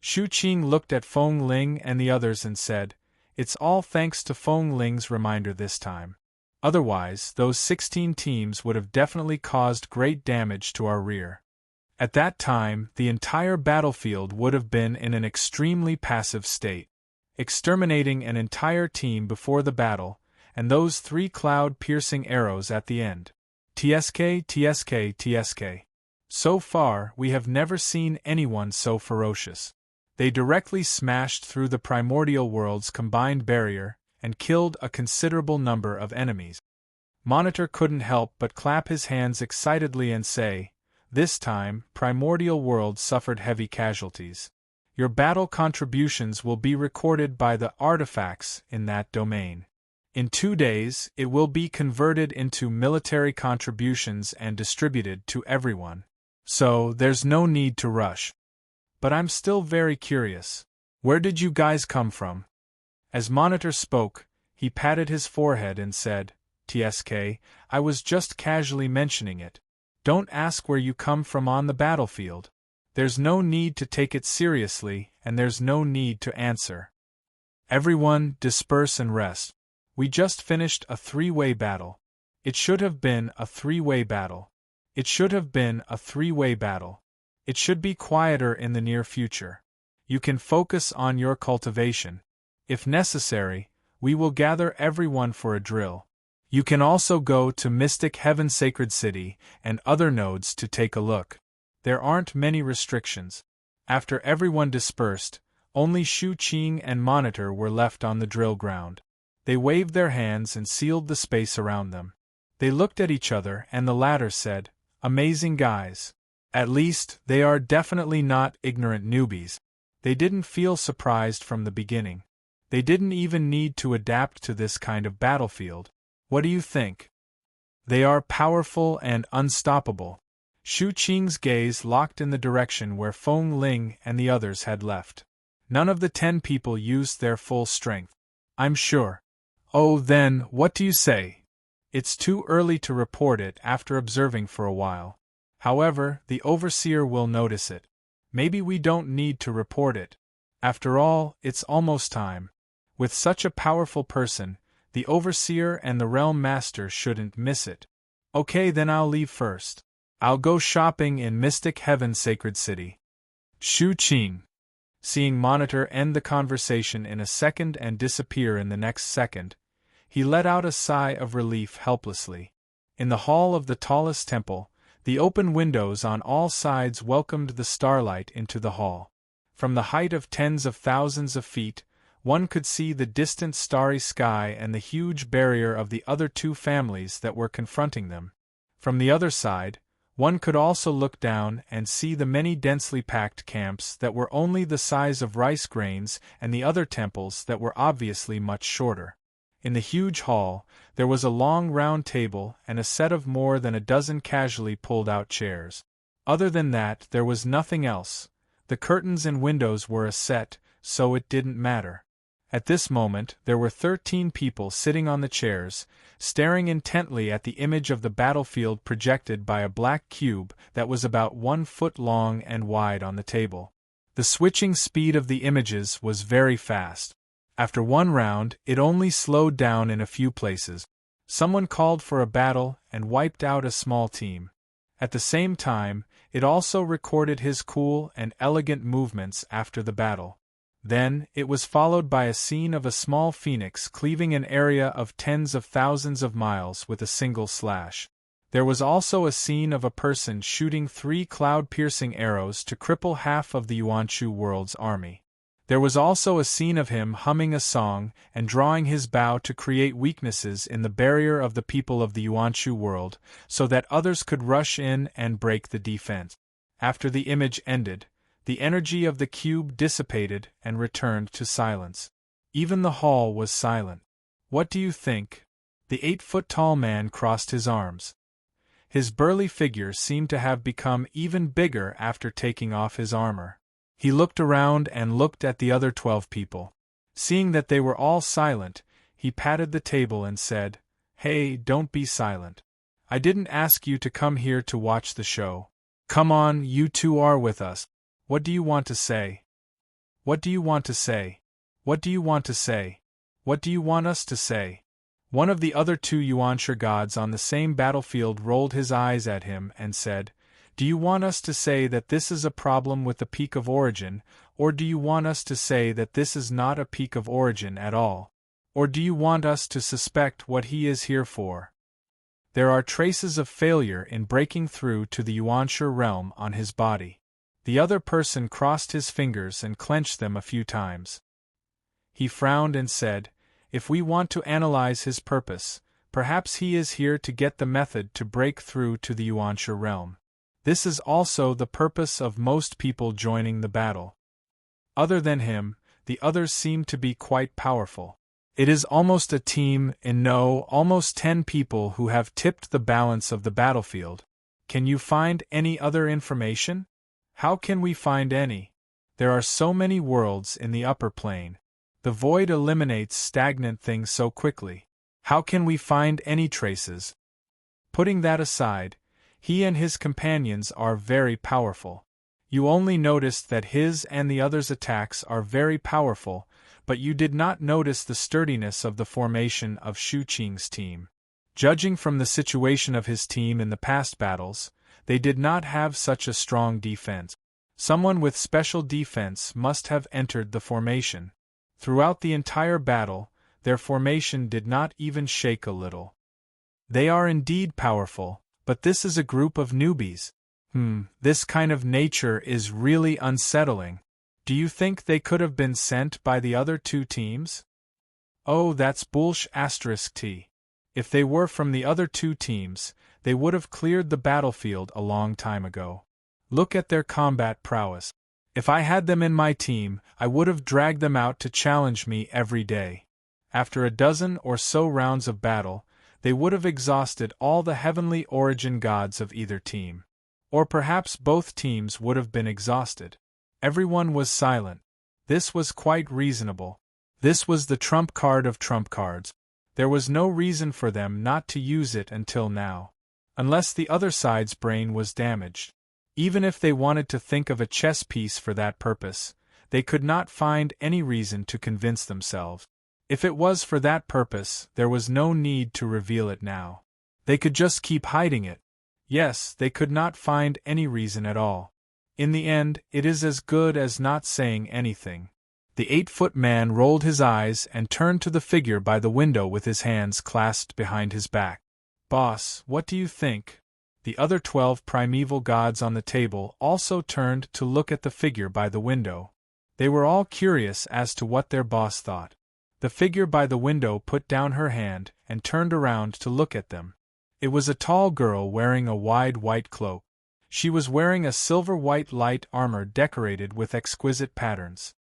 Shu Qing looked at Feng Ling and the others and said, "It's all thanks to Feng Ling's reminder this time. Otherwise, those 16 teams would have definitely caused great damage to our rear." At that time, the entire battlefield would have been in an extremely passive state. Exterminating an entire team before the battle, and those 3 cloud-piercing arrows at the end. TSK, TSK, TSK. So far, we have never seen anyone so ferocious. They directly smashed through the primordial world's combined barrier and killed a considerable number of enemies. Monitor couldn't help but clap his hands excitedly and say, "This time, primordial world suffered heavy casualties. Your battle contributions will be recorded by the artifacts in that domain. In 2 days, it will be converted into military contributions and distributed to everyone. So, there's no need to rush. But I'm still very curious. Where did you guys come from?" As Monitor spoke, he patted his forehead and said, "TSK, I was just casually mentioning it. Don't ask where you come from on the battlefield. There's no need to take it seriously, and there's no need to answer. Everyone, disperse and rest. We just finished a 3-way battle. It should have been a 3-way battle. It should have been a 3-way battle. It should be quieter in the near future. You can focus on your cultivation. If necessary, we will gather everyone for a drill. You can also go to Mystic Heaven Sacred City and other nodes to take a look. There aren't many restrictions. After everyone dispersed, only Shu Qing and Monitor were left on the drill ground. They waved their hands and sealed the space around them. They looked at each other and the latter said, "Amazing guys. At least, they are definitely not ignorant newbies." They didn't feel surprised from the beginning. They didn't even need to adapt to this kind of battlefield. What do you think? They are powerful and unstoppable. Shu Qing's gaze locked in the direction where Feng Ling and the others had left. None of the 10 people used their full strength. I'm sure. Oh, then, what do you say? It's too early to report it after observing for a while. However, the overseer will notice it. Maybe we don't need to report it. After all, it's almost time. With such a powerful person, the overseer and the realm master shouldn't miss it. Okay, then I'll leave first. I'll go shopping in Mystic Heaven Sacred City. Shu Qing. Seeing Monitor end the conversation in a second and disappear in the next second, he let out a sigh of relief helplessly. In the hall of the tallest temple, the open windows on all sides welcomed the starlight into the hall. From the height of tens of thousands of feet, one could see the distant starry sky and the huge barrier of the other 2 families that were confronting them. From the other side, one could also look down and see the many densely packed camps that were only the size of rice grains and the other temples that were obviously much shorter. In the huge hall, there was a long round table and a set of more than a dozen casually pulled-out chairs. Other than that, there was nothing else. The curtains and windows were a set, so it didn't matter. At this moment, there were 13 people sitting on the chairs, staring intently at the image of the battlefield projected by a black cube that was about 1 foot long and wide on the table. The switching speed of the images was very fast. After one round, it only slowed down in a few places. Someone called for a battle and wiped out a small team. At the same time, it also recorded his cool and elegant movements after the battle. Then, it was followed by a scene of a small phoenix cleaving an area of tens of thousands of miles with a single slash. There was also a scene of a person shooting 3 cloud-piercing arrows to cripple half of the Yuanshu world's army. There was also a scene of him humming a song and drawing his bow to create weaknesses in the barrier of the people of the Yuanshu world, so that others could rush in and break the defense. After the image ended, the energy of the cube dissipated and returned to silence. Even the hall was silent. What do you think? The 8-foot-tall man crossed his arms. His burly figure seemed to have become even bigger after taking off his armor. He looked around and looked at the other 12 people. Seeing that they were all silent, he patted the table and said, "Hey, don't be silent. I didn't ask you to come here to watch the show. Come on, you 2 are with us. What do you want to say? What do you want to say? What do you want to say? What do you want us to say?" One of the other 2 Yuanshu gods on the same battlefield rolled his eyes at him and said, "Do you want us to say that this is a problem with the peak of origin, or do you want us to say that this is not a peak of origin at all? Or do you want us to suspect what he is here for? There are traces of failure in breaking through to the Yuanshu realm on his body." The other person crossed his fingers and clenched them a few times. He frowned and said, "If we want to analyze his purpose, perhaps he is here to get the method to break through to the Yuanshu realm. This is also the purpose of most people joining the battle. Other than him, the others seem to be quite powerful. It is almost a team, and no, almost 10 people who have tipped the balance of the battlefield. Can you find any other information? How can we find any? There are so many worlds in the upper plane. The void eliminates stagnant things so quickly. How can we find any traces? Putting that aside, he and his companions are very powerful. You only noticed that his and the others' attacks are very powerful, but you did not notice the sturdiness of the formation of Shu Qing's team. Judging from the situation of his team in the past battles, they did not have such a strong defense. Someone with special defense must have entered the formation. Throughout the entire battle, their formation did not even shake a little. They are indeed powerful, but this is a group of newbies. This kind of nature is really unsettling. Do you think they could have been sent by the other two teams? Oh, that's bullsh*t. If they were from the other two teams, they would have cleared the battlefield a long time ago. Look at their combat prowess. If I had them in my team, I would have dragged them out to challenge me every day. After a dozen or so rounds of battle, they would have exhausted all the heavenly origin gods of either team. Or perhaps both teams would have been exhausted. Everyone was silent. This was quite reasonable. This was the trump card of trump cards. There was no reason for them not to use it until now. Unless the other side's brain was damaged. Even if they wanted to think of a chess piece for that purpose, they could not find any reason to convince themselves. If it was for that purpose, there was no need to reveal it now. They could just keep hiding it. Yes, they could not find any reason at all. In the end, it is as good as not saying anything. The 8-foot man rolled his eyes and turned to the figure by the window with his hands clasped behind his back. Boss, what do you think? The other 12 primeval gods on the table also turned to look at the figure by the window. They were all curious as to what their boss thought. The figure by the window put down her hand and turned around to look at them. It was a tall girl wearing a wide white cloak. She was wearing a silver-white light armor decorated with exquisite patterns.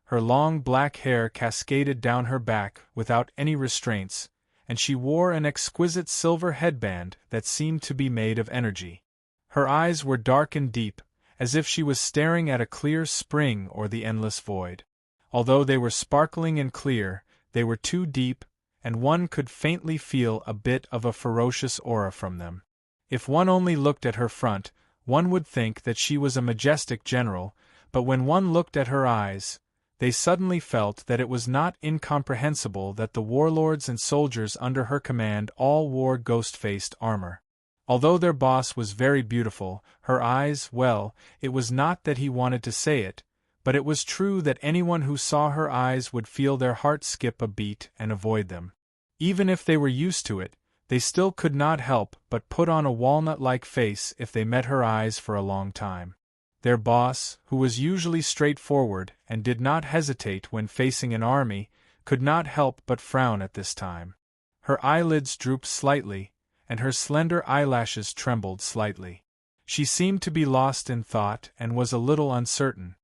Her long black hair cascaded down her back without any restraints, and she wore an exquisite silver headband that seemed to be made of energy. Her eyes were dark and deep, as if she was staring at a clear spring or the endless void. Although they were sparkling and clear, they were too deep, and one could faintly feel a bit of a ferocious aura from them. If one only looked at her front, one would think that she was a majestic general, but when one looked at her eyes, they suddenly felt that it was not incomprehensible that the warlords and soldiers under her command all wore ghost-faced armor. Although their boss was very beautiful, her eyes, well, it was not that he wanted to say it, but it was true that anyone who saw her eyes would feel their heart skip a beat and avoid them. Even if they were used to it, they still could not help but put on a walnut-like face if they met her eyes for a long time. Their boss, who was usually straightforward and did not hesitate when facing an army, could not help but frown at this time. Her eyelids drooped slightly, and her slender eyelashes trembled slightly. She seemed to be lost in thought and was a little uncertain.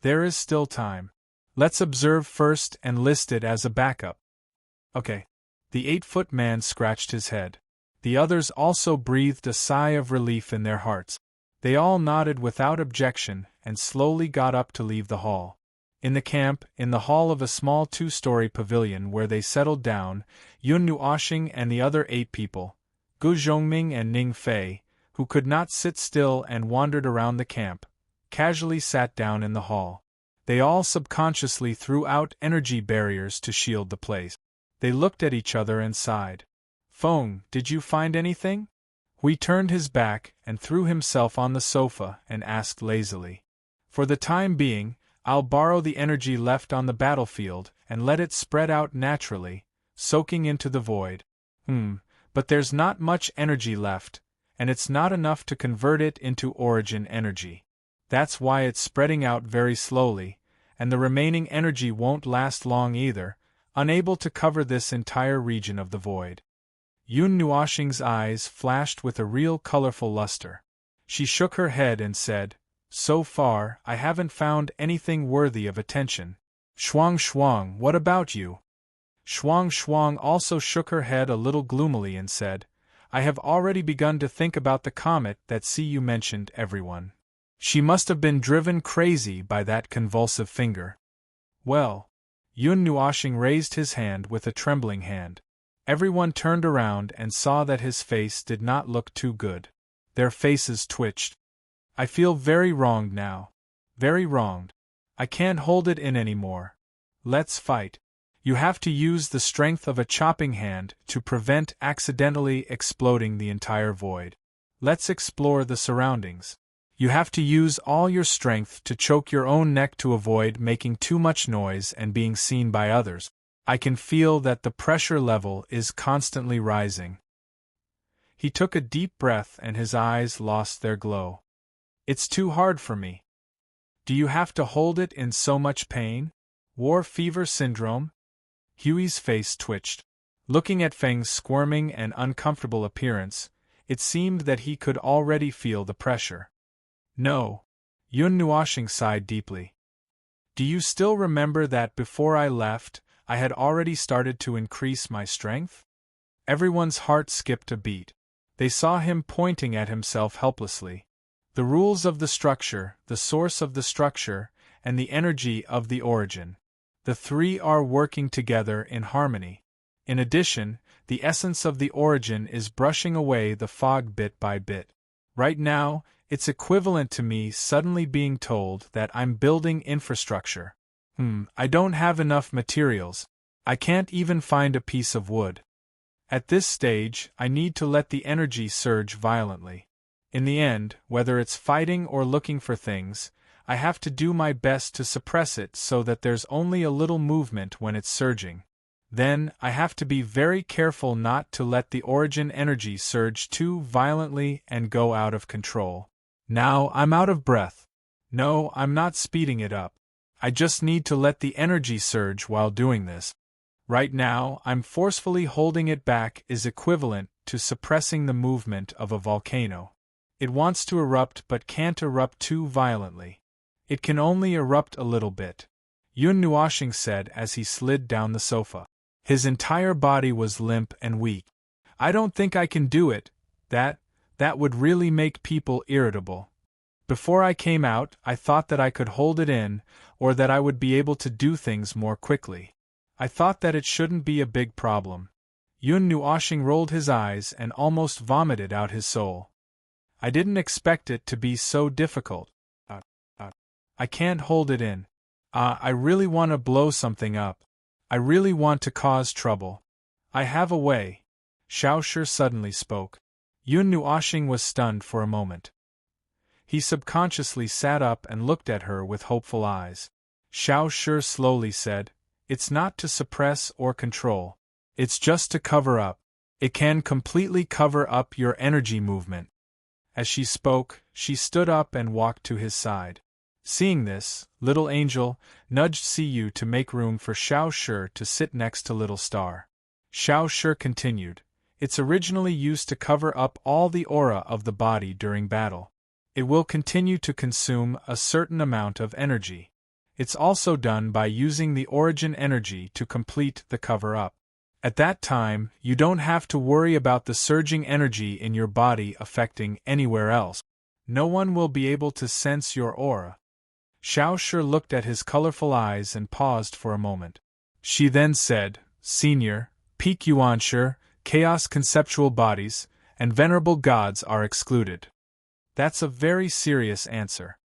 There is still time. Let's observe first and list it as a backup. Okay. The 8-foot man scratched his head. The others also breathed a sigh of relief in their hearts. They all nodded without objection and slowly got up to leave the hall. In the camp, in the hall of a small 2-story pavilion where they settled down, Yun Nuoxing and the other 8 people, Gu Zhongming and Ning Fei, who could not sit still and wandered around the camp, casually sat down in the hall. They all subconsciously threw out energy barriers to shield the place. They looked at each other and sighed. Feng, did you find anything? Hui turned his back and threw himself on the sofa and asked lazily. For the time being, I'll borrow the energy left on the battlefield and let it spread out naturally, soaking into the void. But there's not much energy left, and it's not enough to convert it into origin energy. That's why it's spreading out very slowly, and the remaining energy won't last long either, unable to cover this entire region of the void. Yun Nuoxing's eyes flashed with a real colorful luster. She shook her head and said, So far, I haven't found anything worthy of attention. Shuang, what about you? Shuang also shook her head a little gloomily and said, I have already begun to think about the comet that you mentioned, everyone. She must have been driven crazy by that convulsive finger. Well, Yun Nuoxing raised his hand with a trembling hand. Everyone turned around and saw that his face did not look too good. Their faces twitched. I feel very wronged now. Very wronged. I can't hold it in anymore. Let's fight. You have to use the strength of a chopping hand to prevent accidentally exploding the entire void. Let's explore the surroundings. You have to use all your strength to choke your own neck to avoid making too much noise and being seen by others. I can feel that the pressure level is constantly rising. He took a deep breath and his eyes lost their glow. It's too hard for me. Do you have to hold it in so much pain? War fever syndrome? Huey's face twitched. Looking at Feng's squirming and uncomfortable appearance, it seemed that he could already feel the pressure. No. Yun Nuoshing sighed deeply. Do you still remember that before I left, I had already started to increase my strength? Everyone's heart skipped a beat. They saw him pointing at himself helplessly. The rules of the structure, the source of the structure, and the energy of the origin. The three are working together in harmony. In addition, the essence of the origin is brushing away the fog bit by bit. Right now, it's equivalent to me suddenly being told that I'm building infrastructure. I don't have enough materials. I can't even find a piece of wood. At this stage, I need to let the energy surge violently. In the end, whether it's fighting or looking for things, I have to do my best to suppress it so that there's only a little movement when it's surging. Then, I have to be very careful not to let the origin energy surge too violently and go out of control. Now, I'm out of breath. No, I'm not speeding it up. I just need to let the energy surge while doing this. Right now, I'm forcefully holding it back is equivalent to suppressing the movement of a volcano. It wants to erupt but can't erupt too violently. It can only erupt a little bit. Yun Nuoshing said as he slid down the sofa. His entire body was limp and weak. I don't think I can do it. That would really make people irritable. Before I came out, I thought that I could hold it in, or that I would be able to do things more quickly. I thought that it shouldn't be a big problem. Yun Nuoshing rolled his eyes and almost vomited out his soul. I didn't expect it to be so difficult. I can't hold it in. I really want to blow something up. I really want to cause trouble. I have a way. Xiao Shi suddenly spoke. Yun Nuoshing was stunned for a moment. He subconsciously sat up and looked at her with hopeful eyes. Xiao Shi slowly said, It's not to suppress or control. It's just to cover up. It can completely cover up your energy movement. As she spoke, she stood up and walked to his side. Seeing this, Little Angel nudged Siyu to make room for Xiao Shi to sit next to Little Star. Xiao Shi continued, It's originally used to cover up all the aura of the body during battle. It will continue to consume a certain amount of energy. It's also done by using the origin energy to complete the cover-up. At that time, you don't have to worry about the surging energy in your body affecting anywhere else. No one will be able to sense your aura. Xiao Shi looked at his colorful eyes and paused for a moment. She then said, Senior, Peak Yuan Shi, chaos conceptual bodies, and venerable gods are excluded. That's a very serious answer.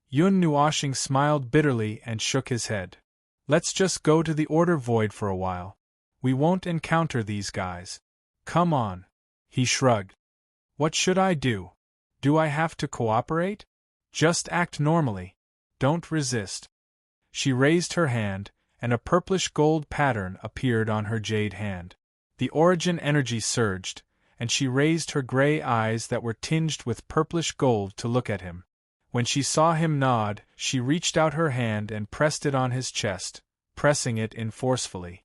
Yun Nuoshing smiled bitterly and shook his head. Let's just go to the Order Void for a while. We won't encounter these guys. Come on. He shrugged. What should I do? Do I have to cooperate? Just act normally. Don't resist. She raised her hand, and a purplish gold pattern appeared on her jade hand. The origin energy surged, and she raised her gray eyes that were tinged with purplish gold to look at him. When she saw him nod, she reached out her hand and pressed it on his chest, pressing it in forcefully.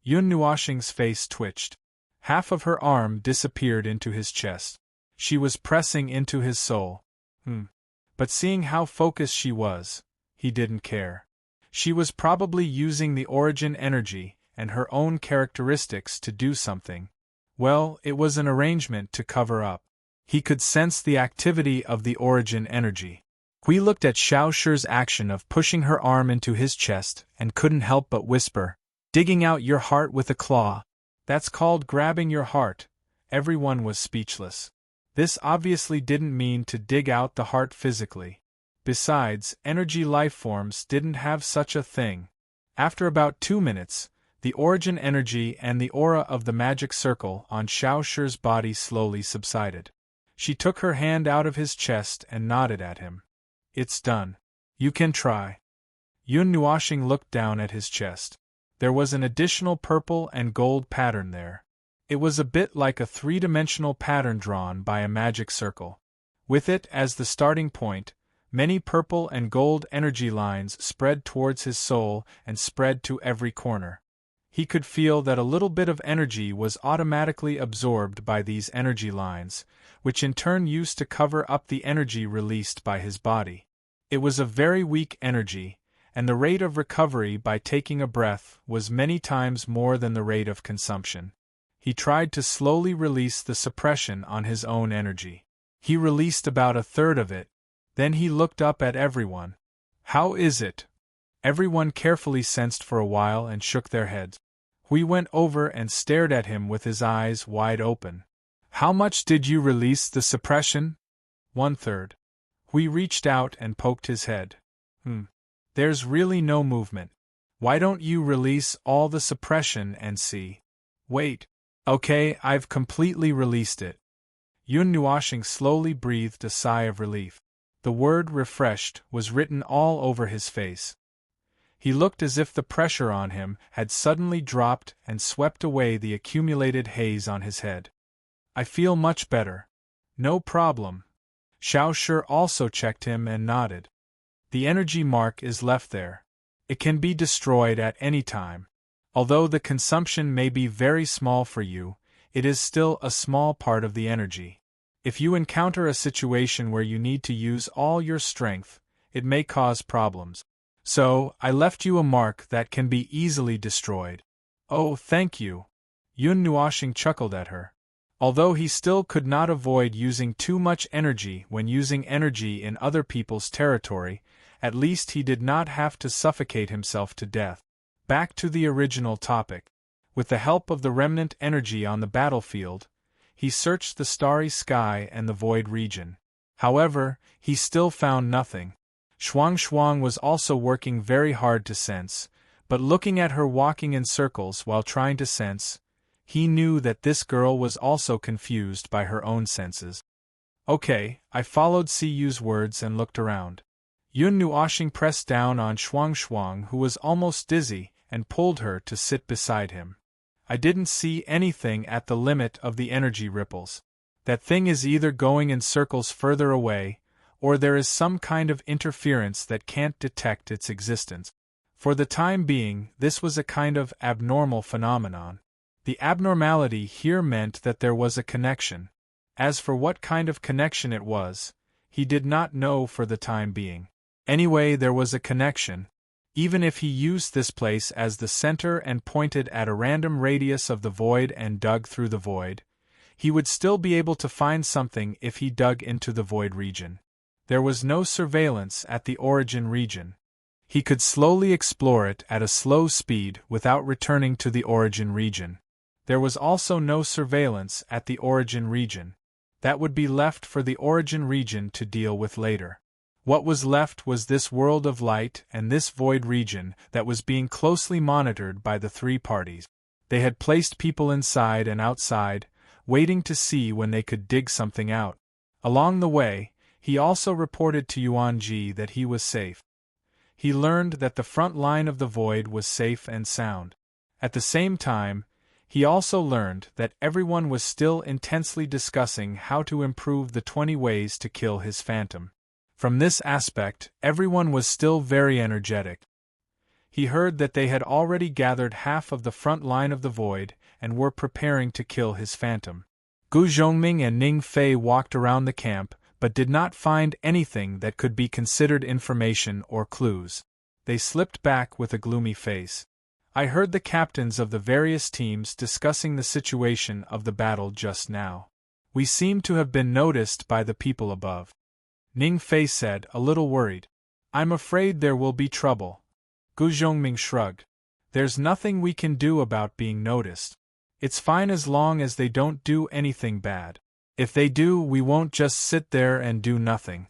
Yun Nuoshing's face twitched. Half of her arm disappeared into his chest. She was pressing into his soul. But seeing how focused she was, he didn't care. She was probably using the origin energy and her own characteristics to do something. Well, it was an arrangement to cover up. He could sense the activity of the origin energy. Hui looked at Xiao Shi's action of pushing her arm into his chest and couldn't help but whisper, Digging out your heart with a claw. That's called grabbing your heart. Everyone was speechless. This obviously didn't mean to dig out the heart physically. Besides, energy lifeforms didn't have such a thing. After about 2 minutes, the origin energy and the aura of the magic circle on Xiao Shi's body slowly subsided. She took her hand out of his chest and nodded at him. It's done. You can try. Yun Nuoshing looked down at his chest. There was an additional purple and gold pattern there. It was a bit like a three-dimensional pattern drawn by a magic circle. With it as the starting point, Many purple and gold energy lines spread towards his soul and spread to every corner. He could feel that a little bit of energy was automatically absorbed by these energy lines, which in turn used to cover up the energy released by his body. It was a very weak energy, and the rate of recovery by taking a breath was many times more than the rate of consumption. He tried to slowly release the suppression on his own energy. He released about a third of it. Then he looked up at everyone. "How is it?" Everyone carefully sensed for a while and shook their heads. Hui went over and stared at him with his eyes wide open. "How much did you release the suppression?" "1/3. Hui reached out and poked his head. There's really no movement. Why don't you release all the suppression and see?" "Wait. Okay, I've completely released it." Yun Nuoshing slowly breathed a sigh of relief. The word refreshed was written all over his face. He looked as if the pressure on him had suddenly dropped and swept away the accumulated haze on his head. "I feel much better." "No problem." Xiao Shi also checked him and nodded. "The energy mark is left there. It can be destroyed at any time. Although the consumption may be very small for you, it is still a small part of the energy. If you encounter a situation where you need to use all your strength, it may cause problems. So, I left you a mark that can be easily destroyed." "Oh, thank you." Yun Nuoshing chuckled at her. Although he still could not avoid using too much energy when using energy in other people's territory, at least he did not have to suffocate himself to death. Back to the original topic. With the help of the remnant energy on the battlefield, he searched the starry sky and the void region. However, he still found nothing. Shuang was also working very hard to sense, but looking at her walking in circles while trying to sense, he knew that this girl was also confused by her own senses. "Okay," I followed Siyu's words and looked around. Yun Nuoshing pressed down on Shuang, who was almost dizzy, and pulled her to sit beside him. "I didn't see anything at the limit of the energy ripples. That thing is either going in circles further away, or there is some kind of interference that can't detect its existence." For the time being, this was a kind of abnormal phenomenon. The abnormality here meant that there was a connection. As for what kind of connection it was, he did not know for the time being. Anyway, there was a connection. Even if he used this place as the center and pointed at a random radius of the void and dug through the void, he would still be able to find something if he dug into the void region. There was no surveillance at the origin region. He could slowly explore it at a slow speed without returning to the origin region. There was also no surveillance at the origin region. That would be left for the origin region to deal with later. What was left was this world of light and this void region that was being closely monitored by the three parties. They had placed people inside and outside, waiting to see when they could dig something out. Along the way, he also reported to Yuanji that he was safe. He learned that the front line of the void was safe and sound. At the same time, he also learned that everyone was still intensely discussing how to improve the 20 ways to kill his phantom. From this aspect, everyone was still very energetic. He heard that they had already gathered half of the front line of the void and were preparing to kill his phantom. Gu Zhongming and Ning Fei walked around the camp, but did not find anything that could be considered information or clues. They slipped back with a gloomy face. I heard the captains of the various teams discussing the situation of the battle just now. We seem to have been noticed by the people above. Ning Fei said, a little worried. "I'm afraid there will be trouble." Gu Zhongming shrugged. "There's nothing we can do about being noticed. It's fine as long as they don't do anything bad. If they do, we won't just sit there and do nothing.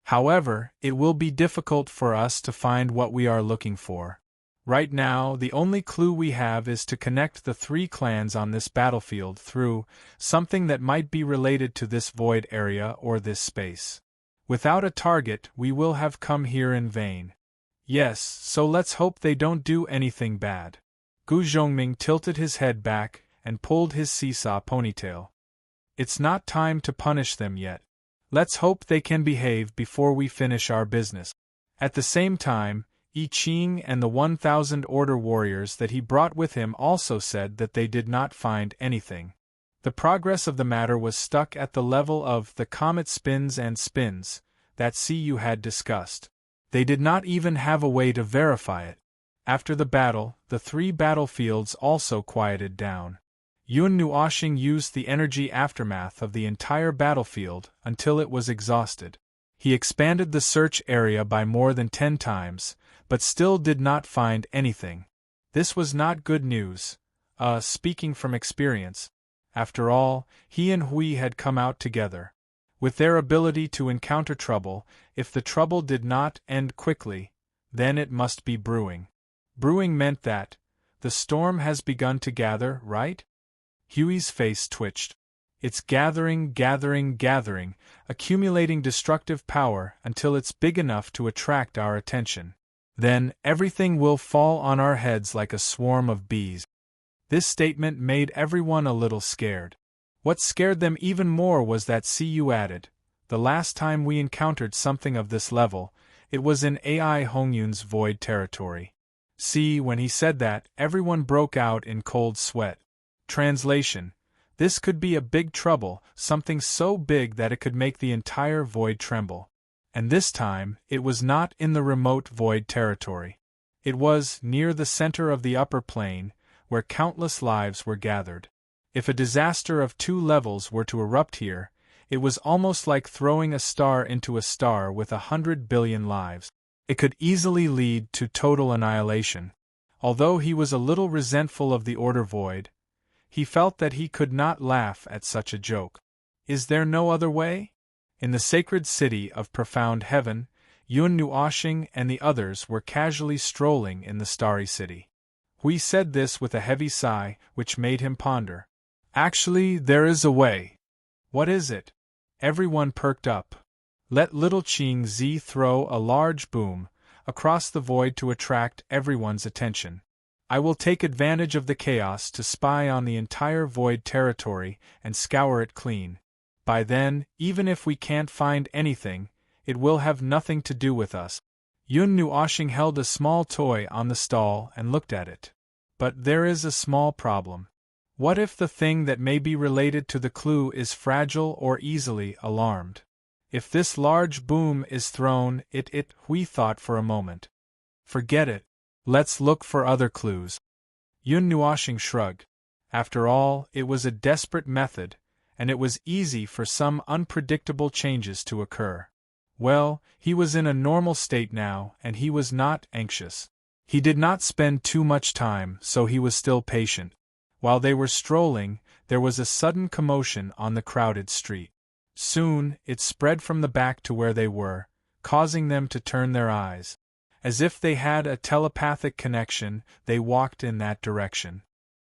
However, it will be difficult for us to find what we are looking for. Right now, the only clue we have is to connect the three clans on this battlefield through something that might be related to this void area or this space. Without a target, we will have come here in vain. Yes, so let's hope they don't do anything bad." Gu Zhongming tilted his head back and pulled his seesaw ponytail. "It's not time to punish them yet. Let's hope they can behave before we finish our business. At the same time, I Ching and the 1,000 order warriors that he brought with him also said that they did not find anything. The progress of the matter was stuck at the level of the comet spins and spins, that you had discussed. They did not even have a way to verify it. After the battle, the 3 battlefields also quieted down. Yun Nuoxing used the energy aftermath of the entire battlefield until it was exhausted. He expanded the search area by more than 10 times, but still did not find anything. This was not good news, speaking from experience. After all, he and Hui had come out together. With their ability to encounter trouble, if the trouble did not end quickly, then it must be brewing. Brewing meant that the storm has begun to gather, right? Huey's face twitched. It's gathering, accumulating destructive power until it's big enough to attract our attention. Then, everything will fall on our heads like a swarm of bees. This statement made everyone a little scared. What scared them even more was that Cu added, the last time we encountered something of this level, it was in Ai Hongyun's void territory. When he said that, everyone broke out in cold sweat. Translation: this could be a big trouble, something so big that it could make the entire void tremble. And this time, it was not in the remote void territory. It was near the center of the upper plane, where countless lives were gathered. If a disaster of 2 levels were to erupt here, it was almost like throwing a star into a star with 100 billion lives. It could easily lead to total annihilation. Although he was a little resentful of the Order Void, he felt that he could not laugh at such a joke. Is there no other way? In the sacred city of profound heaven, Yun Nuoxing and the others were casually strolling in the starry city. Hui said this with a heavy sigh, which made him ponder. Actually, there is a way. What is it? Everyone perked up. Let little Qing Zi throw a large boom across the void to attract everyone's attention. I will take advantage of the chaos to spy on the entire void territory and scour it clean. By then, even if we can't find anything, it will have nothing to do with us. Yun Nuoxing held a small toy on the stall and looked at it. But there is a small problem. What if the thing that may be related to the clue is fragile or easily alarmed? If this large boom is thrown, Hui thought for a moment. Forget it. Let's look for other clues. Yun Nuoxing shrugged. After all, it was a desperate method, and it was easy for some unpredictable changes to occur. Well, he was in a normal state now, and he was not anxious. He did not spend too much time, so he was still patient. While they were strolling, there was a sudden commotion on the crowded street. Soon, it spread from the back to where they were, causing them to turn their eyes. As if they had a telepathic connection, they walked in that direction.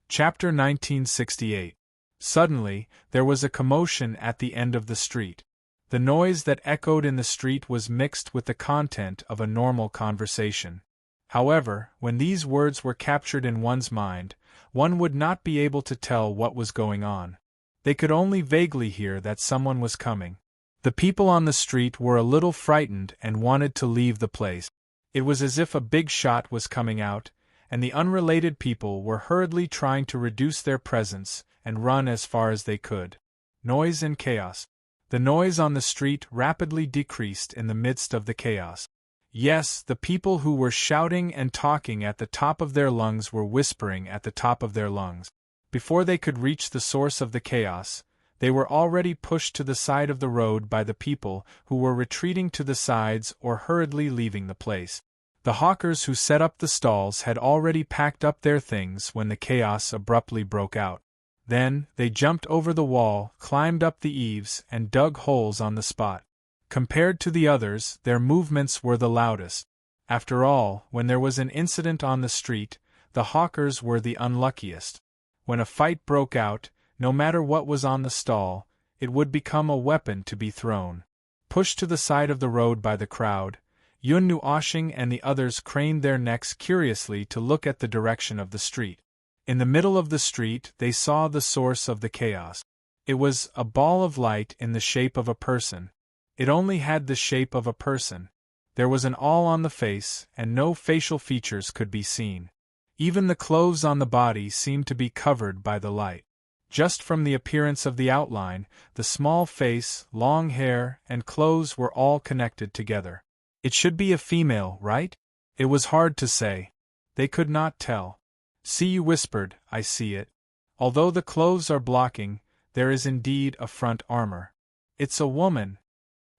Chapter 1968. Suddenly, there was a commotion at the end of the street. The noise that echoed in the street was mixed with the content of a normal conversation. However, when these words were captured in one's mind, one would not be able to tell what was going on. They could only vaguely hear that someone was coming. The people on the street were a little frightened and wanted to leave the place. It was as if a big shot was coming out, and the unrelated people were hurriedly trying to reduce their presence and run as far as they could. Noise and chaos. The noise on the street rapidly decreased in the midst of the chaos. Yes, the people who were shouting and talking at the top of their lungs were whispering at the top of their lungs. Before they could reach the source of the chaos, they were already pushed to the side of the road by the people who were retreating to the sides or hurriedly leaving the place. The hawkers who set up the stalls had already packed up their things when the chaos abruptly broke out. Then, they jumped over the wall, climbed up the eaves, and dug holes on the spot. Compared to the others, their movements were the loudest. After all, when there was an incident on the street, the hawkers were the unluckiest. When a fight broke out, no matter what was on the stall, it would become a weapon to be thrown. Pushed to the side of the road by the crowd, Yun Nuoxing and the others craned their necks curiously to look at the direction of the street. In the middle of the street, they saw the source of the chaos. It was a ball of light in the shape of a person, It only had the shape of a person. There was an awl on the face, and no facial features could be seen. Even the clothes on the body seemed to be covered by the light. Just from the appearance of the outline, the small face, long hair, and clothes were all connected together. It should be a female, right? It was hard to say. They could not tell. See, you whispered, I see it. Although the clothes are blocking, there is indeed a front armor. It's a woman.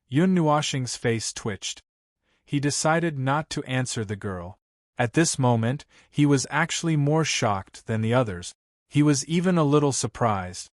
Yun Nuoshing's face twitched. He decided not to answer the girl. At this moment, he was actually more shocked than the others. He was even a little surprised.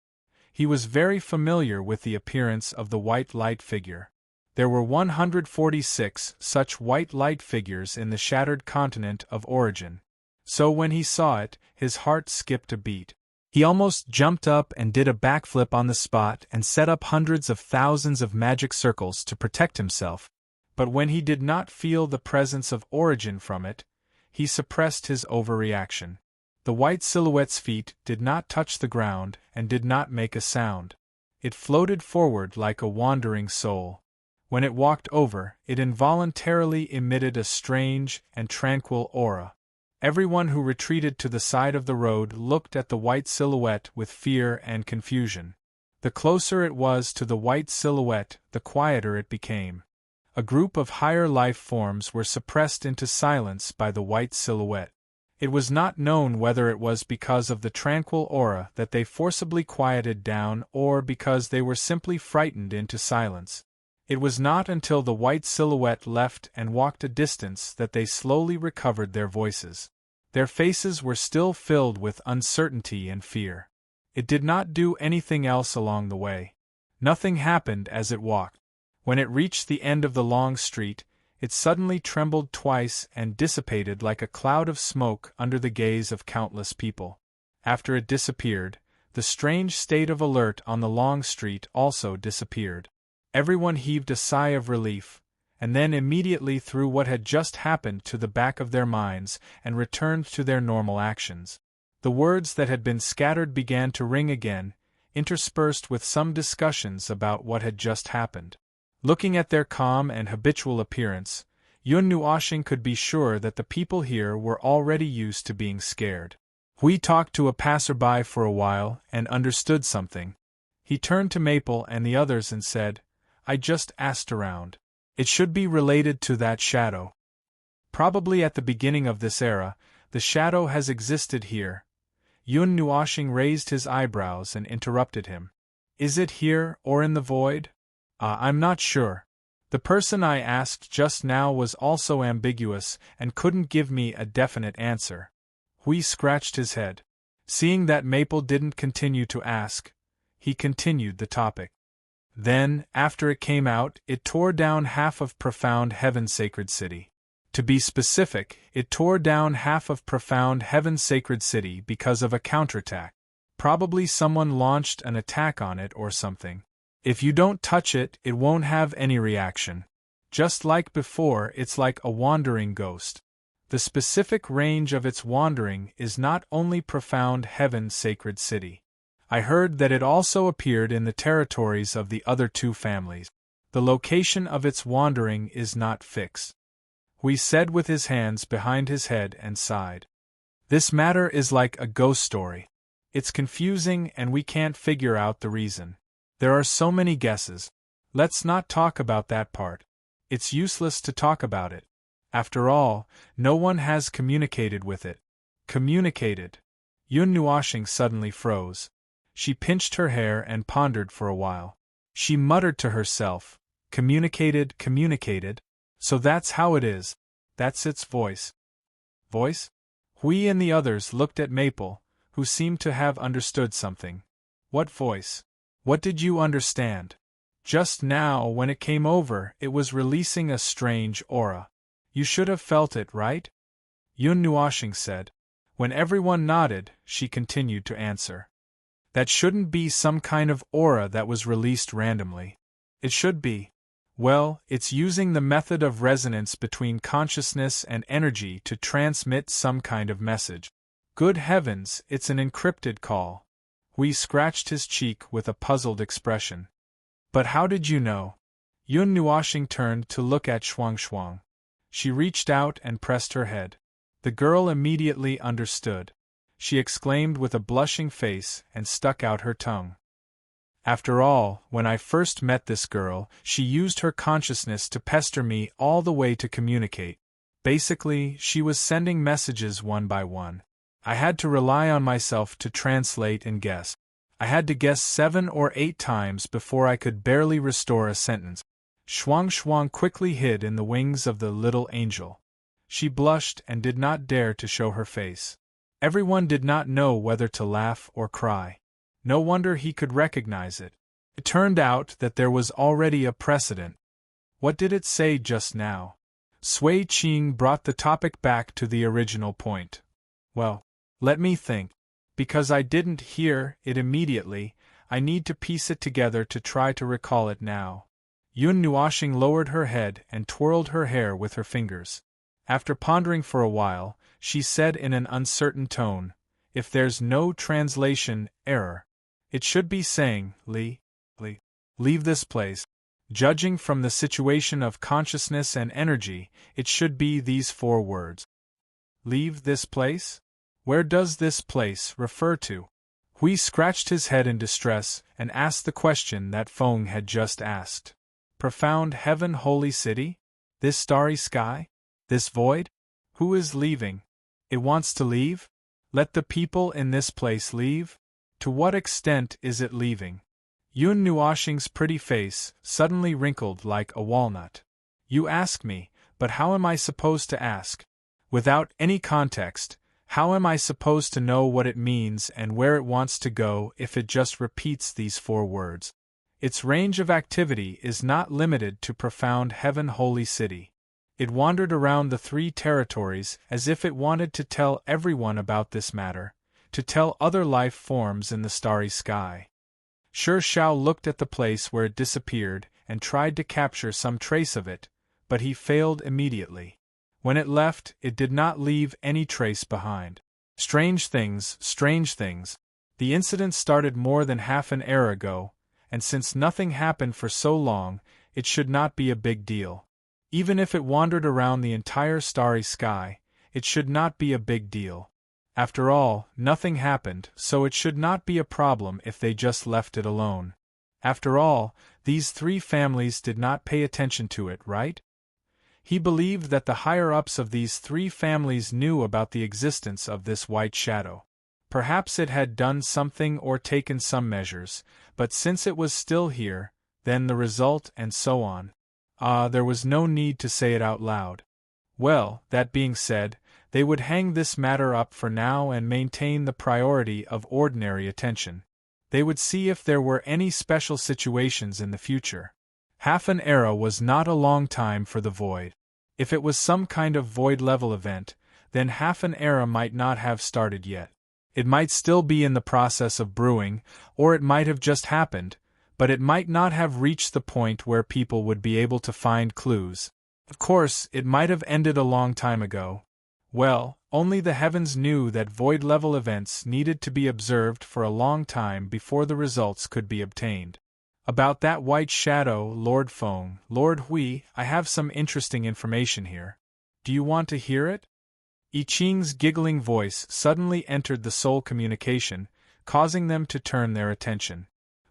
He was very familiar with the appearance of the white light figure. There were 146 such white light figures in the shattered continent of origin. So when he saw it, his heart skipped a beat. He almost jumped up and did a backflip on the spot and set up hundreds of thousands of magic circles to protect himself. But when he did not feel the presence of origin from it, he suppressed his overreaction. The white silhouette's feet did not touch the ground and did not make a sound. It floated forward like a wandering soul. When it walked over, it involuntarily emitted a strange and tranquil aura. Everyone who retreated to the side of the road looked at the white silhouette with fear and confusion. The closer it was to the white silhouette, the quieter it became. A group of higher life forms were suppressed into silence by the white silhouette. It was not known whether it was because of the tranquil aura that they forcibly quieted down or because they were simply frightened into silence. It was not until the white silhouette left and walked a distance that they slowly recovered their voices. Their faces were still filled with uncertainty and fear. It did not do anything else along the way. Nothing happened as it walked. When it reached the end of the long street, it suddenly trembled twice and dissipated like a cloud of smoke under the gaze of countless people. After it disappeared, the strange state of alert on the long street also disappeared. Everyone heaved a sigh of relief, and then immediately threw what had just happened to the back of their minds and returned to their normal actions. The words that had been scattered began to ring again, interspersed with some discussions about what had just happened. Looking at their calm and habitual appearance, Yun Nuoshing could be sure that the people here were already used to being scared. Hui talked to a passerby for a while and understood something. He turned to Maple and the others and said, I just asked around. It should be related to that shadow. Probably at the beginning of this era, the shadow has existed here. Yun Nuoshing raised his eyebrows and interrupted him. Is it here or in the void? I'm not sure. The person I asked just now was also ambiguous and couldn't give me a definite answer. Hui scratched his head. Seeing that Maple didn't continue to ask, he continued the topic. Then, after it came out, it tore down half of Profound Heaven's sacred city. To be specific, it tore down half of Profound Heaven's sacred city because of a counterattack. Probably someone launched an attack on it or something. If you don't touch it, it won't have any reaction. Just like before, it's like a wandering ghost. The specific range of its wandering is not only Profound Heaven's sacred city. I heard that it also appeared in the territories of the other two families. The location of its wandering is not fixed. Hui said with his hands behind his head and sighed. This matter is like a ghost story. It's confusing and we can't figure out the reason. There are so many guesses. Let's not talk about that part. It's useless to talk about it. After all, no one has communicated with it. Communicated. Yun Nuoshing suddenly froze. She pinched her hair and pondered for a while. She muttered to herself, communicated, so that's how it is. That's its voice. Voice? Hui and the others looked at Maple, who seemed to have understood something. What voice? What did you understand? Just now, when it came over, it was releasing a strange aura. You should have felt it, right? Yun Nuoshing said. When everyone nodded, she continued to answer. That shouldn't be some kind of aura that was released randomly. It should be. Well, it's using the method of resonance between consciousness and energy to transmit some kind of message. Good heavens, it's an encrypted call. Hui scratched his cheek with a puzzled expression. But how did you know? Yun Nuoxing turned to look at Shuang Shuang. She reached out and pressed her head. The girl immediately understood. She exclaimed with a blushing face and stuck out her tongue. After all, when I first met this girl, she used her consciousness to pester me all the way to communicate. Basically, she was sending messages one by one. I had to rely on myself to translate and guess. I had to guess 7 or 8 times before I could barely restore a sentence. Shuang Shuang quickly hid in the wings of the little angel. She blushed and did not dare to show her face. Everyone did not know whether to laugh or cry. No wonder he could recognize it. It turned out that there was already a precedent. What did it say just now? Sui Qing brought the topic back to the original point. Well, let me think. Because I didn't hear it immediately, I need to piece it together to try to recall it now. Yun Nuoxing lowered her head and twirled her hair with her fingers. After pondering for a while, she said in an uncertain tone, "If there's no translation error, it should be saying, leave this place. Judging from the situation of consciousness and energy, it should be these 4 words. Leave this place? Where does this place refer to?" Hui scratched his head in distress and asked the question that Feng had just asked. Profound heaven, holy city? This starry sky? This void? Who is leaving? It wants to leave? Let the people in this place leave? To what extent is it leaving? Yun Nuoxing's pretty face suddenly wrinkled like a walnut. You ask me, but how am I supposed to ask? Without any context, how am I supposed to know what it means and where it wants to go if it just repeats these 4 words? Its range of activity is not limited to profound heaven, holy city. It wandered around the 3 territories as if it wanted to tell everyone about this matter, to tell other life forms in the starry sky. Shi Xiao looked at the place where it disappeared and tried to capture some trace of it, but he failed immediately. When it left, it did not leave any trace behind. Strange things, strange things. The incident started more than half an era ago, and since nothing happened for so long, it should not be a big deal. Even if it wandered around the entire starry sky, it should not be a big deal. After all, nothing happened, so it should not be a problem if they just left it alone. After all, these 3 families did not pay attention to it, right? He believed that the higher-ups of these 3 families knew about the existence of this white shadow. Perhaps it had done something or taken some measures, but since it was still here, then the result and so on. There was no need to say it out loud. Well, that being said, they would hang this matter up for now and maintain the priority of ordinary attention. They would see if there were any special situations in the future. Half an era was not a long time for the void. If it was some kind of void-level event, then half an era might not have started yet. It might still be in the process of brewing, or it might have just happened, but it might not have reached the point where people would be able to find clues. Of course, it might have ended a long time ago. Well, only the heavens knew that void-level events needed to be observed for a long time before the results could be obtained. About that white shadow, Lord Feng, Lord Hui, I have some interesting information here. Do you want to hear it? I Ching's giggling voice suddenly entered the soul communication, causing them to turn their attention.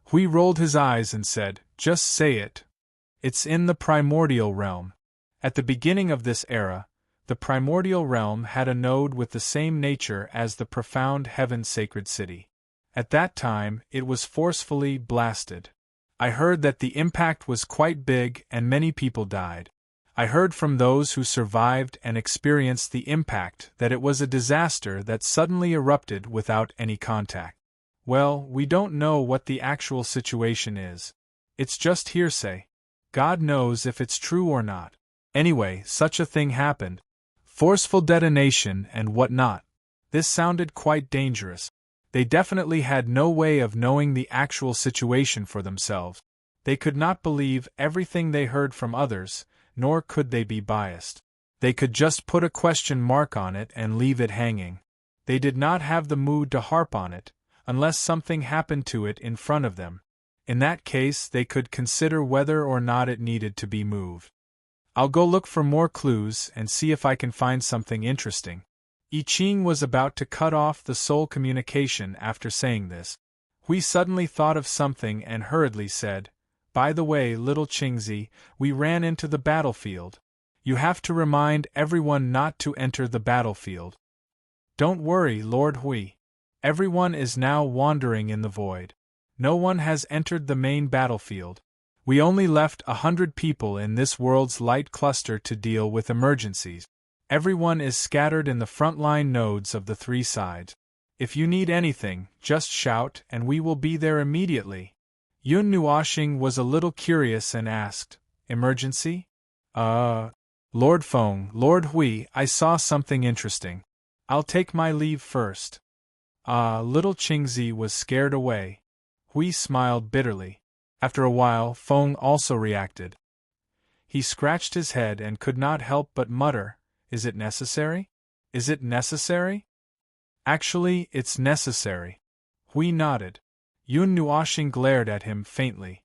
Hui rolled his eyes and said, "Just say it. It's in the primordial realm." At the beginning of this era, the primordial realm had a node with the same nature as the profound heaven sacred city. At that time, it was forcefully blasted. I heard that the impact was quite big and many people died. I heard from those who survived and experienced the impact that it was a disaster that suddenly erupted without any contact. Well, we don't know what the actual situation is. It's just hearsay. God knows if it's true or not. Anyway, such a thing happened. Forceful detonation and whatnot. This sounded quite dangerous. They definitely had no way of knowing the actual situation for themselves. They could not believe everything they heard from others, nor could they be biased. They could just put a question mark on it and leave it hanging. They did not have the mood to harp on it, unless something happened to it in front of them. In that case, they could consider whether or not it needed to be moved. I'll go look for more clues and see if I can find something interesting. I Ching was about to cut off the soul communication after saying this. Hui suddenly thought of something and hurriedly said, "By the way, little Qingzi, we ran into the battlefield. You have to remind everyone not to enter the battlefield." "Don't worry, Lord Hui. Everyone is now wandering in the void. No one has entered the main battlefield. We only left 100 people in this world's light cluster to deal with emergencies. Everyone is scattered in the frontline nodes of the three sides. If you need anything, just shout and we will be there immediately." Yun Nuoxing was a little curious and asked, "Emergency? Lord Feng, Lord Hui, I saw something interesting. I'll take my leave first." Little Qingzi was scared away. Hui smiled bitterly. After a while, Feng also reacted. He scratched his head and could not help but mutter, "Is it necessary? Is it necessary?" "Actually, it's necessary." Hui nodded. Yun Nuoxing glared at him faintly.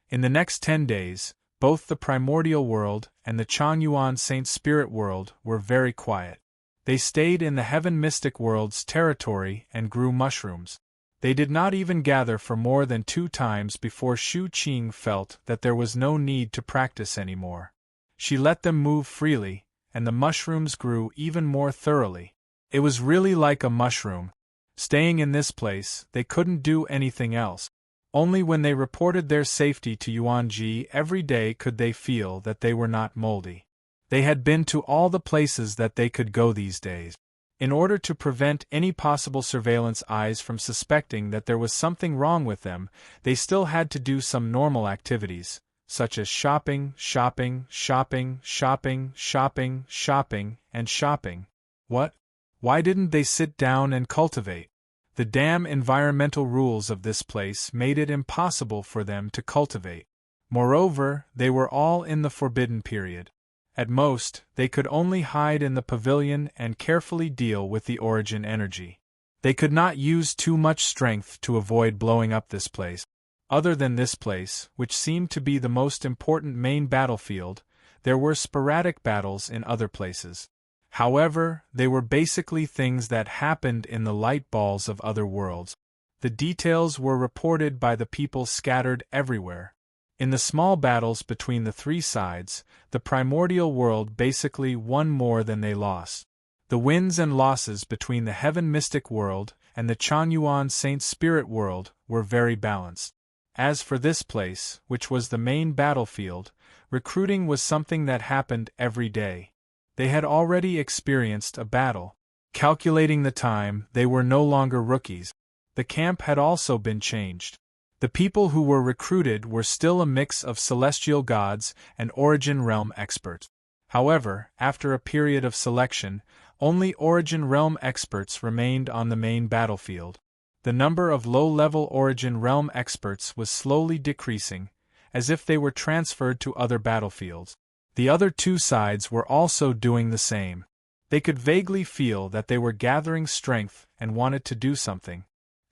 In the next 10 days, both the primordial world and the Changyuan Saint Spirit world were very quiet. They stayed in the heaven mystic world's territory and grew mushrooms. They did not even gather for more than 2 times before Shu Qing felt that there was no need to practice anymore. She let them move freely, and the mushrooms grew even more thoroughly. It was really like a mushroom. Staying in this place, they couldn't do anything else. Only when they reported their safety to Yuanji every day could they feel that they were not moldy. They had been to all the places that they could go these days. In order to prevent any possible surveillance eyes from suspecting that there was something wrong with them, they still had to do some normal activities, such as shopping, shopping, shopping, shopping, shopping, shopping, and shopping. What? Why didn't they sit down and cultivate? The damn environmental rules of this place made it impossible for them to cultivate. Moreover, they were all in the forbidden period. At most, they could only hide in the pavilion and carefully deal with the origin energy. They could not use too much strength to avoid blowing up this place. Other than this place, which seemed to be the most important main battlefield, there were sporadic battles in other places. However, they were basically things that happened in the light balls of other worlds. The details were reported by the people scattered everywhere. In the small battles between the three sides, the primordial world basically won more than they lost. The wins and losses between the heaven mystic world and the Changyuan Saint Spirit world were very balanced. As for this place, which was the main battlefield, recruiting was something that happened every day. They had already experienced a battle. Calculating the time, they were no longer rookies. The camp had also been changed. The people who were recruited were still a mix of celestial gods and origin realm experts. However, after a period of selection, only origin realm experts remained on the main battlefield. The number of low-level origin realm experts was slowly decreasing, as if they were transferred to other battlefields. The other two sides were also doing the same. They could vaguely feel that they were gathering strength and wanted to do something.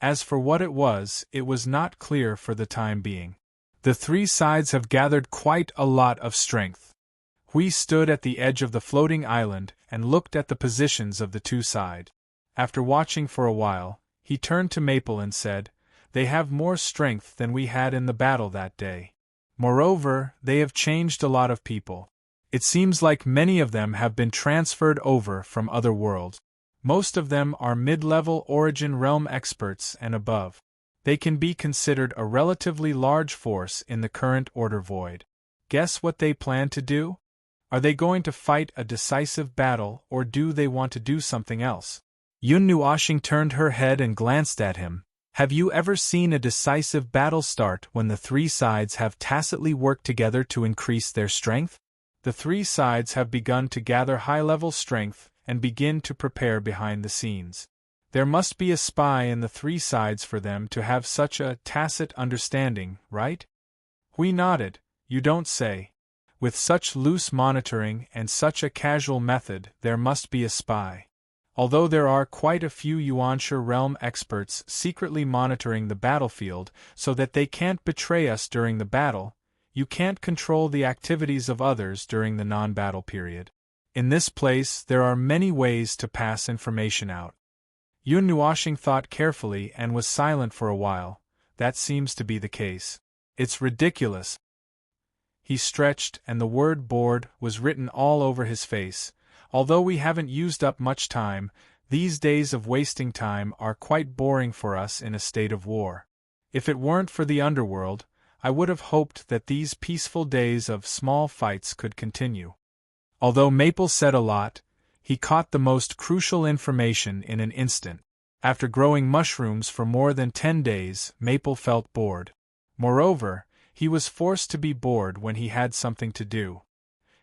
As for what it was not clear for the time being. The three sides have gathered quite a lot of strength. Hui stood at the edge of the floating island and looked at the positions of the two sides. After watching for a while, he turned to Maple and said, "They have more strength than we had in the battle that day. Moreover, they have changed a lot of people. It seems like many of them have been transferred over from other worlds. Most of them are mid-level origin realm experts and above. They can be considered a relatively large force in the current order void. Guess what they plan to do? Are they going to fight a decisive battle or do they want to do something else?" Yun Nuoxing turned her head and glanced at him. "Have you ever seen a decisive battle start when the three sides have tacitly worked together to increase their strength? The three sides have begun to gather high-level strength and begin to prepare behind the scenes. There must be a spy in the three sides for them to have such a tacit understanding, right?" Hui nodded. "You don't say. With such loose monitoring and such a casual method, there must be a spy. Although there are quite a few Yuanshe realm experts secretly monitoring the battlefield so that they can't betray us during the battle, you can't control the activities of others during the non-battle period. In this place, there are many ways to pass information out. Yun Nuashing thought carefully and was silent for a while. That seems to be the case. It's ridiculous. He stretched, and the word bored was written all over his face. Although we haven't used up much time, these days of wasting time are quite boring for us in a state of war. If it weren't for the underworld, I would have hoped that these peaceful days of small fights could continue. Although Maple said a lot, he caught the most crucial information in an instant. After growing mushrooms for more than 10 days, Maple felt bored. Moreover, he was forced to be bored when he had something to do.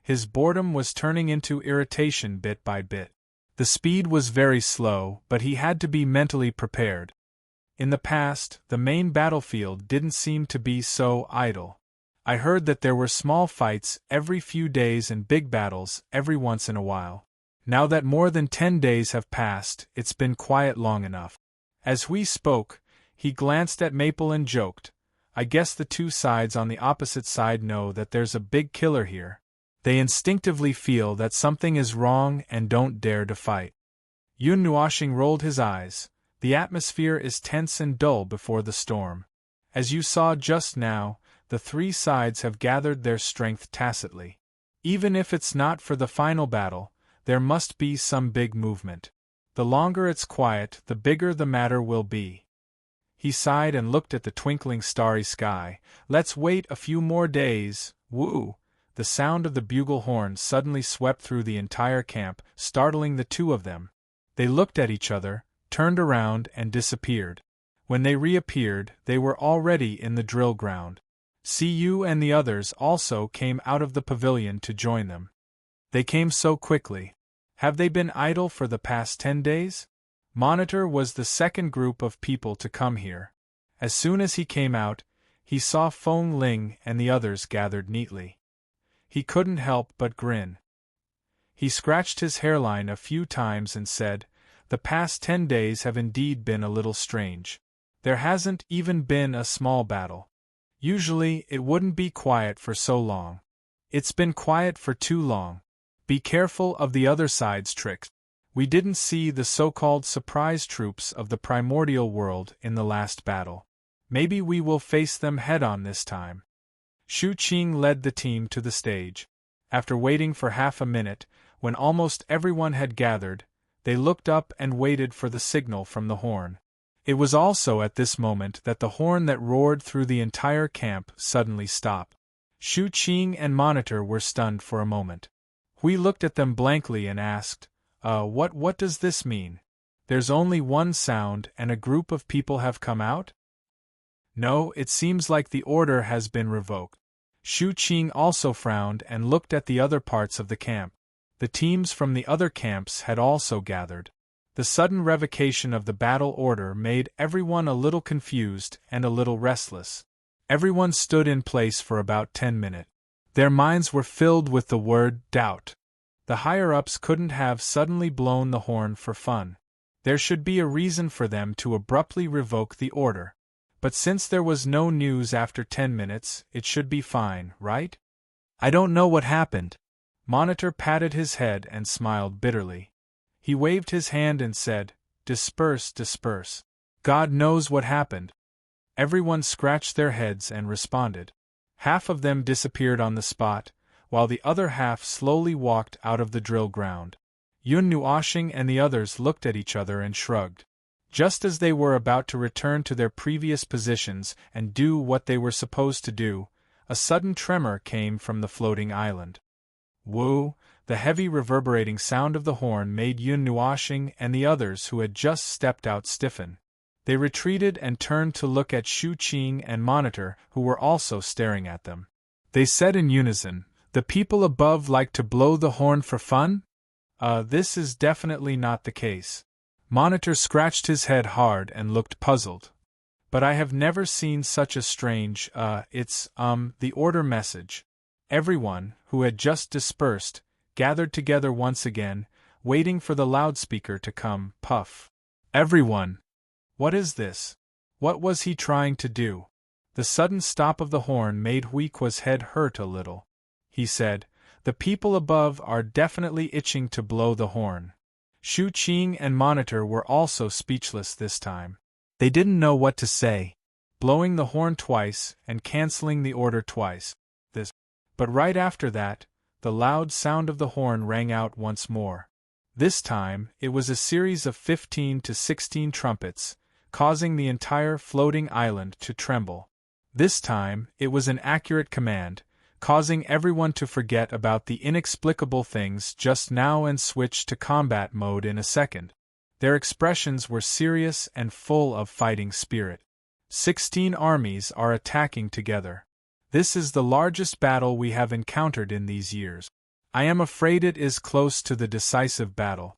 His boredom was turning into irritation bit by bit. The speed was very slow, but he had to be mentally prepared. In the past, the main battlefield didn't seem to be so idle. I heard that there were small fights every few days and big battles every once in a while. Now that more than 10 days have passed, it's been quiet long enough. As we spoke, he glanced at Maple and joked, I guess the two sides on the opposite side know that there's a big killer here. They instinctively feel that something is wrong and don't dare to fight. Yun Nuashing rolled his eyes. The atmosphere is tense and dull before the storm. As you saw just now, the three sides have gathered their strength tacitly. Even if it's not for the final battle, there must be some big movement. The longer it's quiet, the bigger the matter will be. He sighed and looked at the twinkling starry sky. Let's wait a few more days. Woo! The sound of the bugle horn suddenly swept through the entire camp, startling the two of them. They looked at each other, turned around and disappeared. When they reappeared, they were already in the drill ground. Cu and the others also came out of the pavilion to join them. They came so quickly. Have they been idle for the past 10 days? Monitor was the second group of people to come here. As soon as he came out, he saw Feng Ling and the others gathered neatly. He couldn't help but grin. He scratched his hairline a few times and said, The past 10 days have indeed been a little strange. There hasn't even been a small battle. Usually, it wouldn't be quiet for so long. It's been quiet for too long. Be careful of the other side's tricks. We didn't see the so-called surprise troops of the primordial world in the last battle. Maybe we will face them head-on this time. Shu Qing led the team to the stage. After waiting for half a minute, when almost everyone had gathered, they looked up and waited for the signal from the horn. It was also at this moment that the horn that roared through the entire camp suddenly stopped. Shu Qing and Monitor were stunned for a moment. Hui looked at them blankly and asked, what does this mean? There's only one sound and a group of people have come out? No, it seems like the order has been revoked. Shu Qing also frowned and looked at the other parts of the camp. The teams from the other camps had also gathered. The sudden revocation of the battle order made everyone a little confused and a little restless. Everyone stood in place for about 10 minutes. Their minds were filled with the word doubt. The higher-ups couldn't have suddenly blown the horn for fun. There should be a reason for them to abruptly revoke the order. But since there was no news after 10 minutes, it should be fine, right? I don't know what happened. Monitor patted his head and smiled bitterly. He waved his hand and said, Disperse, disperse. God knows what happened. Everyone scratched their heads and responded. Half of them disappeared on the spot, while the other half slowly walked out of the drill ground. Yun Nuashing and the others looked at each other and shrugged. Just as they were about to return to their previous positions and do what they were supposed to do, a sudden tremor came from the floating island. Woo! The heavy reverberating sound of the horn made Yun Nuashing and the others who had just stepped out stiffen. They retreated and turned to look at Shu Qing and Monitor, who were also staring at them. They said in unison, The people above like to blow the horn for fun? This is definitely not the case. Monitor scratched his head hard and looked puzzled. But I have never seen such a strange, the order message. Everyone, who had just dispersed, gathered together once again, waiting for the loudspeaker to come. Puff. Everyone! What is this? What was he trying to do? The sudden stop of the horn made Huiqua's head hurt a little. He said, "The people above are definitely itching to blow the horn." Shu Qing and Monitor were also speechless this time. They didn't know what to say. Blowing the horn twice and canceling the order twice. But right after that, the loud sound of the horn rang out once more. This time, it was a series of 15 to 16 trumpets, causing the entire floating island to tremble. This time, it was an accurate command, causing everyone to forget about the inexplicable things just now and switch to combat mode in a second. Their expressions were serious and full of fighting spirit. 16 armies are attacking together. This is the largest battle we have encountered in these years. I am afraid it is close to the decisive battle.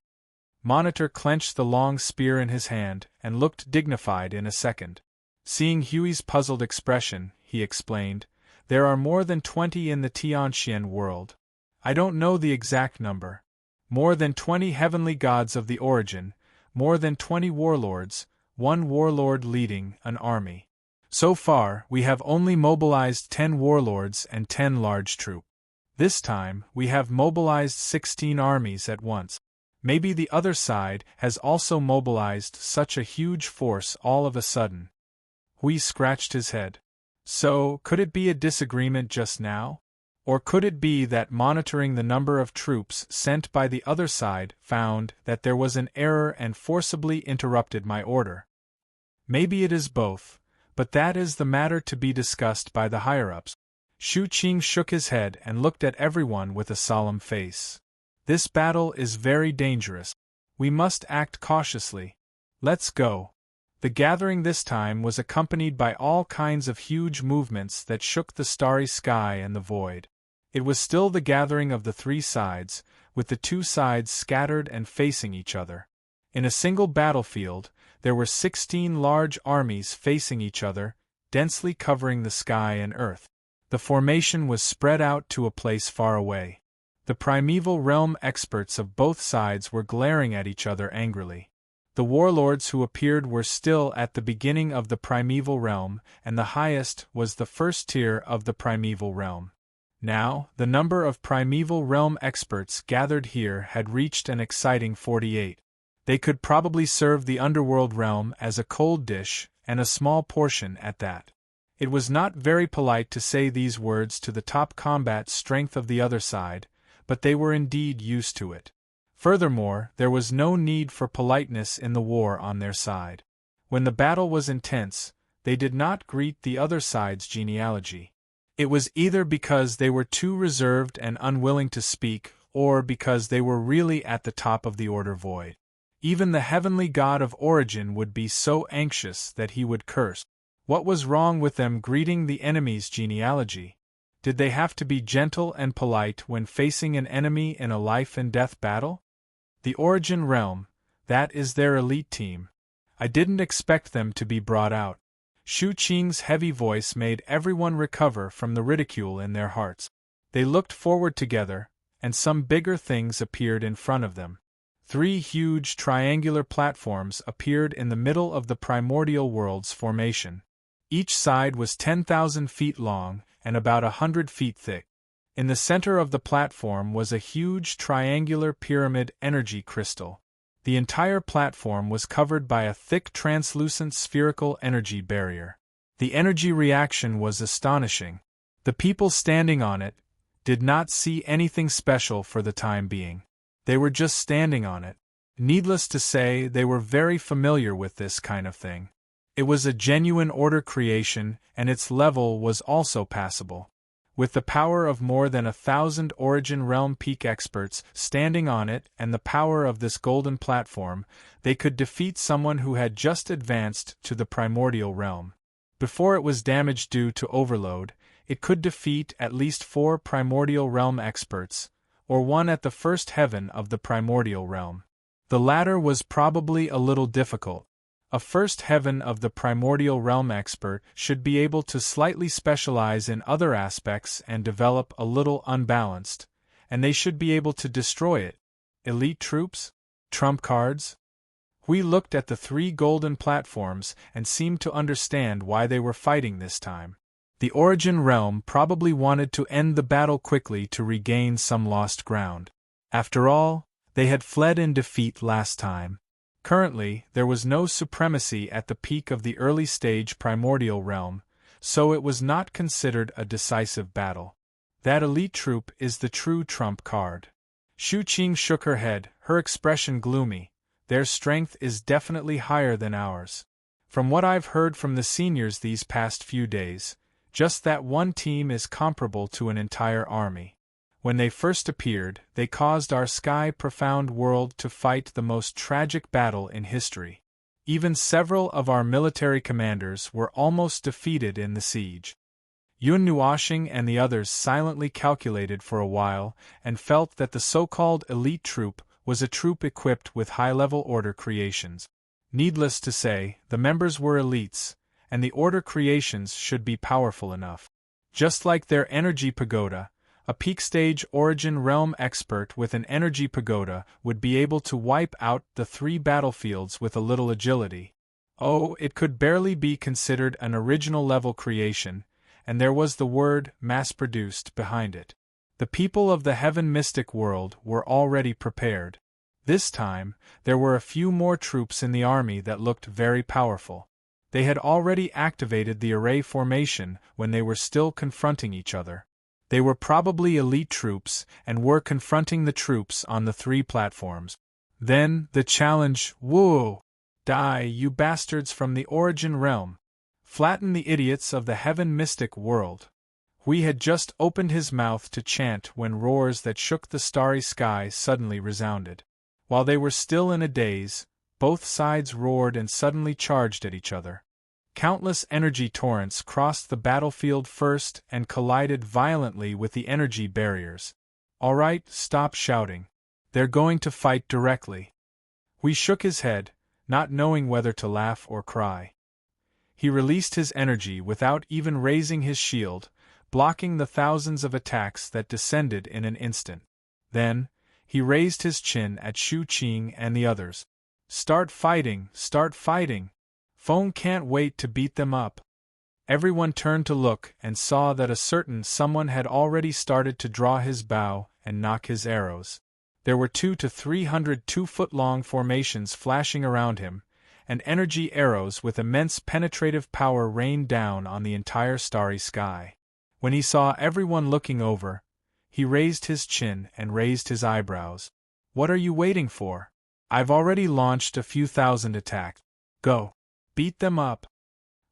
Monitor clenched the long spear in his hand and looked dignified in a second. Seeing Huey's puzzled expression, he explained, "There are more than 20 in the Tianxian world. I don't know the exact number. More than 20 heavenly gods of the origin, more than 20 warlords, one warlord leading an army. So far, we have only mobilized 10 warlords and 10 large troops. This time, we have mobilized 16 armies at once. Maybe the other side has also mobilized such a huge force all of a sudden." Hui scratched his head. So, could it be a disagreement just now? Or could it be that monitoring the number of troops sent by the other side found that there was an error and forcibly interrupted my order? Maybe it is both. But that is the matter to be discussed by the higher-ups. Shu Qing shook his head and looked at everyone with a solemn face. This battle is very dangerous. We must act cautiously. Let's go. The gathering this time was accompanied by all kinds of huge movements that shook the starry sky and the void. It was still the gathering of the three sides, with the two sides scattered and facing each other. In a single battlefield, there were 16 large armies facing each other, densely covering the sky and earth. The formation was spread out to a place far away. The primeval realm experts of both sides were glaring at each other angrily. The warlords who appeared were still at the beginning of the primeval realm, and the highest was the first tier of the primeval realm. Now, the number of primeval realm experts gathered here had reached an exciting 48. They could probably serve the underworld realm as a cold dish, and a small portion at that. It was not very polite to say these words to the top combat strength of the other side, but they were indeed used to it. Furthermore, there was no need for politeness in the war on their side. When the battle was intense, they did not greet the other side's genealogy. It was either because they were too reserved and unwilling to speak, or because they were really at the top of the order void. Even the heavenly god of origin would be so anxious that he would curse. What was wrong with them greeting the enemy's genealogy? Did they have to be gentle and polite when facing an enemy in a life-and-death battle? The origin realm, that is their elite team. I didn't expect them to be brought out. Shu Qing's heavy voice made everyone recover from the ridicule in their hearts. They looked forward together, and some bigger things appeared in front of them. 3 huge triangular platforms appeared in the middle of the primordial world's formation. Each side was 10,000 feet long and about 100 feet thick. In the center of the platform was a huge triangular pyramid energy crystal. The entire platform was covered by a thick translucent spherical energy barrier. The energy reaction was astonishing. The people standing on it did not see anything special for the time being. They were just standing on it. Needless to say, they were very familiar with this kind of thing. It was a genuine order creation, and its level was also passable. With the power of more than 1,000 Origin Realm Peak experts standing on it and the power of this golden platform, they could defeat someone who had just advanced to the primordial realm. Before it was damaged due to overload, it could defeat at least 4 primordial realm experts, or 1 at the first heaven of the primordial realm. The latter was probably a little difficult. A first heaven of the primordial realm expert should be able to slightly specialize in other aspects and develop a little unbalanced, and they should be able to destroy it. Elite troops? Trump cards? We looked at the 3 golden platforms and seemed to understand why they were fighting this time. The Origin realm probably wanted to end the battle quickly to regain some lost ground. After all, they had fled in defeat last time. Currently, there was no supremacy at the peak of the early stage primordial realm, so it was not considered a decisive battle. That elite troop is the true trump card. Shu Qing shook her head, her expression gloomy. Their strength is definitely higher than ours. From what I've heard from the seniors these past few days, just that one team is comparable to an entire army. When they first appeared, they caused our sky-profound world to fight the most tragic battle in history. Even several of our military commanders were almost defeated in the siege. Yun Nuoshing and the others silently calculated for a while and felt that the so-called elite troop was a troop equipped with high-level order creations. Needless to say, the members were elites, and the order creations should be powerful enough. Just like their energy pagoda, a peak-stage Origin realm expert with an energy pagoda would be able to wipe out the 3 battlefields with a little agility. Oh, it could barely be considered an original-level creation, and there was the word mass-produced behind it. The people of the heaven mystic world were already prepared. This time, there were a few more troops in the army that looked very powerful. They had already activated the array formation when they were still confronting each other. They were probably elite troops and were confronting the troops on the 3 platforms. Then, the challenge, whoa! Die, you bastards from the Origin realm! Flatten the idiots of the heaven mystic world! Hui had just opened his mouth to chant when roars that shook the starry sky suddenly resounded. While they were still in a daze, both sides roared and suddenly charged at each other. Countless energy torrents crossed the battlefield first and collided violently with the energy barriers. All right, stop shouting. They're going to fight directly. Hui shook his head, not knowing whether to laugh or cry. He released his energy without even raising his shield, blocking the thousands of attacks that descended in an instant. Then, he raised his chin at Shu Qing and the others. Start fighting, start fighting! Feng can't wait to beat them up. Everyone turned to look and saw that a certain someone had already started to draw his bow and knock his arrows. There were 200 to 300 2-foot-long formations flashing around him, and energy arrows with immense penetrative power rained down on the entire starry sky. When he saw everyone looking over, he raised his chin and raised his eyebrows. What are you waiting for? I've already launched a few thousand attacks. Go. Beat them up.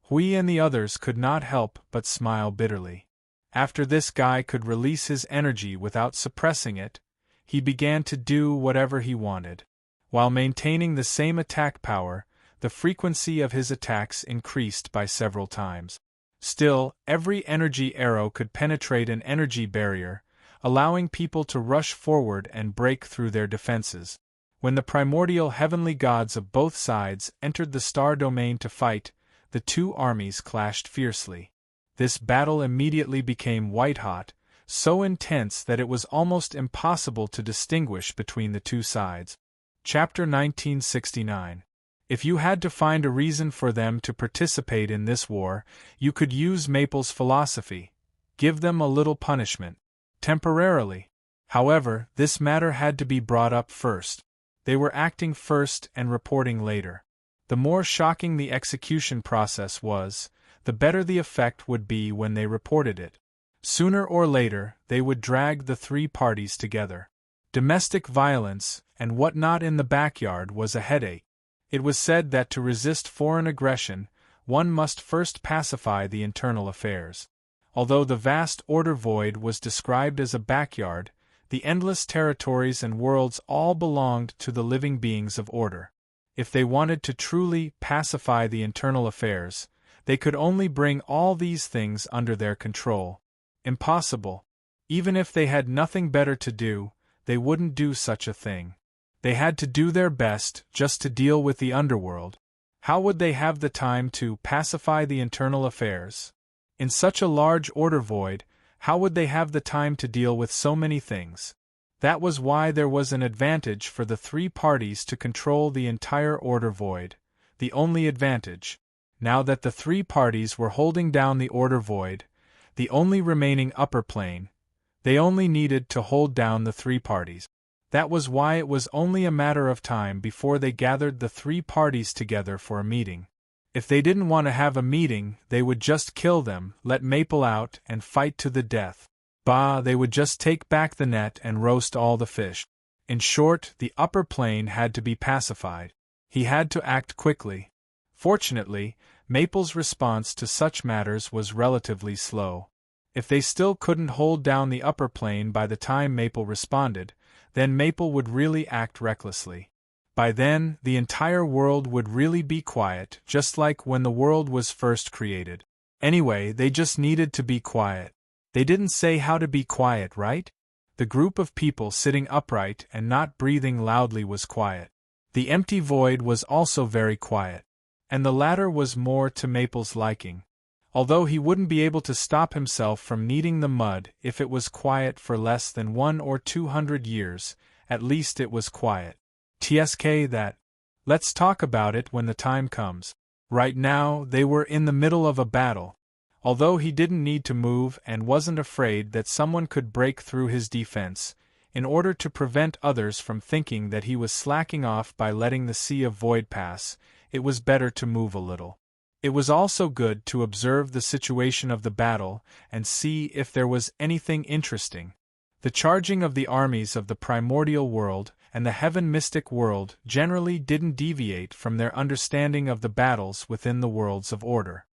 Hui and the others could not help but smile bitterly. After this guy could release his energy without suppressing it, he began to do whatever he wanted. While maintaining the same attack power, the frequency of his attacks increased by several times. Still, every energy arrow could penetrate an energy barrier, allowing people to rush forward and break through their defenses. When the primordial heavenly gods of both sides entered the star domain to fight, the 2 armies clashed fiercely. This battle immediately became white-hot, so intense that it was almost impossible to distinguish between the 2 sides. Chapter 1969. If you had to find a reason for them to participate in this war, you could use Maple's philosophy. Give them a little punishment. Temporarily. However, this matter had to be brought up first. They were acting first and reporting later. The more shocking the execution process was, the better the effect would be when they reported it. Sooner or later, they would drag the 3 parties together. Domestic violence, and what not in the backyard, was a headache. It was said that to resist foreign aggression, one must first pacify the internal affairs. Although the vast order void was described as a backyard, the endless territories and worlds all belonged to the living beings of order. If they wanted to truly pacify the internal affairs, they could only bring all these things under their control. Impossible. Even if they had nothing better to do, they wouldn't do such a thing. They had to do their best just to deal with the underworld. How would they have the time to pacify the internal affairs? In such a large order void, how would they have the time to deal with so many things? That was why there was an advantage for the three parties to control the entire order void, the only advantage. Now that the three parties were holding down the order void, the only remaining upper plane, they only needed to hold down the three parties. That was why it was only a matter of time before they gathered the three parties together for a meeting. If they didn't want to have a meeting, they would just kill them, let Maple out, and fight to the death. Bah, they would just take back the net and roast all the fish. In short, the upper plane had to be pacified. He had to act quickly. Fortunately, Maple's response to such matters was relatively slow. If they still couldn't hold down the upper plane by the time Maple responded, then Maple would really act recklessly. By then, the entire world would really be quiet, just like when the world was first created. Anyway, they just needed to be quiet. They didn't say how to be quiet, right? The group of people sitting upright and not breathing loudly was quiet. The empty void was also very quiet. And the latter was more to Maple's liking. Although he wouldn't be able to stop himself from kneading the mud if it was quiet for less than 100 or 200 years, at least it was quiet. TSK that. Let's talk about it when the time comes. Right now, they were in the middle of a battle. Although he didn't need to move and wasn't afraid that someone could break through his defense, in order to prevent others from thinking that he was slacking off by letting the sea of void pass, it was better to move a little. It was also good to observe the situation of the battle and see if there was anything interesting. The charging of the armies of the primordial world and the heaven mystic world generally didn't deviate from their understanding of the battles within the worlds of order.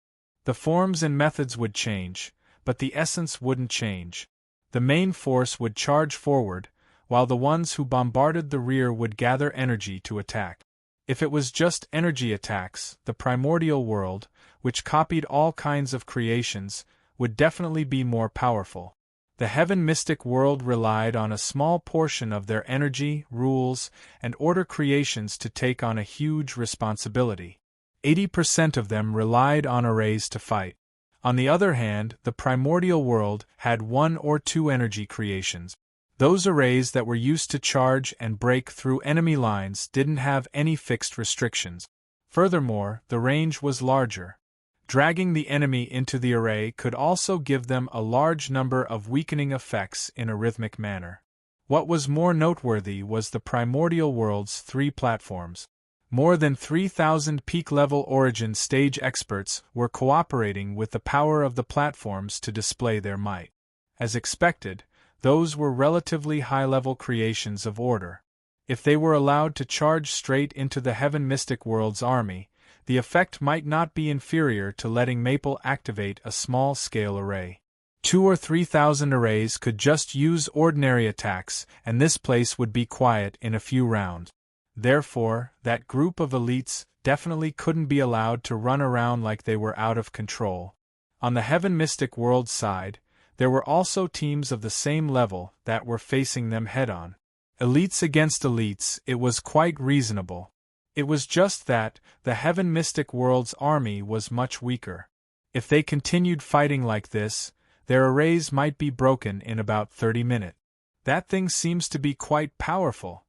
The forms and methods would change, but the essence wouldn't change. The main force would charge forward, while the ones who bombarded the rear would gather energy to attack. If it was just energy attacks, the primordial world, which copied all kinds of creations, would definitely be more powerful. The heaven mystic world relied on a small portion of their energy, rules, and order creations to take on a huge responsibility. 80% of them relied on arrays to fight. On the other hand, the primordial world had 1 or 2 energy creations. Those arrays that were used to charge and break through enemy lines didn't have any fixed restrictions. Furthermore, the range was larger. Dragging the enemy into the array could also give them a large number of weakening effects in a rhythmic manner. What was more noteworthy was the primordial world's 3 platforms. More than 3,000 peak-level Origin stage experts were cooperating with the power of the platforms to display their might. As expected, those were relatively high-level creations of order. If they were allowed to charge straight into the Heaven Mystic World's army, the effect might not be inferior to letting Maple activate a small-scale array. 2,000 or 3,000 arrays could just use ordinary attacks, and this place would be quiet in a few rounds. Therefore, that group of elites definitely couldn't be allowed to run around like they were out of control. On the Heaven Mystic World side, there were also teams of the same level that were facing them head-on. Elites against elites, it was quite reasonable. It was just that the Heaven Mystic World's army was much weaker. If they continued fighting like this, their arrays might be broken in about 30 minutes. That thing seems to be quite powerful.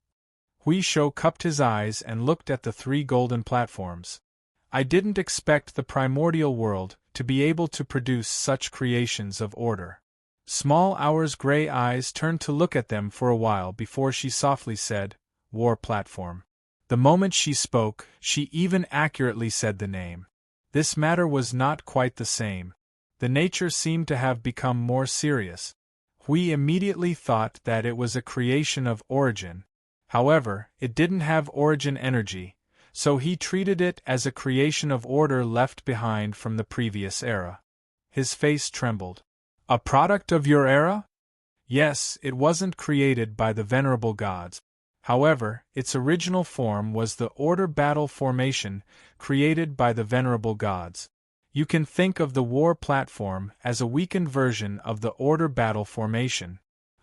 Hui Shou cupped his eyes and looked at the 3 golden platforms. I didn't expect the primordial world to be able to produce such creations of order. Small Hour's gray eyes turned to look at them for a while before she softly said, "War platform." The moment she spoke, she even accurately said the name. This matter was not quite the same. The nature seemed to have become more serious. Hui immediately thought that it was a creation of Origin. However, it didn't have Origin energy, so he treated it as a creation of order left behind from the previous era. His face trembled. A product of your era? Yes, it wasn't created by the venerable gods. However, its original form was the Order Battle Formation, created by the venerable gods. You can think of the War Platform as a weakened version of the Order Battle Formation.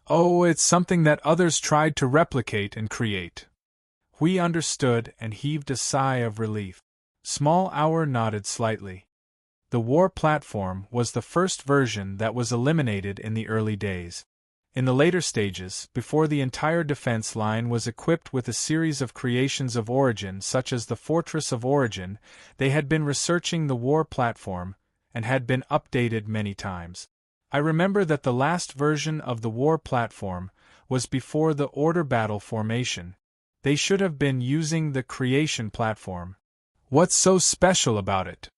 Oh, it's something that others tried to replicate and create. Hui understood and heaved a sigh of relief. Small Hour nodded slightly. The War Platform was the first version that was eliminated in the early days. In the later stages, before the entire defense line was equipped with a series of creations of origin such as the Fortress of Origin, they had been researching the war platform, and had been updated many times. I remember that the last version of the war platform was before the order battle formation. They should have been using the creation platform. What's so special about it?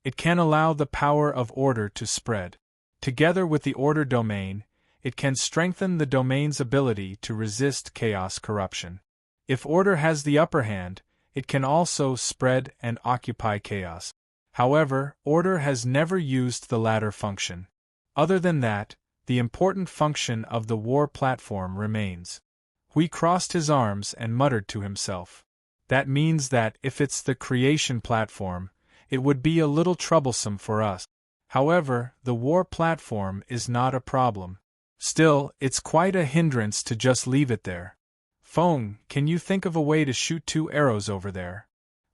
It can allow the power of order to spread. Together with the order domain, it can strengthen the domain's ability to resist chaos corruption. If order has the upper hand, it can also spread and occupy chaos. However, order has never used the latter function. Other than that, the important function of the war platform remains. Hui crossed his arms and muttered to himself. That means that if it's the creation platform, it would be a little troublesome for us. However, the war platform is not a problem. Still, it's quite a hindrance to just leave it there. Feng, can you think of a way to shoot 2 arrows over there?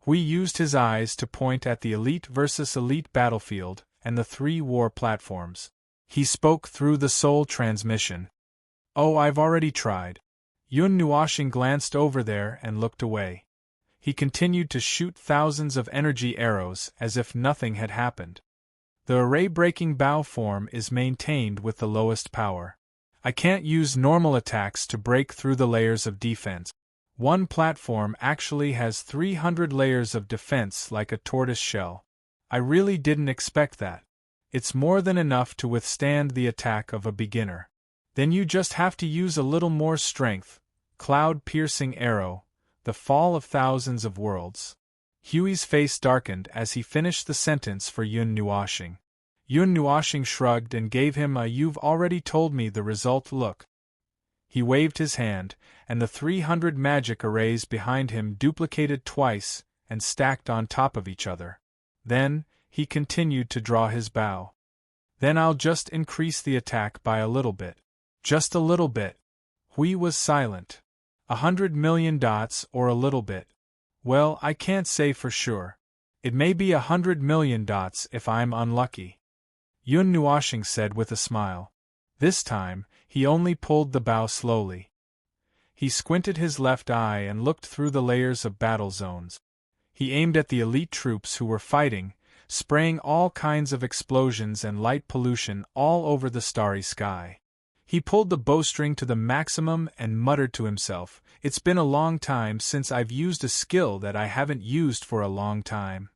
Hui used his eyes to point at the elite versus elite battlefield and the 3 war platforms. He spoke through the soul transmission. Oh, I've already tried. Yun Nuoxing glanced over there and looked away. He continued to shoot thousands of energy arrows as if nothing had happened. The array-breaking bow form is maintained with the lowest power. I can't use normal attacks to break through the layers of defense. One platform actually has 300 layers of defense like a tortoise shell. I really didn't expect that. It's more than enough to withstand the attack of a beginner. Then you just have to use a little more strength. Cloud-piercing arrow, the fall of thousands of worlds. Huey's face darkened as he finished the sentence for Yun Nuoxing. Yun Nuoxing shrugged and gave him a "you've already told me the result" look. He waved his hand, and the 300 magic arrays behind him duplicated twice and stacked on top of each other. Then, he continued to draw his bow. Then I'll just increase the attack by a little bit. Just a little bit. Hui was silent. 100 million dots or a little bit. Well, I can't say for sure. It may be 100 million dots if I'm unlucky. Yun Nuoxing said with a smile. This time, he only pulled the bow slowly. He squinted his left eye and looked through the layers of battle zones. He aimed at the elite troops who were fighting, spraying all kinds of explosions and light pollution all over the starry sky. He pulled the bowstring to the maximum and muttered to himself, "It's been a long time since I've used a skill that I haven't used for a long time."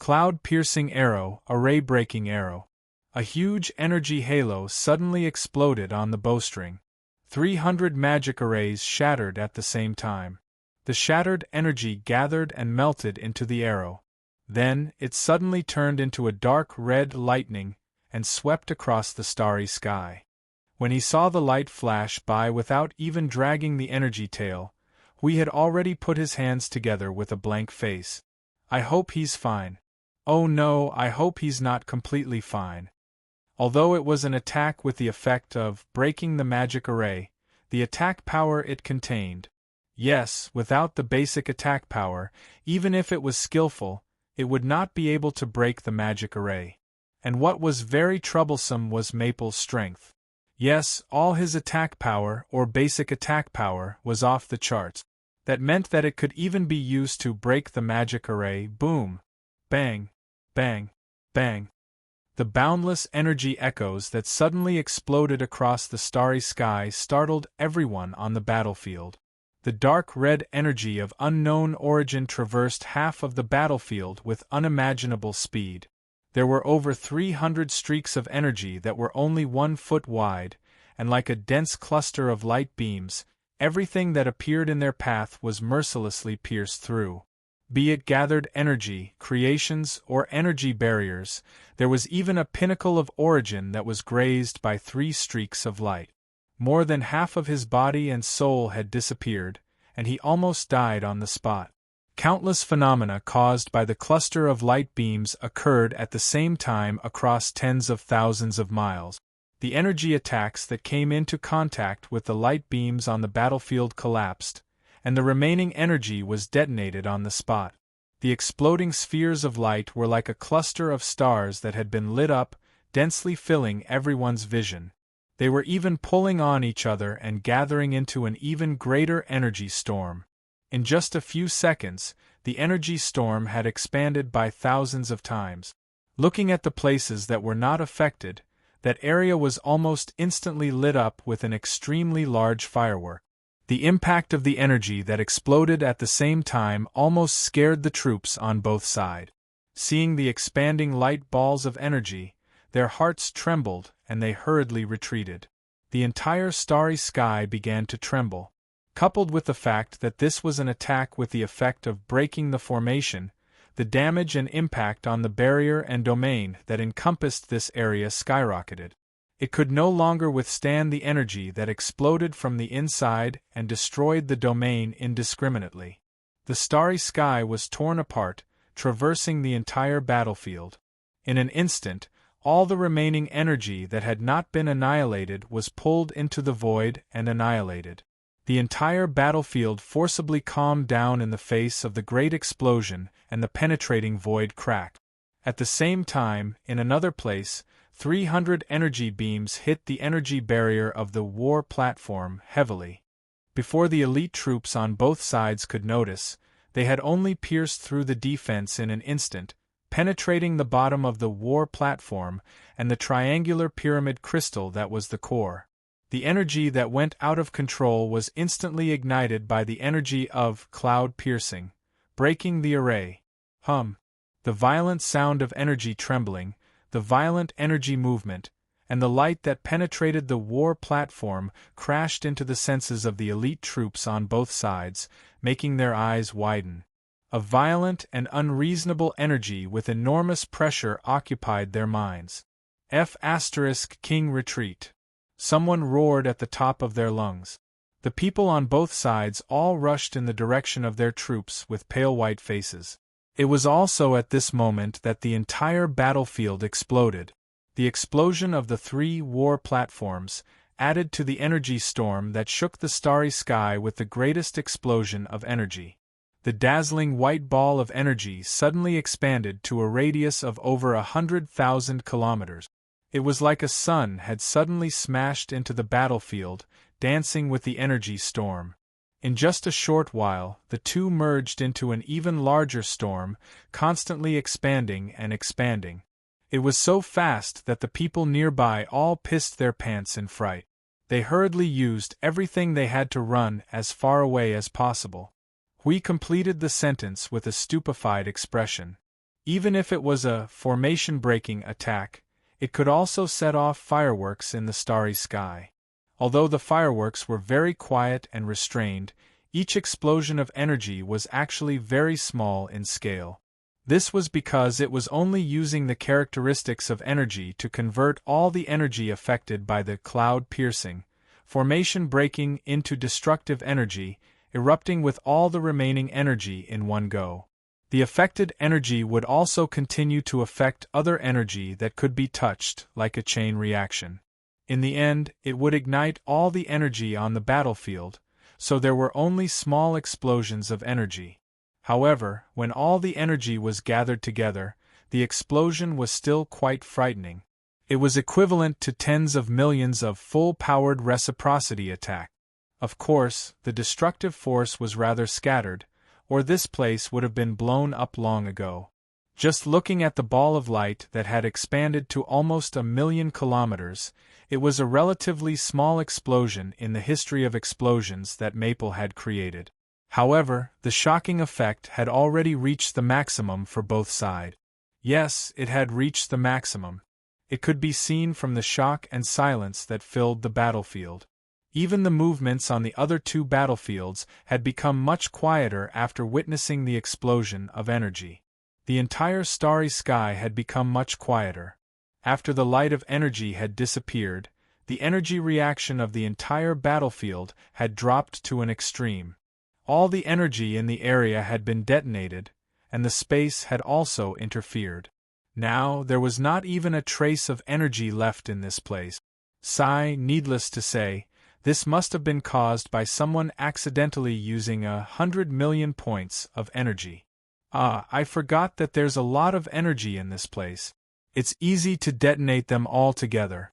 Cloud-piercing arrow, array-breaking arrow. A huge energy halo suddenly exploded on the bowstring. 300 magic arrays shattered at the same time. The shattered energy gathered and melted into the arrow. Then, it suddenly turned into a dark red lightning and swept across the starry sky. When he saw the light flash by without even dragging the energy tail, Hui had already put his hands together with a blank face. I hope he's fine. Oh no, I hope he's not completely fine. Although it was an attack with the effect of breaking the magic array, the attack power it contained. Yes, without the basic attack power, even if it was skillful, it would not be able to break the magic array. And what was very troublesome was Maple's strength. Yes, all his attack power, or basic attack power, was off the charts. That meant that it could even be used to break the magic array. Boom! Bang! Bang! Bang! The boundless energy echoes that suddenly exploded across the starry sky startled everyone on the battlefield. The dark red energy of unknown origin traversed half of the battlefield with unimaginable speed. There were over 300 streaks of energy that were only 1 foot wide, and like a dense cluster of light beams, everything that appeared in their path was mercilessly pierced through. Be it gathered energy, creations, or energy barriers, there was even a pinnacle of origin that was grazed by 3 streaks of light. More than half of his body and soul had disappeared, and he almost died on the spot. Countless phenomena caused by the cluster of light beams occurred at the same time across tens of thousands of miles. The energy attacks that came into contact with the light beams on the battlefield collapsed, and the remaining energy was detonated on the spot. The exploding spheres of light were like a cluster of stars that had been lit up, densely filling everyone's vision. They were even pulling on each other and gathering into an even greater energy storm. In just a few seconds, the energy storm had expanded by thousands of times. Looking at the places that were not affected, that area was almost instantly lit up with an extremely large firework. The impact of the energy that exploded at the same time almost scared the troops on both sides. Seeing the expanding light balls of energy, their hearts trembled and they hurriedly retreated. The entire starry sky began to tremble. Coupled with the fact that this was an attack with the effect of breaking the formation, the damage and impact on the barrier and domain that encompassed this area skyrocketed. It could no longer withstand the energy that exploded from the inside and destroyed the domain indiscriminately. The starry sky was torn apart, traversing the entire battlefield. In an instant, all the remaining energy that had not been annihilated was pulled into the void and annihilated. The entire battlefield forcibly calmed down in the face of the great explosion and the penetrating void cracked. At the same time, in another place, 300 energy beams hit the energy barrier of the war platform heavily. Before the elite troops on both sides could notice, they had only pierced through the defense in an instant, penetrating the bottom of the war platform and the triangular pyramid crystal that was the core. The energy that went out of control was instantly ignited by the energy of cloud piercing, breaking the array. The violent sound of energy trembling, the violent energy movement, and the light that penetrated the war platform crashed into the senses of the elite troops on both sides, making their eyes widen. A violent and unreasonable energy with enormous pressure occupied their minds. King retreat. Someone roared at the top of their lungs. The people on both sides all rushed in the direction of their troops with pale white faces. It was also at this moment that the entire battlefield exploded. The explosion of the 3 war platforms added to the energy storm that shook the starry sky with the greatest explosion of energy. The dazzling white ball of energy suddenly expanded to a radius of over 100,000 kilometers. It was like a sun had suddenly smashed into the battlefield, dancing with the energy storm. In just a short while, the two merged into an even larger storm, constantly expanding and expanding. It was so fast that the people nearby all pissed their pants in fright. They hurriedly used everything they had to run as far away as possible. We completed the sentence with a stupefied expression. Even if it was a formation-breaking attack, it could also set off fireworks in the starry sky. Although the fireworks were very quiet and restrained, each explosion of energy was actually very small in scale. This was because it was only using the characteristics of energy to convert all the energy affected by the cloud piercing, formation breaking into destructive energy, erupting with all the remaining energy in one go. The affected energy would also continue to affect other energy that could be touched, like a chain reaction. In the end, it would ignite all the energy on the battlefield, so there were only small explosions of energy. However, when all the energy was gathered together, the explosion was still quite frightening. It was equivalent to tens of millions of full-powered reciprocity attacks. Of course, the destructive force was rather scattered, or this place would have been blown up long ago. Just looking at the ball of light that had expanded to almost 1,000,000 kilometers, it was a relatively small explosion in the history of explosions that Maple had created. However, the shocking effect had already reached the maximum for both sides. Yes, it had reached the maximum. It could be seen from the shock and silence that filled the battlefield. Even the movements on the other two battlefields had become much quieter after witnessing the explosion of energy. The entire starry sky had become much quieter. After the light of energy had disappeared, the energy reaction of the entire battlefield had dropped to an extreme. All the energy in the area had been detonated, and the space had also interfered. Now there was not even a trace of energy left in this place. Needless to say, this must have been caused by someone accidentally using 100 million points of energy. I forgot that there's a lot of energy in this place. It's easy to detonate them all together.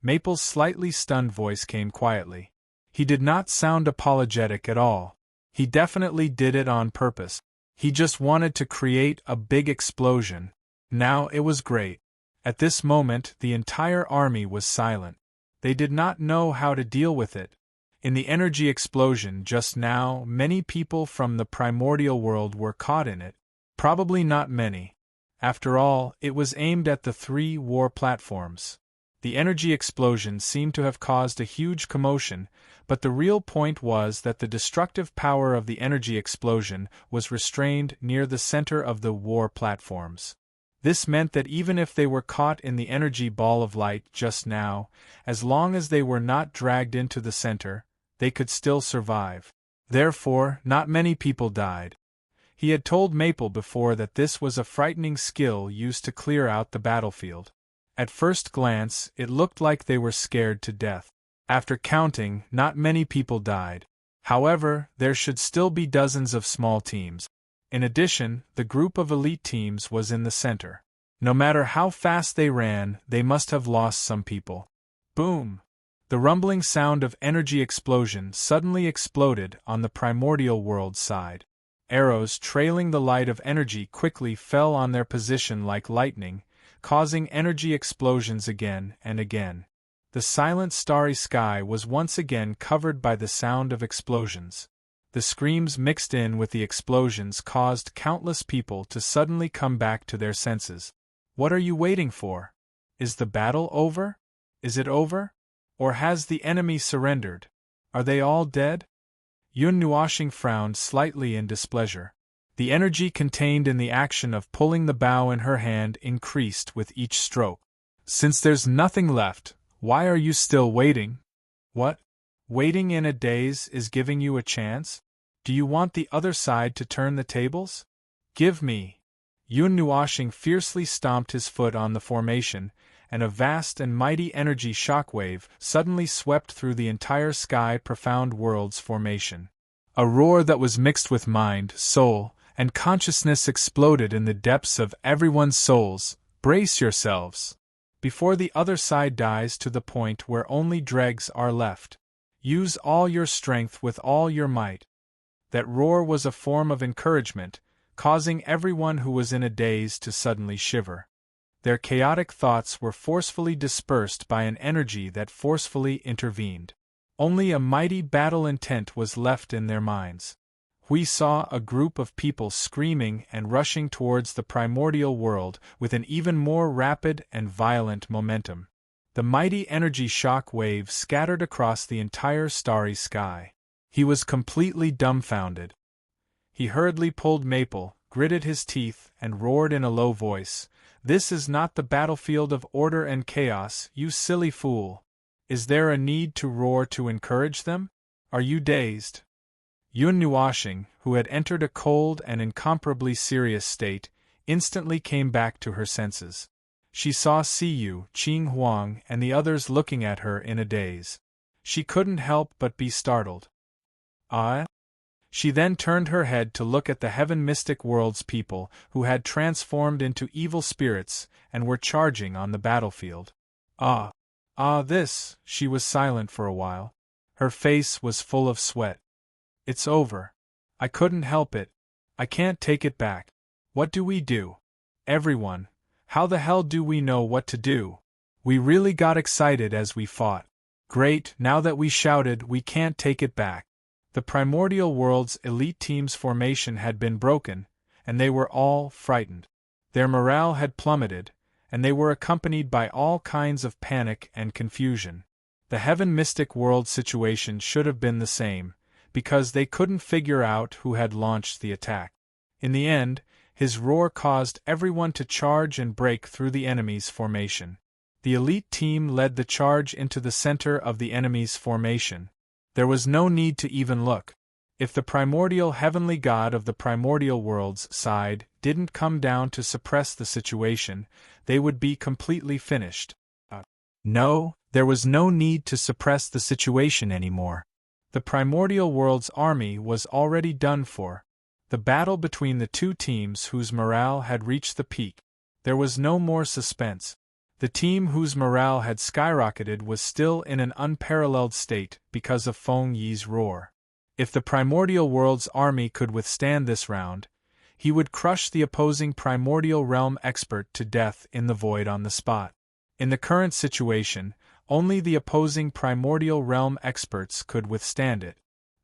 Maple's slightly stunned voice came quietly. He did not sound apologetic at all. He definitely did it on purpose. He just wanted to create a big explosion. Now it was great. At this moment, the entire army was silent. They did not know how to deal with it. In the energy explosion just now, many people from the primordial world were caught in it. Probably not many. After all, it was aimed at the 3 war platforms. The energy explosion seemed to have caused a huge commotion, but the real point was that the destructive power of the energy explosion was restrained near the center of the war platforms. This meant that even if they were caught in the energy ball of light just now, as long as they were not dragged into the center, they could still survive. Therefore, not many people died. He had told Maple before that this was a frightening skill used to clear out the battlefield. At first glance, it looked like they were scared to death. After counting, not many people died. However, there should still be dozens of small teams. In addition, the group of elite teams was in the center. No matter how fast they ran, they must have lost some people. Boom! The rumbling sound of energy explosion suddenly exploded on the primordial world side. Arrows trailing the light of energy quickly fell on their position like lightning, causing energy explosions again and again. The silent starry sky was once again covered by the sound of explosions. The screams mixed in with the explosions caused countless people to suddenly come back to their senses. What are you waiting for? Is the battle over? Is it over? Or has the enemy surrendered? Are they all dead? Yun Nuashing frowned slightly in displeasure. The energy contained in the action of pulling the bow in her hand increased with each stroke. Since there's nothing left, why are you still waiting? What? Waiting in a daze is giving you a chance? Do you want the other side to turn the tables? Give me. Yun Nuashing fiercely stomped his foot on the formation, and a vast and mighty energy shockwave suddenly swept through the entire sky profound world's formation. A roar that was mixed with mind, soul, and consciousness exploded in the depths of everyone's souls. Brace yourselves! Before the other side dies to the point where only dregs are left. Use all your strength with all your might. That roar was a form of encouragement, causing everyone who was in a daze to suddenly shiver. Their chaotic thoughts were forcefully dispersed by an energy that forcefully intervened. Only a mighty battle intent was left in their minds. We saw a group of people screaming and rushing towards the primordial world with an even more rapid and violent momentum. The mighty energy shock wave scattered across the entire starry sky. He was completely dumbfounded. He hurriedly pulled Maple, gritted his teeth, and roared in a low voice, "This is not the battlefield of order and chaos, you silly fool! Is there a need to roar to encourage them? Are you dazed?" Yun Nuashing, who had entered a cold and incomparably serious state, instantly came back to her senses. She saw Siyu, Qing Huang, and the others looking at her in a daze. She couldn't help but be startled. Ah? She then turned her head to look at the Heaven Mystic World's people who had transformed into evil spirits and were charging on the battlefield. This, she was silent for a while. Her face was full of sweat. It's over. I couldn't help it. I can't take it back. What do we do? Everyone, how the hell do we know what to do? We really got excited as we fought. Great, now that we shouted, we can't take it back. The primordial world's elite team's formation had been broken, and they were all frightened. Their morale had plummeted, and they were accompanied by all kinds of panic and confusion. The Heaven Mystic World situation should have been the same, because they couldn't figure out who had launched the attack. In the end, his roar caused everyone to charge and break through the enemy's formation. The elite team led the charge into the center of the enemy's formation. There was no need to even look. If the primordial heavenly god of the primordial world's side didn't come down to suppress the situation, they would be completely finished. No, there was no need to suppress the situation anymore. The primordial world's army was already done for. The battle between the two teams whose morale had reached the peak. There was no more suspense. The team whose morale had skyrocketed was still in an unparalleled state because of Feng Yi's roar. If the primordial world's army could withstand this round, he would crush the opposing primordial realm expert to death in the void on the spot. In the current situation, only the opposing primordial realm experts could withstand it.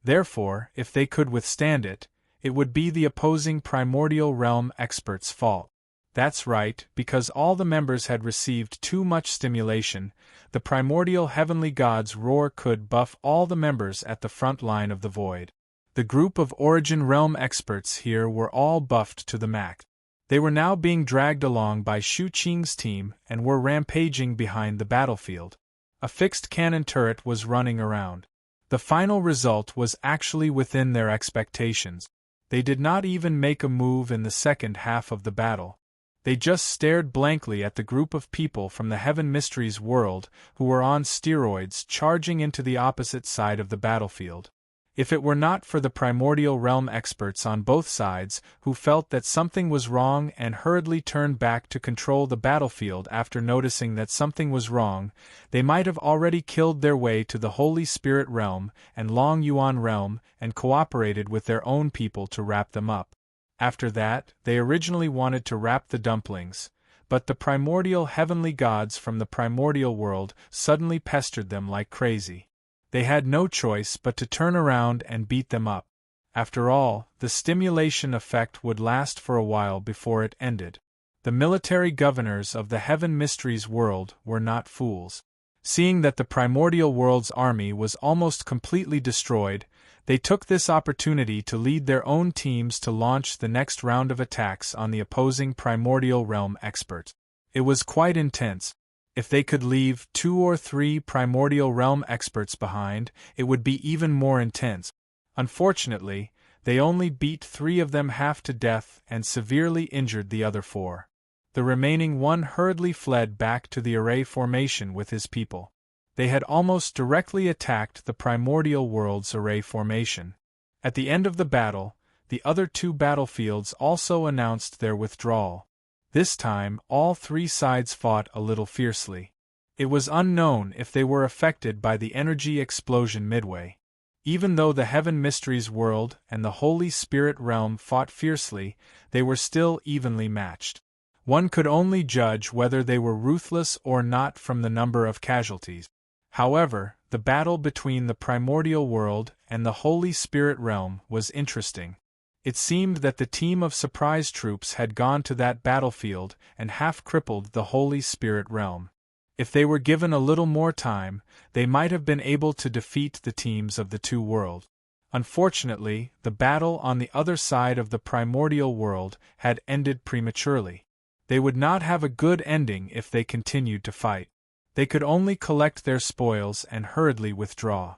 Therefore, if they could withstand it, it would be the opposing primordial realm experts' fault. That's right, because all the members had received too much stimulation, the primordial heavenly god's roar could buff all the members at the front line of the void. The group of Origin Realm experts here were all buffed to the max. They were now being dragged along by Shu Qing's team and were rampaging behind the battlefield. A fixed cannon turret was running around. The final result was actually within their expectations. They did not even make a move in the second half of the battle. They just stared blankly at the group of people from the Heaven Mysteries world who were on steroids charging into the opposite side of the battlefield. If it were not for the primordial realm experts on both sides who felt that something was wrong and hurriedly turned back to control the battlefield after noticing that something was wrong, they might have already killed their way to the Holy Spirit realm and Long Yuan realm and cooperated with their own people to wrap them up. After that, they originally wanted to wrap the dumplings, but the primordial heavenly gods from the primordial world suddenly pestered them like crazy. They had no choice but to turn around and beat them up. After all, the stimulation effect would last for a while before it ended. The military governors of the Heaven Mysteries world were not fools. Seeing that the primordial world's army was almost completely destroyed, they took this opportunity to lead their own teams to launch the next round of attacks on the opposing primordial realm experts. It was quite intense. If they could leave 2 or 3 primordial realm experts behind, it would be even more intense. Unfortunately, they only beat 3 of them half to death and severely injured the other 4. The remaining one hurriedly fled back to the array formation with his people. They had almost directly attacked the primordial world's array formation. At the end of the battle, the other 2 battlefields also announced their withdrawal. This time, all 3 sides fought a little fiercely. It was unknown if they were affected by the energy explosion midway. Even though the Heaven Mysteries world and the Holy Spirit realm fought fiercely, they were still evenly matched. One could only judge whether they were ruthless or not from the number of casualties. However, the battle between the primordial world and the Holy Spirit realm was interesting. It seemed that the team of surprise troops had gone to that battlefield and half-crippled the Holy Spirit realm. If they were given a little more time, they might have been able to defeat the teams of the 2 worlds. Unfortunately, the battle on the other side of the primordial world had ended prematurely. They would not have a good ending if they continued to fight. They could only collect their spoils and hurriedly withdraw.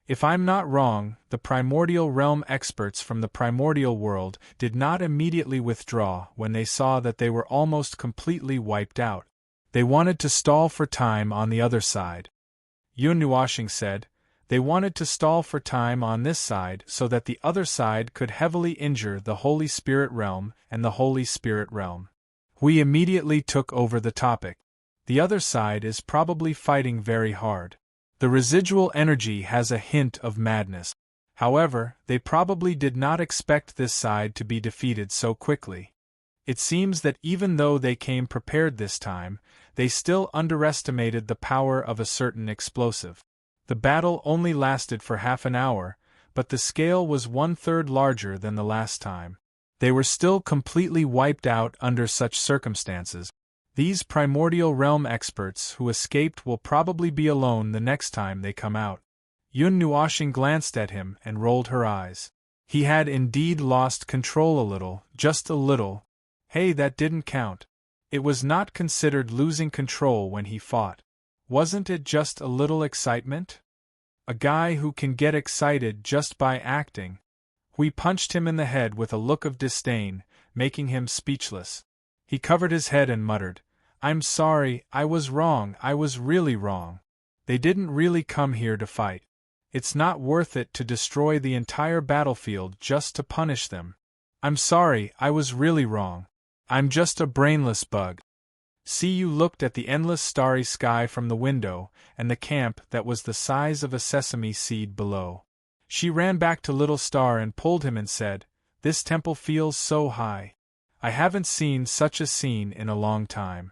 If I'm not wrong, the primordial realm experts from the primordial world did not immediately withdraw when they saw that they were almost completely wiped out. They wanted to stall for time on the other side. Yun Nuoshing said, they wanted to stall for time on this side so that the other side could heavily injure the Holy Spirit realm and the Holy Spirit realm. We immediately took over the topic. The other side is probably fighting very hard. The residual energy has a hint of madness. However, they probably did not expect this side to be defeated so quickly. It seems that even though they came prepared this time, they still underestimated the power of a certain explosive. The battle only lasted for half an hour, but the scale was 1/3 larger than the last time. They were still completely wiped out under such circumstances. These primordial realm experts who escaped will probably be alone the next time they come out. Yun Nuoshing glanced at him and rolled her eyes. He had indeed lost control a little, just a little. Hey, that didn't count. It was not considered losing control when he fought. Wasn't it just a little excitement? A guy who can get excited just by acting. We punched him in the head with a look of disdain, making him speechless. He covered his head and muttered, I'm sorry, I was wrong, I was really wrong. They didn't really come here to fight. It's not worth it to destroy the entire battlefield just to punish them. I'm sorry, I was really wrong. I'm just a brainless bug. Yu looked at the endless starry sky from the window, and the camp that was the size of a sesame seed below. She ran back to Little Star and pulled him and said, "This temple feels so high. I haven't seen such a scene in a long time."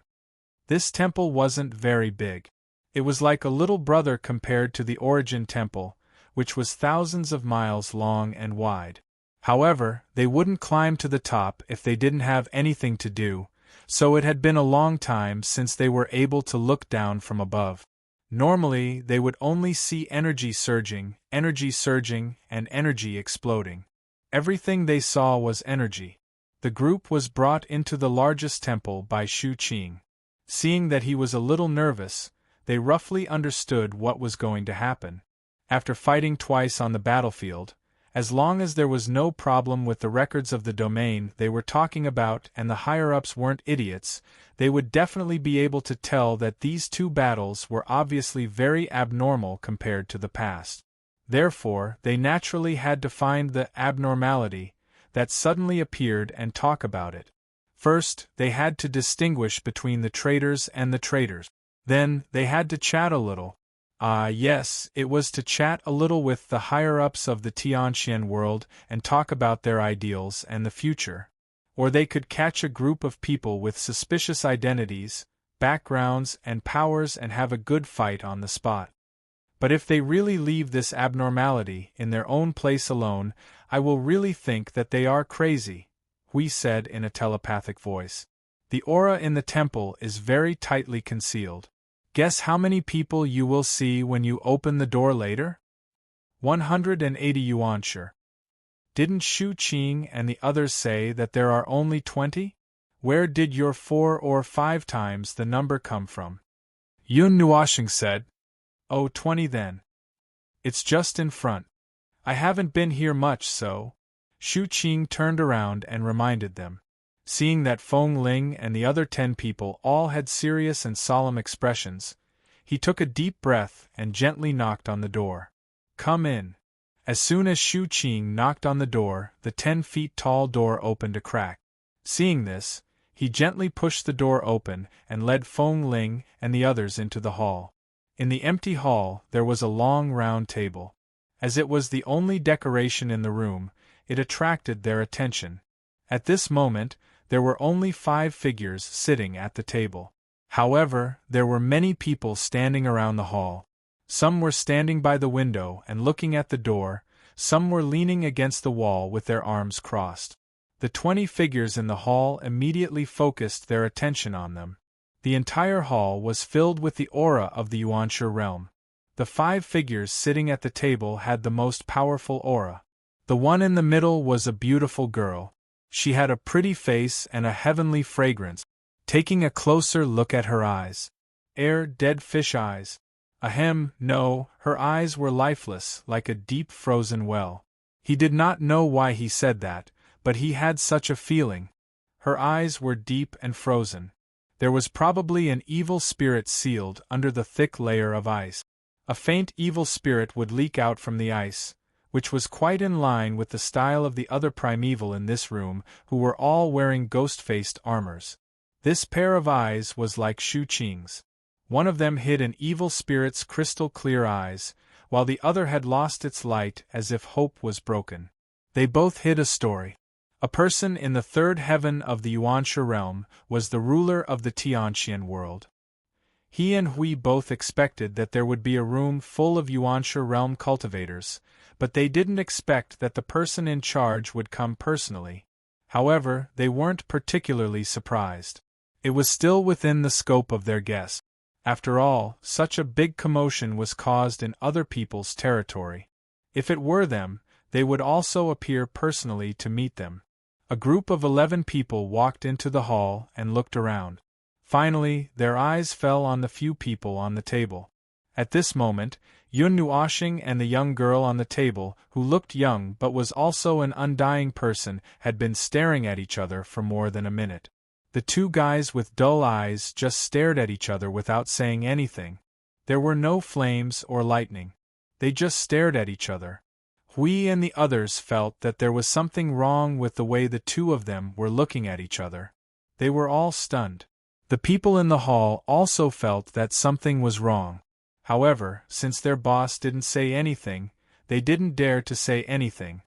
This temple wasn't very big. It was like a little brother compared to the Origin Temple, which was thousands of miles long and wide. However, they wouldn't climb to the top if they didn't have anything to do, so it had been a long time since they were able to look down from above. Normally, they would only see energy surging, and energy exploding. Everything they saw was energy. The group was brought into the largest temple by Shu Qing. Seeing that he was a little nervous, they roughly understood what was going to happen. After fighting twice on the battlefield, as long as there was no problem with the records of the domain they were talking about and the higher-ups weren't idiots, they would definitely be able to tell that these two battles were obviously very abnormal compared to the past. Therefore, they naturally had to find the abnormality that suddenly appeared and talk about it. First, they had to distinguish between the traitors and the traitors. Then, they had to chat a little. Yes, it was to chat a little with the higher-ups of the Tianxian world and talk about their ideals and the future. Or they could catch a group of people with suspicious identities, backgrounds, and powers and have a good fight on the spot. But if they really leave this abnormality in their own place alone, I will really think that they are crazy, Hui said in a telepathic voice. The aura in the temple is very tightly concealed. Guess how many people you will see when you open the door later? 180 yuan sure. Didn't Shu Qing and the others say that there are only 20? Where did your 4 or 5 times the number come from? Yun Nuoshing said. Oh, 20 then. It's just in front. I haven't been here much so. Shu Qing turned around and reminded them. Seeing that Feng Ling and the other 10 people all had serious and solemn expressions, he took a deep breath and gently knocked on the door. Come in. As soon as Shu Qing knocked on the door, the 10 feet tall door opened a crack. Seeing this, he gently pushed the door open and led Feng Ling and the others into the hall. In the empty hall, there was a long round table. As it was the only decoration in the room, it attracted their attention. At this moment, there were only 5 figures sitting at the table. However, there were many people standing around the hall. Some were standing by the window and looking at the door, some were leaning against the wall with their arms crossed. The 20 figures in the hall immediately focused their attention on them. The entire hall was filled with the aura of the Yuanshi realm. The 5 figures sitting at the table had the most powerful aura. The one in the middle was a beautiful girl. She had a pretty face and a heavenly fragrance. Taking a closer look at her eyes. Dead fish eyes. Ahem, no, her eyes were lifeless, like a deep frozen well. He did not know why he said that, but he had such a feeling. Her eyes were deep and frozen. There was probably an evil spirit sealed under the thick layer of ice. A faint evil spirit would leak out from the ice, which was quite in line with the style of the other primeval in this room, who were all wearing ghost-faced armors. This pair of eyes was like Shu Qing's. One of them hid an evil spirit's crystal-clear eyes, while the other had lost its light as if hope was broken. They both hid a story. A person in the 3rd heaven of the Yuanshi realm was the ruler of the Tianxian world. He and Hui both expected that there would be a room full of Yuanshi realm cultivators, but they didn't expect that the person in charge would come personally. However, they weren't particularly surprised. It was still within the scope of their guess. After all, such a big commotion was caused in other people's territory. If it were them, they would also appear personally to meet them. A group of 11 people walked into the hall and looked around. Finally, their eyes fell on the few people on the table. At this moment, Yun Nuoshing and the young girl on the table, who looked young but was also an undying person, had been staring at each other for more than a minute. The 2 guys with dull eyes just stared at each other without saying anything. There were no flames or lightning. They just stared at each other. Hui and the others felt that there was something wrong with the way the 2 of them were looking at each other. They were all stunned. The people in the hall also felt that something was wrong. However, since their boss didn't say anything, they didn't dare to say anything.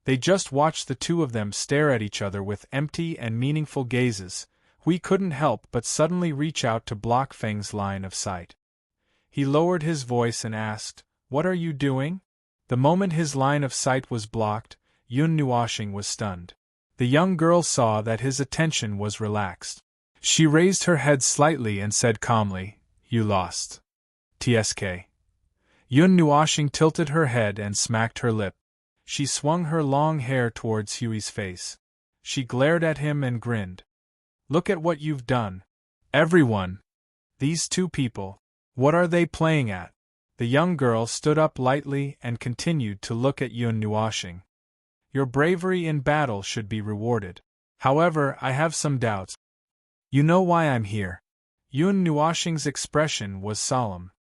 They just watched the two of them stare at each other with empty and meaningful gazes. Hui couldn't help but suddenly reach out to block Feng's line of sight. He lowered his voice and asked, "What are you doing?" The moment his line of sight was blocked, Yun Nuoshing was stunned. The young girl saw that his attention was relaxed. She raised her head slightly and said calmly, "You lost. TSK." Yun Nuoshing tilted her head and smacked her lip. She swung her long hair towards Hui's face. She glared at him and grinned. "Look at what you've done. Everyone. These two people. What are they playing at?" The young girl stood up lightly and continued to look at Yun Nuoshing. "Your bravery in battle should be rewarded. However, I have some doubts. You know why I'm here." Yun Nuoshing's expression was solemn.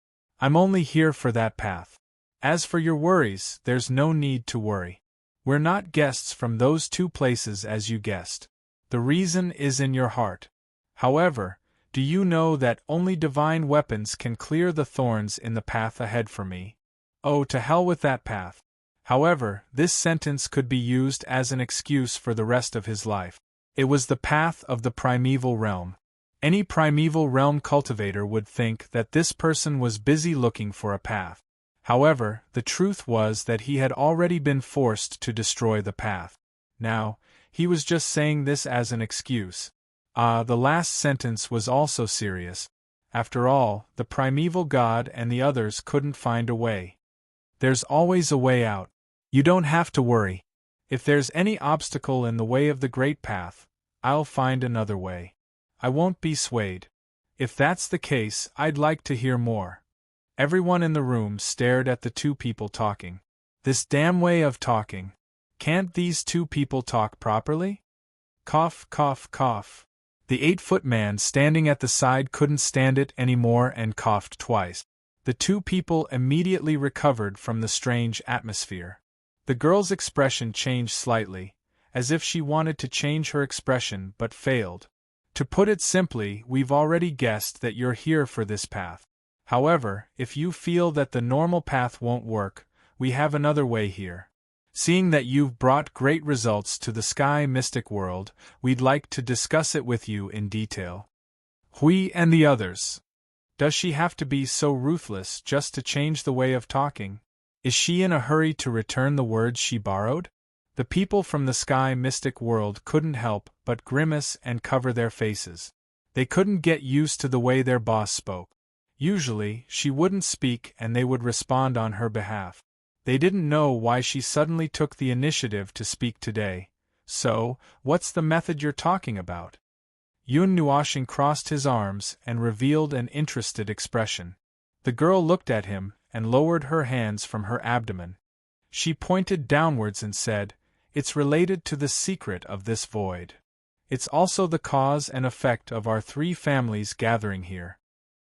"I'm only here for that path. As for your worries, there's no need to worry. We're not guests from those two places as you guessed. The reason is in your heart. However, do you know that only divine weapons can clear the thorns in the path ahead for me? Oh, to hell with that path." However, this sentence could be used as an excuse for the rest of his life. It was the path of the primeval realm. Any primeval realm cultivator would think that this person was busy looking for a path. However, the truth was that he had already been forced to destroy the path. Now, he was just saying this as an excuse. The last sentence was also serious. After all, the primeval god and the others couldn't find a way. There's always a way out. You don't have to worry. If there's any obstacle in the way of the great path, I'll find another way. I won't be swayed. If that's the case, I'd like to hear more." Everyone in the room stared at the two people talking. This damn way of talking. Can't these two people talk properly? Cough, cough, cough. The 8-foot man standing at the side couldn't stand it anymore and coughed twice. The two people immediately recovered from the strange atmosphere. The girl's expression changed slightly, as if she wanted to change her expression but failed. "To put it simply, we've already guessed that you're here for this path. However, if you feel that the normal path won't work, we have another way here. Seeing that you've brought great results to the Sky Mystic world, we'd like to discuss it with you in detail." Hui and the others. Does she have to be so ruthless just to change the way of talking? Is she in a hurry to return the words she borrowed? The people from the Sky Mystic world couldn't help but grimace and cover their faces. They couldn't get used to the way their boss spoke. Usually, she wouldn't speak and they would respond on her behalf. They didn't know why she suddenly took the initiative to speak today. "So, what's the method you're talking about?" Yun Nuoshing crossed his arms and revealed an interested expression. The girl looked at him and lowered her hands from her abdomen. She pointed downwards and said, "It's related to the secret of this void. It's also the cause and effect of our three families gathering here.